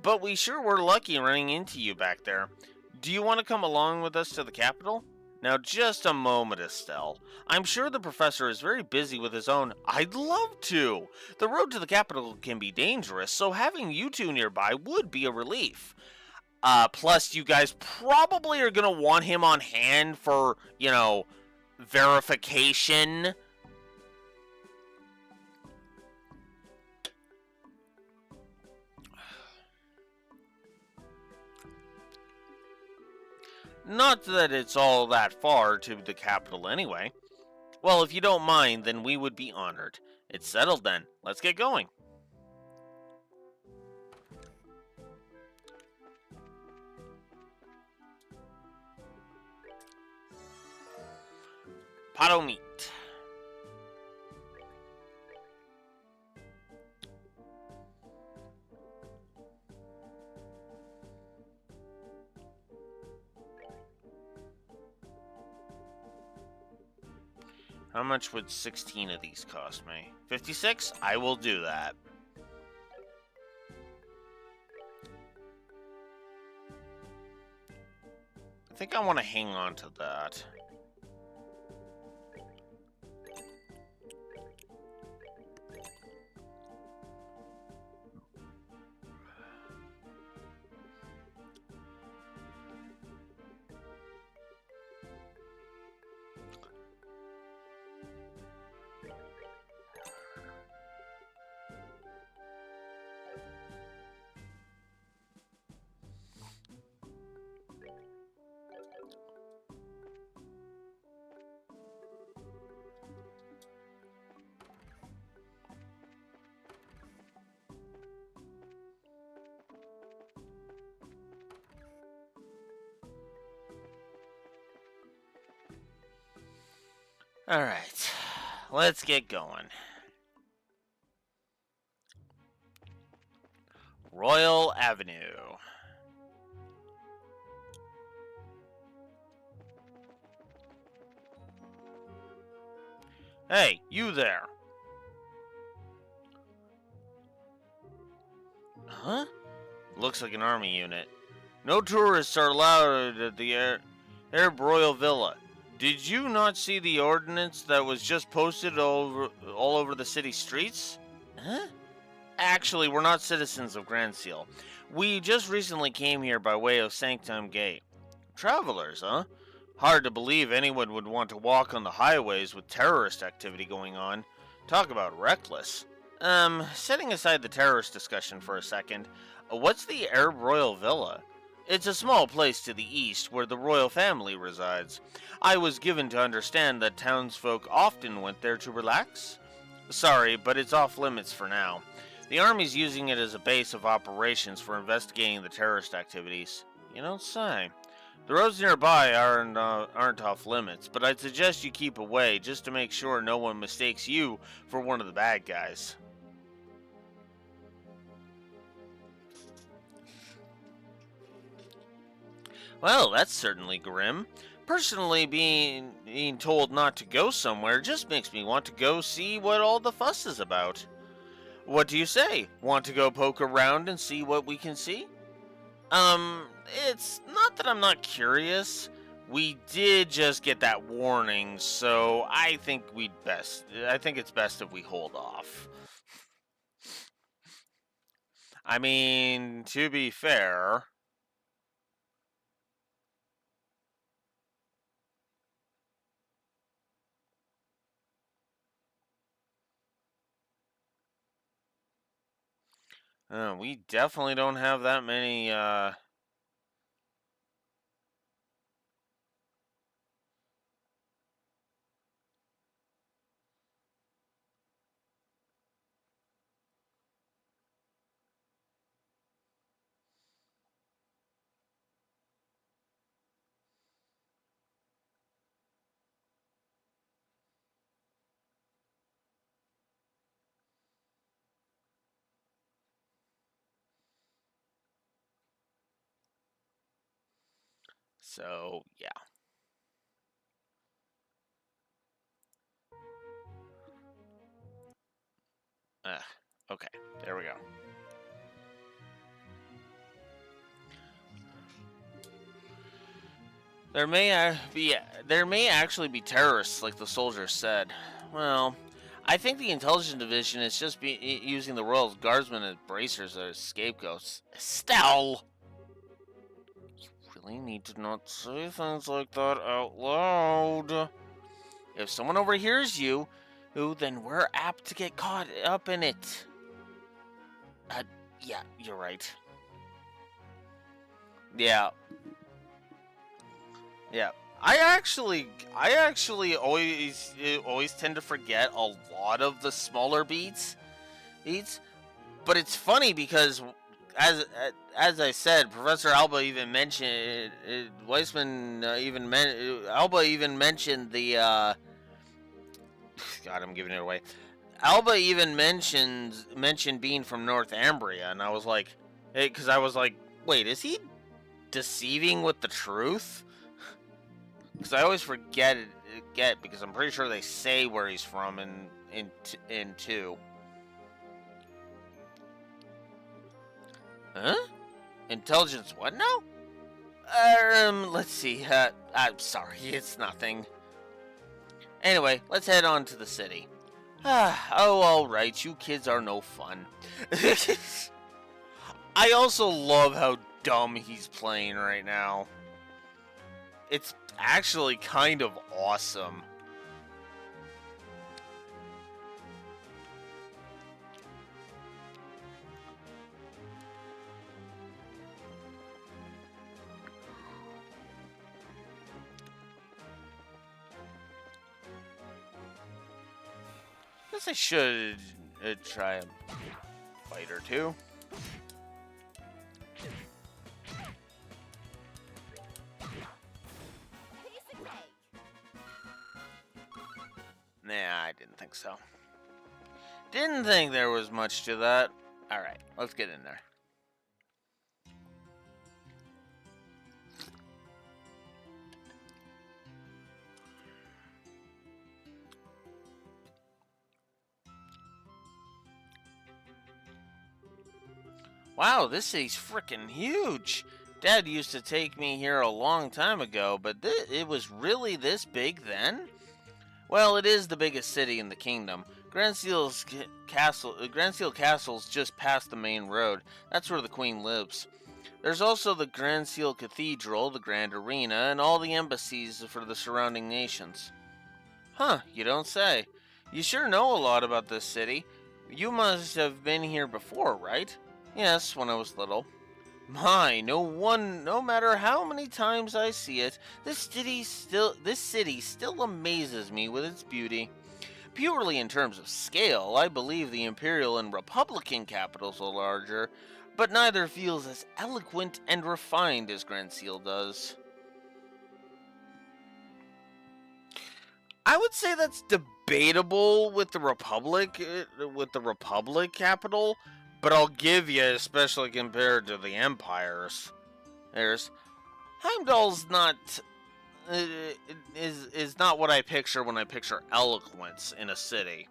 But we sure were lucky running into you back there. Do you want to come along with us to the capital? Now, just a moment, Estelle. I'm sure the professor is very busy with his own. I'd love to. The road to the capital can be dangerous, so having you two nearby would be a relief. Plus, you guys probably are going to want him on hand for, verification. Not that it's all that far to the capital anyway. Well, if you don't mind, then we would be honored. It's settled then. Let's get going. Potto meat. How much would 16 of these cost me? 56? I will do that. I think I want to hang on to that. Alright, let's get going. Royal Avenue. Hey, you there. Huh? Looks like an army unit. No tourists are allowed at the Arab Royal Villa. Did you not see the ordinance that was just posted all over the city streets? Huh? Actually, we're not citizens of Grand Seal. We just recently came here by way of Sanctum Gate. Travelers, huh? Hard to believe anyone would want to walk on the highways with terrorist activity going on. Talk about reckless. Setting aside the terrorist discussion for a second, what's the Arab Royal Villa? It's a small place to the east where the royal family resides. I was given to understand that townsfolk often went there to relax. Sorry, but it's off limits for now. The army's using it as a base of operations for investigating the terrorist activities. You don't say. The roads nearby aren't off limits, but I'd suggest you keep away just to make sure no one mistakes you for one of the bad guys. Well, that's certainly grim. Personally, being told not to go somewhere just makes me want to go see what all the fuss is about. What do you say? Want to go poke around and see what we can see? It's not that I'm not curious. We did just get that warning, so I think it's best if we hold off. I mean, to be fair, we definitely don't have that many, so yeah. Okay, there we go. There may actually be terrorists, like the soldiers said. Well, I think the intelligence division is just using the Royal Guardsmen as bracers as scapegoats. Estelle, you really need to not say things like that out loud. If someone overhears you, then we're apt to get caught up in it. Yeah, you're right. Yeah. Yeah. I actually always tend to forget a lot of the smaller beats, but it's funny because as I said, Professor Alba even mentioned Alba even mentioned the God, I'm giving it away. Alba even mentioned being from Northumbria, and I was like, because I was like, wait, is he deceiving with the truth? Because I always forget because I'm pretty sure they say where he's from in 2. Huh? Intelligence what now? Let's see. I'm sorry, it's nothing. Anyway, let's head on to the city. Oh, alright, you kids are no fun. I also love how dumb he's playing right now. It's actually kind of awesome. Guess I should try a fight or two. Nah, I didn't think so. Didn't think there was much to that. Alright, let's get in there. Wow, this city's freaking huge. Dad used to take me here a long time ago, but it was really this big then? Well, it is the biggest city in the kingdom. Grand Seal Castle's just past the main road. That's where the Queen lives. There's also the Grand Seal Cathedral, the Grand Arena, and all the embassies for the surrounding nations. Huh, you don't say. You sure know a lot about this city. You must have been here before, right? Yes, when I was little. My, no matter how many times I see it, this city still amazes me with its beauty. Purely in terms of scale, I believe the Imperial and Republican capitals are larger, but neither feels as eloquent and refined as Grand Seal does. I would say that's debatable with the Republic capital, but I'll give you, especially compared to the Empires. Heimdall's not is not what I picture when I picture eloquence in a city.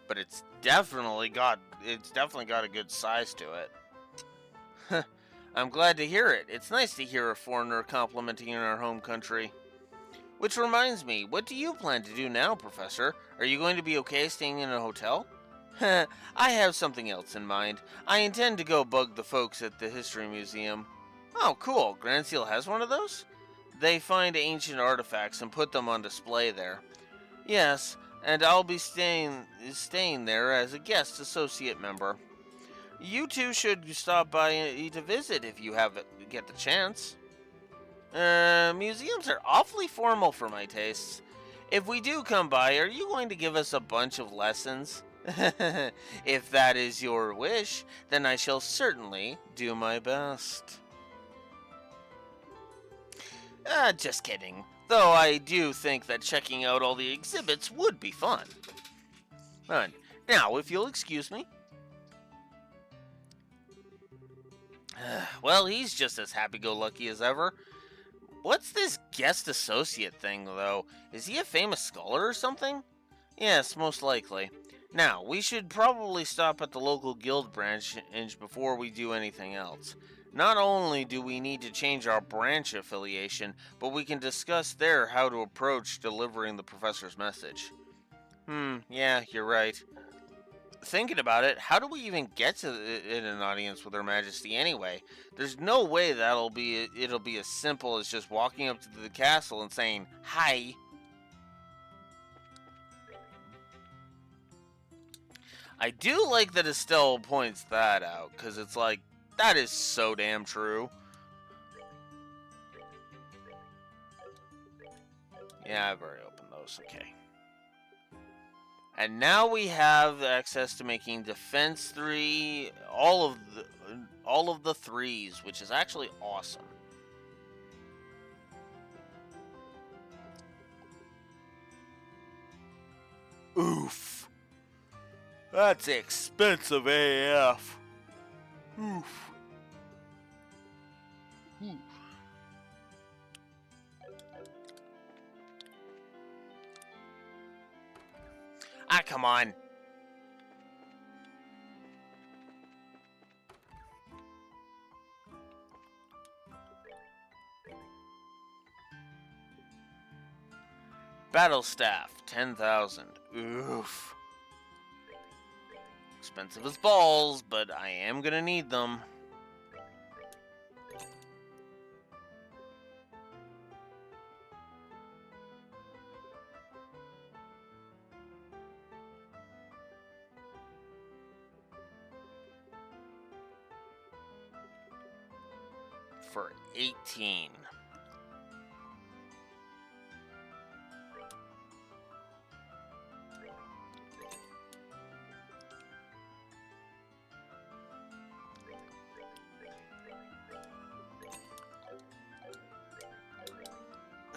But it's definitely got a good size to it. I'm glad to hear it. It's nice to hear a foreigner complimenting in our home country. Which reminds me, what do you plan to do now, Professor? Are you going to be okay staying in a hotel? I have something else in mind. I intend to go bug the folks at the History Museum. Oh, cool. Grand Seal has one of those? They find ancient artifacts and put them on display there. Yes, and I'll be staying there as a guest associate member. You two should stop by to visit if you get the chance. Museums are awfully formal for my tastes. If we do come by, are you going to give us a bunch of lessons? If that is your wish, then I shall certainly do my best. Just kidding. Though I do think that checking out all the exhibits would be fun. Now, if you'll excuse me. Well, he's just as happy-go-lucky as ever. What's this guest associate thing, though? Is he a famous scholar or something? Yes, most likely. Now, we should probably stop at the local guild branch before we do anything else. Not only do we need to change our branch affiliation, but we can discuss there how to approach delivering the professor's message. Yeah, you're right. Thinking about it, how do we even get to in an audience with Her Majesty anyway? There's no way it'll be as simple as just walking up to the castle and saying, "Hi." I do like that Estelle points that out, because it's like, that is so damn true. Yeah, I've already opened those, okay. And now we have access to making defense 3, all of the 3s, which is actually awesome. Oof. That's expensive AF. Oof. Oof. Ah, come on. Battle staff, 10,000. Oof. Expensive as balls, but I am gonna need them. For 18.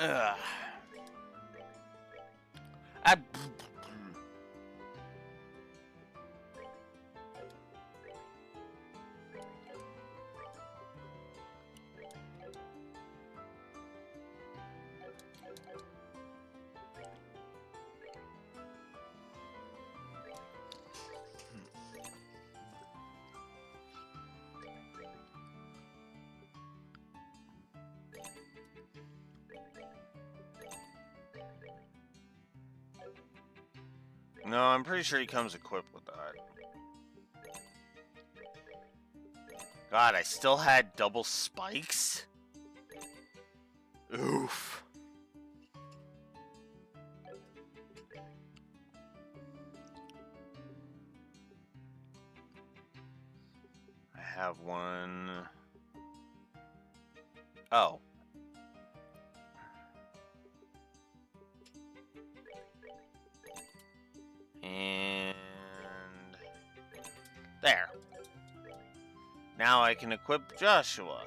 Ugh. No, I'm pretty sure he comes equipped with that. God, I still had double spikes? Oof. I have one. Oh. And there. Now I can equip Joshua.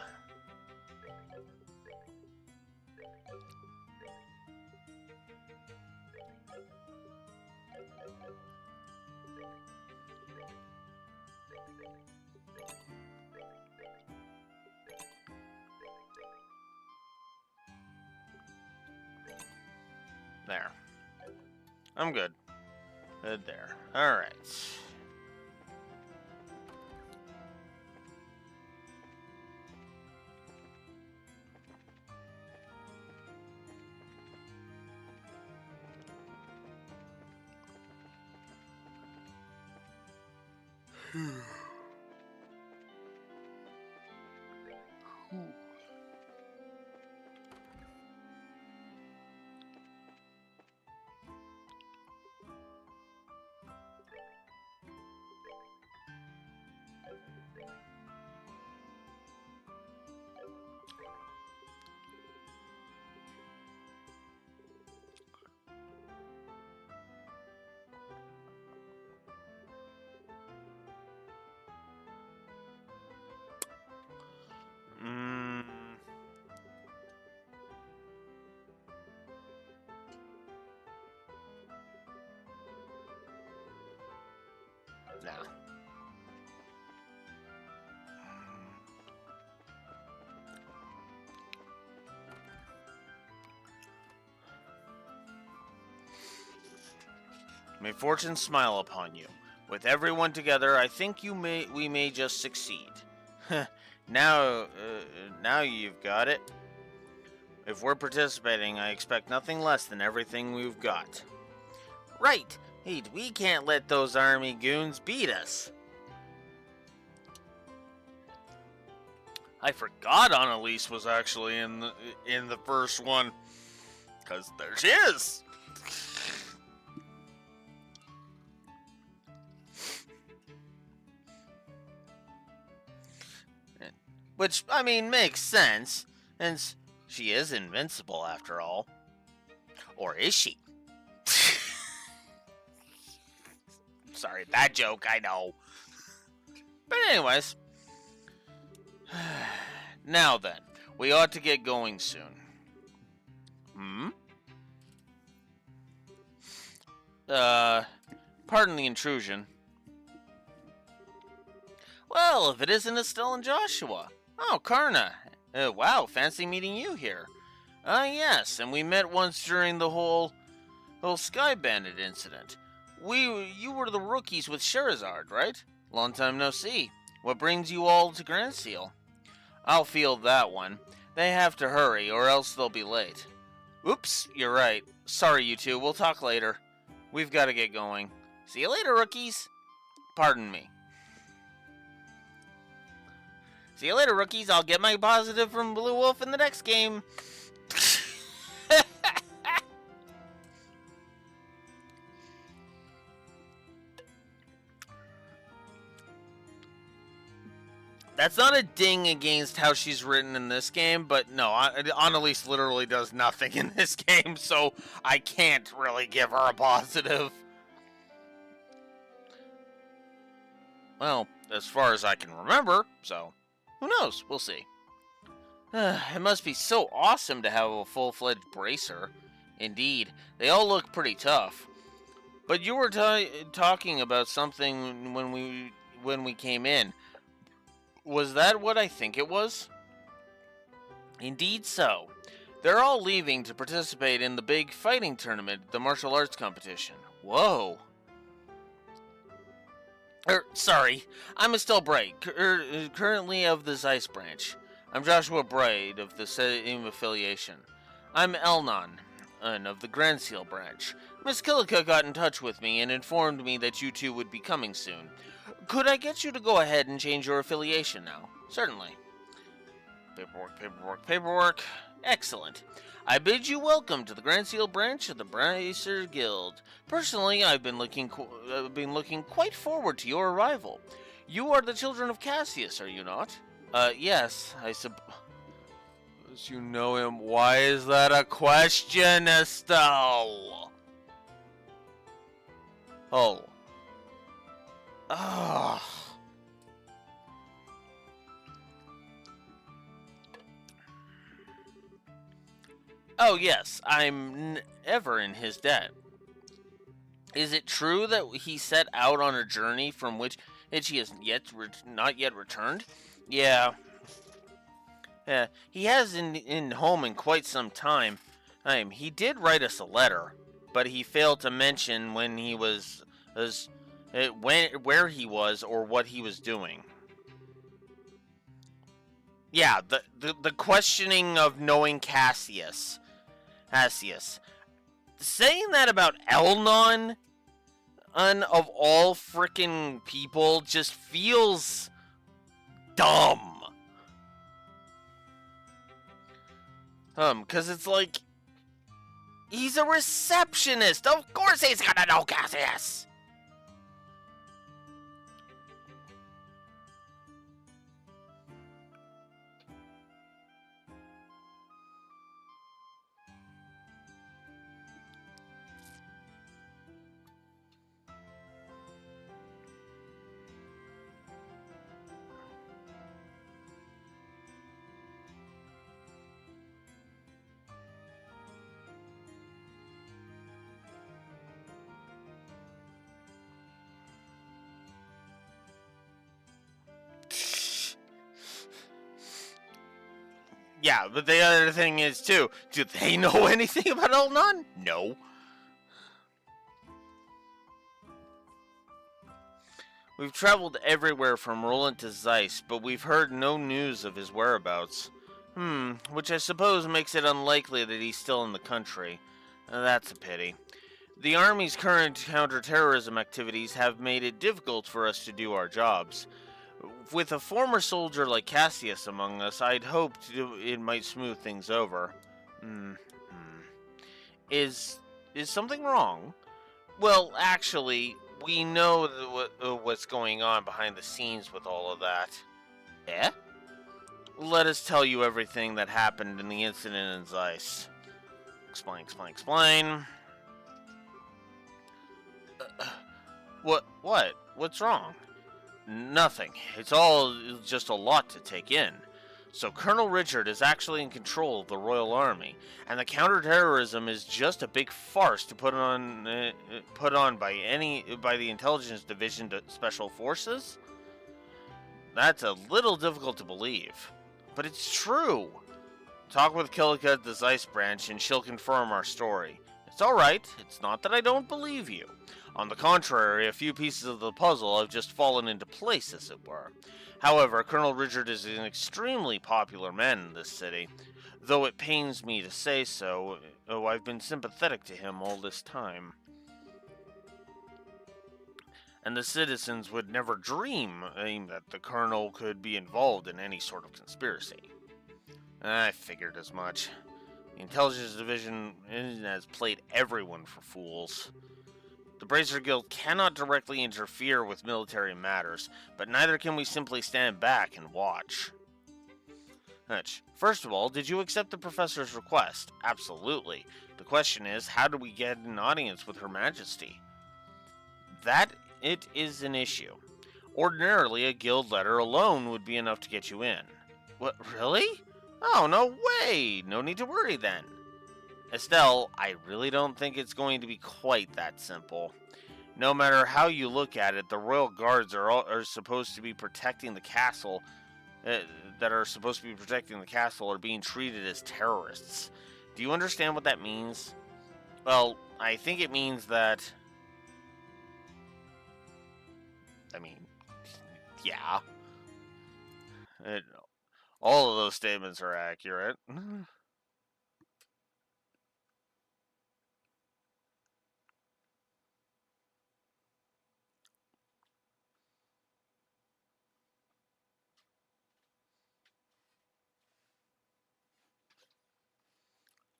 There. I'm good. Good there. Alright. No. May fortune smile upon you. With everyone together, I think we may just succeed. now you've got it. If we're participating, I expect nothing less than everything we've got. Right. Hey, we can't let those army goons beat us. I forgot Annalise was actually in the first one. 'Cause there she is. Which, I mean, makes sense, since she is invincible after all. Or is she? Sorry, bad joke, I know. But anyways. Now then, we ought to get going soon. Pardon the intrusion. Well, if it isn't Estelle and Joshua. Oh, Karna. Wow, fancy meeting you here. Yes, and we met once during the whole Sky Bandit incident. You were the rookies with Sherazard, right? Long time no see. What brings you all to Grand Seal? I'll field that one. They have to hurry, or else they'll be late. Oops, you're right. Sorry, you two. We'll talk later. We've got to get going. See you later, rookies. Pardon me. See you later, rookies. I'll get my positive from Blue Wolf in the next game. That's not a ding against how she's written in this game, but no, Annalise literally does nothing in this game, so I can't really give her a positive. Well, as far as I can remember, so who knows? We'll see. It must be so awesome to have a full-fledged bracer. Indeed, they all look pretty tough. But you were talking about something when we came in. Was that what I think it was? Indeed so. They're all leaving to participate in the big fighting tournament, the martial arts competition. Whoa. Sorry. I'm Estelle Bright, currently of the Zeiss branch. I'm Joshua Bright of the same affiliation. I'm Elnon, of the Grand Seal branch. Miss Killica got in touch with me and informed me that you two would be coming soon. Could I get you to go ahead and change your affiliation now? Certainly. Paperwork. Excellent. I bid you welcome to the Grand Seal branch of the Bracer Guild. Personally, I've been looking quite forward to your arrival. You are the children of Cassius, are you not? Yes, I suppose you know him. Why is that a question, Estelle? Oh. Ugh. Oh yes, I'm ever in his debt. Is it true that he set out on a journey from which he has not yet returned? Yeah. He hasn't been home in quite some time. He did write us a letter, but he failed to mention when he was, where he was or what he was doing. Yeah, the questioning of knowing Cassius. Saying that about Elnon, of all frickin' people, just feels dumb. Cause it's like, he's a receptionist. Of course he's gonna know Cassius. Yeah, but the other thing is, too, do they know anything about Elnon? No. We've traveled everywhere from Roland to Zeiss, but we've heard no news of his whereabouts. Which I suppose makes it unlikely that he's still in the country. That's a pity. The Army's current counterterrorism activities have made it difficult for us to do our jobs. With a former soldier like Cassius among us, I'd hoped it might smooth things over. Is something wrong? Well, actually, we know what's going on behind the scenes with all of that. Eh? Let us tell you everything that happened in the incident in Zeiss. Explain. What? What's wrong? Nothing. It's all just a lot to take in. So Colonel Richard is actually in control of the Royal Army, and the counterterrorism is just a big farce to put on by the Intelligence Division to Special Forces? That's a little difficult to believe, but it's true. Talk with Kilika at the Zeiss branch, and she'll confirm our story. It's all right. It's not that I don't believe you. On the contrary, a few pieces of the puzzle have just fallen into place, as it were. However, Colonel Richard is an extremely popular man in this city. Though it pains me to say so, I've been sympathetic to him all this time. And the citizens would never dream that the Colonel could be involved in any sort of conspiracy. I figured as much. The Intelligence Division has played everyone for fools. The Bracer Guild cannot directly interfere with military matters, but neither can we simply stand back and watch. Hutch, first of all, did you accept the Professor's request? Absolutely. The question is, how do we get an audience with Her Majesty? That it is an issue. Ordinarily, a guild letter alone would be enough to get you in. What, really? Oh, no way! No need to worry then. Estelle, I really don't think it's going to be quite that simple. No matter how you look at it, the Royal Guards are supposed to be protecting the castle, are being treated as terrorists. Do you understand what that means? Well, I think it means that... yeah. All of those statements are accurate.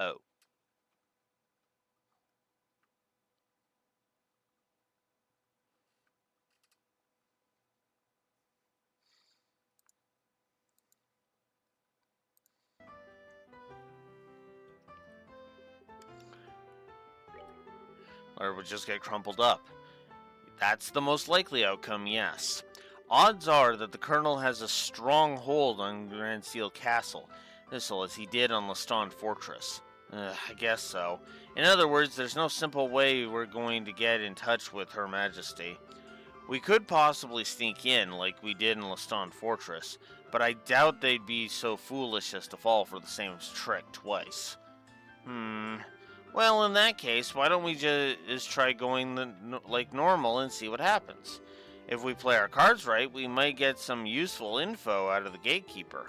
Oh. Or it would just get crumpled up. That's the most likely outcome, yes. Odds are that the Colonel has a strong hold on Grand Seal Castle, as he did on Leston Fortress. I guess so. In other words, there's no simple way we're going to get in touch with Her Majesty. We could possibly sneak in, like we did in Leston Fortress, but I doubt they'd be so foolish as to fall for the same trick twice. Hmm. Well, in that case, why don't we just try going like normal and see what happens? If we play our cards right, we might get some useful info out of the gatekeeper.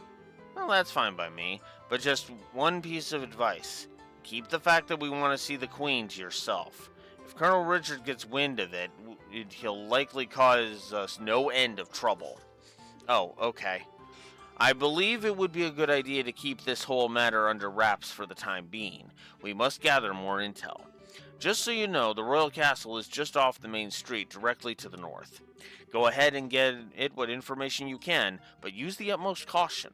Well, that's fine by me, but just one piece of advice. Keep the fact that we want to see the Queen to yourself. If Colonel Richard gets wind of it, he'll likely cause us no end of trouble. Oh, okay. I believe it would be a good idea to keep this whole matter under wraps for the time being. We must gather more intel. Just so you know, the Royal Castle is just off the main street, directly to the north. Go ahead and get it what information you can, but use the utmost caution.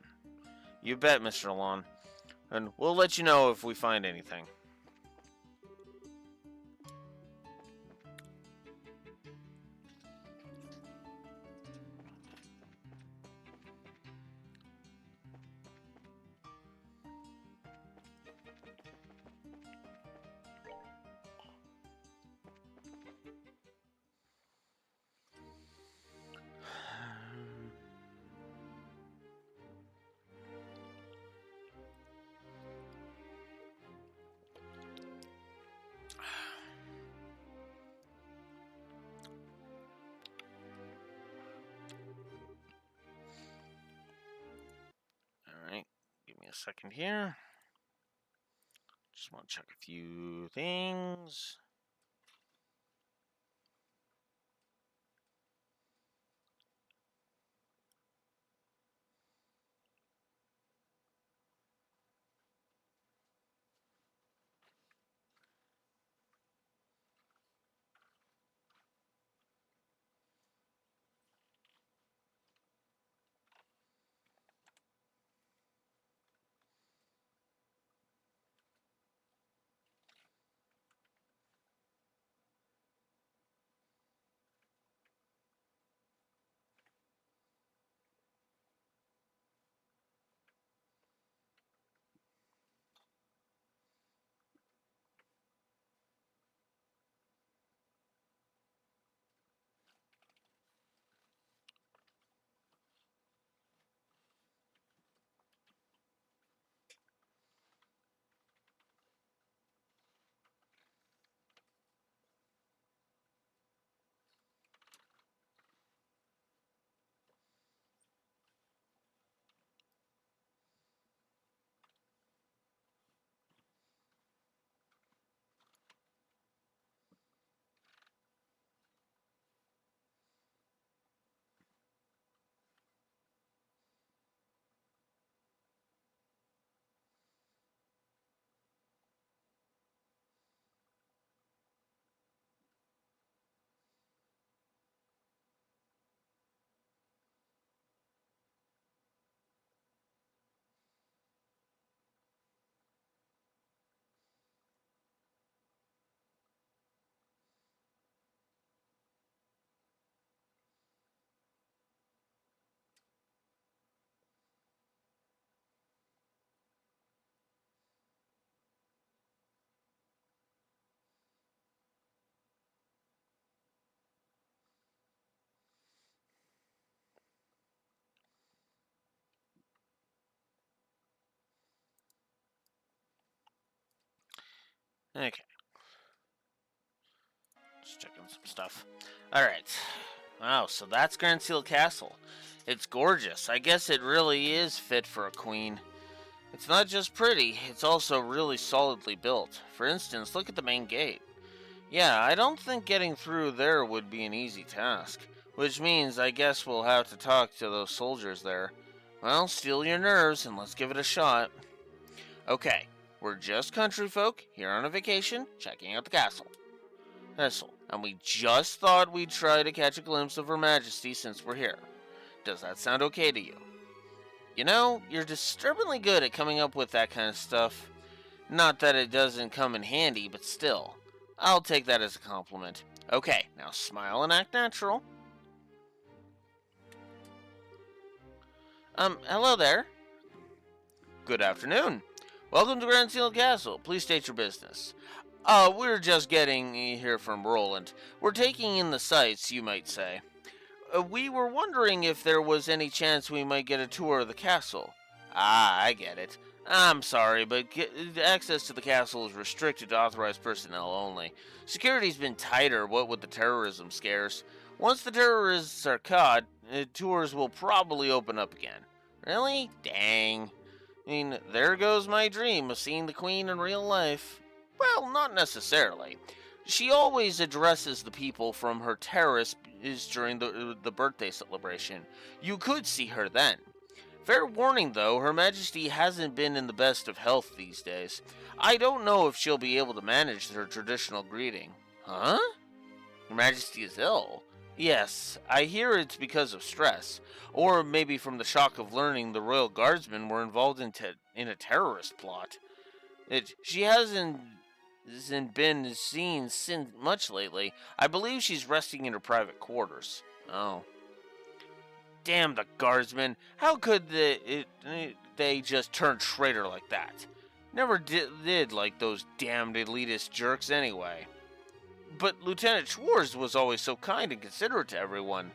You bet, Mr. Lon. And we'll let you know if we find anything. Alright, give me a second here. Just want to check a few things. Okay. Just checking some stuff. Alright. Wow, so that's Grand Seal Castle. It's gorgeous. I guess it really is fit for a queen. It's not just pretty, it's also really solidly built. For instance, look at the main gate. Yeah, I don't think getting through there would be an easy task. Which means I guess we'll have to talk to those soldiers there. Well, steel your nerves and let's give it a shot. Okay, we're just country folk here on a vacation, checking out the castle. And we just thought we'd try to catch a glimpse of Her Majesty since we're here. Does that sound okay to you? You know, you're disturbingly good at coming up with that kind of stuff. Not that it doesn't come in handy, but still. I'll take that as a compliment. Okay, now smile and act natural. Hello there. Good afternoon. Welcome to Grand Seal Castle. Please state your business. We're just getting here from Roland. We're taking in the sights, you might say. We were wondering if there was any chance we might get a tour of the castle. Ah, I get it. I'm sorry, but access to the castle is restricted to authorized personnel only. Security's been tighter, what with the terrorism scares. Once the terrorists are caught, tours will probably open up again. Really? Dang. I mean, there goes my dream of seeing the Queen in real life. Well, not necessarily. She always addresses the people from her terrace during the birthday celebration. You could see her then. Fair warning, though, Her Majesty hasn't been in the best of health these days. I don't know if she'll be able to manage her traditional greeting. Huh? Her Majesty is ill? Yes, I hear it's because of stress, or maybe from the shock of learning the Royal Guardsmen were involved in a terrorist plot. She hasn't been seen since much lately. I believe she's resting in her private quarters. Oh. Damn the guardsmen! How could they just turn traitor like that? Never did like those damned elitist jerks anyway. But Lieutenant Schwartz was always so kind and considerate to everyone.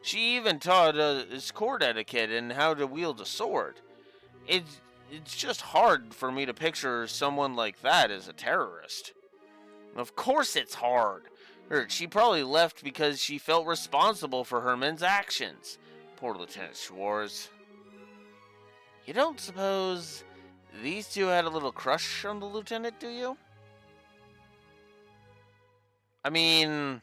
She even taught us court etiquette and how to wield a sword. It's just hard for me to picture someone like that as a terrorist. Of course it's hard. She probably left because she felt responsible for her men's actions. Poor Lieutenant Schwartz. You don't suppose these two had a little crush on the lieutenant, do you? I mean,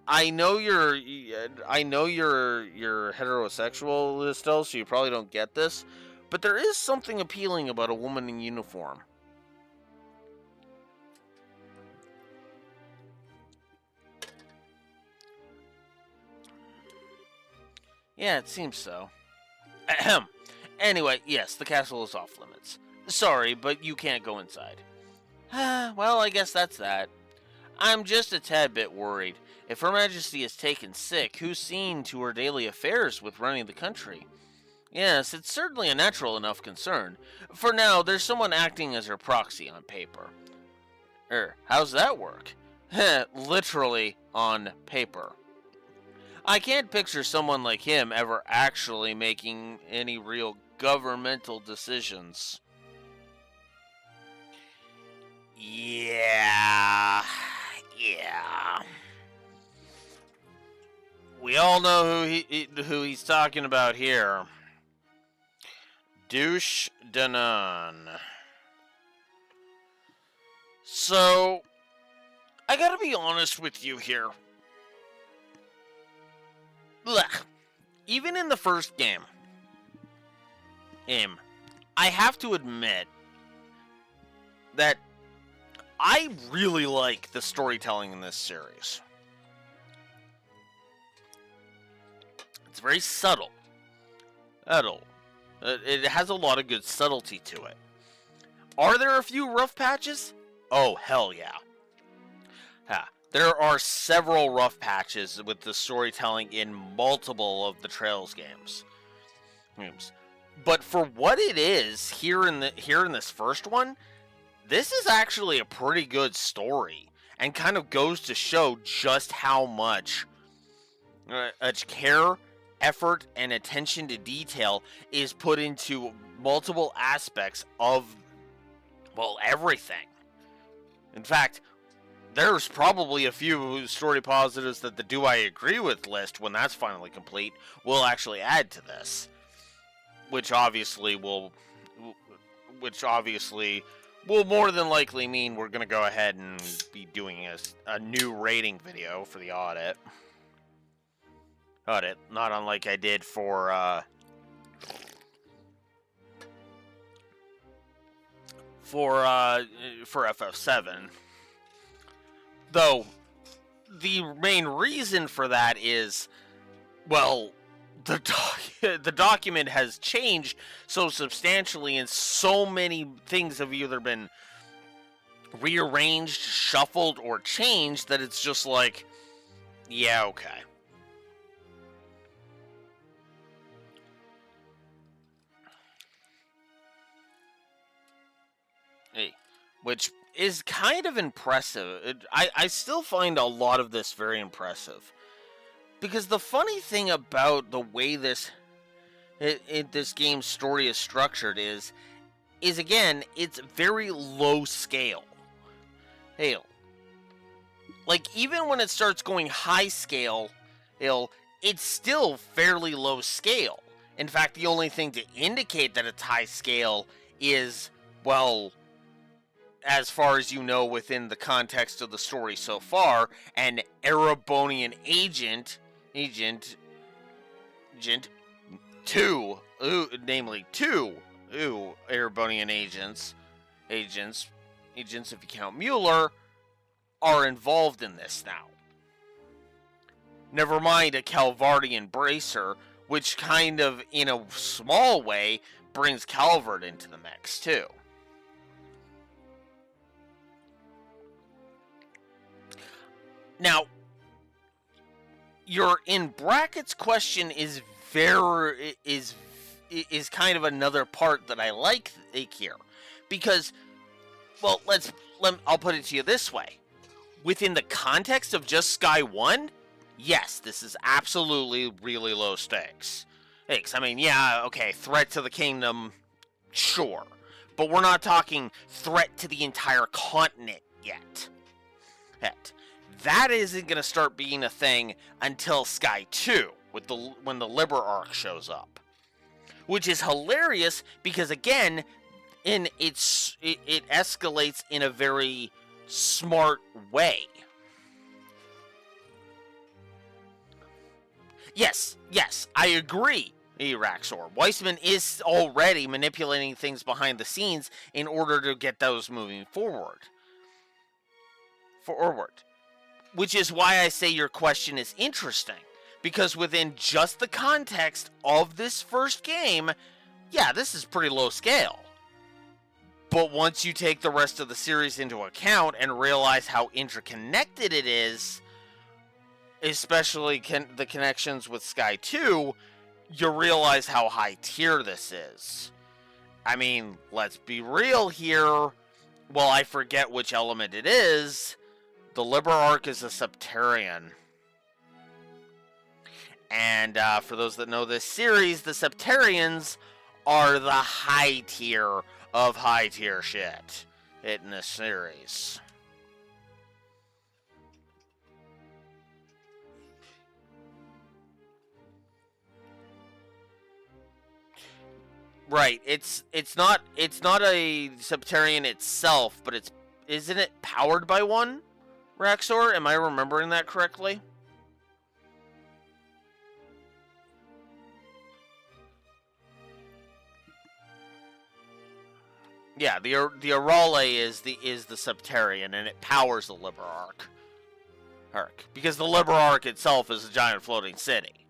I know you're heterosexual, Estelle, so you probably don't get this, but there is something appealing about a woman in uniform. Yeah, it seems so. Ahem. Anyway, yes, the castle is off limits. Sorry, but you can't go inside. Well, I guess that's that. I'm just a tad bit worried. If Her Majesty is taken sick, who's seen to her daily affairs with running the country? Yes, it's certainly a natural enough concern. For now, there's someone acting as her proxy on paper. How's that work? Literally on paper. I can't picture someone like him ever actually making any real governmental decisions. Yeah. We all know who he's talking about here. Douche Danon. So, I gotta be honest with you here. Look, even in the first game, I have to admit that I really like the storytelling in this series. It's very subtle. It has a lot of good subtlety to it. Are there a few rough patches? Oh, hell yeah. There are several rough patches with the storytelling in multiple of the Trails games. But for what it is here in this first one, this is actually a pretty good story and kind of goes to show just how much care, effort, and attention to detail is put into multiple aspects of, well, everything. In fact, there's probably a few story positives that the Do I Agree With list, when that's finally complete, will actually add to this. Which obviously will more than likely mean we're going to go ahead and be doing a new rating video for the audit. Not unlike I did for FF7. Though, the main reason for that is, well, the document has changed so substantially, and so many things have either been rearranged, shuffled, or changed that it's just like, yeah, okay. Which is kind of impressive. I still find a lot of this very impressive. Because the funny thing about the way this this game's story is structured is again, it's very low scale. Hey, like even when it starts going high scale, it's still fairly low scale. In fact, the only thing to indicate that it's high scale is, well, as far as you know within the context of the story so far, an Erebonian agent two, namely two Erebonian agents, if you count Mueller, are involved in this now. Never mind a Calvardian bracer, which kind of, in a small way, brings Calvert into the mix, too. Now, your in brackets question is kind of another part that I like here, because, well, I'll put it to you this way: within the context of just Sky 1, yes, this is absolutely really low stakes. I mean, yeah, okay, threat to the kingdom, sure, but we're not talking threat to the entire continent yet. That isn't going to start being a thing until Sky 2, when the Liber arc shows up. Which is hilarious because, again, it escalates in a very smart way. Yes, I agree, Eraxor. Weissman is already manipulating things behind the scenes in order to get those moving forward. Which is why I say your question is interesting. Because within just the context of this first game, yeah, this is pretty low scale. But once you take the rest of the series into account and realize how interconnected it is, especially the connections with Sky 2, you realize how high tier this is. I mean, let's be real here. Well, I forget which element it is. The Liber arc is a Septarian. And for those that know this series, the Septarians are the high tier of high tier shit in this series. Right, it's not a Septarian itself, but isn't it powered by one, Raxor? Am I remembering that correctly? Yeah, the Arale is the Septarian, and it powers the Liber arc. Because the Liber arc itself is a giant floating city.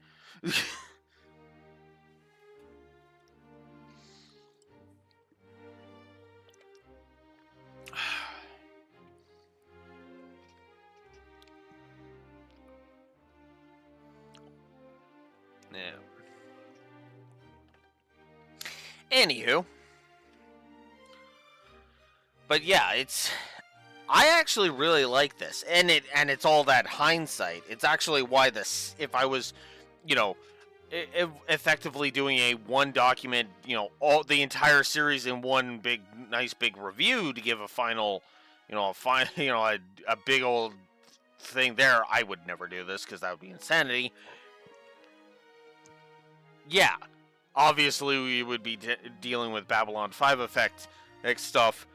Yeah. Anywho. But yeah, I actually really like this, and it's all that hindsight. It's actually why this, if I was, effectively doing a one document, all the entire series in one nice big review to give a final, a big old thing there, I would never do this because that would be insanity. Yeah, obviously we would be dealing with Babylon 5 effect stuff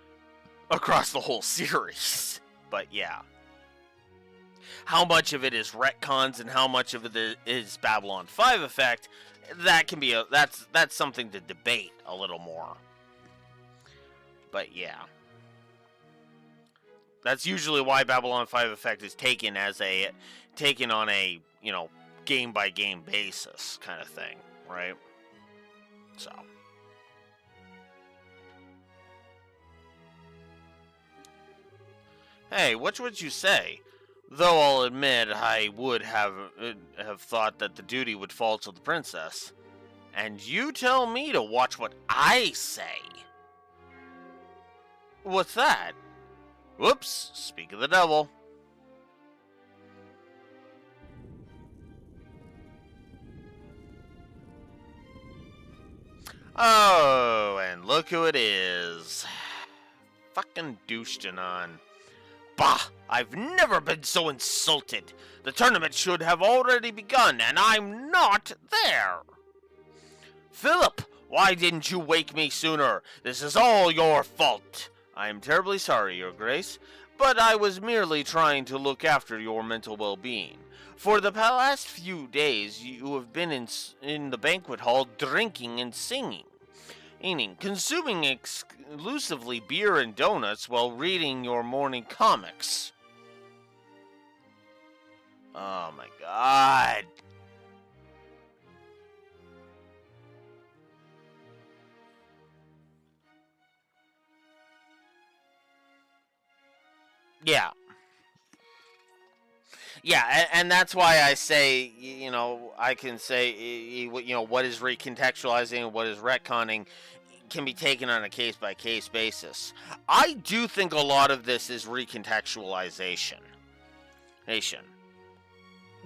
across the whole series. But yeah. How much of it is retcons and how much of it is Babylon 5 effect, that can be that's something to debate a little more. But yeah. That's usually why Babylon 5 effect is taken on a, game by game basis kind of thing, right? So hey, what would you say? Though I'll admit I would have thought that the duty would fall to the princess. And you tell me to watch what I say. What's that? Whoops, speak of the devil. Oh, and look who it is. Fucking Douche-Danon. Bah! I've never been so insulted. The tournament should have already begun, and I'm not there. Philip, why didn't you wake me sooner? This is all your fault. I am terribly sorry, Your Grace, but I was merely trying to look after your mental well-being. For the last few days, you have been in the banquet hall drinking and singing, consuming exclusively beer and donuts while reading your morning comics. Oh my god. Yeah. Yeah, and that's why I say, I can say, what is recontextualizing and what is retconning can be taken on a case-by-case basis. I do think a lot of this is recontextualization.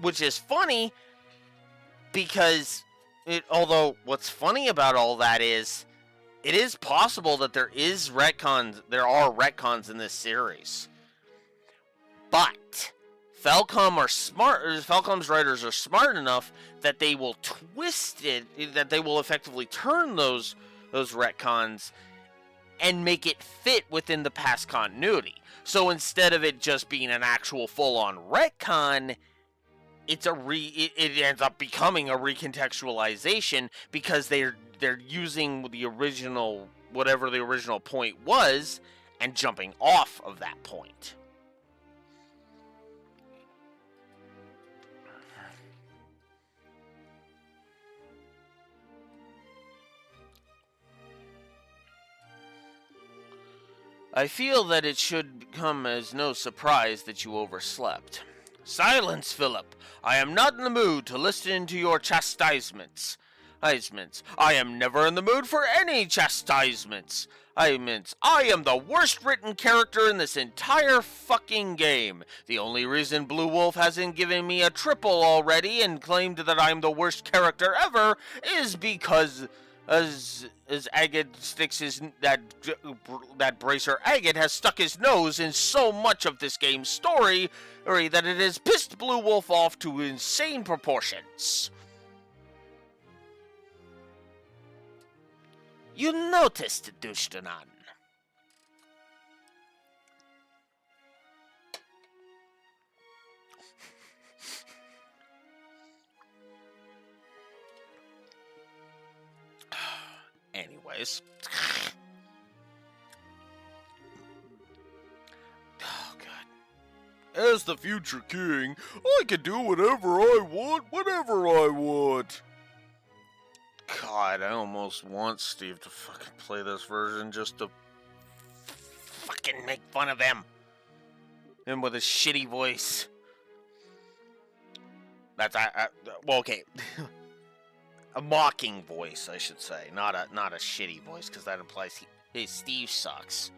Which is funny, because, although what's funny about all that is, it is possible that there are retcons in this series. But Falcom's writers are smart enough that they will twist it, that they will effectively turn those retcons and make it fit within the past continuity. So instead of it just being an actual full-on retcon, it ends up becoming a recontextualization because they're using the original, whatever the original point was, and jumping off of that point. I feel that it should come as no surprise that you overslept. Silence, Philip! I am not in the mood to listen to your chastisements. I am never in the mood for any chastisements. I am the worst written character in this entire fucking game. The only reason Blue Wolf hasn't given me a triple already and claimed that I'm the worst character ever is because as Agate sticks that bracer Agate has stuck his nose in so much of this game's story that it has pissed Blue Wolf off to insane proportions. You noticed, Douche-Danon. Anyways. Oh, God. As the future king, I can do whatever I want, whenever I want. God, I almost want Steve to fucking play this version just to fucking make fun of him. Him with his shitty voice. That's, well, okay. A mocking voice, I should say, not a shitty voice, because that implies Steve sucks.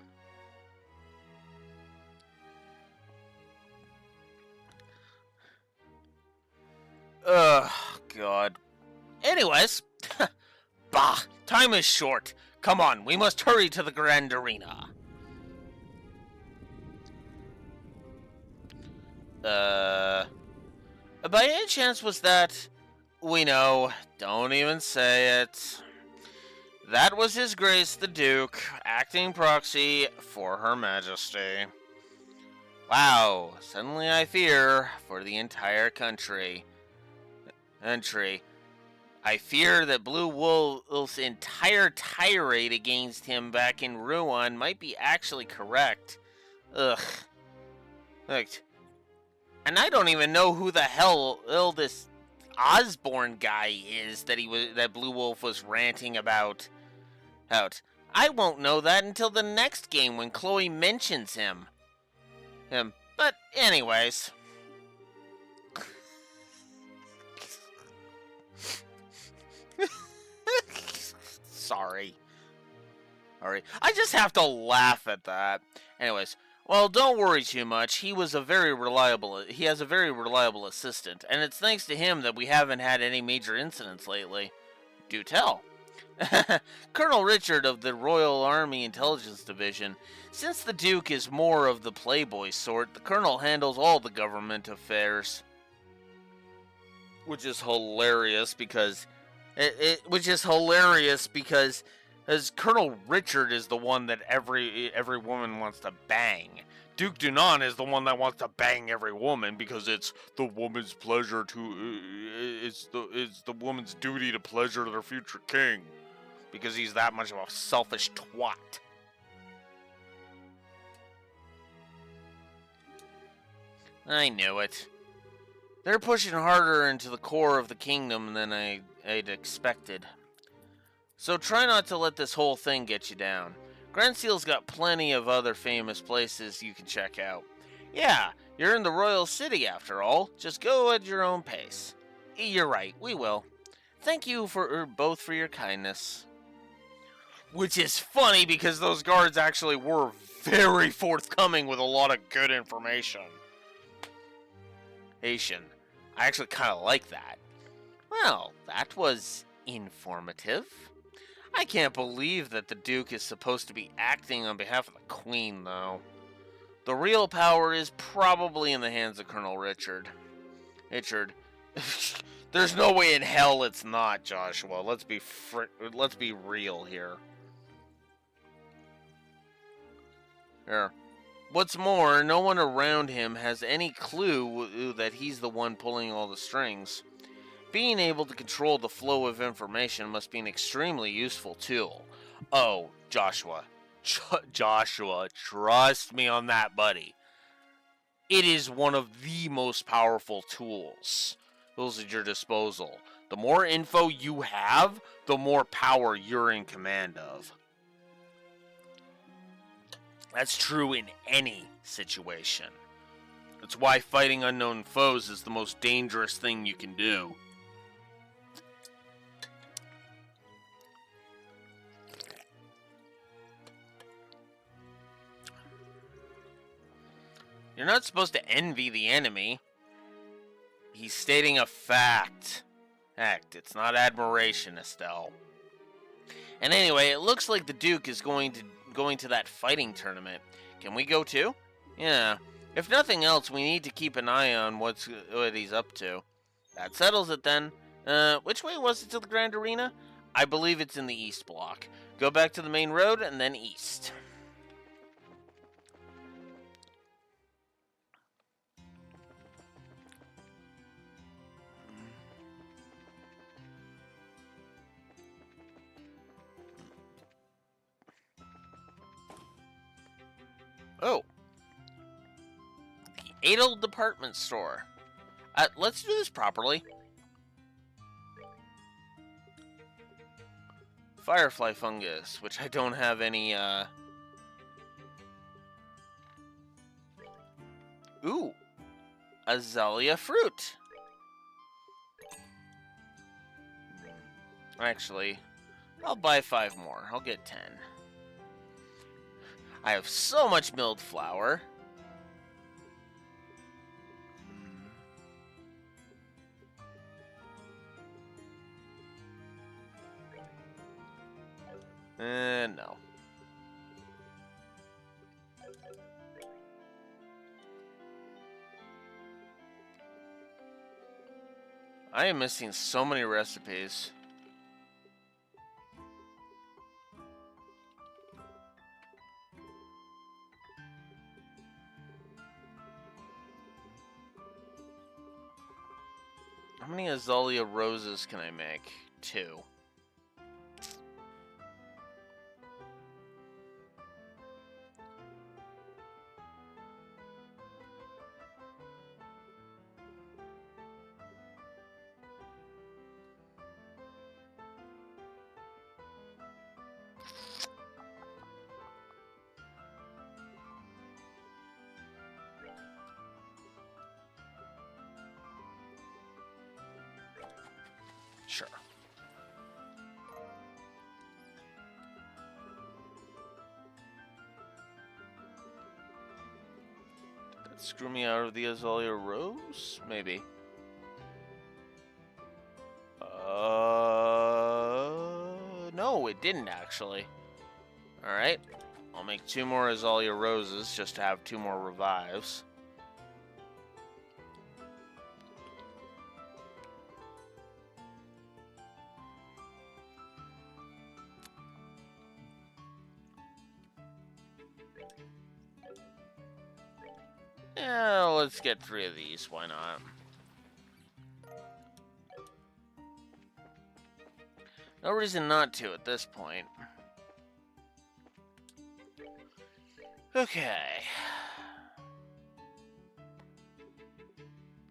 Ugh, God. Anyways, bah, time is short. Come on, we must hurry to the Grand Arena. By any chance was that... We know. Don't even say it. That was His Grace the Duke, acting proxy for Her Majesty. Wow, suddenly I fear for the entire country. I fear that Blue Wolf's entire tirade against him back in Ruan might be actually correct. Ugh. Look. And I don't even know who the hell this Osborne guy is that Blue Wolf was ranting about. I won't know that until the next game when Chloe mentions him. But anyways. Sorry. I just have to laugh at that. Anyways. Well, don't worry too much. He has a very reliable assistant, and it's thanks to him that we haven't had any major incidents lately. Do tell. Colonel Richard of the Royal Army Intelligence Division. Since the Duke is more of the playboy sort, the Colonel handles all the government affairs. Which is hilarious because as Colonel Richard is the one that every woman wants to bang. Duke Dunan is the one that wants to bang every woman because it's the woman's pleasure to it's the woman's duty to pleasure their future king because he's that much of a selfish twat. I knew it. They're pushing harder into the core of the kingdom than I'd expected. So try not to let this whole thing get you down. Grand Seal's got plenty of other famous places you can check out. Yeah, you're in the royal city after all. Just go at your own pace. You're right, we will. Thank you for both for your kindness. Which is funny because those guards actually were very forthcoming with a lot of good information. Haitian. I actually kind of like that. Well, that was informative. I can't believe that the Duke is supposed to be acting on behalf of the Queen, though. The real power is probably in the hands of Colonel Richard. There's no way in hell it's not, Joshua. Let's be real here. Here. What's more, no one around him has any clue that he's the one pulling all the strings. Being able to control the flow of information must be an extremely useful tool. Oh, Joshua. Joshua, trust me on that, buddy. It is one of the most powerful tools at your disposal. The more info you have, the more power you're in command of. That's true in any situation. That's why fighting unknown foes is the most dangerous thing you can do. You're not supposed to envy the enemy. He's stating a fact. Heck, it's not admiration, Estelle. And anyway, it looks like the Duke is going to that fighting tournament. Can we go too? Yeah. If nothing else, we need to keep an eye on what he's up to. That settles it then. Which way was it to the Grand Arena? I believe it's in the East Block. Go back to the main road and then east. Oh. The Adel department store. Let's do this properly. Firefly fungus, which I don't have any, Ooh. Azalea fruit. Actually, I'll buy 5 more. I'll get 10. I have so much milled flour. No. I am missing so many recipes. How many Azalea roses can I make? 2. Sure. That screw me out of the Azalea Rose? Maybe. No. No, it didn't actually. Alright. I'll make 2 more Azalea Roses just to have 2 more revives. Yeah, let's get 3 of these. Why not? No reason not to at this point. Okay.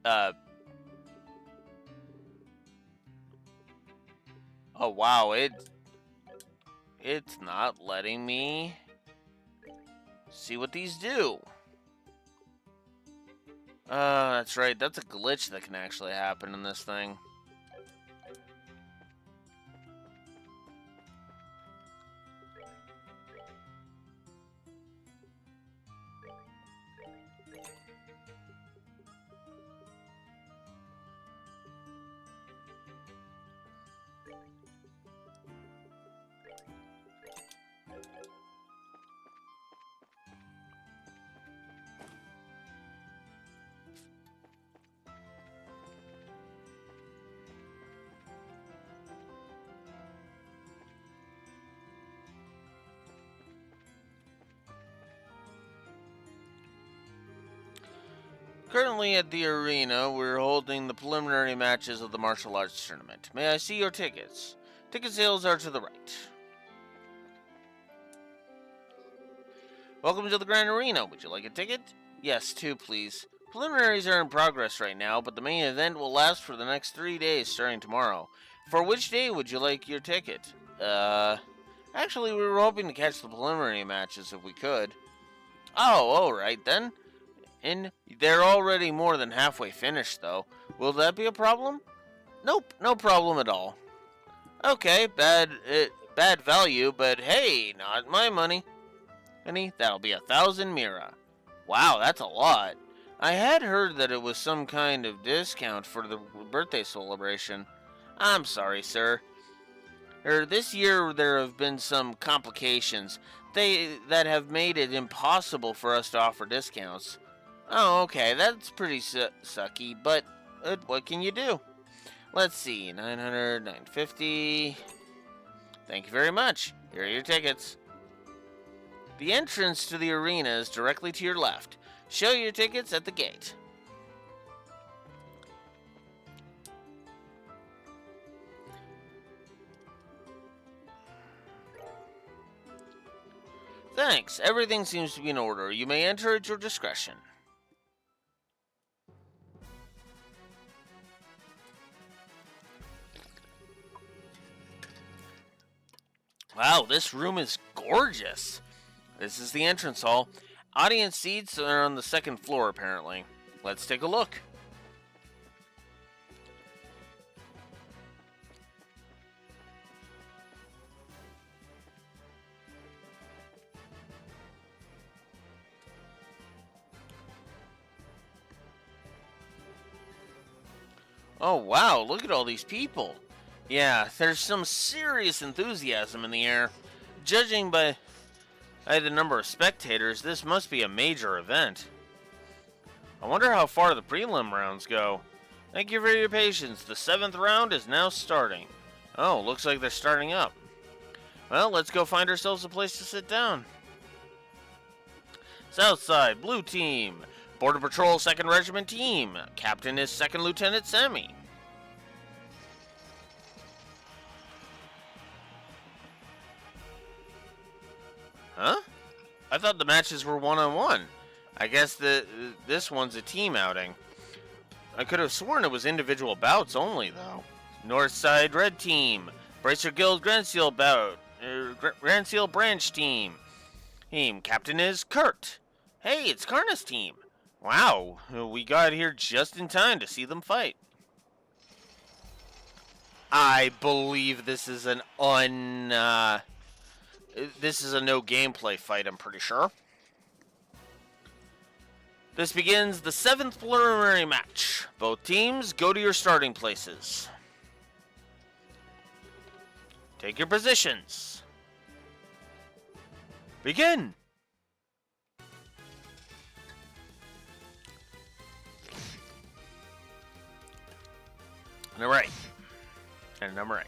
Oh wow, it's not letting me see what these do. That's right. That's a glitch that can actually happen in this thing. Currently at the arena, we're holding the preliminary matches of the martial arts tournament. May I see your tickets? Ticket sales are to the right. Welcome to the Grand Arena. Would you like a ticket? Yes, 2 please. Preliminaries are in progress right now, but the main event will last for the next 3 days starting tomorrow. For which day would you like your ticket? Actually, we were hoping to catch the preliminary matches if we could. Oh, alright then. And they're already more than halfway finished, though. Will that be a problem? Nope, no problem at all. Okay, bad value, but hey, not my money. Honey, that'll be 1,000 Mira. Wow, that's a lot. I had heard that it was some kind of discount for the birthday celebration. I'm sorry, sir. This year there have been some complications that have made it impossible for us to offer discounts. Oh, okay, that's pretty sucky, but what can you do? Let's see, 900, 950. Thank you very much. Here are your tickets. The entrance to the arena is directly to your left. Show your tickets at the gate. Thanks. Everything seems to be in order. You may enter at your discretion. Wow, this room is gorgeous. This is the entrance hall. Audience seats are on the 2nd floor, apparently. Let's take a look. Oh wow, look at all these people. Yeah, there's some serious enthusiasm in the air. Judging by the number of spectators, this must be a major event. I wonder how far the prelim rounds go. Thank you for your patience. The 7th round is now starting. Oh, looks like they're starting up. Well, let's go find ourselves a place to sit down. Southside, Blue Team. Border Patrol 2nd Regiment Team. Captain is 2nd Lieutenant Sammy. Huh? I thought the matches were one-on-one. I guess this one's a team outing. I could have sworn it was individual bouts only, though. Northside Red Team. Bracer Guild Grand Seal bout. Grand Seal Branch Team. Captain is Kurt. Hey, it's Karna's team. Wow, we got here just in time to see them fight. I believe this is a no gameplay fight, I'm pretty sure. This begins the 7th preliminary match. Both teams, go to your starting places. Take your positions. Begin! Number 8. And number 8.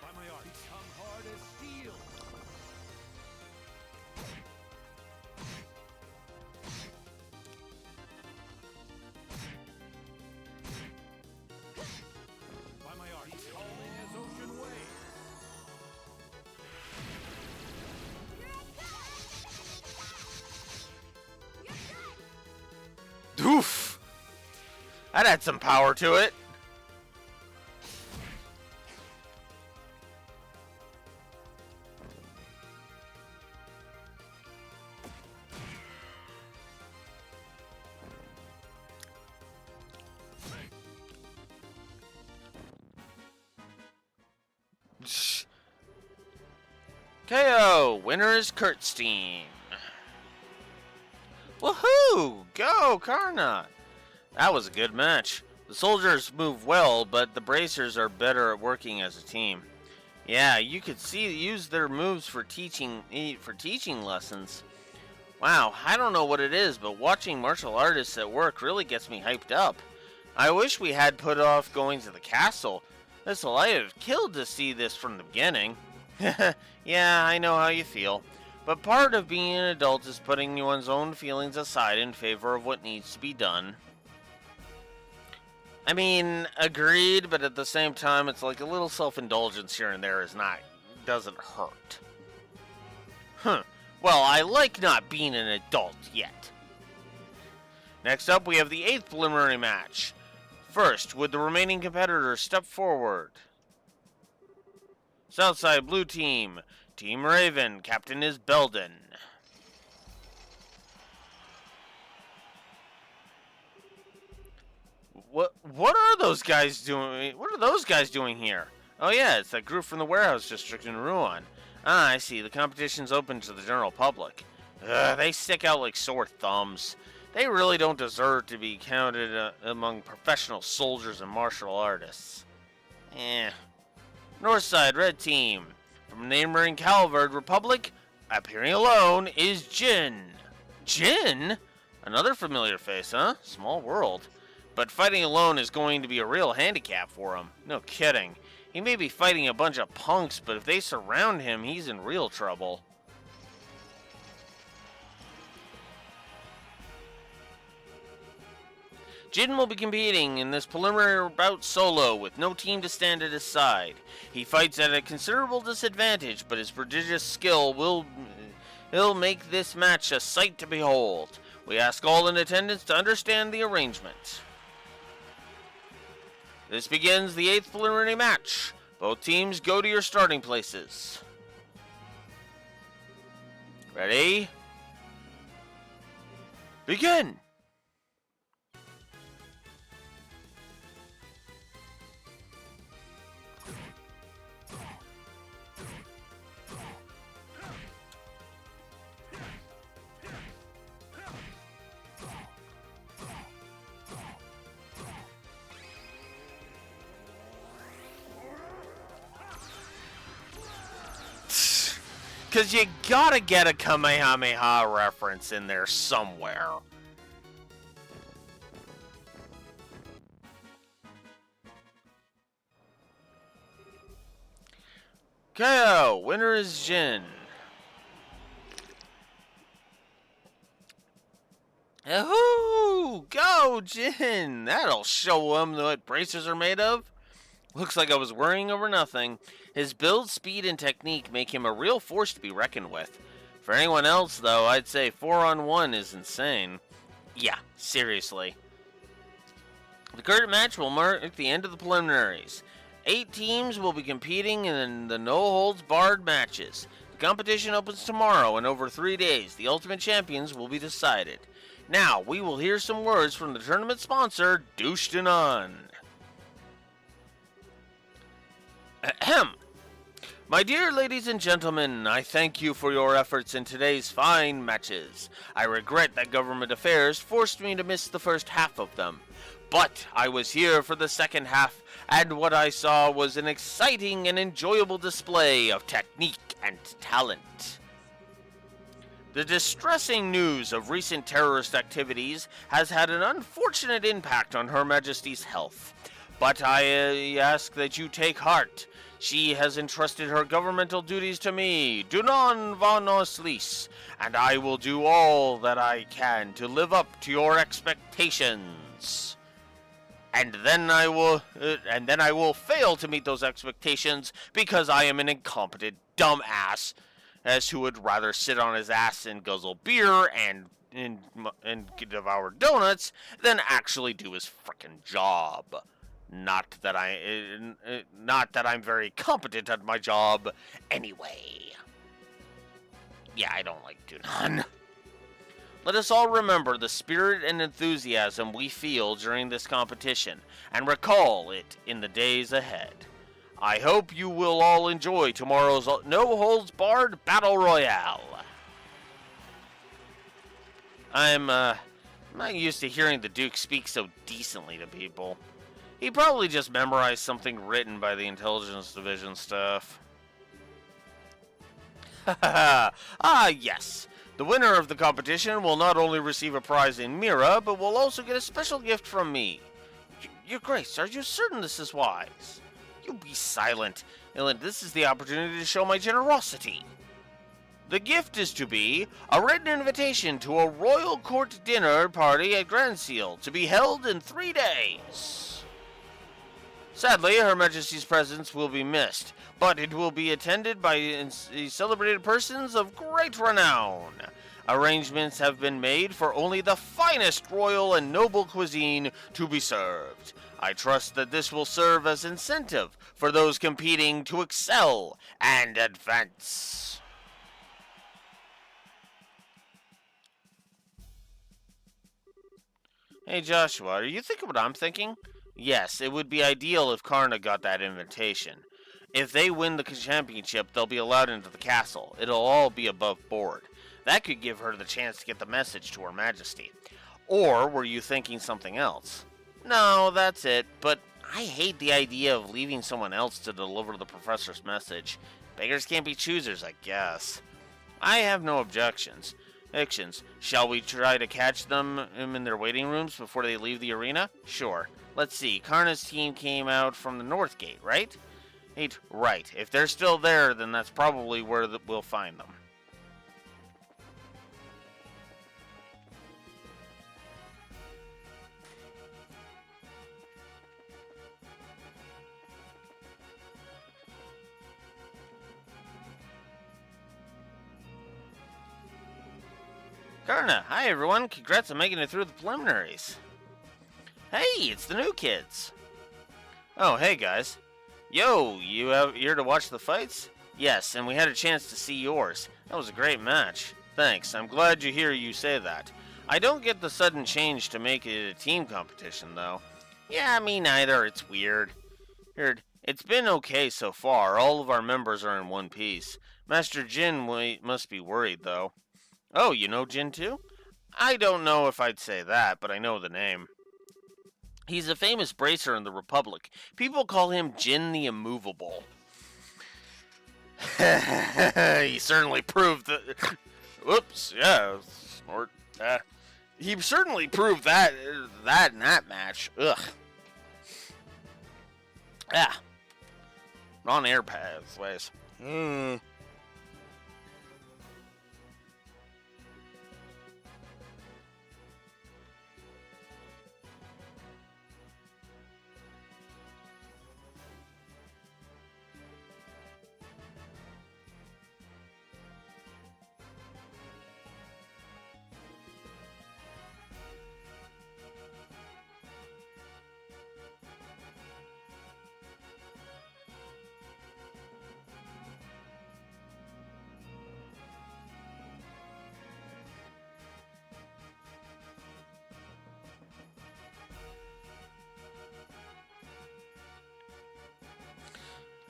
By my art, become hard as steel. By my art, he's calling as ocean waves. Oof! That had some power to it. KO! Winner is Kurtstein. Woohoo! Go, Karna! That was a good match. The soldiers move well, but the bracers are better at working as a team. Yeah, you could use their moves for teaching lessons. Wow, I don't know what it is, but watching martial artists at work really gets me hyped up. I wish we had put off going to the castle. This'll I have killed to see this from the beginning. Yeah, I know how you feel. But part of being an adult is putting one's own feelings aside in favor of what needs to be done. I mean, agreed, but at the same time, it's like a little self-indulgence here and there doesn't hurt. Well, I like not being an adult yet. Next up, we have the 8th preliminary match. First, would the remaining competitors step forward? Southside Blue Team. Team Raven. Captain is Belden. What are those guys doing? What are those guys doing here? Oh yeah, it's that group from the warehouse district in Rouen. Ah, I see. The competition's open to the general public. They stick out like sore thumbs. They really don't deserve to be counted among professional soldiers and martial artists. Northside Red Team. From neighboring Calvard Republic, appearing alone is Jin. Jin? Another familiar face, huh? Small world. But fighting alone is going to be a real handicap for him. No kidding. He may be fighting a bunch of punks, but if they surround him, he's in real trouble. Jin will be competing in this preliminary bout solo with no team to stand at his side. He fights at a considerable disadvantage, but his prodigious skill will make this match a sight to behold. We ask all in attendance to understand the arrangement. This begins the 8th preliminary match. Both teams go to your starting places. Ready? Begin! Because you gotta get a Kamehameha reference in there somewhere. KO! Winner is Jin. Yahoo! Go, Jin! That'll show him what bracers are made of. Looks like I was worrying over nothing. His build, speed, and technique make him a real force to be reckoned with. For anyone else, though, I'd say 4-on-1 is insane. Yeah, seriously. The current match will mark the end of the preliminaries. 8 teams will be competing in the no-holds-barred matches. The competition opens tomorrow, and over 3 days, the ultimate champions will be decided. Now, we will hear some words from the tournament sponsor, Douche-Denon. Ahem. My dear ladies and gentlemen, I thank you for your efforts in today's fine matches. I regret that government affairs forced me to miss the first half of them. But I was here for the second half, and what I saw was an exciting and enjoyable display of technique and talent. The distressing news of recent terrorist activities has had an unfortunate impact on Her Majesty's health. But I ask that you take heart. She has entrusted her governmental duties to me, Dunan von Oslis, and I will do all that I can to live up to your expectations. And then I will fail to meet those expectations because I am an incompetent dumbass as who would rather sit on his ass and guzzle beer and devour donuts than actually do his frickin' job. Not that I'm very competent at my job anyway. Yeah, I don't like Dunan. Let us all remember the spirit and enthusiasm we feel during this competition, and recall it in the days ahead. I hope you will all enjoy tomorrow's no-holds-barred Battle Royale. I'm not used to hearing the Duke speak so decently to people. He probably just memorized something written by the Intelligence Division staff. Yes. The winner of the competition will not only receive a prize in Mira, but will also get a special gift from me. Your Grace, are you certain this is wise? You be silent. Ellen, this is the opportunity to show my generosity. The gift is to be a written invitation to a royal court dinner party at Grand Seal, to be held in 3 days. Sadly, Her Majesty's presence will be missed, but it will be attended by celebrated persons of great renown. Arrangements have been made for only the finest royal and noble cuisine to be served. I trust that this will serve as incentive for those competing to excel and advance. Hey Joshua, are you thinking what I'm thinking? Yes, it would be ideal if Karna got that invitation. If they win the championship, they'll be allowed into the castle. It'll all be above board. That could give her the chance to get the message to Her Majesty. Or were you thinking something else? No, that's it, but I hate the idea of leaving someone else to deliver the professor's message. Beggars can't be choosers, I guess. I have no objections. Shall we try to catch them in their waiting rooms before they leave the arena? Sure. Let's see, Karna's team came out from the north gate, right? Right. If they're still there, then that's probably where we'll find them. Karna, hi everyone. Congrats on making it through the preliminaries. Hey, it's the new kids. Oh, hey guys. Yo, you here to watch the fights? Yes, and we had a chance to see yours. That was a great match. Thanks, I'm glad to hear you say that. I don't get the sudden change to make it a team competition, though. Yeah, me neither, it's weird. It's been okay so far. All of our members are in one piece. Master Jin must be worried, though. Oh, you know Jin too? I don't know if I'd say that, but I know the name. He's a famous bracer in the Republic. People call him Jin the Immovable. He certainly proved that... Whoops, yeah, smart. He certainly proved that in that match. Ugh. Yeah. On air pathways.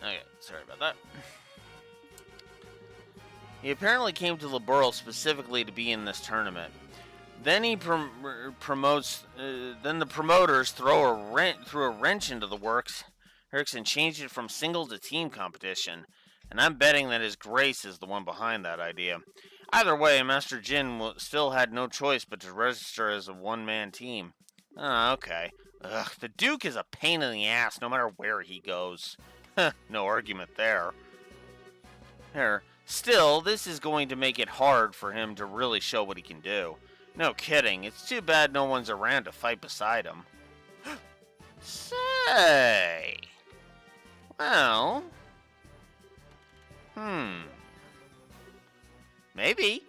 Okay, sorry about that. He apparently came to Laboral specifically to be in this tournament. Then he promotes. Then the promoters throw a wrench into the works, and change it from single to team competition. And I'm betting that His Grace is the one behind that idea. Either way, Master Jin still had no choice but to register as a one-man team. Ah, okay. Ugh, the Duke is a pain in the ass no matter where he goes. No argument there. Still, this is going to make it hard for him to really show what he can do. No kidding, it's too bad no one's around to fight beside him. Say... Well... Maybe.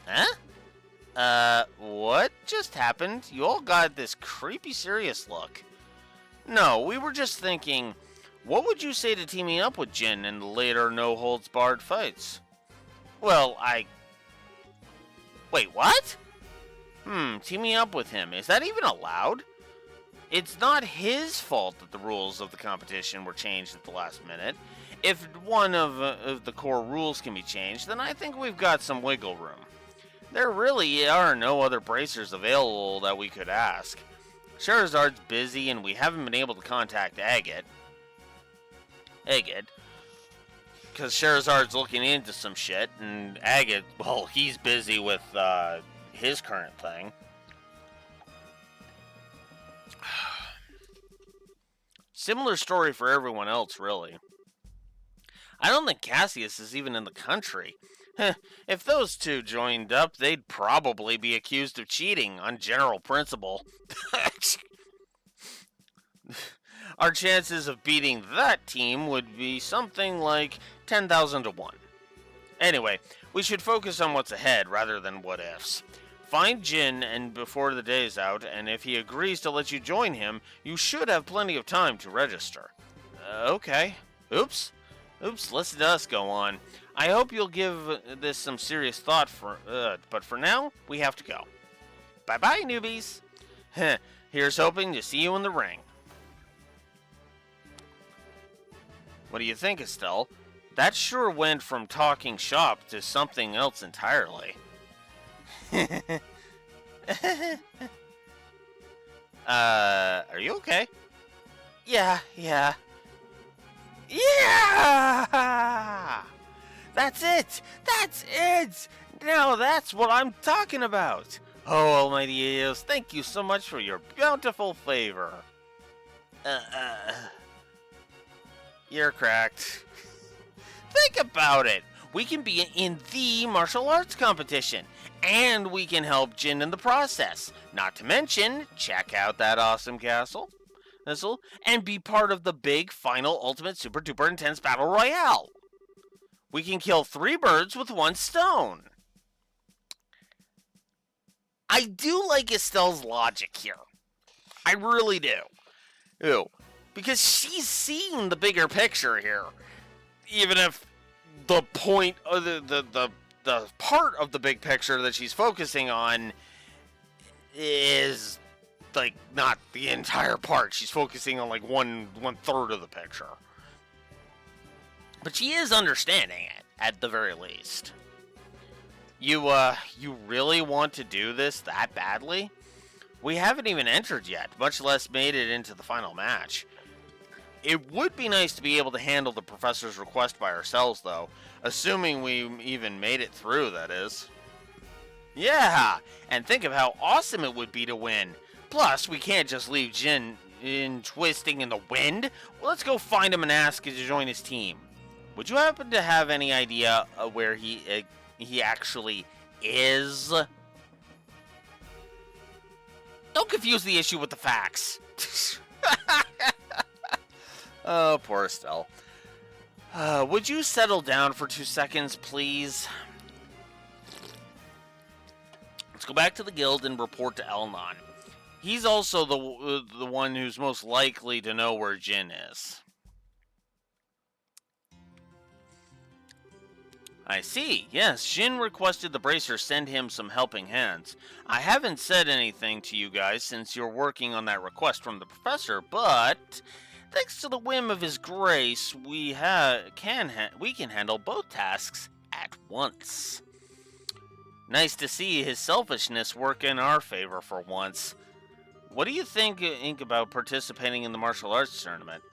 Huh? What just happened? You all got this creepy serious look. No, we were just thinking, what would you say to teaming up with Jin in the later no-holds-barred fights? Well, Wait, what? Teaming up with him, is that even allowed? It's not his fault that the rules of the competition were changed at the last minute. If one of the core rules can be changed, then I think we've got some wiggle room. There really are no other bracers available that we could ask. Charizard's busy and we haven't been able to contact Agate. Because Charizard's looking into some shit, and Agate, well, he's busy with his current thing. Similar story for everyone else, really. I don't think Cassius is even in the country. If those two joined up, they'd probably be accused of cheating on general principle. Our chances of beating that team would be something like 10,000 to 1. Anyway, we should focus on what's ahead rather than what ifs. Find Jin and before the day's out, and if he agrees to let you join him, you should have plenty of time to register. Okay. Oops, listen to us go on. I hope you'll give this some serious thought but for now, we have to go. Bye-bye, newbies. Here's hoping to see you in the ring. What do you think, Estelle? That sure went from talking shop to something else entirely. Are you okay? Yeah! That's it! Now that's what I'm talking about! Oh, almighty Eos, thank you so much for your bountiful favor. You're cracked. Think about it! We can be in the martial arts competition, and we can help Jin in the process. Not to mention, check out that awesome castle, and be part of the big, final, ultimate, super duper intense battle royale. We can kill 3 birds with 1 stone. I do like Estelle's logic here. I really do. Ew. Because she's seeing the bigger picture here. Even if the point of the part of the big picture that she's focusing on is like not the entire part. She's focusing on like one third of the picture. But she is understanding it at the very least. You really want to do this that badly? We haven't even entered yet, much less made it into the final match. It would be nice to be able to handle the professor's request by ourselves, though. Assuming we even made it through, that is. Yeah, and think of how awesome it would be to win. Plus, we can't just leave Jin twisting in the wind. Well, let's go find him and ask him to join his team. Would you happen to have any idea where he actually is? Don't confuse the issue with the facts. Oh, poor Estelle. Would you settle down for 2 seconds, please? Let's go back to the guild and report to Elnon. He's also the one who's most likely to know where Jin is. I see. Yes, Jin requested the bracer send him some helping hands. I haven't said anything to you guys since you're working on that request from the professor, but thanks to the whim of His Grace, we can handle both tasks at once. Nice to see his selfishness work in our favor for once. What do you think, about participating in the martial arts tournament?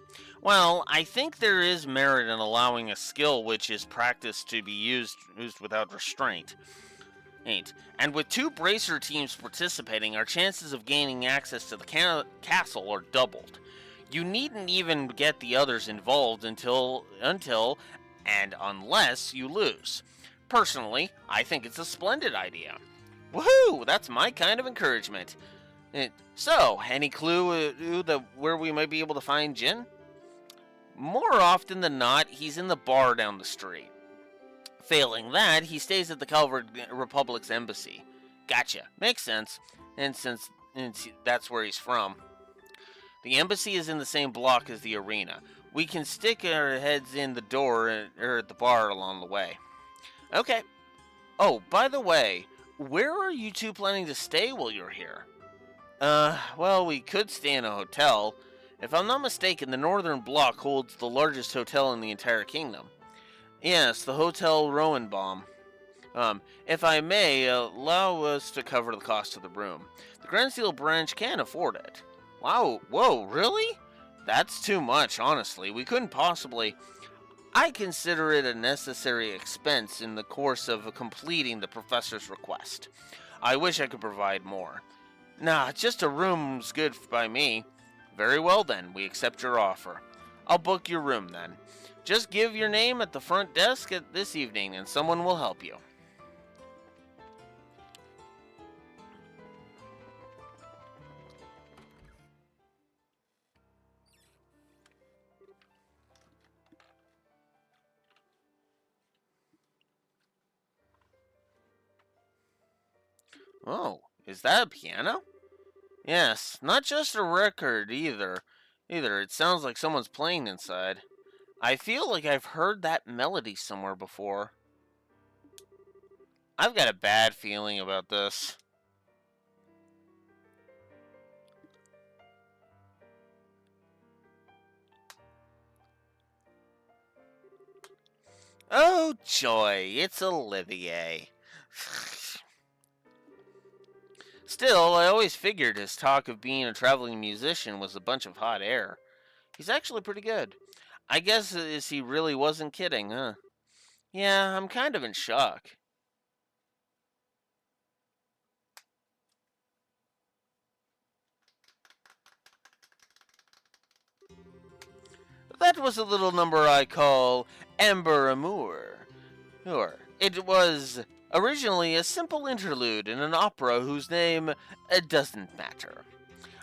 Well, I think there is merit in allowing a skill which is practiced to be used without restraint. Ain't. And with 2 bracer teams participating, our chances of gaining access to the castle are doubled. You needn't even get the others involved until and unless you lose. Personally, I think it's a splendid idea. Woohoo! That's my kind of encouragement. So, any clue where we might be able to find Jin? More often than not, he's in the bar down the street. Failing that, he stays at the Calvert Republic's embassy. Gotcha. Makes sense. And since that's where he's from. The embassy is in the same block as the arena. We can stick our heads in the door or at the bar along the way. Okay. Oh, by the way, where are you 2 planning to stay while you're here? Well, we could stay in a hotel. If I'm not mistaken, the Northern Block holds the largest hotel in the entire kingdom. Yes, the Hotel Rowenbaum. If I may, allow us to cover the cost of the room. The Grandsteel branch can afford it. Wow, whoa, really? That's too much, honestly. We couldn't possibly... I consider it a necessary expense in the course of completing the professor's request. I wish I could provide more. Nah, just a room's good by me. Very well then, we accept your offer. I'll book your room then. Just give your name at the front desk this evening and someone will help you. Oh, is that a piano? Yes, not just a record either. It sounds like someone's playing inside. I feel like I've heard that melody somewhere before. I've got a bad feeling about this. Oh joy, it's Olivier. Still, I always figured his talk of being a traveling musician was a bunch of hot air. He's actually pretty good. I guess he really wasn't kidding, huh? Yeah, I'm kind of in shock. That was a little number I call Amber Amour. It was originally a simple interlude in an opera whose name doesn't matter.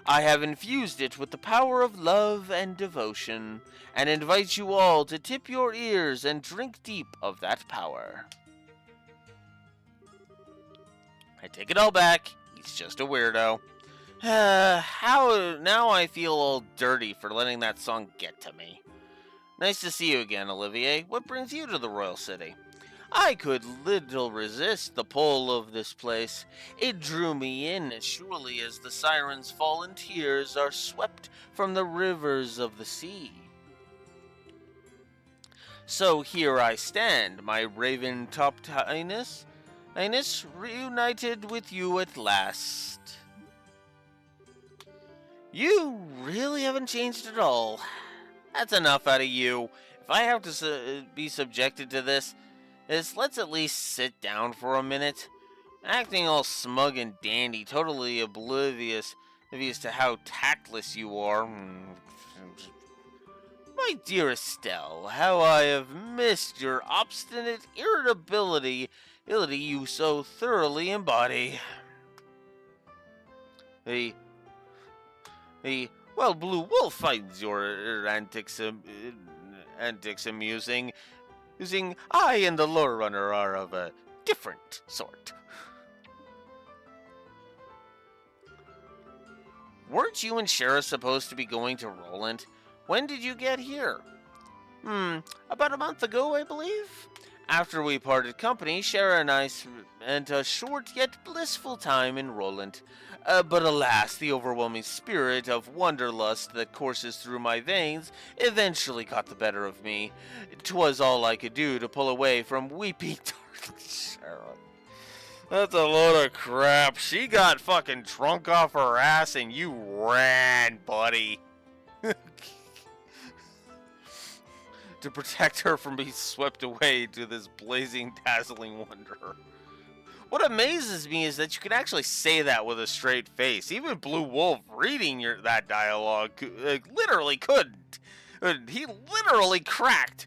I have infused it with the power of love and devotion, and invite you all to tip your ears and drink deep of that power. I take it all back. He's just a weirdo. How now I feel all dirty for letting that song get to me. Nice to see you again, Olivier. What brings you to the Royal City? I could little resist the pull of this place. It drew me in as surely as the sirens' fallen tears are swept from the rivers of the sea. So here I stand, my raven-topped highness, reunited with you at last. You really haven't changed at all. That's enough out of you. If I have to be subjected to this, let's at least sit down for a minute. Acting all smug and dandy, totally oblivious to how tactless you are. My dear Estelle, how I have missed your obstinate irritability you so thoroughly embody. Well, Blue Wolf finds your antics amusing. I and the Lore Runner are of a different sort. Weren't you and Shara supposed to be going to Roland? When did you get here? About a month ago, I believe. After we parted company, Shara and I spent a short yet blissful time in Roland. But alas, the overwhelming spirit of wanderlust that courses through my veins eventually got the better of me. 'Twas all I could do to pull away from weeping darling Shara. That's a load of crap. She got fucking drunk off her ass and you ran, buddy. To protect her from being swept away to this blazing, dazzling wonder. What amazes me is that you can actually say that with a straight face. Even Blue Wolf reading that dialogue literally couldn't. He literally cracked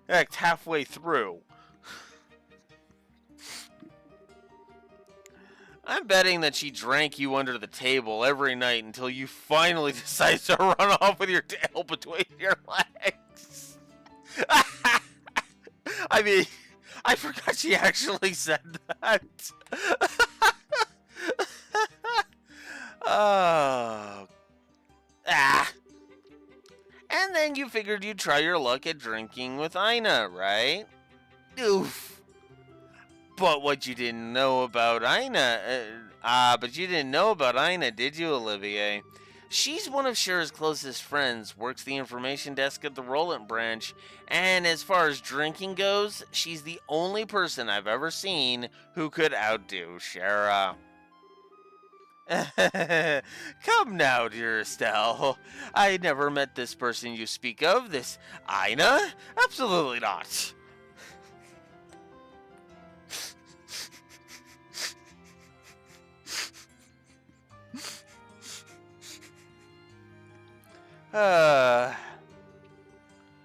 halfway through. I'm betting that she drank you under the table every night until you finally decide to run off with your tail between your legs. I mean, I forgot she actually said that. Oh. And then you figured you'd try your luck at drinking with Ina, right? Oof. But what you didn't know about Ina, did you, Olivier? She's one of Cher's closest friends, works the information desk at the Roland branch, and as far as drinking goes, she's the only person I've ever seen who could outdo Shara. Come now, dear Estelle. I never met this person you speak of, this Ina? Absolutely not.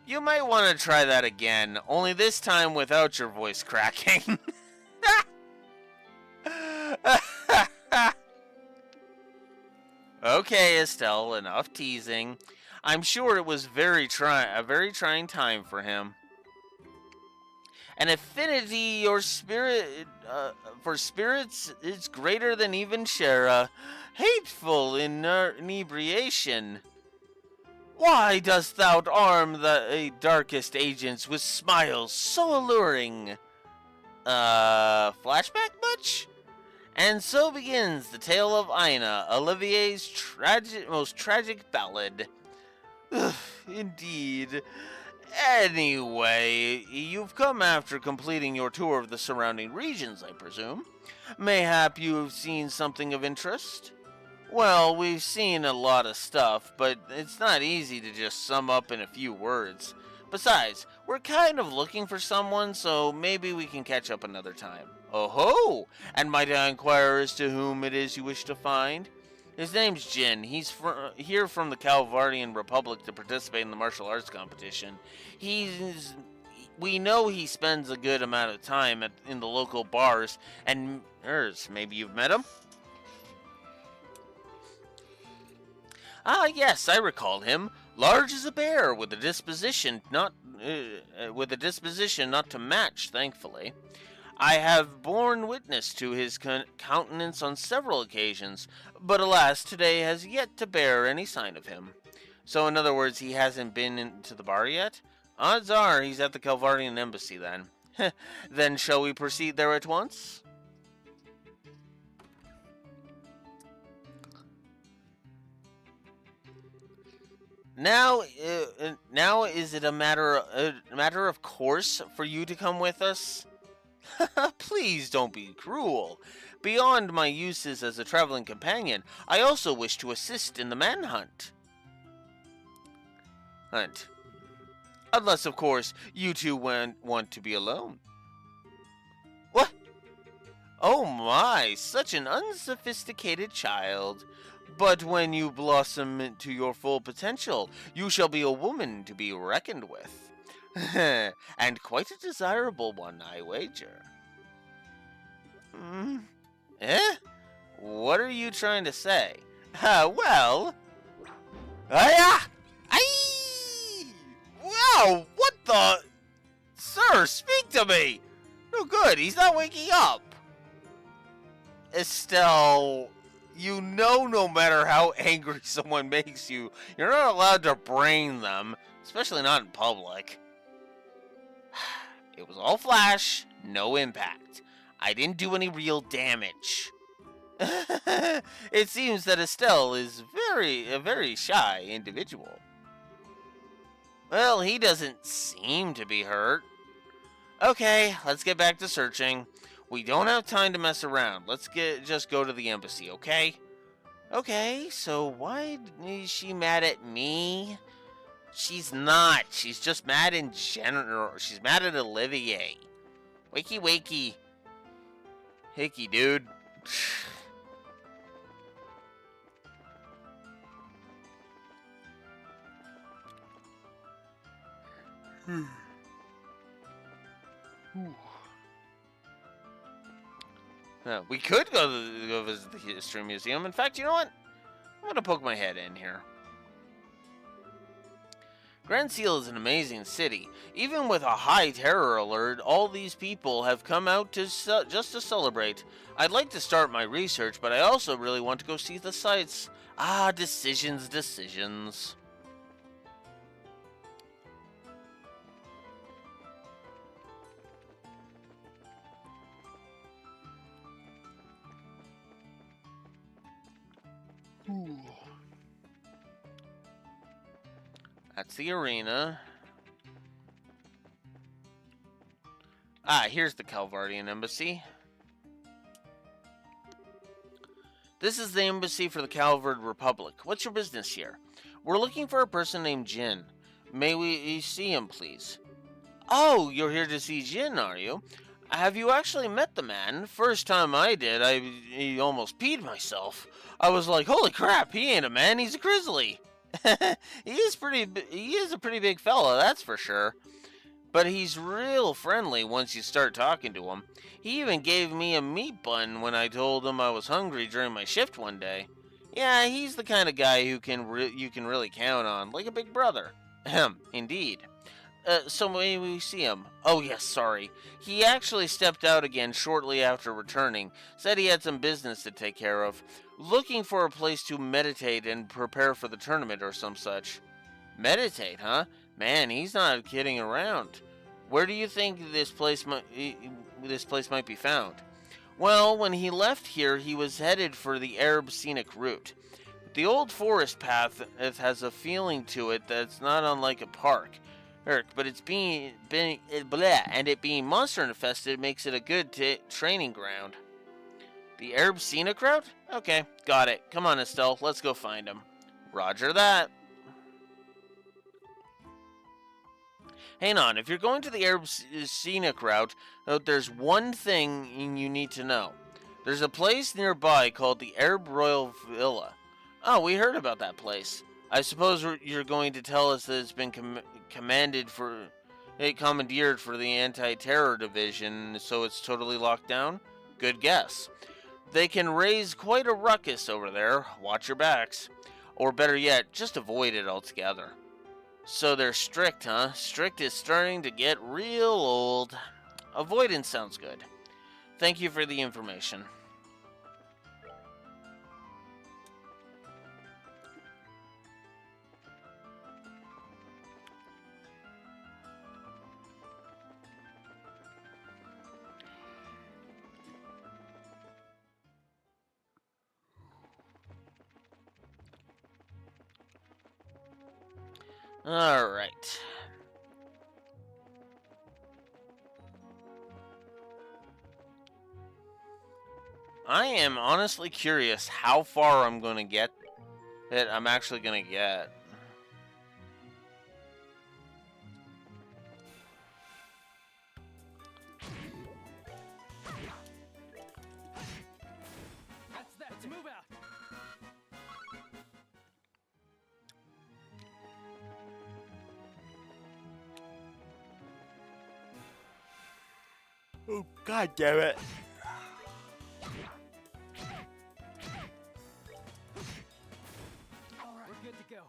You might want to try that again, only this time without your voice cracking. Okay, Estelle, enough teasing. I'm sure it was a very trying time for him. An affinity or spirit for spirits is greater than even Shara. Hateful inebriation. Why dost thou arm the darkest agents with smiles so alluring? Flashback much? And so begins the tale of Ina, Olivier's most tragic ballad. Ugh, indeed. Anyway, you've come after completing your tour of the surrounding regions, I presume. Mayhap you have seen something of interest? Well, we've seen a lot of stuff, but it's not easy to just sum up in a few words. Besides, we're kind of looking for someone, so maybe we can catch up another time. Oh-ho! And might I inquire as to whom it is you wish to find? His name's Jin. He's here from the Calvardian Republic to participate in the martial arts competition. We know he spends a good amount of time in the local bars and maybe you've met him? Ah, yes, I recall him. Large as a bear, with a disposition not to match, thankfully. I have borne witness to his countenance on several occasions, but alas, today has yet to bear any sign of him. So, in other words, he hasn't been into the bar yet? Odds are he's at the Calvardian embassy then. Then shall we proceed there at once? Now is it a matter of course for you to come with us? Please don't be cruel. Beyond my uses as a traveling companion, I also wish to assist in the manhunt. Unless, of course, you two want to be alone. What? Oh my, such an unsophisticated child. But when you blossom into your full potential, you shall be a woman to be reckoned with. And quite a desirable one, I wager. Eh? What are you trying to say? Well... Hiya! Aye! Wow, what the... Sir, speak to me! No good, he's not waking up. Estelle... You know, no matter how angry someone makes you, you're not allowed to brain them, especially not in public. It was all flash, no impact. I didn't do any real damage. It seems that Estelle is a very shy individual. Well, he doesn't seem to be hurt. Okay, let's get back to searching. We don't have time to mess around. Let's just go to the embassy, okay? Okay, so why is she mad at me? She's not. She's just mad in general. She's mad at Olivier. Wakey wakey. Hickey, dude. We could go visit the History Museum. In fact, you know what? I'm gonna poke my head in here. Grand Seal is an amazing city. Even with a high terror alert, all these people have come out to just to celebrate. I'd like to start my research, but I also really want to go see the sights. Ah, decisions. That's the arena. Ah, here's the Calvardian Embassy. This is the embassy for the Calvard Republic. What's your business here? We're looking for a person named Jin. May we see him, please? Oh, you're here to see Jin, are you? Have you actually met the man? First time I did, I almost peed myself. I was like, holy crap, he ain't a man, he's a grizzly. He is a pretty big fella, that's for sure. But he's real friendly once you start talking to him. He even gave me a meat bun when I told him I was hungry during my shift one day. Yeah, he's the kind of guy who you can really count on, like a big brother. Ahem, indeed. So may we see him? Oh yes, sorry. He actually stepped out again shortly after returning. Said he had some business to take care of. Looking for a place to meditate and prepare for the tournament or some such. Meditate, huh? Man, he's not kidding around. Where do you think this place might be found? Well, when he left here, he was headed for the Arab scenic route. The old forest path has a feeling to it that's not unlike a park. But it's being monster infested makes it a good training ground. The Arab scenic route? Okay, got it. Come on, Estelle, let's go find him. Roger that. Hang on, if you're going to the Arab scenic route, there's one thing you need to know. There's a place nearby called the Arab Royal Villa. Oh, we heard about that place. I suppose you're going to tell us that it's been commandeered for the anti-terror division, so it's totally locked down? Good guess. They can raise quite a ruckus over there. Watch your backs. Or better yet, just avoid it altogether. So they're strict, huh? Strict is starting to get real old. Avoidance sounds good. Thank you for the information. All right. I am honestly curious how far I'm going to get that I'm actually going to get. Let's move out. Oh, God damn it. All right, we're good to go.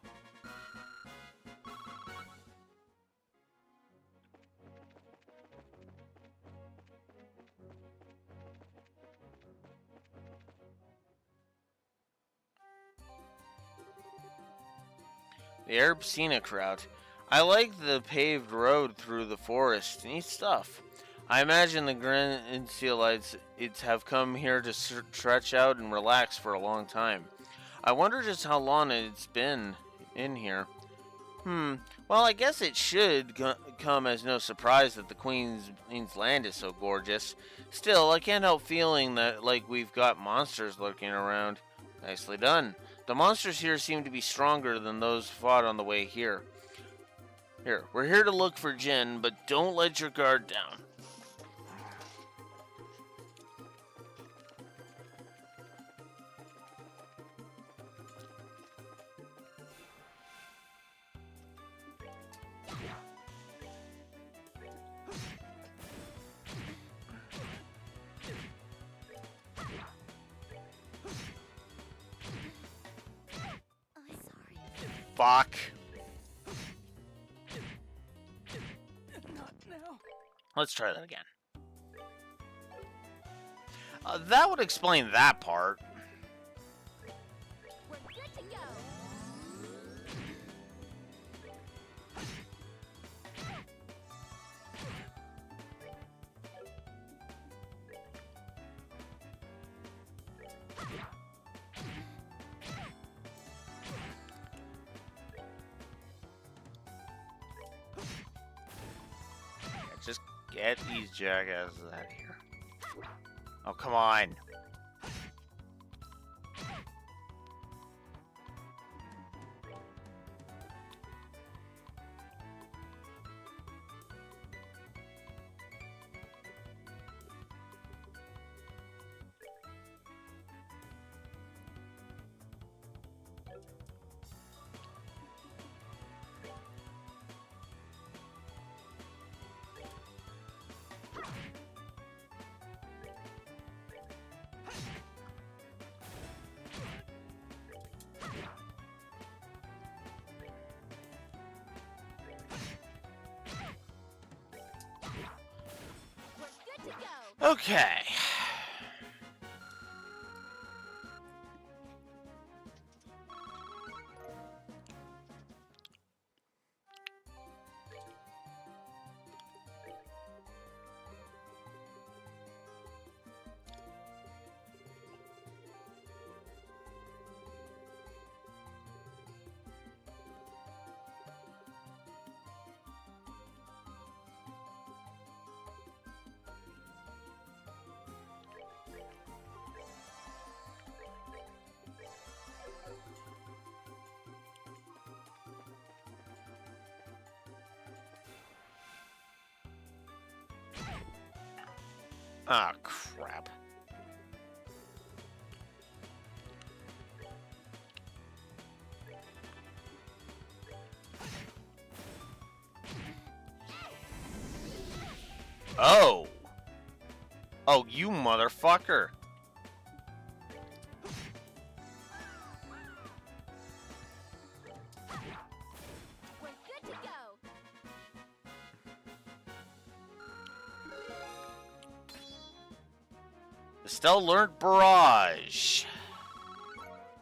The Arab scenic route. I like the paved road through the forest. Neat stuff. I imagine the Grand Sealites have come here to stretch out and relax for a long time. I wonder just how long it's been in here. Well, I guess it should come as no surprise that the Queen's land is so gorgeous. Still, I can't help feeling that like we've got monsters lurking around. Nicely done. The monsters here seem to be stronger than those fought on the way here. Here, we're here to look for Jin, but don't let your guard down. I'm sorry. Fuck. Not now. Let's try that again. That would explain that part. We're good to go. Just get these jackasses out of here. Oh, come on. We're good to go. Okay. Ah, crap. Oh. Oh, you motherfucker. We're good to go. Estelle learned Barrage.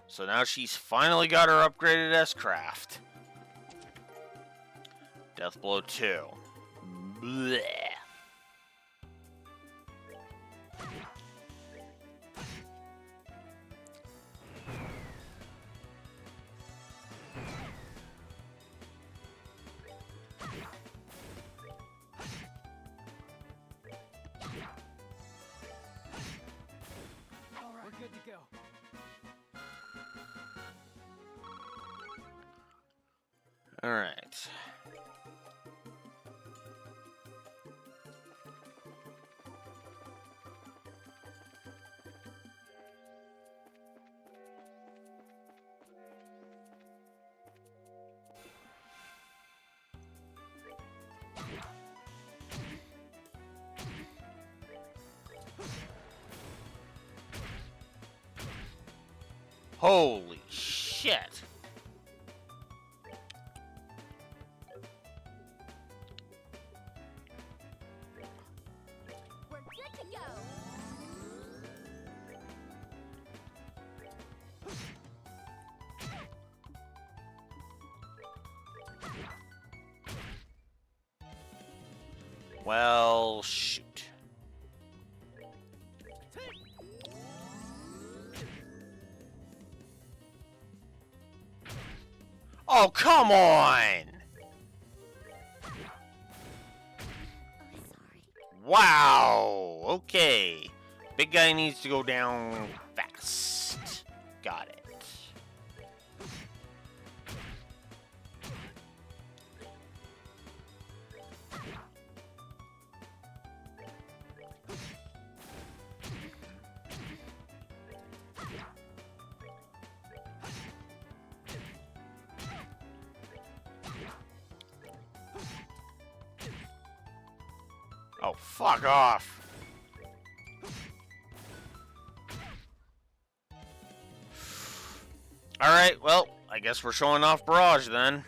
So now she's finally got her upgraded S-Craft. Deathblow 2. Blech. All right, we're good to go. All right. Holy shit. We're good to go. Well, shoot. Oh, come on! Wow. Okay. Big guy needs to go down fast. Got it. Oh, fuck off. Alright, well, I guess we're showing off Barrage then.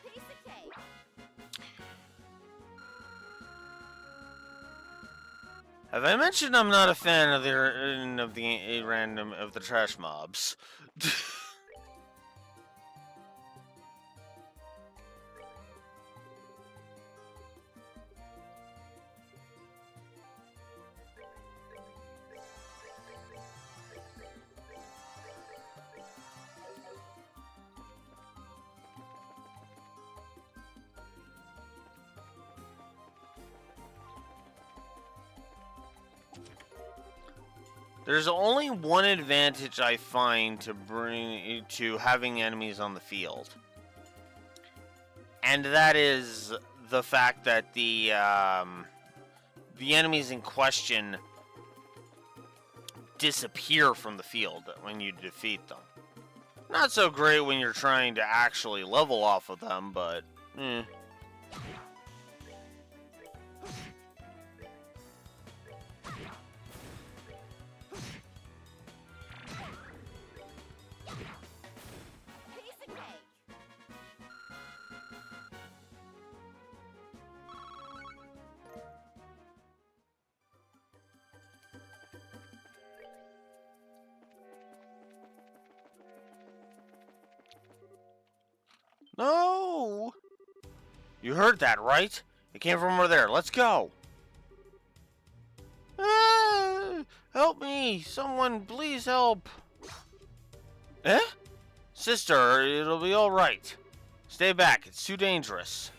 Piece of cake. Have I mentioned I'm not a fan of the trash mobs? There's only one advantage I find to having enemies on the field. And that is the fact that the enemies in question disappear from the field when you defeat them. Not so great when you're trying to actually level off of them, but Piece of cake. No! You heard that, right? It came from over there. Let's go. Ah, help me! Someone, please help! Eh? Sister, it'll be alright. Stay back. It's too dangerous.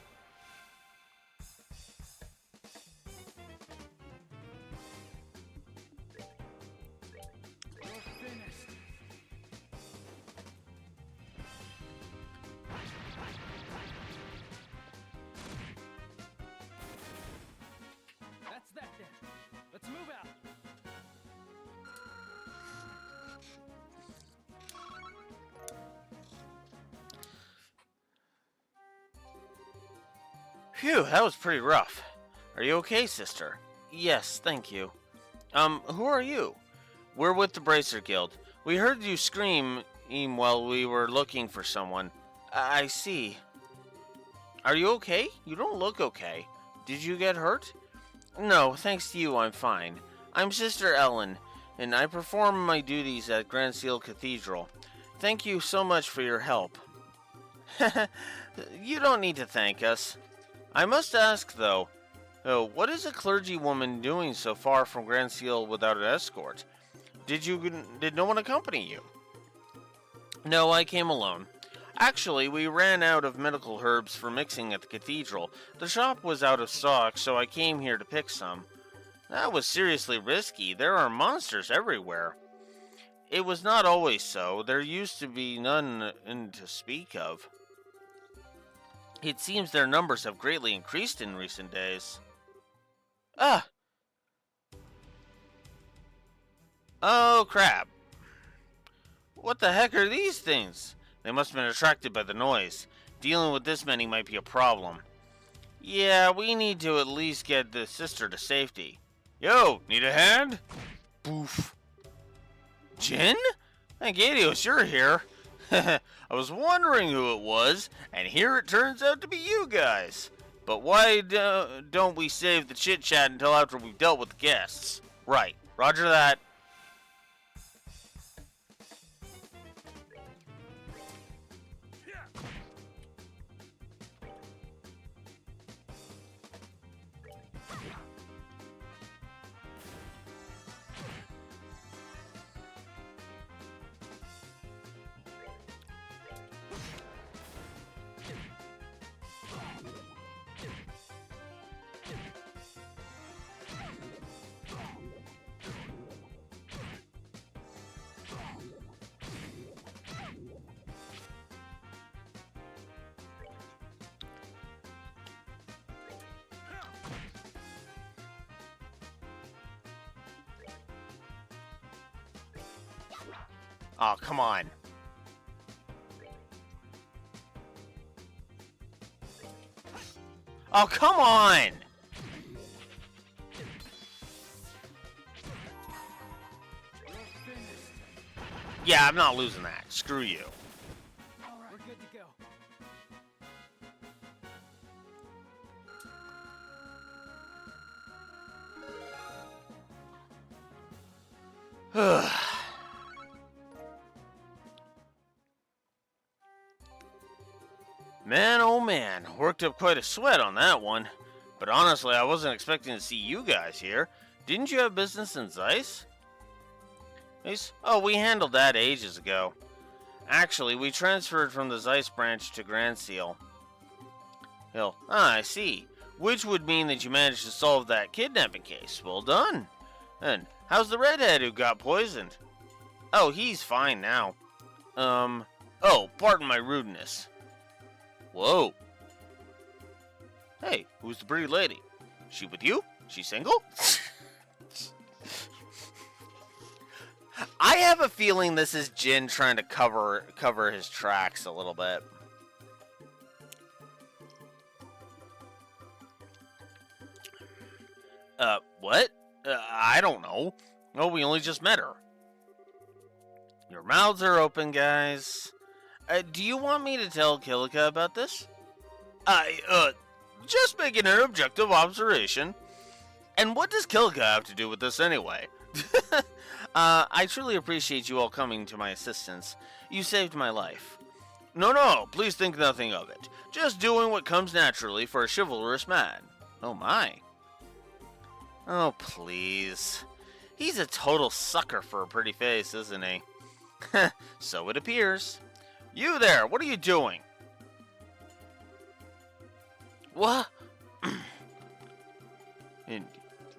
You're finished. That's that then. Let's move out. Phew, that was pretty rough. Are you okay, sister? Yes, thank you. Who are you? We're with the Bracer Guild. We heard you scream while we were looking for someone. I see. Are you okay? You don't look okay. Did you get hurt? No, thanks to you, I'm fine. I'm Sister Ellen, and I perform my duties at Grand Seal Cathedral. Thank you so much for your help. You don't need to thank us. I must ask, though, what is a clergywoman doing so far from Grand Seal without an escort? Did no one accompany you? No, I came alone. Actually, we ran out of medical herbs for mixing at the cathedral. The shop was out of stock, so I came here to pick some. That was seriously risky. There are monsters everywhere. It was not always so. There used to be none to speak of. It seems their numbers have greatly increased in recent days. Ah! Oh, crap. What the heck are these things? They must have been attracted by the noise. Dealing with this many might be a problem. Yeah, we need to at least get the sister to safety. Yo, need a hand? Boof. Jin? Thank Adios, you're here. I was wondering who it was, and here it turns out to be you guys. But why don't we save the chit-chat until after we've dealt with the guests? Right, roger that. Oh, come on. Oh, come on! Yeah, I'm not losing that. Screw you. All right, we're good to go. Man, oh man, worked up quite a sweat on that one. But honestly, I wasn't expecting to see you guys here. Didn't you have business in Zeiss? Oh, we handled that ages ago. Actually, we transferred from the Zeiss branch to Grand Seal. Hill, I see. Which would mean that you managed to solve that kidnapping case. Well done. And how's the redhead who got poisoned? Oh, he's fine now. Oh, pardon my rudeness. Whoa. Hey, who's the pretty lady? She with you? She single? I have a feeling this is Jin trying to cover his tracks a little bit. What? I don't know. Oh, we only just met her. Your mouths are open, guys. Do you want me to tell Kilika about this? Just making an objective observation. And what does Kilika have to do with this anyway? I truly appreciate you all coming to my assistance. You saved my life. No, please think nothing of it. Just doing what comes naturally for a chivalrous man. Oh my. Oh, please. He's a total sucker for a pretty face, isn't he? So it appears. You there, what are you doing? What?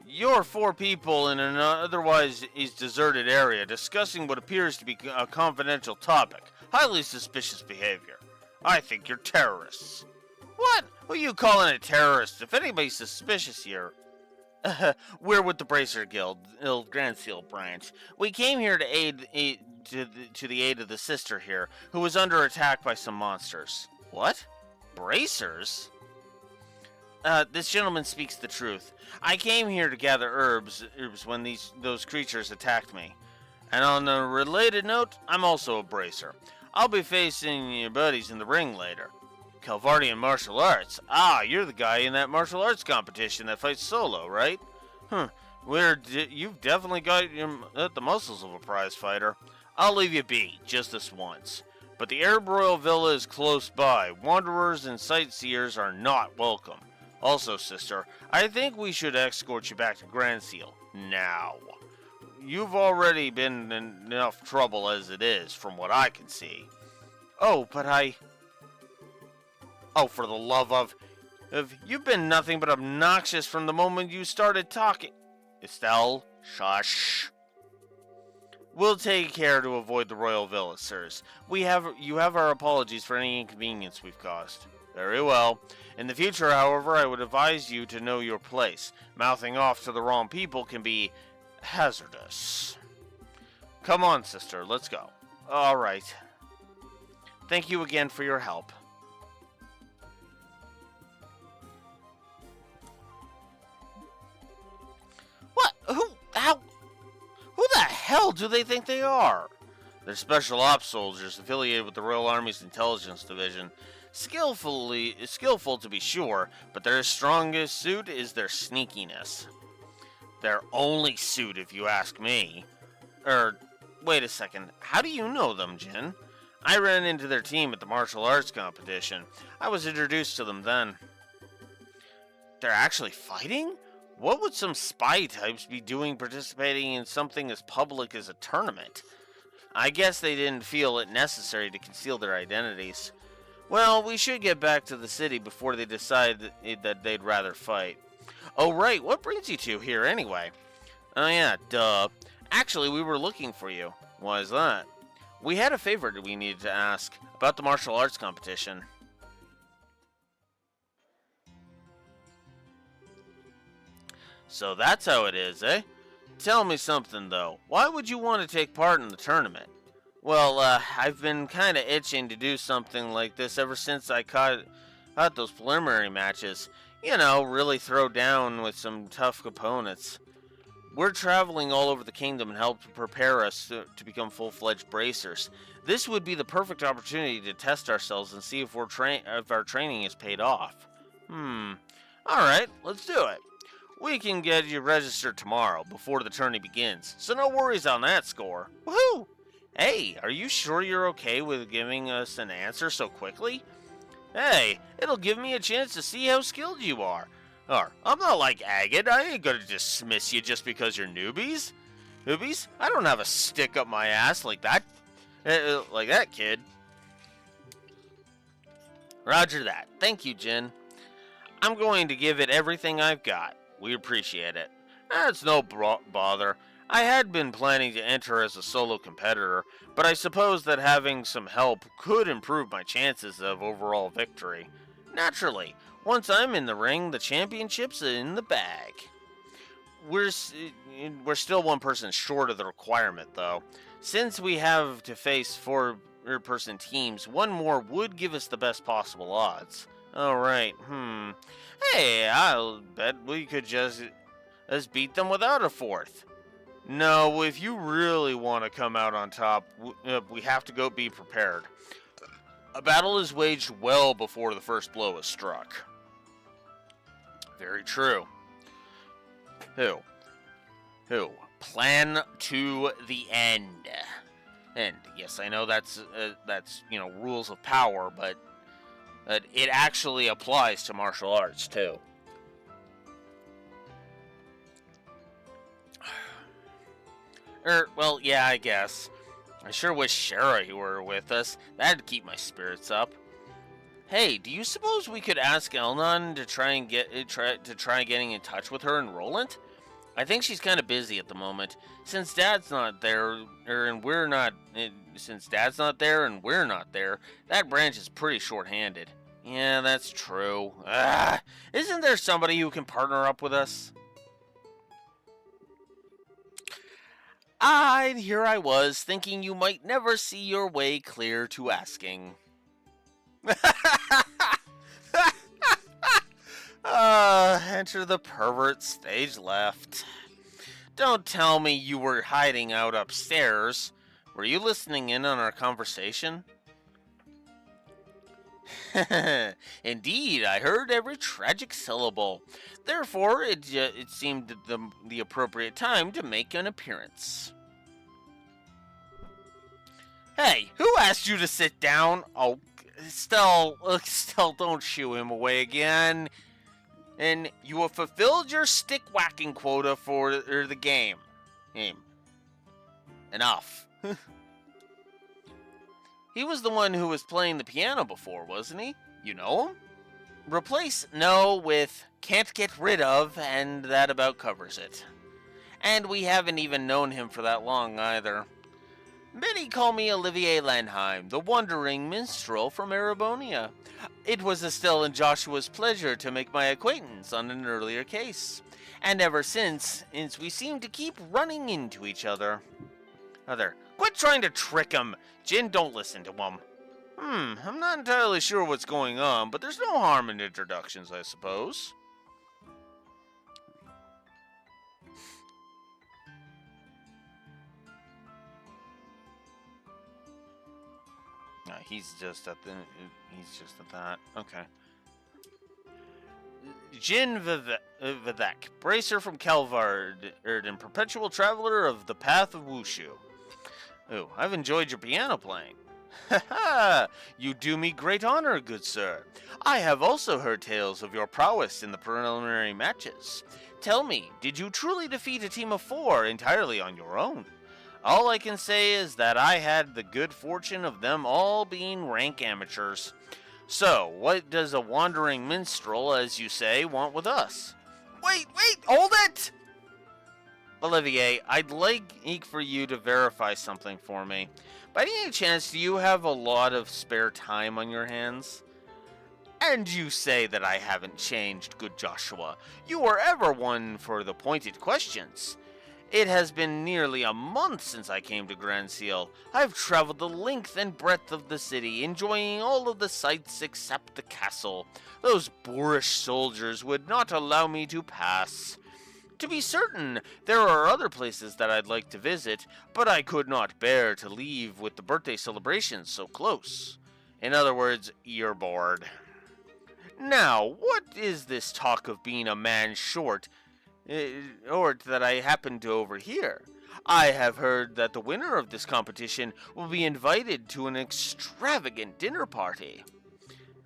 You're four people in an otherwise is deserted area discussing what appears to be a confidential topic. Highly suspicious behavior. I think you're terrorists. What? Who are you calling a terrorist? If anybody's suspicious here... we're with the Bracer Guild, Grand Seal branch. We came here to to the aid of the sister here, who was under attack by some monsters. What? Bracers? This gentleman speaks the truth. I came here to gather herbs when those creatures attacked me. And on a related note, I'm also a bracer. I'll be facing your buddies in the ring later. Calvardian martial arts. Ah, you're the guy in that martial arts competition that fights solo, right? You've definitely got the muscles of a prize fighter. I'll leave you be, just this once. But the Arab Royal Villa is close by. Wanderers and sightseers are not welcome. Also, sister, I think we should escort you back to Grand Seal. Now. You've already been in enough trouble as it is, from what I can see. Oh, but Oh, for the love of... You've been nothing but obnoxious from the moment you started talking. Estelle, shush. We'll take care to avoid the Royal Villa, sirs. You have our apologies for any inconvenience we've caused. Very well. In the future, however, I would advise you to know your place. Mouthing off to the wrong people can be hazardous. Come on, sister, let's go. All right. Thank you again for your help. What? Who the hell do they think they are? They're special ops soldiers affiliated with the Royal Army's Intelligence Division. Skillful to be sure, but their strongest suit is their sneakiness. Their only suit, if you ask me. Wait a second. How do you know them, Jin? I ran into their team at the martial arts competition. I was introduced to them then. They're actually fighting? What would some spy types be doing participating in something as public as a tournament? I guess they didn't feel it necessary to conceal their identities. Well, we should get back to the city before they decide that they'd rather fight. Oh, right, what brings you two here anyway? Oh yeah, duh. Actually, we were looking for you. Why is that? We had a favor that we needed to ask about the martial arts competition. So that's how it is, eh? Tell me something, though. Why would you want to take part in the tournament? Well, I've been kind of itching to do something like this ever since I caught those preliminary matches. You know, really throw down with some tough opponents. We're traveling all over the kingdom and help prepare us to become full-fledged bracers. This would be the perfect opportunity to test ourselves and see if if our training is paid off. All right, let's do it. We can get you registered tomorrow before the tourney begins, so no worries on that score. Woohoo! Hey, are you sure you're okay with giving us an answer so quickly? Hey, it'll give me a chance to see how skilled you are. I'm not like Agate. I ain't gonna dismiss you just because you're newbies. Newbies? I don't have a stick up my ass like that. Like that, kid. Roger that. Thank you, Jin. I'm going to give it everything I've got. We appreciate it. That's no bother. I had been planning to enter as a solo competitor, but I suppose that having some help could improve my chances of overall victory. Naturally, once I'm in the ring, the championship's in the bag. We're still one person short of the requirement, though. Since we have to face 4-person teams, one more would give us the best possible odds. Alright, Hey, I'll bet we could just beat them without a fourth. No, if you really want to come out on top, we have to go be prepared. A battle is waged well before the first blow is struck. Very true. Who? Plan to the end. And yes, I know that's rules of power, but it actually applies to martial arts too. Well, yeah, I guess. I sure wish Shara were with us. That'd keep my spirits up. Hey, do you suppose we could ask Elnon to try getting in touch with her and Roland? I think she's kind of busy at the moment. Since Dad's not there, and we're not there, that branch is pretty short-handed. Yeah, that's true. Isn't there somebody who can partner up with us? Here I was, thinking you might never see your way clear to asking. Enter the pervert stage left. Don't tell me you were hiding out upstairs. Were you listening in on our conversation? Indeed, I heard every tragic syllable. Therefore, it seemed the appropriate time to make an appearance. Hey, who asked you to sit down? Oh, Stell, don't shoo him away again. And you have fulfilled your stick-whacking quota for the game. Enough. He was the one who was playing the piano before, wasn't he? You know him? Replace no with can't get rid of, and that about covers it. And we haven't even known him for that long either. Many call me Olivier Landheim, the wandering minstrel from Erebonia. It was Estelle and Joshua's pleasure to make my acquaintance on an earlier case. And ever since we seem to keep running into each other. Quit trying to trick him! Jin, don't listen to him. I'm not entirely sure what's going on, but there's no harm in introductions, I suppose. No, he's just at that. Okay. Jin Vivek, bracer from Kelvard, and perpetual traveler of the path of Wushu. Oh, I've enjoyed your piano playing. Ha ha! You do me great honor, good sir. I have also heard tales of your prowess in the preliminary matches. Tell me, did you truly defeat a team of 4 entirely on your own? All I can say is that I had the good fortune of them all being rank amateurs. So, what does a wandering minstrel, as you say, want with us? Wait, hold it! Olivier, I'd like for you to verify something for me. By any chance, do you have a lot of spare time on your hands? And you say that I haven't changed, good Joshua. You are ever one for the pointed questions. It has been nearly a month since I came to Grand Seal. I've traveled the length and breadth of the city, enjoying all of the sights except the castle. Those boorish soldiers would not allow me to pass. To be certain, there are other places that I'd like to visit, but I could not bear to leave with the birthday celebrations so close. In other words, you're bored. Now, what is this talk of being a man short, or that I happen to overhear? I have heard that the winner of this competition will be invited to an extravagant dinner party.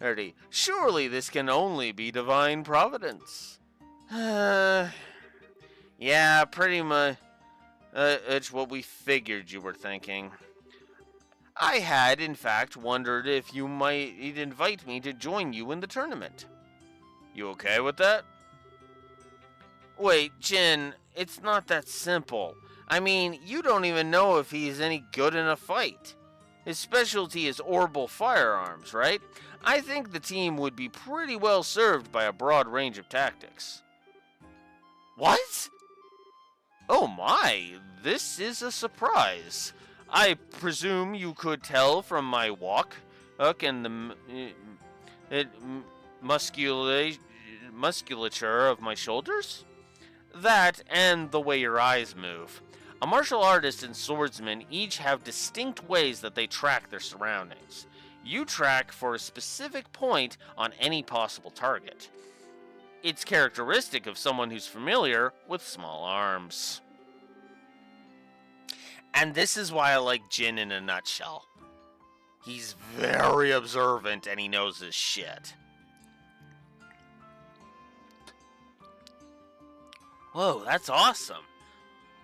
Erty, surely this can only be divine providence. Yeah, pretty much. It's what we figured you were thinking. I had, in fact, wondered if you might invite me to join you in the tournament. You okay with that? Wait, Jin, it's not that simple. I mean, you don't even know if he's any good in a fight. His specialty is orbital firearms, right? I think the team would be pretty well served by a broad range of tactics. What? Oh my, this is a surprise. I presume you could tell from my walk, and the musculature of my shoulders? That and the way your eyes move. A martial artist and swordsman each have distinct ways that they track their surroundings. You track for a specific point on any possible target. It's characteristic of someone who's familiar with small arms. And this is why I like Jin in a nutshell. He's very observant and he knows his shit. Whoa, that's awesome.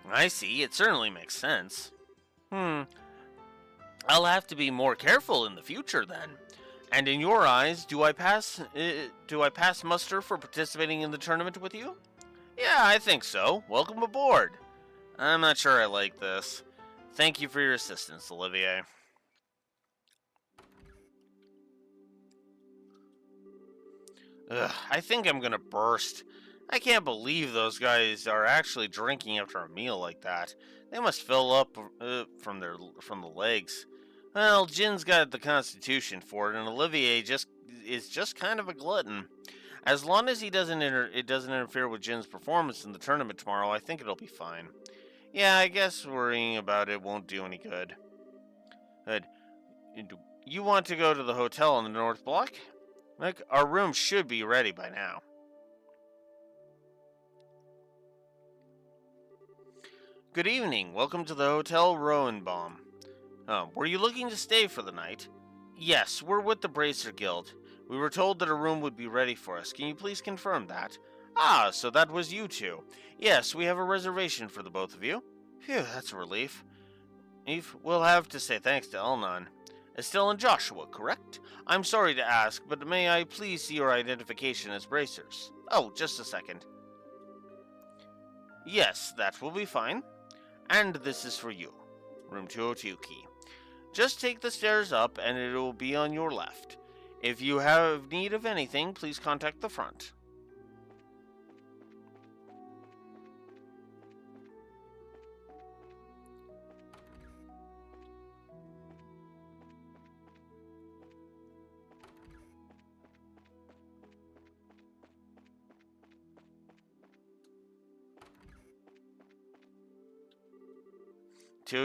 I see, it certainly makes sense. I'll have to be more careful in the future then. And in your eyes, do I pass muster for participating in the tournament with you? Yeah, I think so. Welcome aboard. I'm not sure I like this. Thank you for your assistance, Olivier. Ugh, I think I'm gonna burst. I can't believe those guys are actually drinking after a meal like that. They must fill up from the legs. Well, Jin's got the constitution for it, and Olivier is just kind of a glutton. As long as it doesn't interfere with Jin's performance in the tournament tomorrow, I think it'll be fine. Yeah, I guess worrying about it won't do any good. Good. You want to go to the hotel in the North Block? Like, our room should be ready by now. Good evening. Welcome to the Hotel Roenbaum. Were you looking to stay for the night? Yes, we're with the Bracer Guild. We were told that a room would be ready for us. Can you please confirm that? Ah, so that was you two. Yes, we have a reservation for the both of you. Phew, that's a relief. We'll have to say thanks to Elnon. Estelle and Joshua, correct? I'm sorry to ask, but may I please see your identification as bracers? Oh, just a second. Yes, that will be fine. And this is for you. Room 202 key. Just take the stairs up and it will be on your left. If you have need of anything, please contact the front.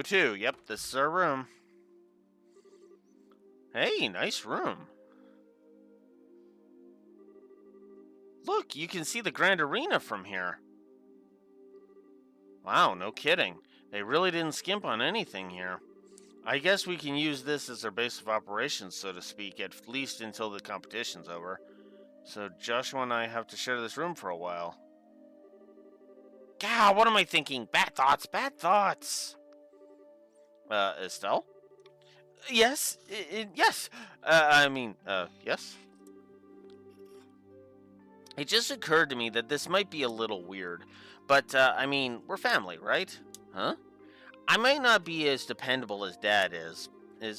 Two. Yep, this is our room. Hey, nice room. Look, you can see the Grand Arena from here. Wow, no kidding. They really didn't skimp on anything here. I guess we can use this as our base of operations, so to speak, at least until the competition's over. So Joshua and I have to share this room for a while. God, what am I thinking? Bad thoughts. Estelle? Yes, yes. Yes. It just occurred to me that this might be a little weird, but, we're family, right? Huh? I might not be as dependable as Dad is,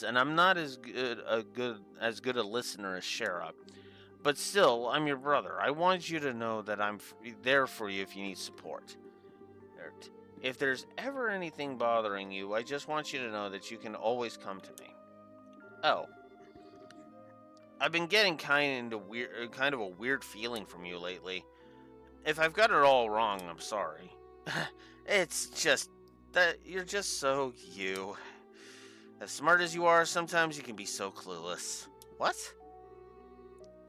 and I'm not as good a listener as Shara, but still, I'm your brother. I want you to know that I'm there for you if you need support. If there's ever anything bothering you, I just want you to know that you can always come to me. Oh. I've been getting kind of a weird feeling from you lately. If I've got it all wrong, I'm sorry. It's just that you're just so you. As smart as you are, sometimes you can be so clueless. What?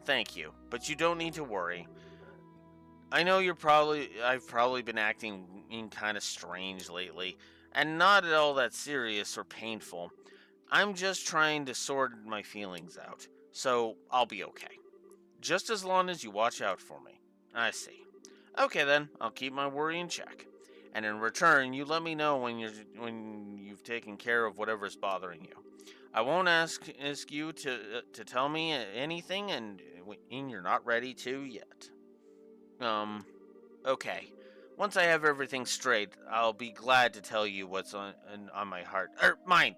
Thank you, but you don't need to worry. I know I've probably been acting kind of strange lately, and not at all that serious or painful. I'm just trying to sort my feelings out, so I'll be okay. Just as long as you watch out for me. I see. Okay then, I'll keep my worry in check. And in return, you let me know when you've taken care of whatever's bothering you. I won't ask you to tell me anything, and when you're not ready to yet. Okay. Once I have everything straight, I'll be glad to tell you what's on my heart. Mind.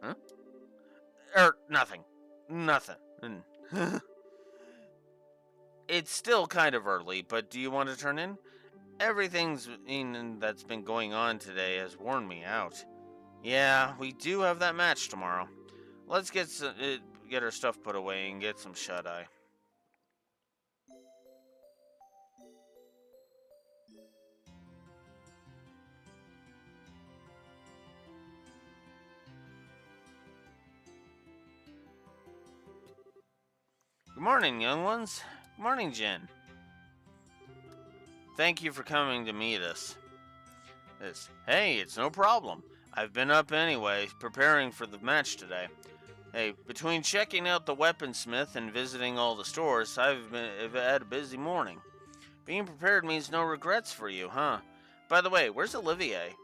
Huh? Nothing. Nothing. It's still kind of early, but do you want to turn in? That's been going on today has worn me out. Yeah, we do have that match tomorrow. Let's get our stuff put away and get some shut-eye. Good morning, young ones. Good morning, Jen. Thank you for coming to meet us. Hey, it's no problem. I've been up anyway, preparing for the match today. Hey, between checking out the weaponsmith and visiting all the stores, I've had a busy morning. Being prepared means no regrets for you, huh? By the way, where's Olivier?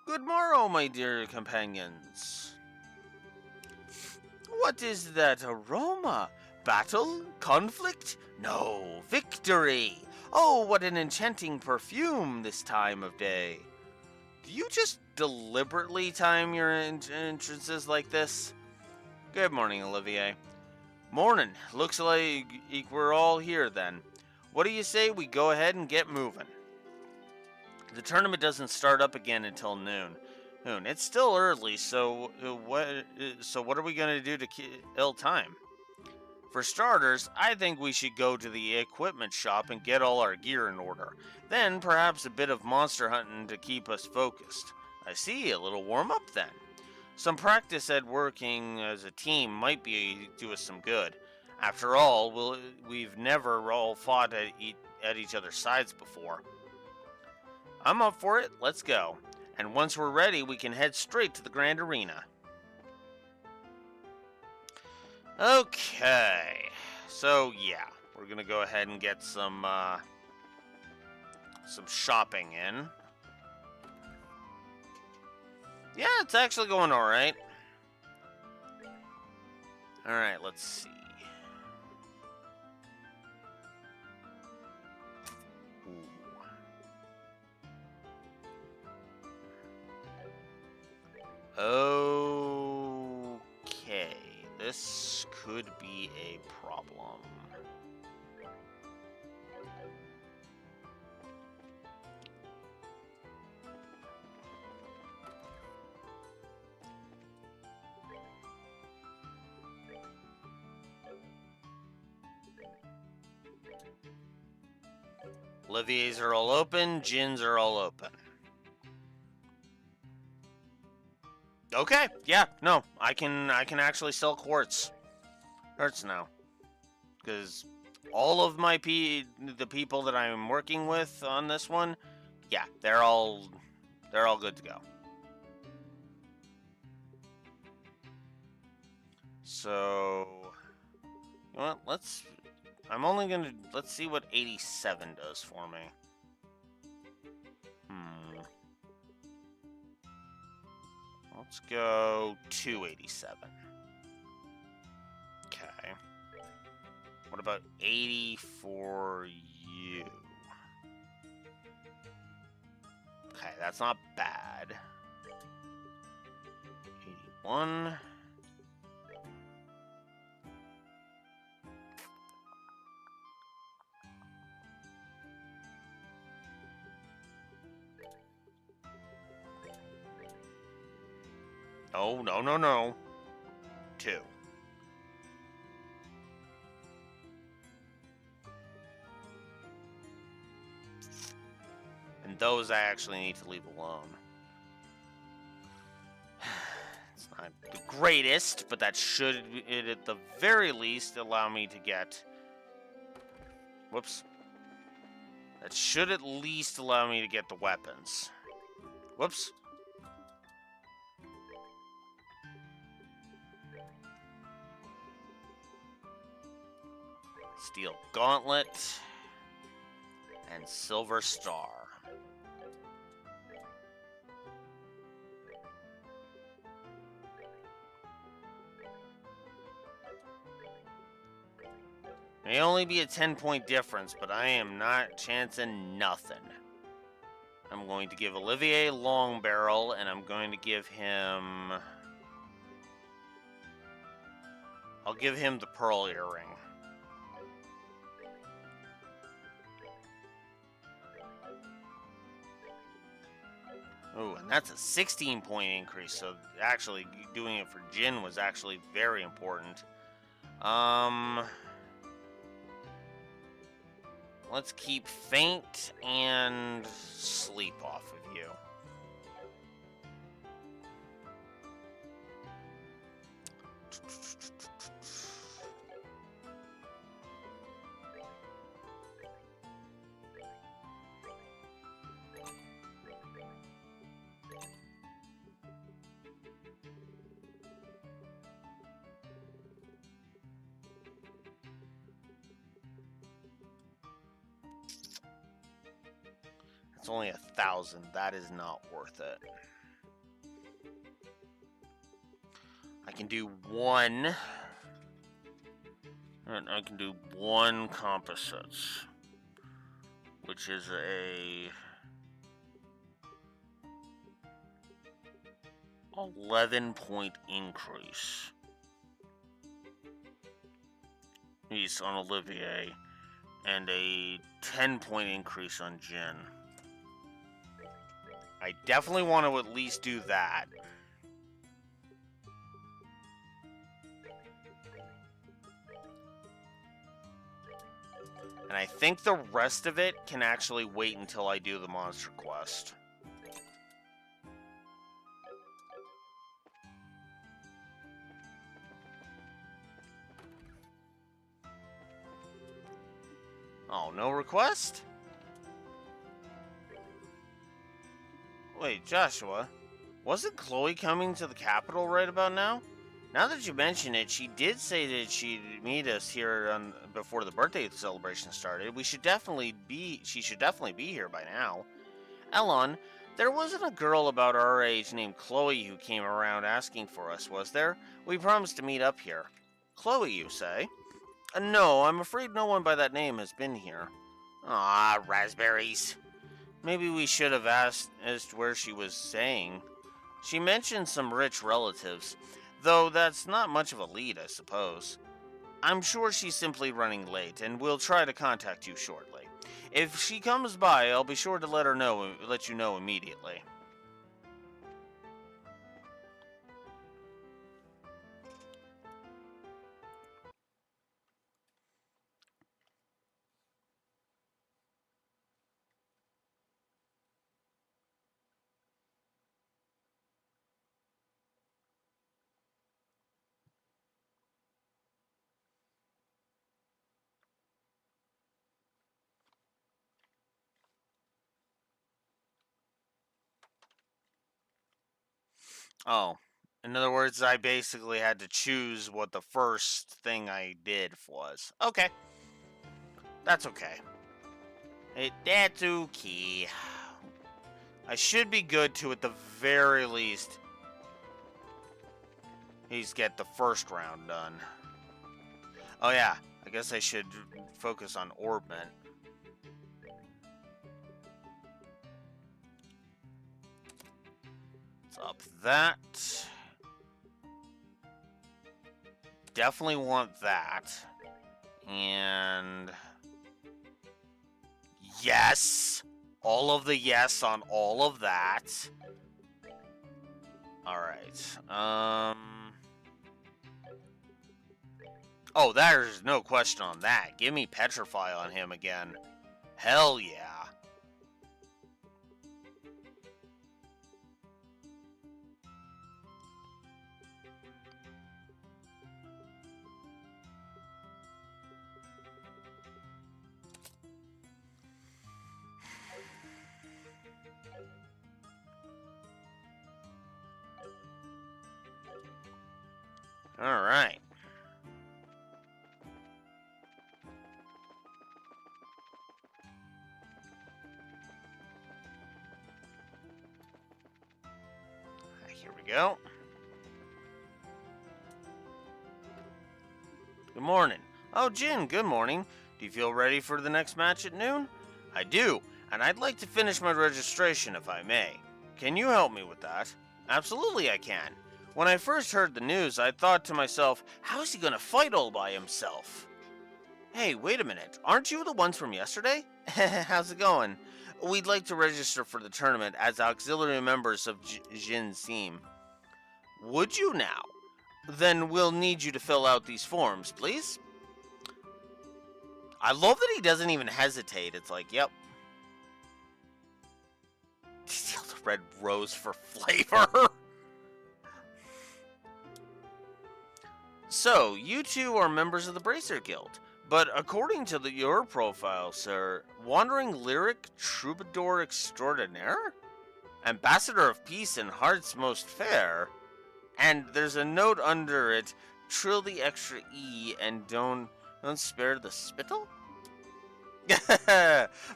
Good morrow, my dear companions. What is that aroma? Battle? Conflict? No, victory! Oh, what an enchanting perfume this time of day. Do you just deliberately time your entrances like this? Good morning, Olivier. Morning. Looks like we're all here then. What do you say we go ahead and get moving? The tournament doesn't start up again until noon. It's still early, so what are we going to do to kill time? For starters, I think we should go to the equipment shop and get all our gear in order. Then perhaps a bit of monster hunting to keep us focused. I see, a little warm-up then. Some practice at working as a team might do us some good. After all, we've never all fought at each other's sides before. I'm up for it, let's go. And once we're ready, we can head straight to the Grand Arena. Okay, so yeah, we're gonna go ahead and get some shopping in. Yeah, it's actually going all right. All right, let's see. Ooh. Okay, this could be a problem. Olivier's are all open, Jin's are all open. Okay, yeah, no, I can actually sell quartz. Hurts now. Because all of the people that I'm working with on this one, yeah, they're all good to go. So, you know what? Let's see what 87 does for me. Let's go 287. Okay. What about 80 for you? Okay, that's not bad. 81. No, no, no, no. 2. And those I actually need to leave alone. It's not the greatest, but that should, at the very least, allow me to get... Whoops. That should at least allow me to get the weapons. Whoops. Steel Gauntlet. And Silver Star. May only be a 10-point difference, but I am not chancing nothing. I'm going to give Olivier Long Barrel, and I'm going to give him... I'll give him the Pearl Earring. Oh, and that's a 16-point increase, so actually doing it for Jin was actually very important. Let's keep Faint and Sleep off of you. It's only 1,000. That is not worth it. I can do one. And I can do one composites, which is a 11-point increase. He's on Olivier, and a 10-point increase on Jin. I definitely want to at least do that. And I think the rest of it can actually wait until I do the monster quest. Oh, no request? Wait, Joshua, wasn't Chloe coming to the capital right about now? Now that you mention it, she did say that she'd meet us here before the birthday celebration started. She should definitely be here by now. Elon, there wasn't a girl about our age named Chloe who came around asking for us, was there? We promised to meet up here. Chloe, you say? No, I'm afraid no one by that name has been here. Ah, raspberries. Maybe we should have asked as to where she was staying. She mentioned some rich relatives, though that's not much of a lead, I suppose. I'm sure she's simply running late, and we'll try to contact you shortly. If she comes by, I'll be sure to let you know immediately. Oh, in other words, I basically had to choose what the first thing I did was. Okay. That's okay. That's okay. I should be good to, at the very least, he's get the first round done. Oh yeah, I guess I should focus on Orbment. Let's up that. Definitely want that. And... yes! All of the yes on all of that. Alright. Oh, there's no question on that. Give me Petrify on him again. Hell yeah. Alright. Here we go. Good morning. Oh, Jin, good morning. Do you feel ready for the next match at noon? I do, and I'd like to finish my registration if I may. Can you help me with that? Absolutely I can. When I first heard the news, I thought to myself, how's he gonna fight all by himself? Hey, wait a minute. Aren't you the ones from yesterday? How's it going? We'd like to register for the tournament as auxiliary members of Jin's team. Would you now? Then we'll need you to fill out these forms, please. I love that he doesn't even hesitate. It's like, yep. Steal the red rose for flavor. So, you two are members of the Bracer Guild, but according to your profile, sir, Wandering Lyric Troubadour Extraordinaire? Ambassador of Peace and Hearts Most Fair? And there's a note under it, trill the extra E and don't spare the spittle?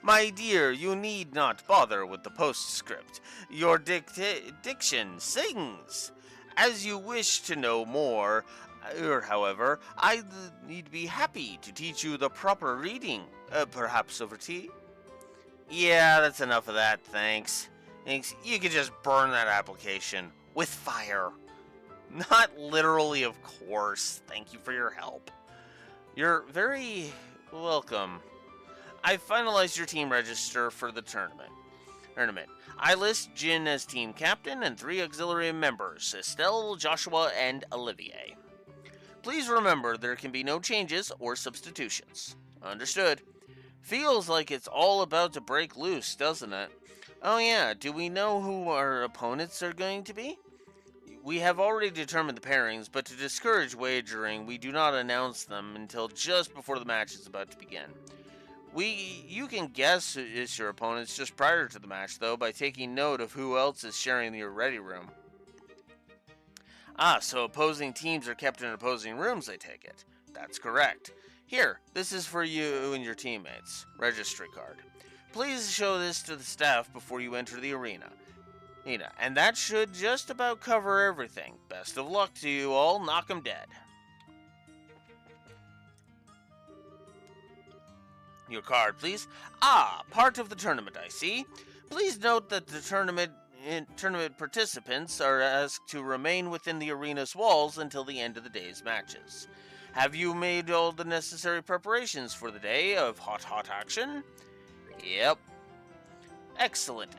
My dear, you need not bother with the postscript. Your diction sings. As you wish to know more, however, I'd be happy to teach you the proper reading, perhaps over tea? Yeah, that's enough of that, thanks. You could just burn that application with fire. Not literally, of course. Thank you for your help. You're very welcome. I finalized your team register for the tournament. I list Jin as team captain and 3 auxiliary members, Estelle, Joshua, and Olivier. Please remember there can be no changes or substitutions. Understood. Feels like it's all about to break loose, doesn't it? Oh yeah, do we know who our opponents are going to be? We have already determined the pairings, but to discourage wagering, we do not announce them until just before the match is about to begin. You can guess it's your opponents just prior to the match, though, by taking note of who else is sharing your ready room. Ah, so opposing teams are kept in opposing rooms, I take it. That's correct. Here, this is for you and your teammates. Registry card. Please show this to the staff before you enter the arena. And that should just about cover everything. Best of luck to you all. Knock 'em dead. Your card, please. Ah, part of the tournament, I see. Please note that the tournament participants are asked to remain within the arena's walls until the end of the day's matches. Have you made all the necessary preparations for the day of hot action? Yep. Excellent.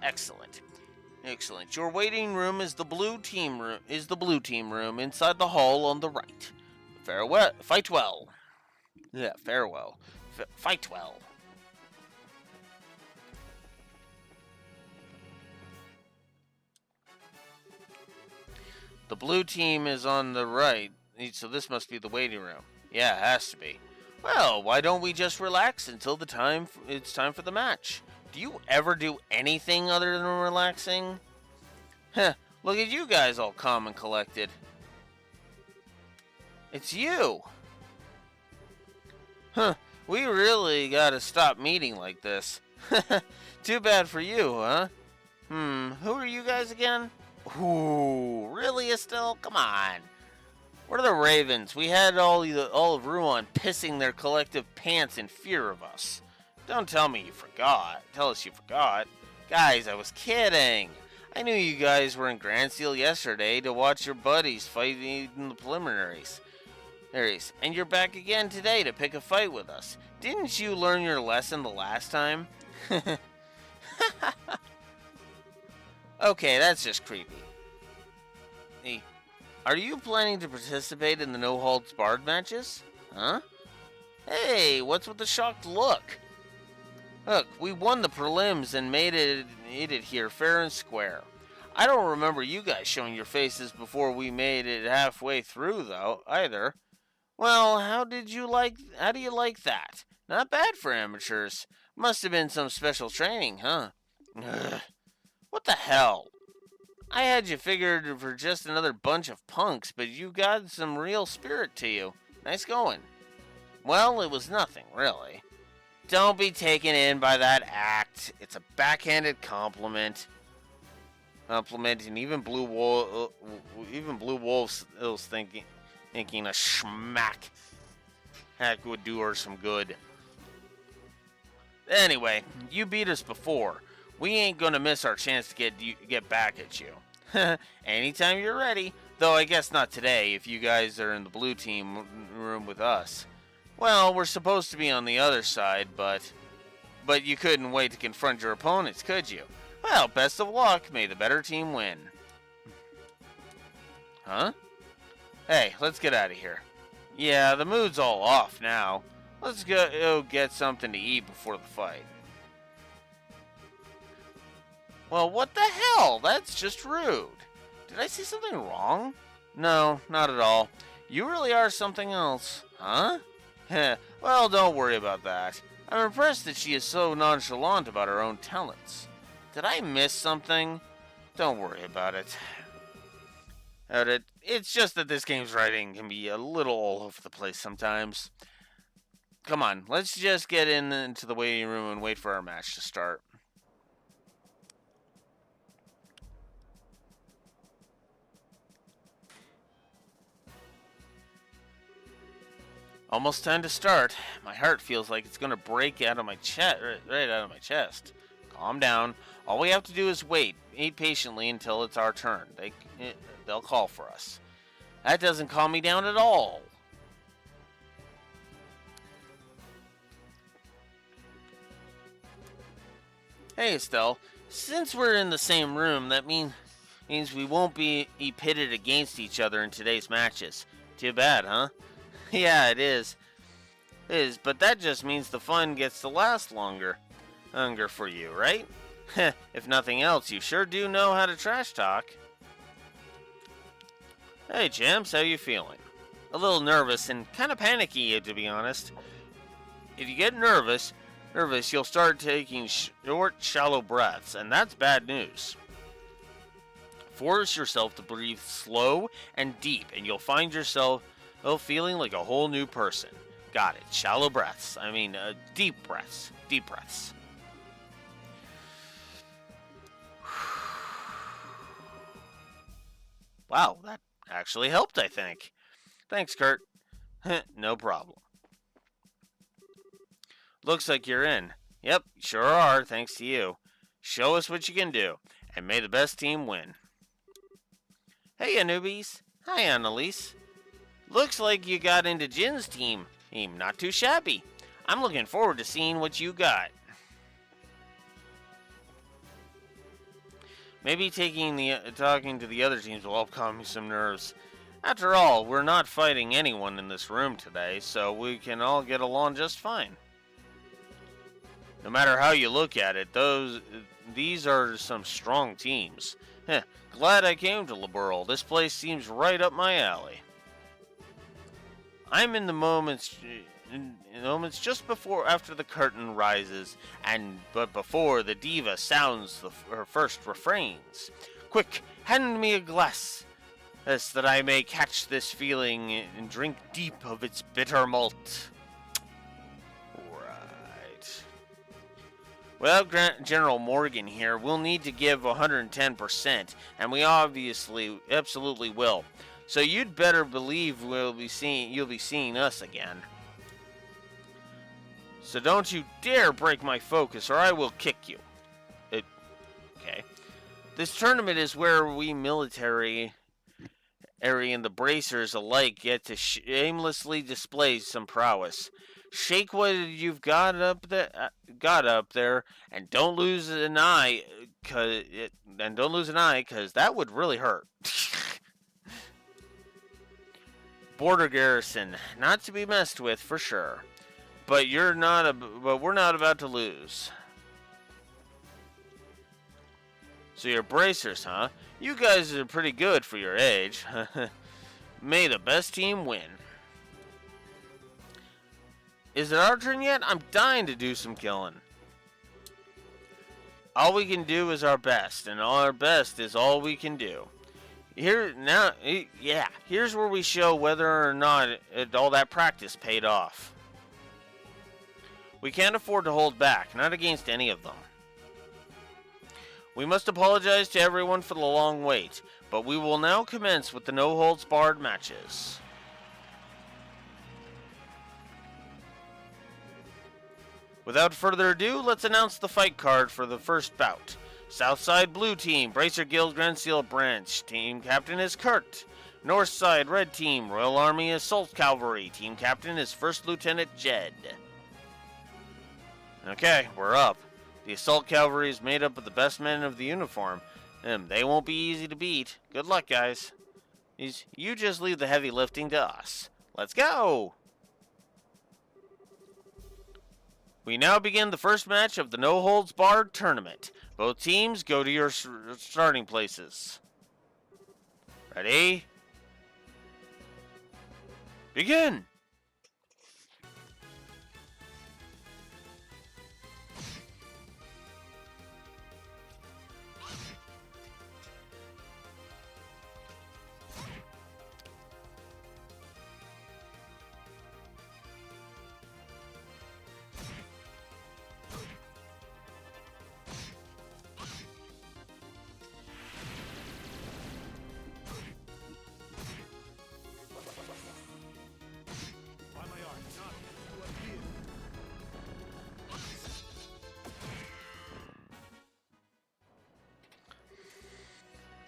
Your waiting room is the blue team room inside the hall on the right. Farewell. Fight well. Yeah, farewell. Fight well. The blue team is on the right, so this must be the waiting room. Yeah, it has to be. Well, why don't we just relax until it's time for the match? Do you ever do anything other than relaxing? Heh, look at you guys all calm and collected. It's you! Huh, we really gotta stop meeting like this. Too bad for you, huh? Who are you guys again? Ooh, really, Estelle? Come on. What are the Ravens? We had all of Rouen pissing their collective pants in fear of us. Don't tell me you forgot. Tell us you forgot. Guys, I was kidding. I knew you guys were in Grand Seal yesterday to watch your buddies fight in the preliminaries. And you're back again today to pick a fight with us. Didn't you learn your lesson the last time? Okay, that's just creepy. Hey, are you planning to participate in the no holds barred matches? Huh? Hey, what's with the shocked look? Look, we won the prelims and made it here fair and square. I don't remember you guys showing your faces before we made it halfway through, though, either. Well, how do you like that? Not bad for amateurs. Must have been some special training, huh? Ugh. What the hell? I had you figured for just another bunch of punks, but you got some real spirit to you. Nice going. Well, it was nothing, really. Don't be taken in by that act. It's a backhanded compliment. And even Blue Wolf's thinking a schmack heck would do her some good. Anyway, you beat us before. We ain't gonna miss our chance to get back at you. Anytime you're ready. Though I guess not today if you guys are in the blue team room with us. Well, we're supposed to be on the other side, but you couldn't wait to confront your opponents, could you? Well, best of luck. May the better team win. Huh? Hey, let's get out of here. Yeah, the mood's all off now. Let's go get something to eat before the fight. Well, what the hell? That's just rude. Did I say something wrong? No, not at all. You really are something else. Huh? Well, don't worry about that. I'm impressed that she is so nonchalant about her own talents. Did I miss something? Don't worry about it. Audit, it's just that this game's writing can be a little all over the place sometimes. Come on, let's just get into the waiting room and wait for our match to start. Almost time to start. My heart feels like it's gonna break out of my chest, right out of my chest. Calm down. All we have to do is wait patiently until it's our turn. They'll call for us. That doesn't calm me down at all. Hey, Estelle. Since we're in the same room, that means we won't be pitted against each other in today's matches. Too bad, huh? Yeah, it is. But that just means the fun gets to last longer for you, right? If nothing else, you sure do know how to trash talk. Hey, champs, how you feeling? A little nervous and kind of panicky, to be honest. If you get nervous, you'll start taking short, shallow breaths, and that's bad news. Force yourself to breathe slow and deep, and you'll find yourself feeling like a whole new person. Got it. Shallow breaths. Deep breaths. Deep breaths. Wow, that actually helped, I think. Thanks, Kurt. No problem. Looks like you're in. Yep, sure are, thanks to you. Show us what you can do, and may the best team win. Hey, you newbies. Hi, Annalise. Looks like you got into Jin's team. Not too shabby. I'm looking forward to seeing what you got. Maybe talking to the other teams will help calm me some nerves. After all, we're not fighting anyone in this room today, so we can all get along just fine. No matter how you look at it, these are some strong teams. Glad I came to Liberal. This place seems right up my alley. I'm in the moments just after the curtain rises, but before the diva sounds her first refrains. Quick, hand me a glass, that I may catch this feeling and drink deep of its bitter malt. Right. Well, General Morgan here, we'll need to give 110%, and we absolutely will. So you'd better believe you'll be seeing us again. So don't you dare break my focus, or I will kick you. Okay. This tournament is where we military and the bracers alike get to shamelessly display some prowess. Shake what you've got up there, and don't lose an eye, cause that would really hurt. border garrison, not to be messed with for sure. But we're not about to lose. So you're bracers, huh? You guys are pretty good for your age. May the best team win. Is it our turn yet? I'm dying to do some killing. All we can do is our best, and our best is all we can do. Here's where we show whether or not all that practice paid off. We can't afford to hold back, not against any of them. We must apologize to everyone for the long wait, but we will now commence with the no-holds-barred matches. Without further ado, let's announce the fight card for the first bout. Southside Blue Team, Bracer Guild Grand Seal Branch. Team Captain is Kurt. Northside Red Team, Royal Army Assault Cavalry. Team Captain is First Lieutenant Jed. Okay, we're up. The Assault Cavalry is made up of the best men of the uniform. They won't be easy to beat. Good luck, guys. You just leave the heavy lifting to us. Let's go! We now begin the first match of the no-holds-barred tournament. Both teams go to your starting places. Ready? Begin!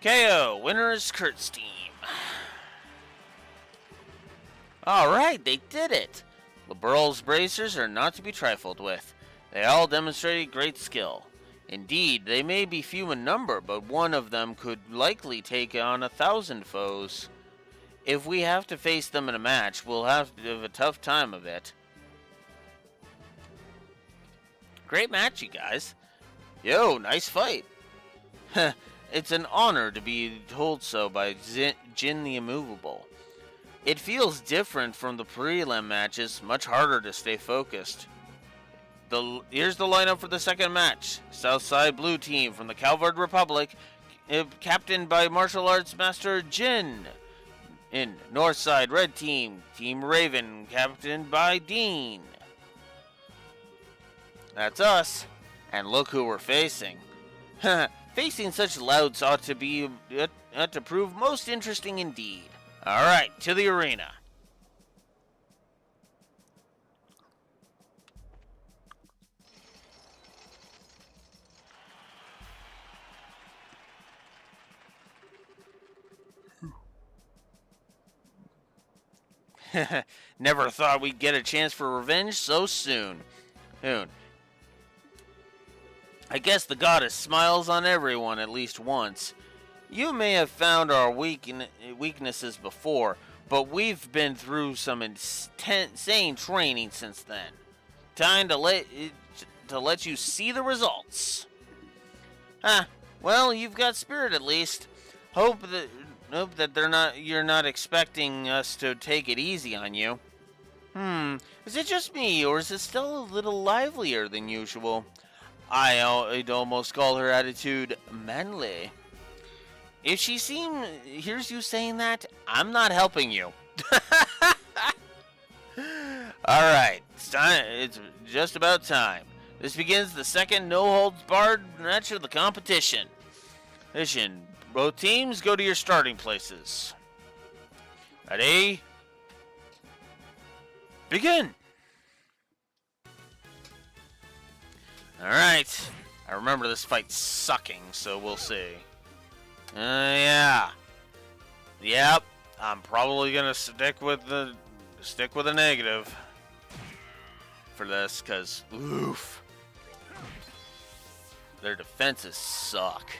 KO, winner is Kurt's team. Alright, they did it! LeBurl's bracers are not to be trifled with. They all demonstrated great skill. Indeed, they may be few in number, but one of them could likely take on 1,000 foes. If we have to face them in a match, we'll have to have a tough time of it. Great match, you guys. Yo, nice fight. It's an honor to be told so by Jin the Immovable. It feels different from the prelim matches, much harder to stay focused. Here's the lineup for the second match. Southside Blue Team from the Calvard Republic, captained by martial arts master Jin. In Northside Red Team, Team Raven, captained by Dean. That's us. And look who we're facing. Facing such louts ought to prove most interesting indeed. Alright, to the arena. Never thought we'd get a chance for revenge so soon. I guess the goddess smiles on everyone at least once. You may have found our weaknesses before, but we've been through some insane training since then. Time to let you see the results. Well, you've got spirit at least. Hope that you're not expecting us to take it easy on you. Is it just me, or is it still a little livelier than usual? I'd almost call her attitude manly. If she hears you saying that, I'm not helping you. Alright, it's just about time. This begins the second no-holds-barred match of the competition. Both teams go to your starting places. Ready? Begin! Alright. I remember this fight sucking, so we'll see. Yeah. Yep. I'm probably gonna stick with a negative for this, cause oof. Their defenses suck.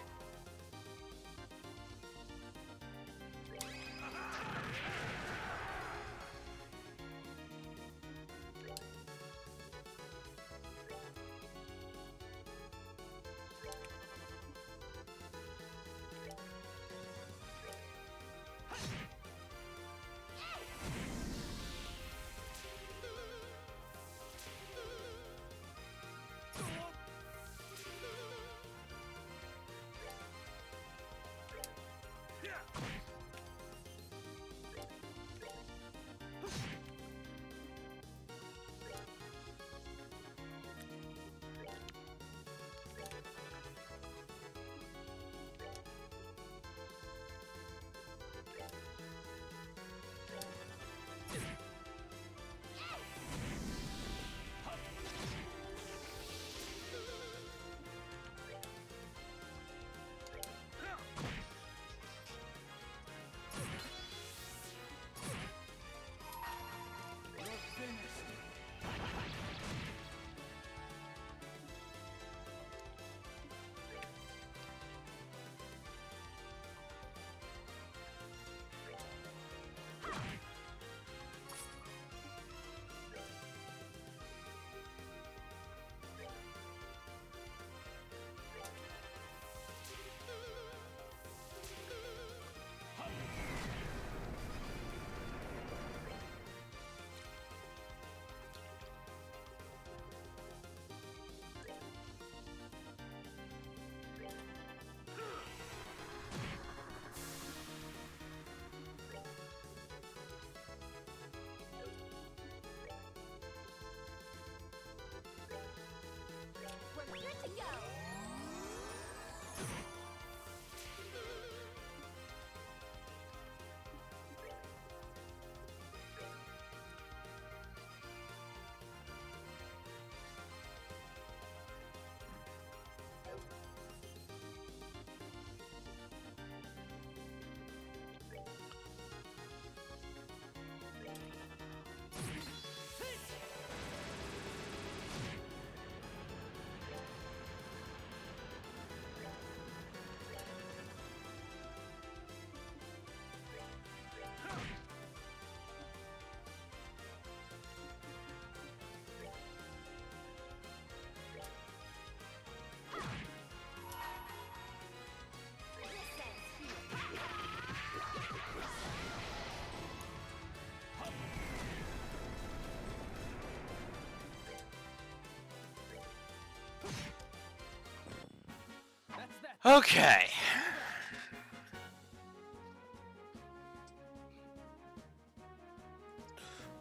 Okay.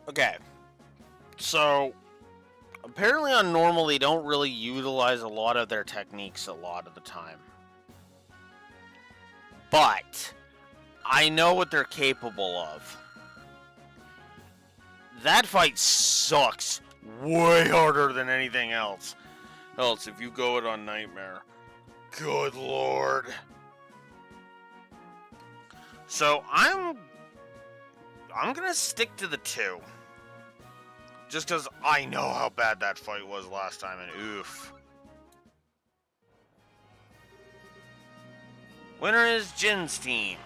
Okay. So, apparently on normal, they don't really utilize a lot of their techniques a lot of the time. But, I know what they're capable of. That fight sucks way harder than anything else. If you go it on Nightmare. Good lord. So, I'm gonna stick to the 2. Just because I know how bad that fight was last time, and oof. Winner is Jin's team.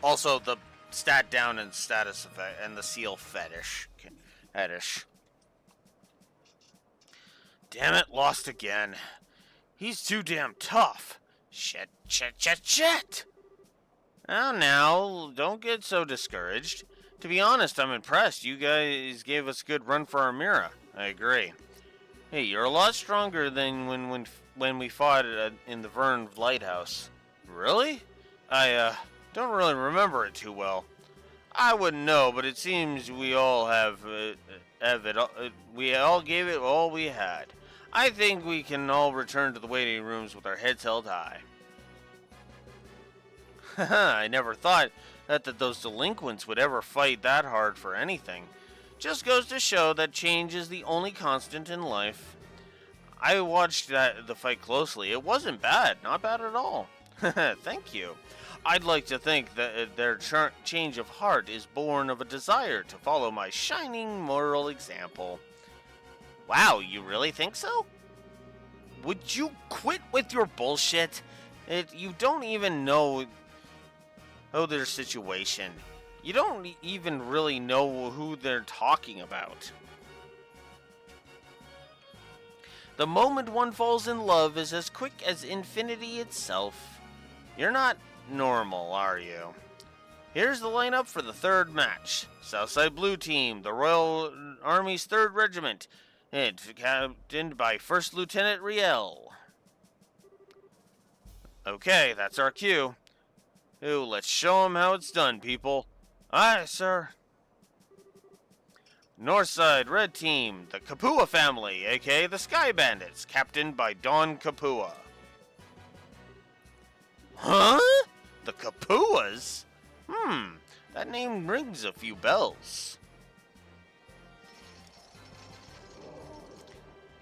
Also, the stat down and status effect, and the seal fetish. Damn it, lost again. He's too damn tough. Shit. Oh, now, don't get so discouraged. To be honest, I'm impressed. You guys gave us a good run for our Mira. I agree. Hey, you're a lot stronger than when we fought in the Vern Lighthouse. Really? I don't really remember it too well. I wouldn't know, but it seems we all have it. We all gave it all we had. I think we can all return to the waiting rooms with our heads held high. Haha, I never thought that those delinquents would ever fight that hard for anything. Just goes to show that change is the only constant in life. I watched the fight closely. It wasn't bad. Not bad at all. Thank you. I'd like to think that their change of heart is born of a desire to follow my shining moral example. Wow, you really think so? Would you quit with your bullshit? You don't even know their situation. You don't even really know who they're talking about. The moment one falls in love is as quick as infinity itself. You're not normal, are you? Here's the lineup for the third match. Southside Blue Team, the Royal Army's 3rd Regiment, and captained by First Lieutenant Riel. Okay, that's our cue. Ooh, let's show 'em how it's done, people. Aye, sir. Northside Red Team, the Kapua family, aka the Sky Bandits, captained by Don Kapua. Huh? The Kapuas? That name rings a few bells.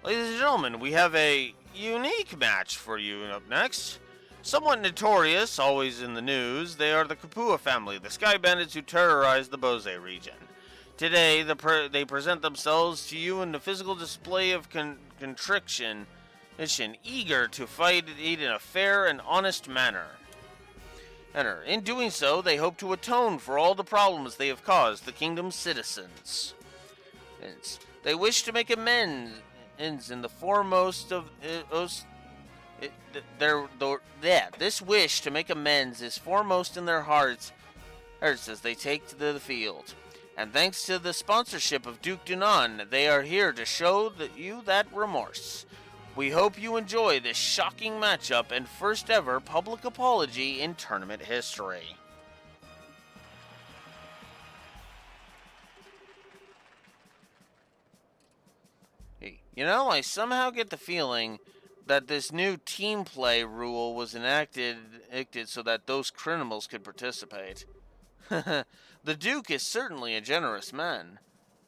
Ladies and gentlemen, we have a unique match for you up next. Somewhat notorious, always in the news, they are the Kapua family, the Sky Bandits who terrorize the Bose region. Today, they present themselves to you in a physical display of contrition, eager to fight it in a fair and honest manner. In doing so, they hope to atone for all the problems they have caused the kingdom's citizens. They wish to make amends in the foremost of this wish to make amends is foremost in their hearts as they take to the field. And thanks to the sponsorship of Duke Dunan, they are here to show you that remorse. We hope you enjoy this shocking matchup and first ever public apology in tournament history. You know, I somehow get the feeling that this new team play rule was enacted so that those criminals could participate. The Duke is certainly a generous man.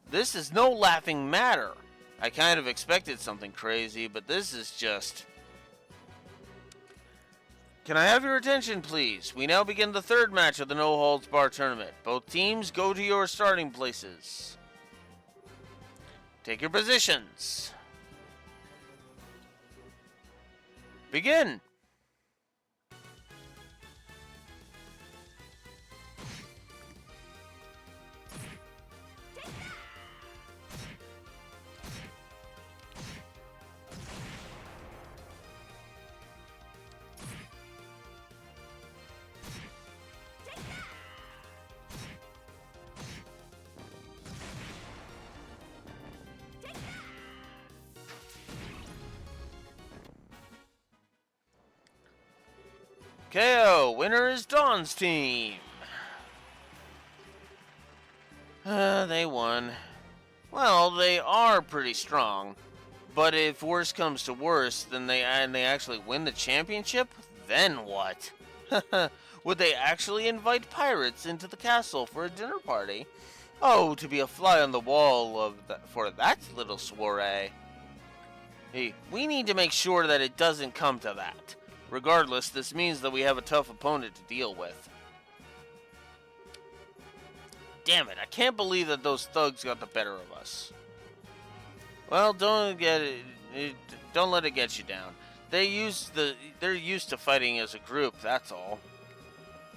This is no laughing matter. I kind of expected something crazy, but this is just... Can I have your attention, please? We now begin the third match of the No Holds Bar tournament. Both teams go to your starting places. Take your positions. Begin! KO, winner is Dawn's team. They won. Well, they are pretty strong. But if worse comes to worse, then they actually win the championship, then what? Would they actually invite pirates into the castle for a dinner party? Oh, to be a fly on the wall for that little soiree. Hey, we need to make sure that it doesn't come to that. Regardless, this means that we have a tough opponent to deal with. Damn it, I can't believe that those thugs got the better of us. Well, don't let it get you down. They're used to fighting as a group, that's all.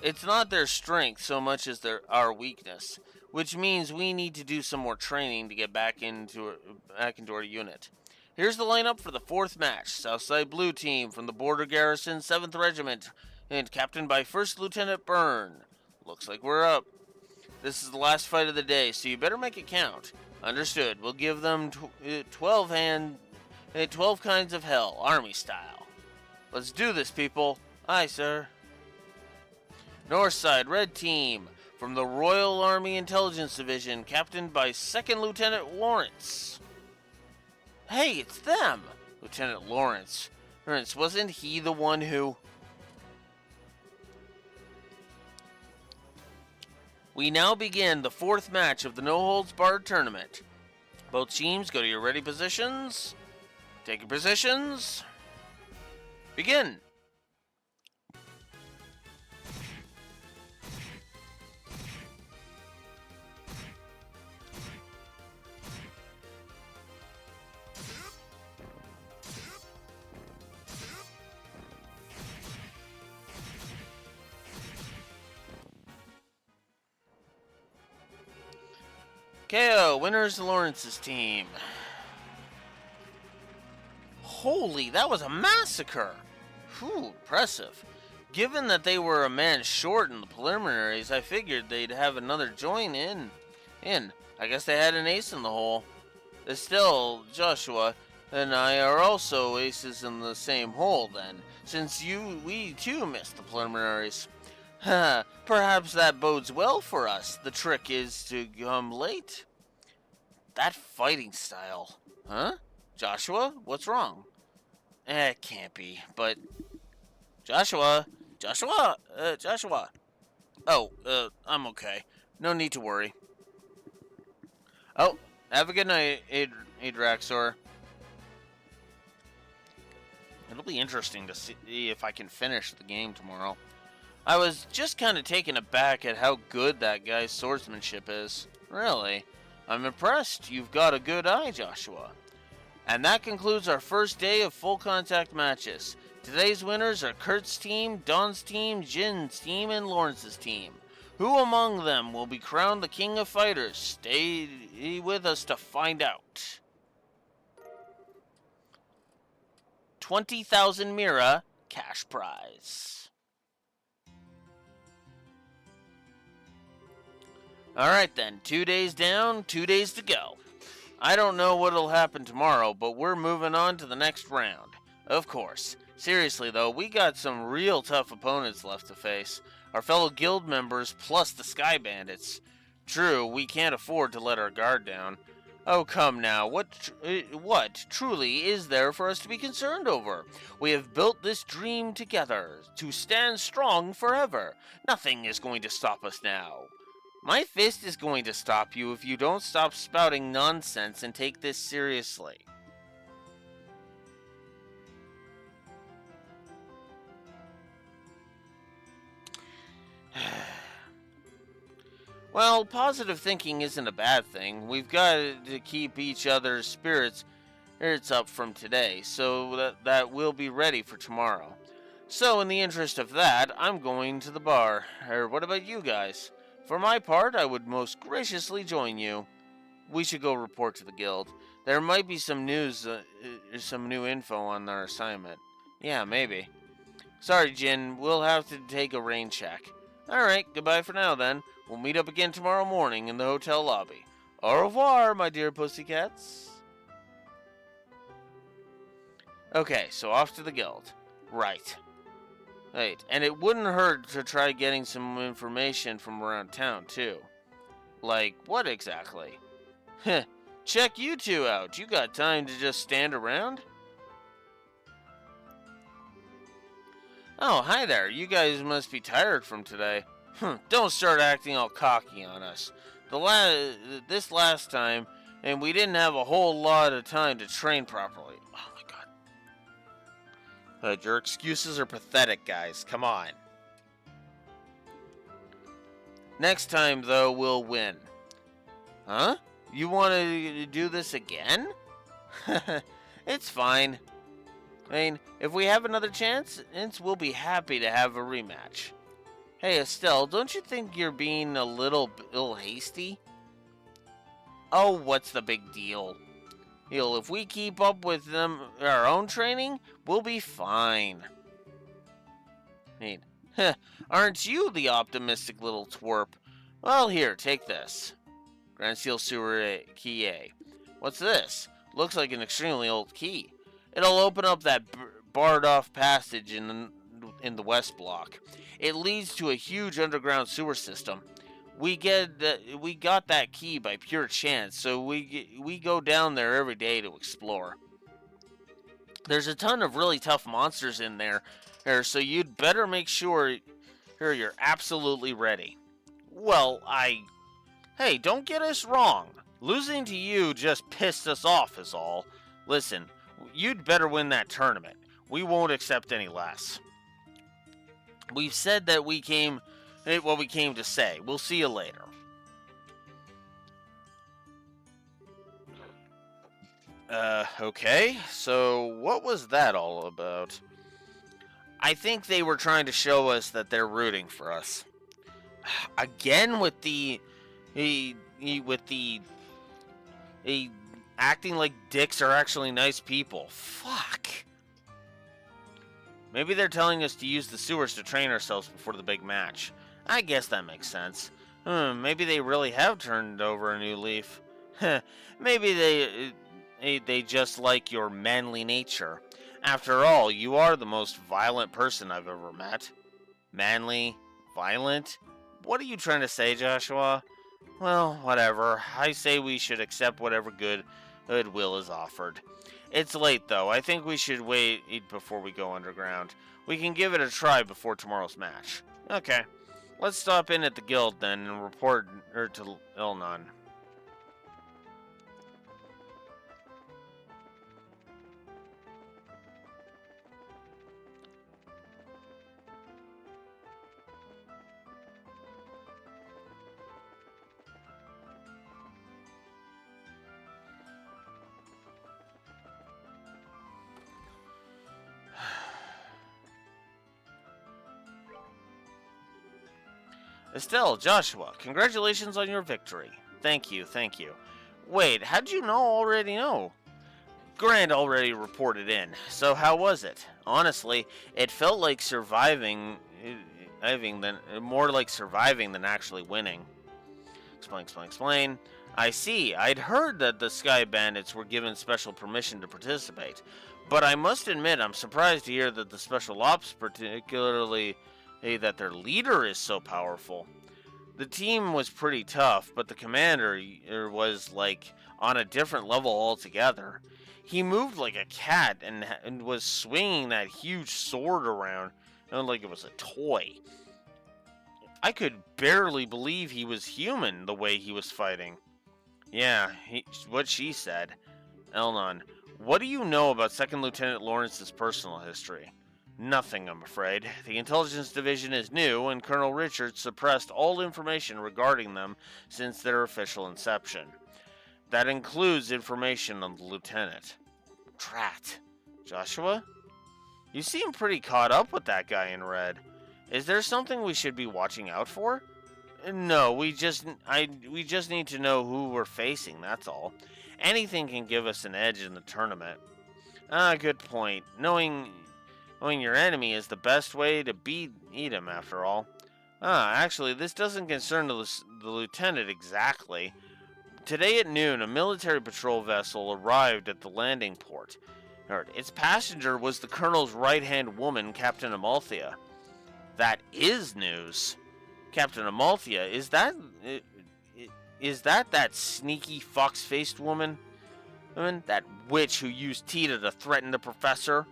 It's not their strength so much as our weakness, which means we need to do some more training to get back into our unit. Here's the lineup for the fourth match. Southside Blue Team from the Border Garrison 7th Regiment, and captained by First Lieutenant Byrne. Looks like we're up. This is the last fight of the day, so you better make it count. Understood. We'll give them 12 kinds of hell, army style. Let's do this, people. Aye, sir. Northside Red Team from the Royal Army Intelligence Division, captained by 2nd Lieutenant Lawrence. Hey, it's them! Lieutenant Lawrence. Wasn't he the one who... We now begin the fourth match of the no-holds-barred tournament. Both teams, go to your ready positions. Take your positions. Begin. KO, winner's Lawrence's team. Holy, that was a massacre! Whew, impressive. Given that they were a man short in the preliminaries, I figured they'd have another join in. I guess they had an ace in the hole. Still, Joshua and I are also aces in the same hole then, since we too missed the preliminaries. Perhaps that bodes well for us. The trick is to come late. That fighting style. Huh? Joshua? What's wrong? It can't be, but... Joshua! Oh, I'm okay. No need to worry. Oh, have a good night, Adraxor. It'll be interesting to see if I can finish the game tomorrow. I was just kind of taken aback at how good that guy's swordsmanship is. Really. I'm impressed. You've got a good eye, Joshua. And that concludes our first day of full contact matches. Today's winners are Kurt's team, Don's team, Jin's team, and Lawrence's team. Who among them will be crowned the King of Fighters? Stay with us to find out. 20,000 Mira cash prize. Alright then, 2 days down, 2 days to go. I don't know what'll happen tomorrow, but we're moving on to the next round. Of course. Seriously though, we got some real tough opponents left to face. Our fellow guild members plus the Sky Bandits. True, we can't afford to let our guard down. Oh come now, what truly is there for us to be concerned over? We have built this dream together, to stand strong forever. Nothing is going to stop us now. My fist is going to stop you if you don't stop spouting nonsense and take this seriously. Well, positive thinking isn't a bad thing. We've got to keep each other's spirits up from today, so that we'll be ready for tomorrow. So, in the interest of that, I'm going to the bar. What about you guys? For my part, I would most graciously join you. We should go report to the guild. There might be some news, some new info on our assignment. Yeah, maybe. Sorry, Jin, we'll have to take a rain check. Alright, goodbye for now then. We'll meet up again tomorrow morning in the hotel lobby. Au revoir, my dear pussycats. Okay, so off to the guild. Right. Right, and it wouldn't hurt to try getting some information from around town, too. Like, what exactly? Heh, check you two out. You got time to just stand around? Oh, hi there. You guys must be tired from today. Don't start acting all cocky on us. This last time, and we didn't have a whole lot of time to train properly. Oh my god. Your excuses are pathetic, guys. Come on. Next time, though, we'll win. Huh? You want to do this again? It's fine. I mean, if we have another chance, we'll be happy to have a rematch. Hey, Estelle, don't you think you're being a little hasty? Oh, what's the big deal? If we keep up with our own training, we'll be fine. I mean, aren't you the optimistic little twerp? Well, here, take this. Grand Seal Sewer Key A. What's this? Looks like an extremely old key. It'll open up that barred-off passage in the west block. It leads to a huge underground sewer system. We got that key by pure chance, so we go down there every day to explore. There's a ton of really tough monsters in there, so you'd better make sure you're absolutely ready. Well, Hey, don't get us wrong. Losing to you just pissed us off is all. Listen, you'd better win that tournament. We won't accept any less. We've said that we came to say. We'll see you later. Okay. So what was that all about? I think they were trying to show us that they're rooting for us. Again with the acting like dicks are actually nice people. Fuck. Maybe they're telling us to use the sewers to train ourselves before the big match. I guess that makes sense. Maybe they really have turned over a new leaf. Maybe they just like your manly nature. After all, you are the most violent person I've ever met. Manly? Violent? What are you trying to say, Joshua? Well, whatever. I say we should accept whatever goodwill is offered. It's late, though. I think we should wait before we go underground. We can give it a try before tomorrow's match. Okay. Let's stop in at the guild, then, and report to Ilnon. Estelle, Joshua, congratulations on your victory. Thank you. Wait, how'd you already know? Grant already reported in, so how was it? Honestly, it felt like more like surviving than actually winning. Explain. I see, I'd heard that the Sky Bandits were given special permission to participate, but I must admit I'm surprised to hear that the Special Ops particularly that their leader is so powerful. The team was pretty tough, but the commander was like on a different level altogether. He moved like a cat and was swinging that huge sword around like it was a toy. I could barely believe he was human the way he was fighting. Yeah, what she said. Elnon, what do you know about Second Lieutenant Lawrence's personal history? Nothing, I'm afraid. The Intelligence Division is new, and Colonel Richards suppressed all information regarding them since their official inception. That includes information on the lieutenant. Drat. Joshua? You seem pretty caught up with that guy in red. Is there something we should be watching out for? No, we just need to know who we're facing, that's all. Anything can give us an edge in the tournament. Good point. Knowing your enemy is the best way to eat him, after all. Actually, this doesn't concern the lieutenant exactly. Today at noon, a military patrol vessel arrived at the landing port. Its passenger was the colonel's right-hand woman, Captain Amalthea. That is news. Captain Amalthea, is that sneaky fox-faced woman? That witch who used Tita to threaten the professor?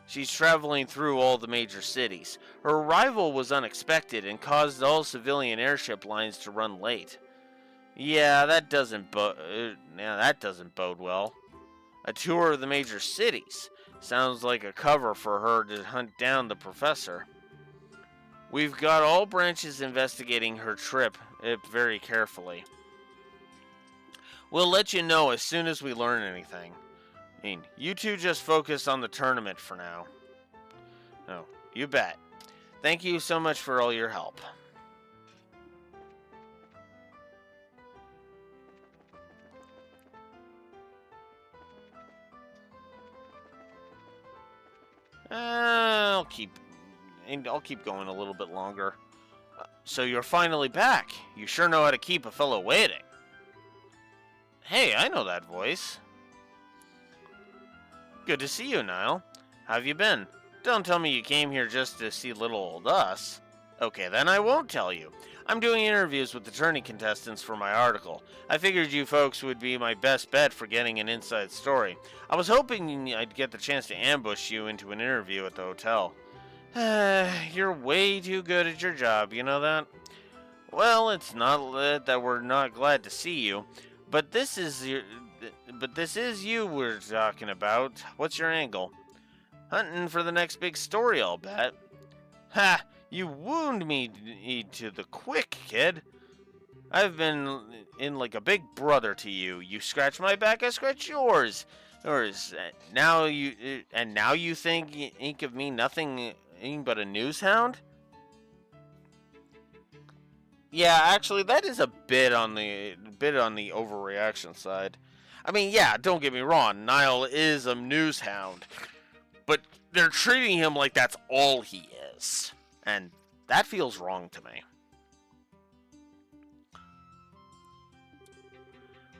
She's traveling through all the major cities. Her arrival was unexpected and caused all civilian airship lines to run late. Yeah, that doesn't bode well. A tour of the major cities sounds like a cover for her to hunt down the professor. We've got all branches investigating her trip very carefully. We'll let you know as soon as we learn anything. You two just focus on the tournament for now. Oh, you bet. Thank you so much for all your help. I'll keep going a little bit longer. So you're finally back. You sure know how to keep a fellow waiting. Hey, I know that voice. Good to see you, Niall. How have you been? Don't tell me you came here just to see little old us. Okay, then I won't tell you. I'm doing interviews with the tourney contestants for my article. I figured you folks would be my best bet for getting an inside story. I was hoping I'd get the chance to ambush you into an interview at the hotel. You're way too good at your job, you know that? Well, it's not that we're not glad to see you, but this is you we're talking about. What's your angle? Hunting for the next big story, I'll bet. Ha! You wound me to the quick, kid. I've been in like a big brother to you. You scratch my back, I scratch yours. Now you think of me nothing but a news hound? Yeah, actually, that is a bit on the overreaction side. I mean, yeah, don't get me wrong, Niall is a news hound, but they're treating him like that's all he is, and that feels wrong to me.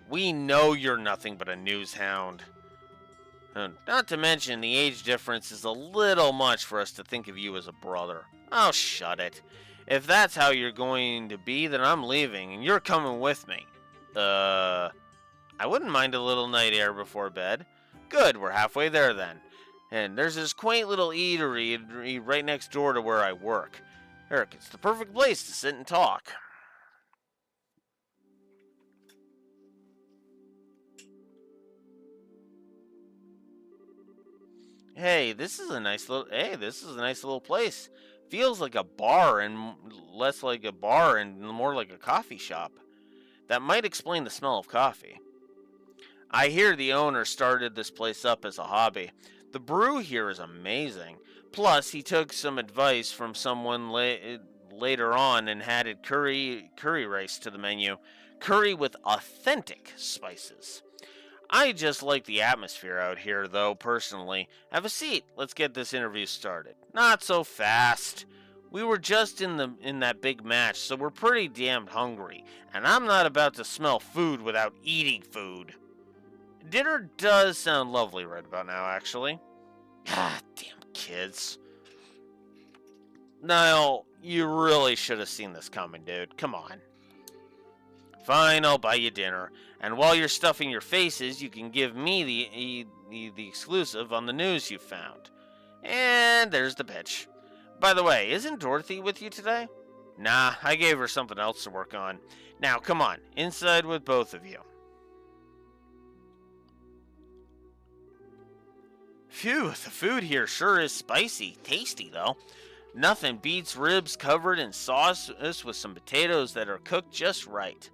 We know you're nothing but a news hound. Not to mention, the age difference is a little much for us to think of you as a brother. Oh, shut it. If that's how you're going to be, then I'm leaving, and you're coming with me. I wouldn't mind a little night air before bed. Good, we're halfway there then. And there's this quaint little eatery right next door to where I work. Eric, it's the perfect place to sit and talk. This is a nice little place. Feels like a bar and less like a bar and more like a coffee shop. That might explain the smell of coffee. I hear the owner started this place up as a hobby. The brew here is amazing. Plus, he took some advice from someone later on and added curry rice to the menu. Curry with authentic spices. I just like the atmosphere out here, though, personally. Have a seat. Let's get this interview started. Not so fast. We were just in that big match, so we're pretty damn hungry. And I'm not about to smell food without eating food. Dinner does sound lovely right about now, actually. God damn kids. Niall, you really should have seen this coming, dude. Come on. Fine, I'll buy you dinner. And while you're stuffing your faces, you can give me the exclusive on the news you found. And there's the pitch. By the way, isn't Dorothy with you today? Nah, I gave her something else to work on. Now, come on, inside with both of you. Phew, the food here sure is spicy. Tasty, though. Nothing beats ribs covered in sauce with some potatoes that are cooked just right.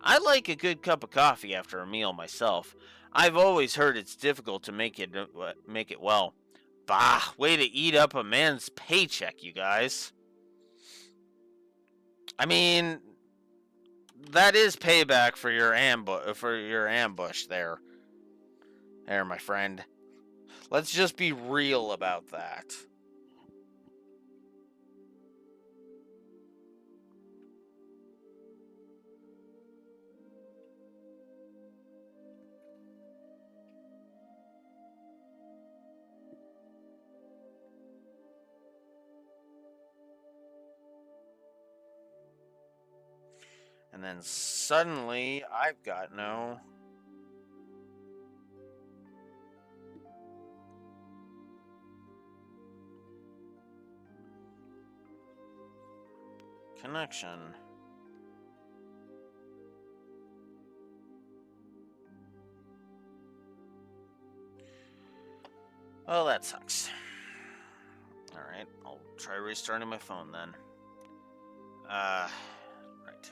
I like a good cup of coffee after a meal myself. I've always heard it's difficult to make it well. Bah, way to eat up a man's paycheck, you guys. I mean, that is payback for your ambush there. There, my friend. Let's just be real about that. And suddenly, I've got no... connection. Well, that sucks. Alright, I'll try restarting my phone then. Right.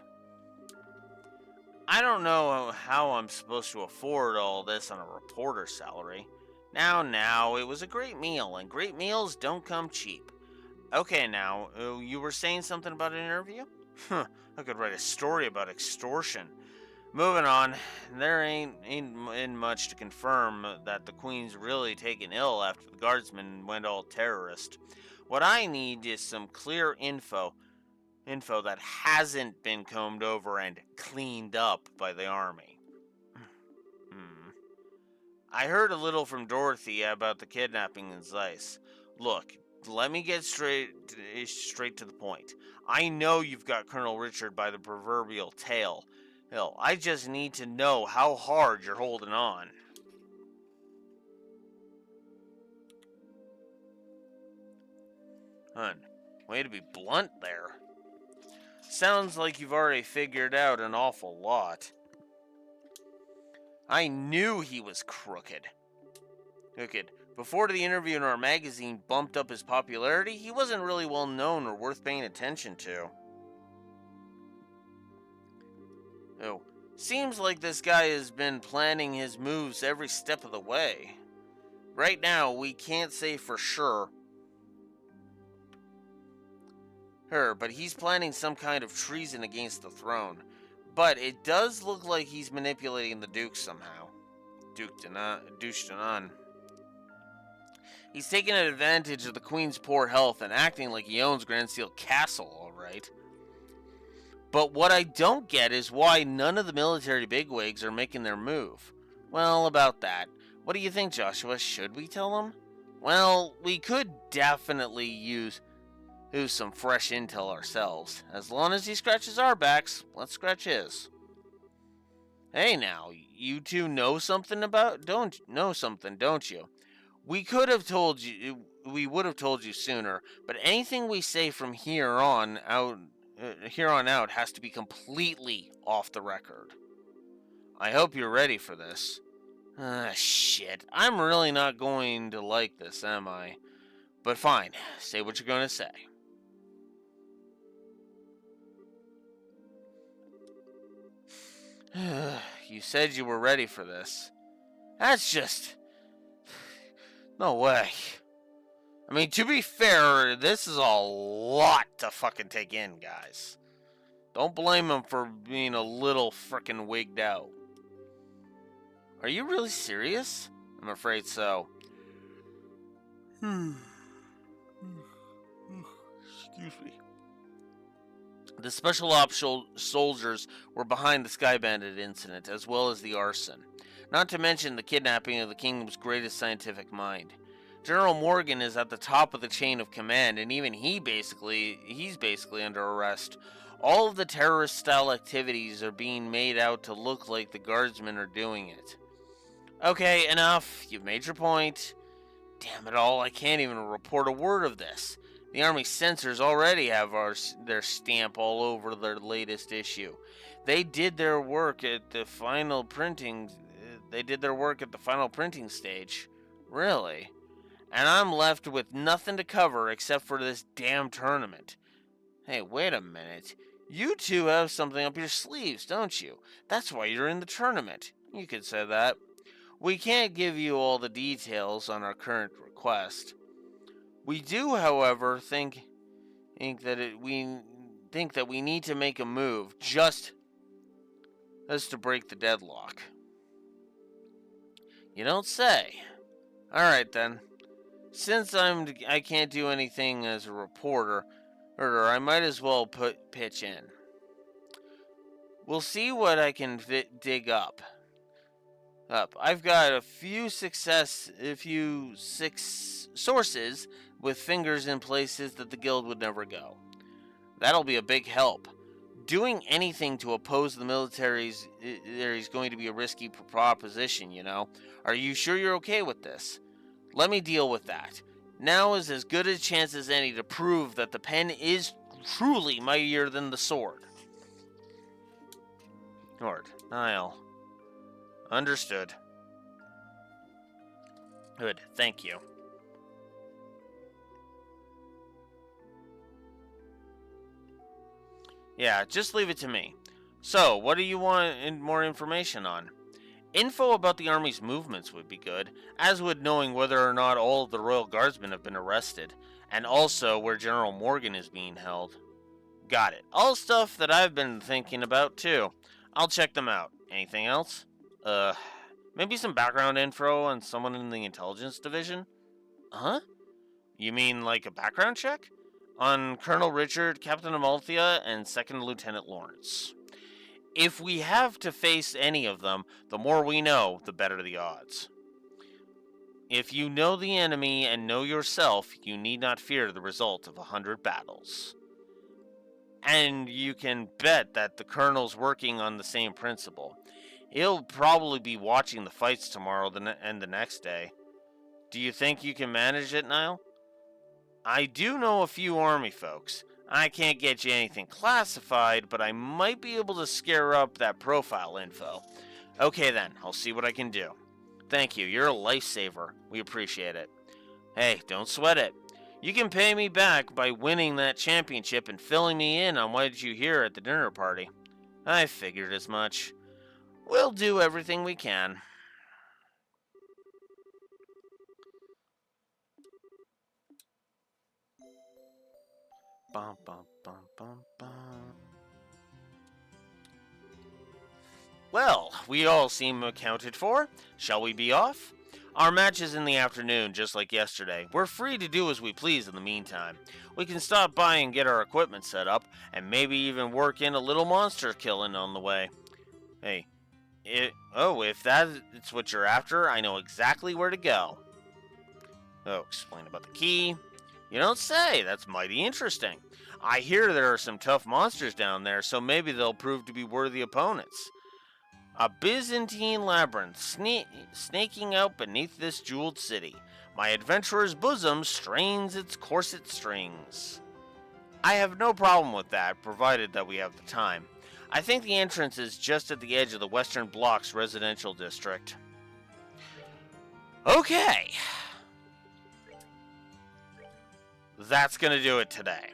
I don't know how I'm supposed to afford all this on a reporter's salary. Now, it was a great meal, and great meals don't come cheap. Okay, now, you were saying something about an interview? Huh, I could write a story about extortion. Moving on, there ain't much to confirm that the Queen's really taken ill after the guardsmen went all terrorist. What I need is some clear info that hasn't been combed over and cleaned up by the army. I heard a little from Dorothy about the kidnapping in Zeiss. Look, let me get straight to the point. I know you've got Colonel Richard by the proverbial tail. Hell, I just need to know how hard you're holding on. Hun, way to be blunt there. Sounds like you've already figured out an awful lot. I knew he was crooked. Before the interview in our magazine bumped up his popularity, he wasn't really well known or worth paying attention to. Oh, seems like this guy has been planning his moves every step of the way. Right now, we can't say for sure. But he's planning some kind of treason against the throne. But it does look like he's manipulating the Duke somehow. Duke Danan. He's taking advantage of the Queen's poor health and acting like he owns Grand Seal Castle, alright. But what I don't get is why none of the military bigwigs are making their move. Well, about that. What do you think, Joshua? Should we tell them? Well, we could definitely use some fresh intel ourselves. As long as he scratches our backs, let's scratch his. Hey now, you two know something, don't you? We would have told you sooner, but anything we say from here on out has to be completely off the record. I hope you're ready for this. Shit. I'm really not going to like this, am I? But fine, say what you're going to say. You said you were ready for this. That's just... no way. I mean, to be fair, this is a lot to fucking take in, guys. Don't blame him for being a little frickin' wigged out. Are you really serious? I'm afraid so. Excuse me. The Special Ops soldiers were behind the Sky Bandit incident, as well as the arson. Not to mention the kidnapping of the kingdom's greatest scientific mind. General Morgan is at the top of the chain of command, and even he's basically under arrest. All of the terrorist-style activities are being made out to look like the guardsmen are doing it. Okay, enough. You've made your point. Damn it all, I can't even report a word of this. The Army censors already have their stamp all over their latest issue. They did their work at the final printing. Stage. Really? And I'm left with nothing to cover except for this damn tournament. Hey, wait a minute. You two have something up your sleeves, don't you? That's why you're in the tournament. You could say that. We can't give you all the details on our current request. We do, however, think that we need to make a move just to break the deadlock. You don't say. All right then. Since I can't do anything as a reporter, I might as well pitch in. We'll see what I can dig up. I've got a few sources with fingers in places that the guild would never go. That'll be a big help. doing anything to oppose the military's is going to be a risky proposition, you know. Are you sure you're okay with this? Let me deal with that. Now is as good a chance as any to prove that the pen is truly mightier than the sword. Lord, Niall. Understood. Good, thank you. Yeah, just leave it to me. So, what do you want more information on? Info about the army's movements would be good, as would knowing whether or not all of the Royal Guardsmen have been arrested, and also where General Morgan is being held. Got it. All stuff that I've been thinking about, too. I'll check them out. Anything else? Maybe some background info on someone in the intelligence division? Huh? You mean like a background check? On Colonel Richard, Captain Amalthea, and Second Lieutenant Lawrence. If we have to face any of them, the more we know, the better the odds. If you know the enemy and know yourself, you need not fear the result of 100 battles. And you can bet that the Colonel's working on the same principle. He'll probably be watching the fights tomorrow and the next day. Do you think you can manage it, Niall? I do know a few army folks. I can't get you anything classified, but I might be able to scare up that profile info. Okay then, I'll see what I can do. Thank you, you're a lifesaver. We appreciate it. Hey, don't sweat it. You can pay me back by winning that championship and filling me in on what did you hear at the dinner party. I figured as much. We'll do everything we can. Bum, bum, bum, bum, bum. Well, we all seem accounted for. Shall we be off? Our match is in the afternoon, just like yesterday. We're free to do as we please in the meantime. We can stop by and get our equipment set up, and maybe even work in a little monster killing on the way. Hey, if that's what you're after, I know exactly where to go. Oh, explain about the key. You don't say. That's mighty interesting. I hear there are some tough monsters down there, so maybe they'll prove to be worthy opponents. A Byzantine labyrinth snaking out beneath this jeweled city. My adventurer's bosom strains its corset strings. I have no problem with that, provided that we have the time. I think the entrance is just at the edge of the Western Block's residential district. Okay. That's going to do it today.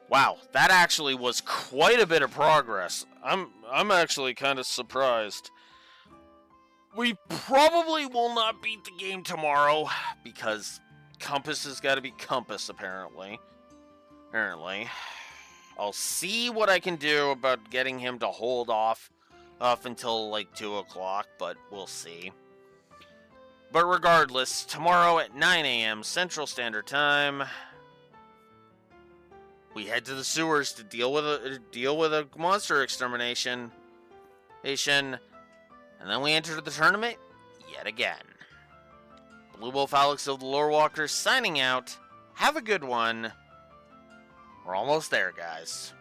Wow, that actually was quite a bit of progress. I'm actually kind of surprised. We probably will not beat the game tomorrow because Compass has got to be Compass apparently. I'll see what I can do about getting him to hold off until like 2 o'clock, but we'll see. But regardless, tomorrow at 9 a.m. Central Standard Time, we head to the sewers to deal with a monster extermination, and then we enter the tournament yet again. Blue Wolf Alex of the Lore Walkers signing out. Have a good one. We're almost there, guys.